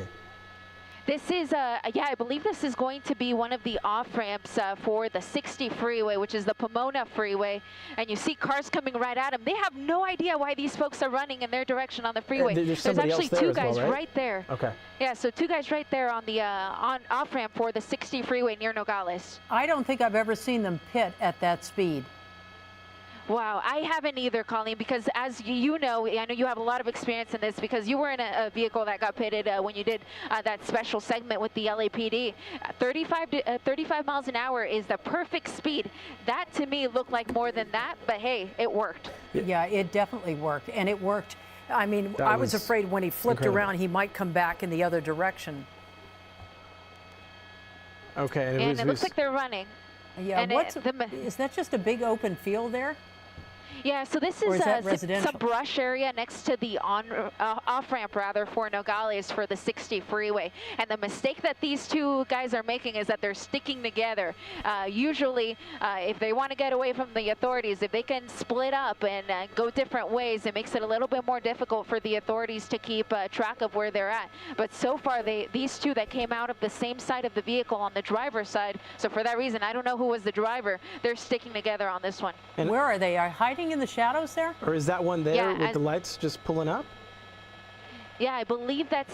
This is, yeah, I believe this is going to be one of the off-ramps for the 60 freeway, which is the Pomona freeway. And you see cars coming right at them. They have no idea why these folks are running in their direction on the freeway. There's actually two guys well, right there. Okay. Yeah, so two guys right there on the off-ramp for the 60 freeway near Nogales. I don't think I've ever seen them pit at that speed. Wow, I haven't either, Colleen, because as you know, I know you have a lot of experience in this because you were in a vehicle that got pitted when you did that special segment with the LAPD. 35 miles an hour is the perfect speed. That to me looked like more than that, but hey, it worked. Yeah, it definitely worked, and it worked. I mean, I was afraid when he flipped around, he might come back in the other direction. Okay, and it looks like they're running. Yeah, is that just a big open field there? Yeah, so this is some brush area next to the off-ramp, rather, for Nogales for the 60 freeway. And the mistake that these two guys are making is that they're sticking together. Usually, if they want to get away from the authorities, if they can split up and go different ways, it makes it a little bit more difficult for the authorities to keep track of where they're at. But so far, these two that came out of the same side of the vehicle on the driver's side, so for that reason, I don't know who was the driver, they're sticking together on this one. And where are they? Are hiding in the shadows there? Or is that one there with the lights just pulling up? Yeah, I believe that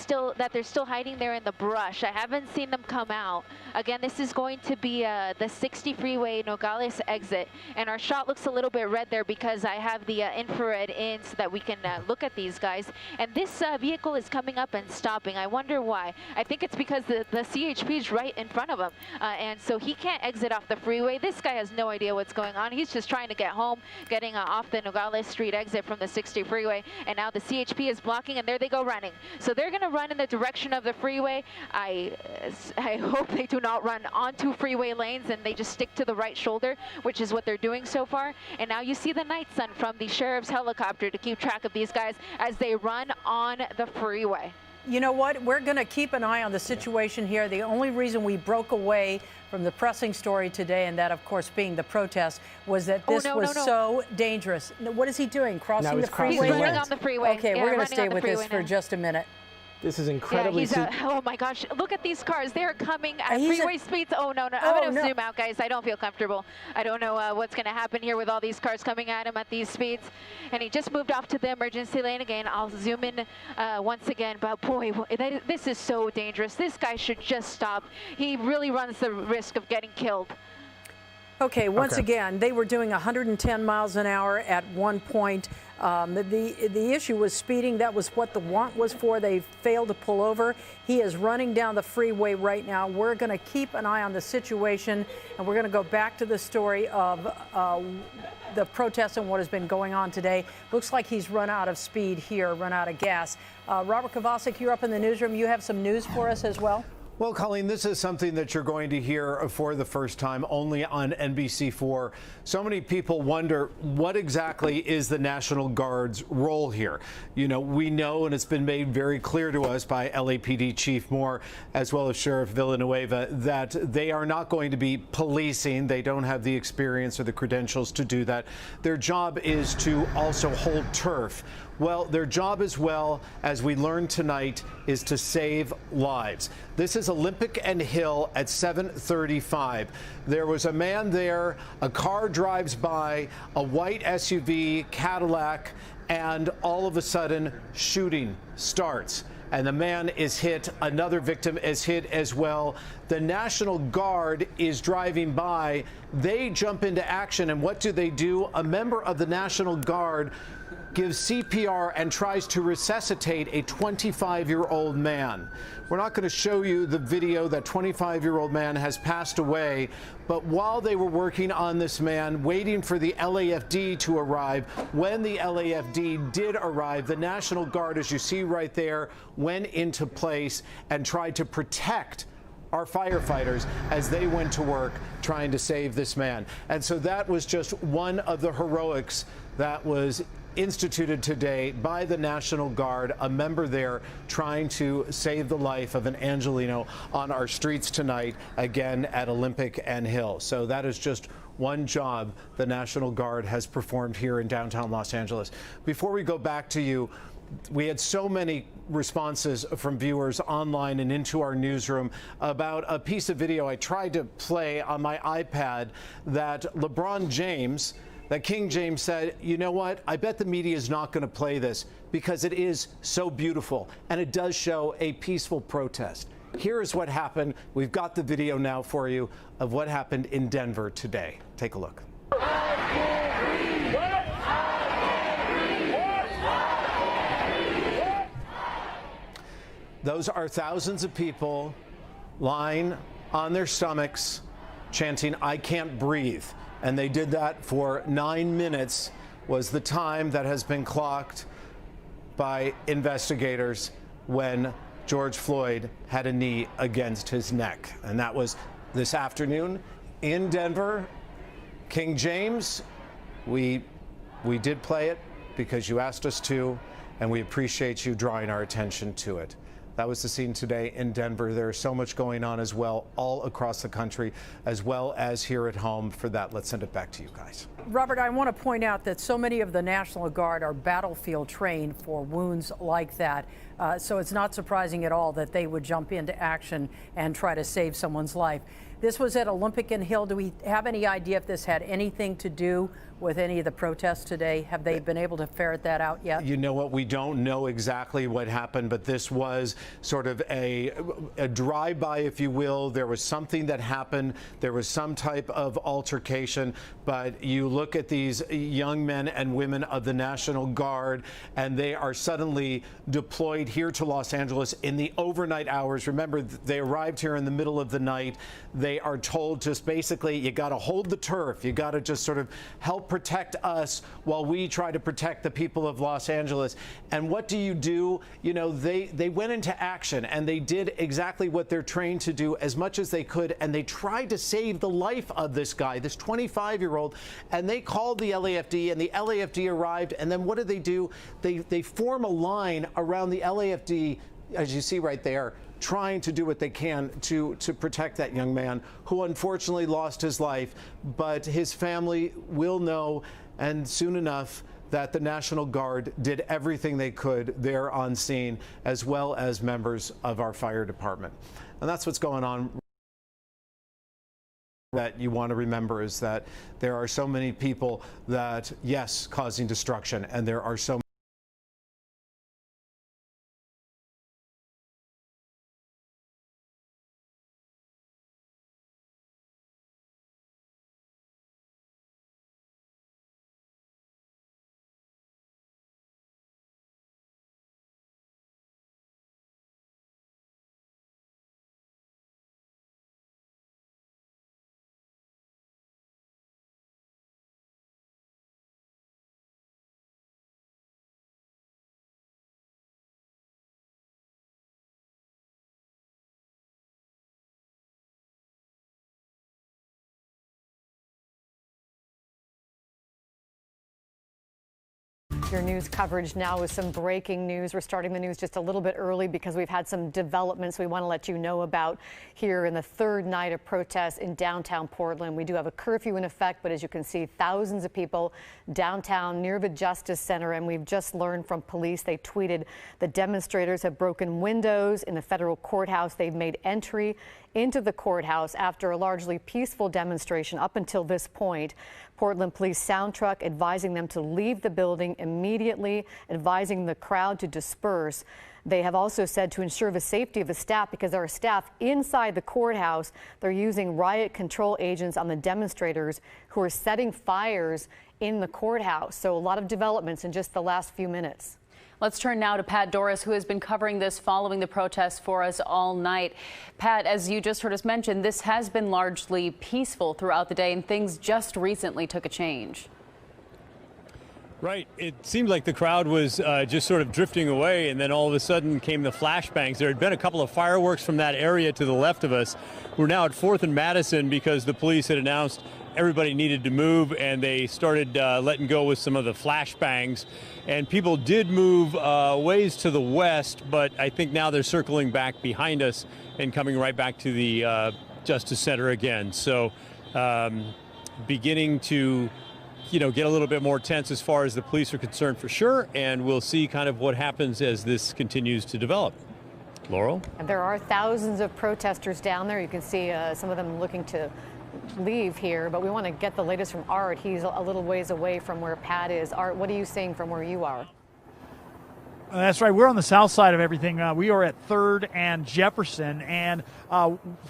they're still hiding there in the brush. I haven't seen them come out. Again, this is going to be the 60 freeway Nogales exit, and our shot looks a little bit red there because I have the infrared in so that we can look at these guys. And this vehicle is coming up and stopping. I wonder why. I think it's because the CHP is right in front of him, and so he can't exit off the freeway. This guy has no idea what's going on. He's just trying to get home, getting off the Nogales Street exit from the 60 freeway, and now the CHP is blocking, and there they go running. So they're going to run in the direction of the freeway. I hope they do not run onto freeway lanes and they just stick to the right shoulder, which is what they're doing so far. And now you see the night sun from the sheriff's helicopter to keep track of these guys as they run on the freeway. You know what? We're going to keep an eye on the situation here. The only reason we broke away from the pressing story today, and that, of course, being the protest, was that this was so dangerous. What is he doing? Crossing the freeway? He's running on the freeway. Okay, we're going to stay with this for just a minute. This is incredibly. Yeah, oh my gosh! Look at these cars. They're coming at freeway speeds. Oh no! I'm gonna zoom out, guys. I don't feel comfortable. I don't know what's gonna happen here with all these cars coming at him at these speeds. And he just moved off to the emergency lane again. I'll zoom in once again. But boy, this is so dangerous. This guy should just stop. He really runs the risk of getting killed. Okay, once again, they were doing 110 miles an hour at one point. The issue was speeding. That was what the warrant was for. They failed to pull over. He is running down the freeway right now. We're going to keep an eye on the situation, and we're going to go back to the story of the protests and what has been going on today. Looks like he's run out of speed here, run out of gas. Robert Kovacic, you're up in the newsroom. You have some news for us as well? Well, Colleen, this is something that you're going to hear for the first time only on NBC4. So many people wonder what exactly is the National Guard's role here. You know, we know, and it's been made very clear to us by LAPD Chief Moore as well as Sheriff Villanueva, that they are not going to be policing. They don't have the experience or the credentials to do that. Their job is to also hold turf. Well, their job as well, as we learned tonight, is to save lives. This is Olympic and Hill at 7:35. There was a man there, a car drives by, a white SUV, Cadillac, and all of a sudden, shooting starts. And the man is hit. Another victim is hit as well. The National Guard is driving by. They jump into action. And what do? A member of the National Guard gives CPR and tries to resuscitate a 25-year-old man. We're not going to show you the video. That 25-year-old man has passed away. But while they were working on this man, waiting for the LAFD to arrive, when the LAFD did arrive, the National Guard, as you see right there, went into place and tried to protect our firefighters as they went to work trying to save this man. And so that was just one of the heroics that was instituted today by the National Guard, a member there trying to save the life of an Angelino on our streets tonight, again at Olympic and Hill. So that is just one job the National Guard has performed here in downtown Los Angeles. Before we go back to you, we had so many responses from viewers online and into our newsroom about a piece of video I tried to play on my iPad that LeBron James, that King James said, you know what, I bet the media is not going to play this because it is so beautiful and it does show a peaceful protest. Here is what happened. We've got the video now for you of what happened in Denver today. Take a look. Those are thousands of people lying on their stomachs chanting, I can't breathe. And they did that for 9 minutes, was the time that has been clocked by investigators when George Floyd had a knee against his neck. And that was this afternoon in Denver. King James, we did play it because you asked us to, and we appreciate you drawing our attention to it. That was the scene today in Denver. There's so much going on as well, all across the country, as well as here at home. For that, let's send it back to you guys. Robert, I want to point out that so many of the National Guard are battlefield trained for wounds like that. So it's not surprising at all that they would jump into action and try to save someone's life. This was at Olympic and Hill. Do we have any idea if this had anything to do with any of the protests today? Have they been able to ferret that out yet? You know what? We don't know exactly what happened, but this was sort of a drive-by, if you will. There was something that happened. There was some type of altercation. But you look at these young men and women of the National Guard, and they are suddenly deployed here to Los Angeles in the overnight hours. Remember, they arrived here in the middle of the night. They are told just basically, you got to hold the turf. You got to just sort of help protect us while we try to protect the people of Los Angeles. And what do? You know, they went into action and they did exactly what they're trained to do as much as they could. And they tried to save the life of this guy, this 25-year-old. And they called the LAFD, and the LAFD arrived. And then what do? They form a line around the LAFD, as you see right there, trying to do what they can to protect that young man who unfortunately lost his life. But his family will know, and soon enough, that the National Guard did everything they could there on scene, as well as members of our fire department. And that's what's going on. That you want to remember is that there are so many people that, yes, causing destruction, and there are so Your news coverage now with some breaking news. We're starting the news just a little bit early because we've had some developments we want to let you know about here in the third night of protests in downtown Portland. We do have a curfew in effect, but as you can see, thousands of people downtown near the Justice Center. And we've just learned from police, they tweeted the demonstrators have broken windows in the federal courthouse. They've made entry into the courthouse after a largely peaceful demonstration up until this point. Portland police sound truck advising them to leave the building immediately, advising the crowd to disperse. They have also said to ensure the safety of the staff, because there are staff inside the courthouse, they're using riot control agents on the demonstrators who are setting fires in the courthouse. So a lot of developments in just the last few minutes. Let's turn now to Pat Doris, who has been covering this following the protests for us all night. Pat, as you just heard us mention, this has been largely peaceful throughout the day, and things just recently took a change. Right. It seemed like the crowd was just sort of drifting away, and then all of a sudden came the flashbangs. There had been a couple of fireworks from that area to the left of us. We're now at 4th and Madison because the police had announced everybody needed to move, and they started letting go with some of the flashbangs. And people did move ways to the west, but I think now they're circling back behind us and coming right back to the Justice Center again. So beginning to, get a little bit more tense as far as the police are concerned for sure, and we'll see kind of what happens as this continues to develop. Laurel? And there are thousands of protesters down there. You can see some of them looking to leave here, but we want to get the latest from Art. He's a little ways away from where Pat is. Art, what are you seeing from where you are? That's right. We're on the south side of everything. We are at 3rd and Jefferson, and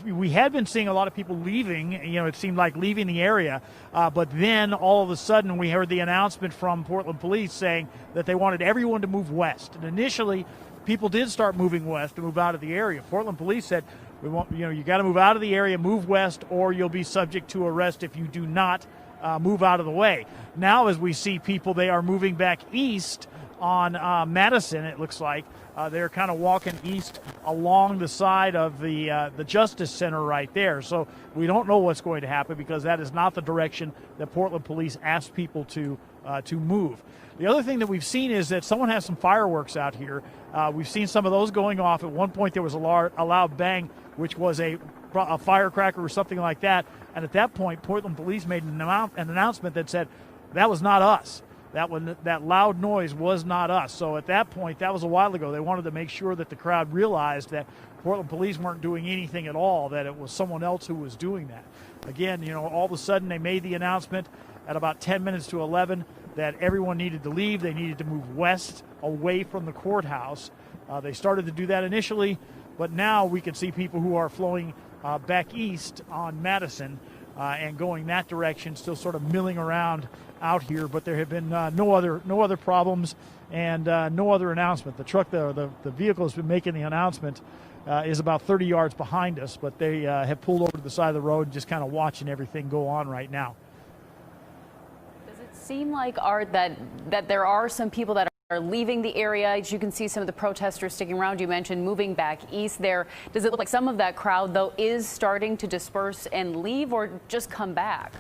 we had been seeing a lot of people leaving. It seemed like leaving the area, but then all of a sudden we heard the announcement from Portland Police saying that they wanted everyone to move west. And initially, people did start moving west to move out of the area. Portland Police said, "We want, you got to move out of the area, move west, or you'll be subject to arrest if you do not move out of the way." Now, as we see people, they are moving back east on Madison. It looks like they're kind of walking east along the side of the Justice Center right there. So we don't know what's going to happen because that is not the direction that Portland Police asked people to move. The other thing that we've seen is that someone has some fireworks out here. We've seen some of those going off. At one point, there was a loud bang, which was a firecracker or something like that. And at that point, Portland Police made an announcement that said, that was not us. That loud noise was not us. So at that point, that was a while ago, they wanted to make sure that the crowd realized that Portland Police weren't doing anything at all, that it was someone else who was doing that. Again, all of a sudden they made the announcement at about 10 minutes to 11 that everyone needed to leave. They needed to move west away from the courthouse. They started to do that initially, but now we can see people who are flowing back east on Madison and going that direction, still sort of milling around out here, but there have been no other problems and no other announcement. The truck, the vehicle has been making the announcement is about 30 yards behind us, but they have pulled over to the side of the road and just kind of watching everything go on right now. Does it seem like, Art, that there are some people that are leaving the area? As you can see, some of the protesters sticking around. You mentioned moving back east there. Does it look like some of that crowd, though, is starting to disperse and leave, or just come back?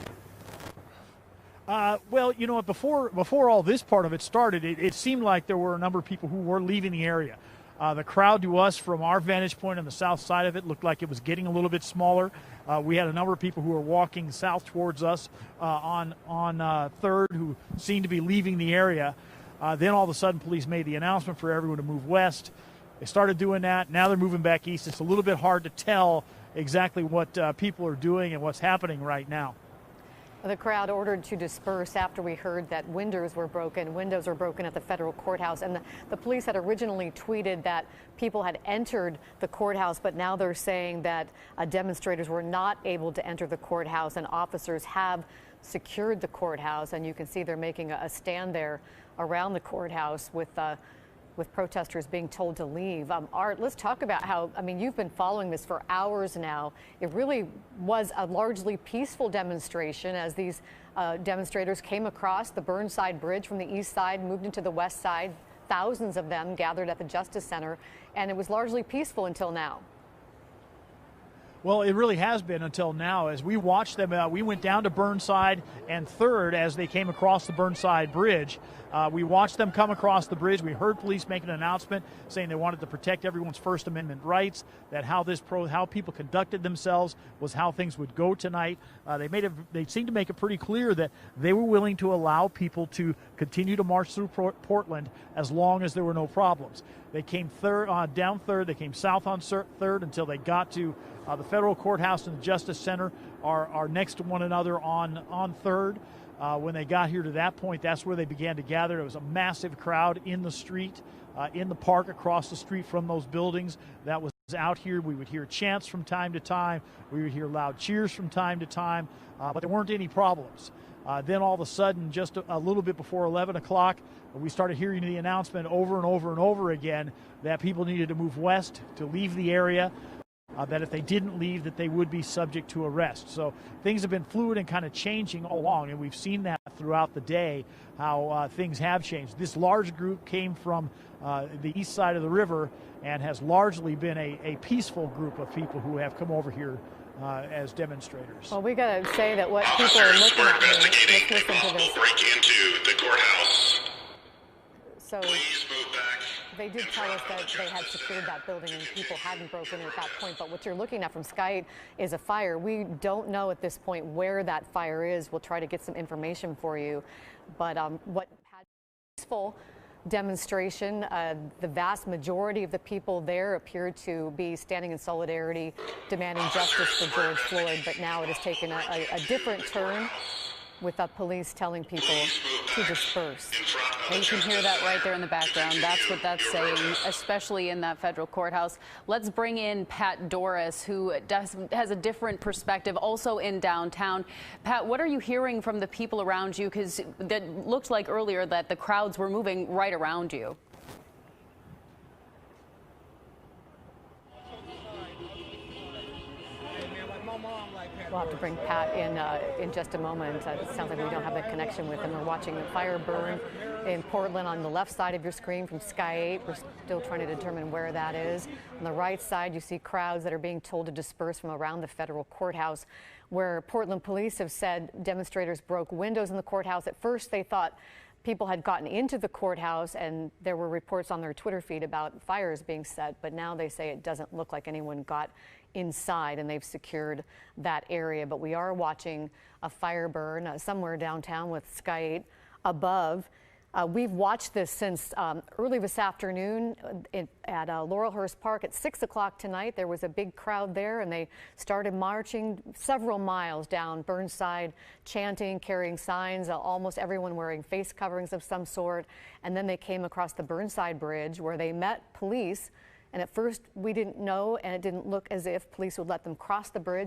Well, before all this part of it started, it seemed like there were a number of people who were leaving the area. The crowd to us from our vantage point on the south side of it looked like it was getting a little bit smaller. We had a number of people who were walking south towards us on 3rd who seemed to be leaving the area. Then all of a sudden, police made the announcement for everyone to move west. They started doing that. Now they're moving back east. It's a little bit hard to tell exactly what people are doing and what's happening right now. The crowd ordered to disperse after we heard that windows were broken. Windows were broken at the federal courthouse, and the police had originally tweeted that people had entered the courthouse, but now they're saying that demonstrators were not able to enter the courthouse, and officers have secured the courthouse. And you can see they're making a stand there around the courthouse with protesters being told to leave. Art, let's talk about how, you've been following this for hours now. It really was a largely peaceful demonstration as these demonstrators came across the Burnside Bridge from the east side, moved into the west side. Thousands of them gathered at the Justice Center, and it was largely peaceful until now. Well, it really has been until now. As we watched them, we went down to Burnside and 3rd as they came across the Burnside Bridge. We watched them come across the bridge. We heard police make an announcement saying they wanted to protect everyone's First Amendment rights, that how people conducted themselves was how things would go tonight. They seemed to make it pretty clear that they were willing to allow people to continue to march through Portland as long as there were no problems. They came down 3rd, they came south on 3rd until they got to the federal courthouse and the Justice Center are next to one another on 3rd. When they got here to that point, that's where they began to gather. There was a massive crowd in the street, in the park across the street from those buildings that was out here. We would hear chants from time to time. We would hear loud cheers from time to time, but there weren't any problems. Then all of a sudden, just a little bit before 11 o'clock, we started hearing the announcement over and over and over again that people needed to move west, to leave the area. That if they didn't leave, that they would be subject to arrest. So things have been fluid and kind of changing all along, and we've seen that throughout the day, how things have changed. This large group came from the east side of the river and has largely been a peaceful group of people who have come over here as demonstrators. Well, we got to say that what people are looking at here, let's listen to this. Break into the courthouse. So they did tell us that they had secured that building and people hadn't broken in at that point. But what you're looking at from Sky 8 is a fire. We don't know at this point where that fire is. We'll try to get some information for you. But what had a peaceful demonstration, the vast majority of the people there appeared to be standing in solidarity, demanding justice for George Floyd. But now it has taken a different turn, with the police telling people to disperse. And you can hear that right there in the background. That's what that's saying, especially in that federal courthouse. Let's bring in Pat Doris, who has a different perspective, also in downtown. Pat, what are you hearing from the people around you? Because that looked like earlier that the crowds were moving right around you. We'll have to bring Pat in just a moment. It sounds like we don't have a connection with him. We're watching a fire burn in Portland on the left side of your screen from Sky 8. We're still trying to determine where that is. On the right side, you see crowds that are being told to disperse from around the federal courthouse, where Portland police have said demonstrators broke windows in the courthouse. At first, they thought people had gotten into the courthouse, and there were reports on their Twitter feed about fires being set, but now they say it doesn't look like anyone got inside, and they've secured that area. But we are watching a fire burn somewhere downtown with Sky 8 above. We've watched this since early this afternoon at Laurelhurst Park at 6 o'clock tonight. There was a big crowd there, and they started marching several miles down Burnside, chanting, carrying signs, almost everyone wearing face coverings of some sort. And then they came across the Burnside Bridge, where they met police. And at first, we didn't know, and it didn't look as if police would let them cross the bridge.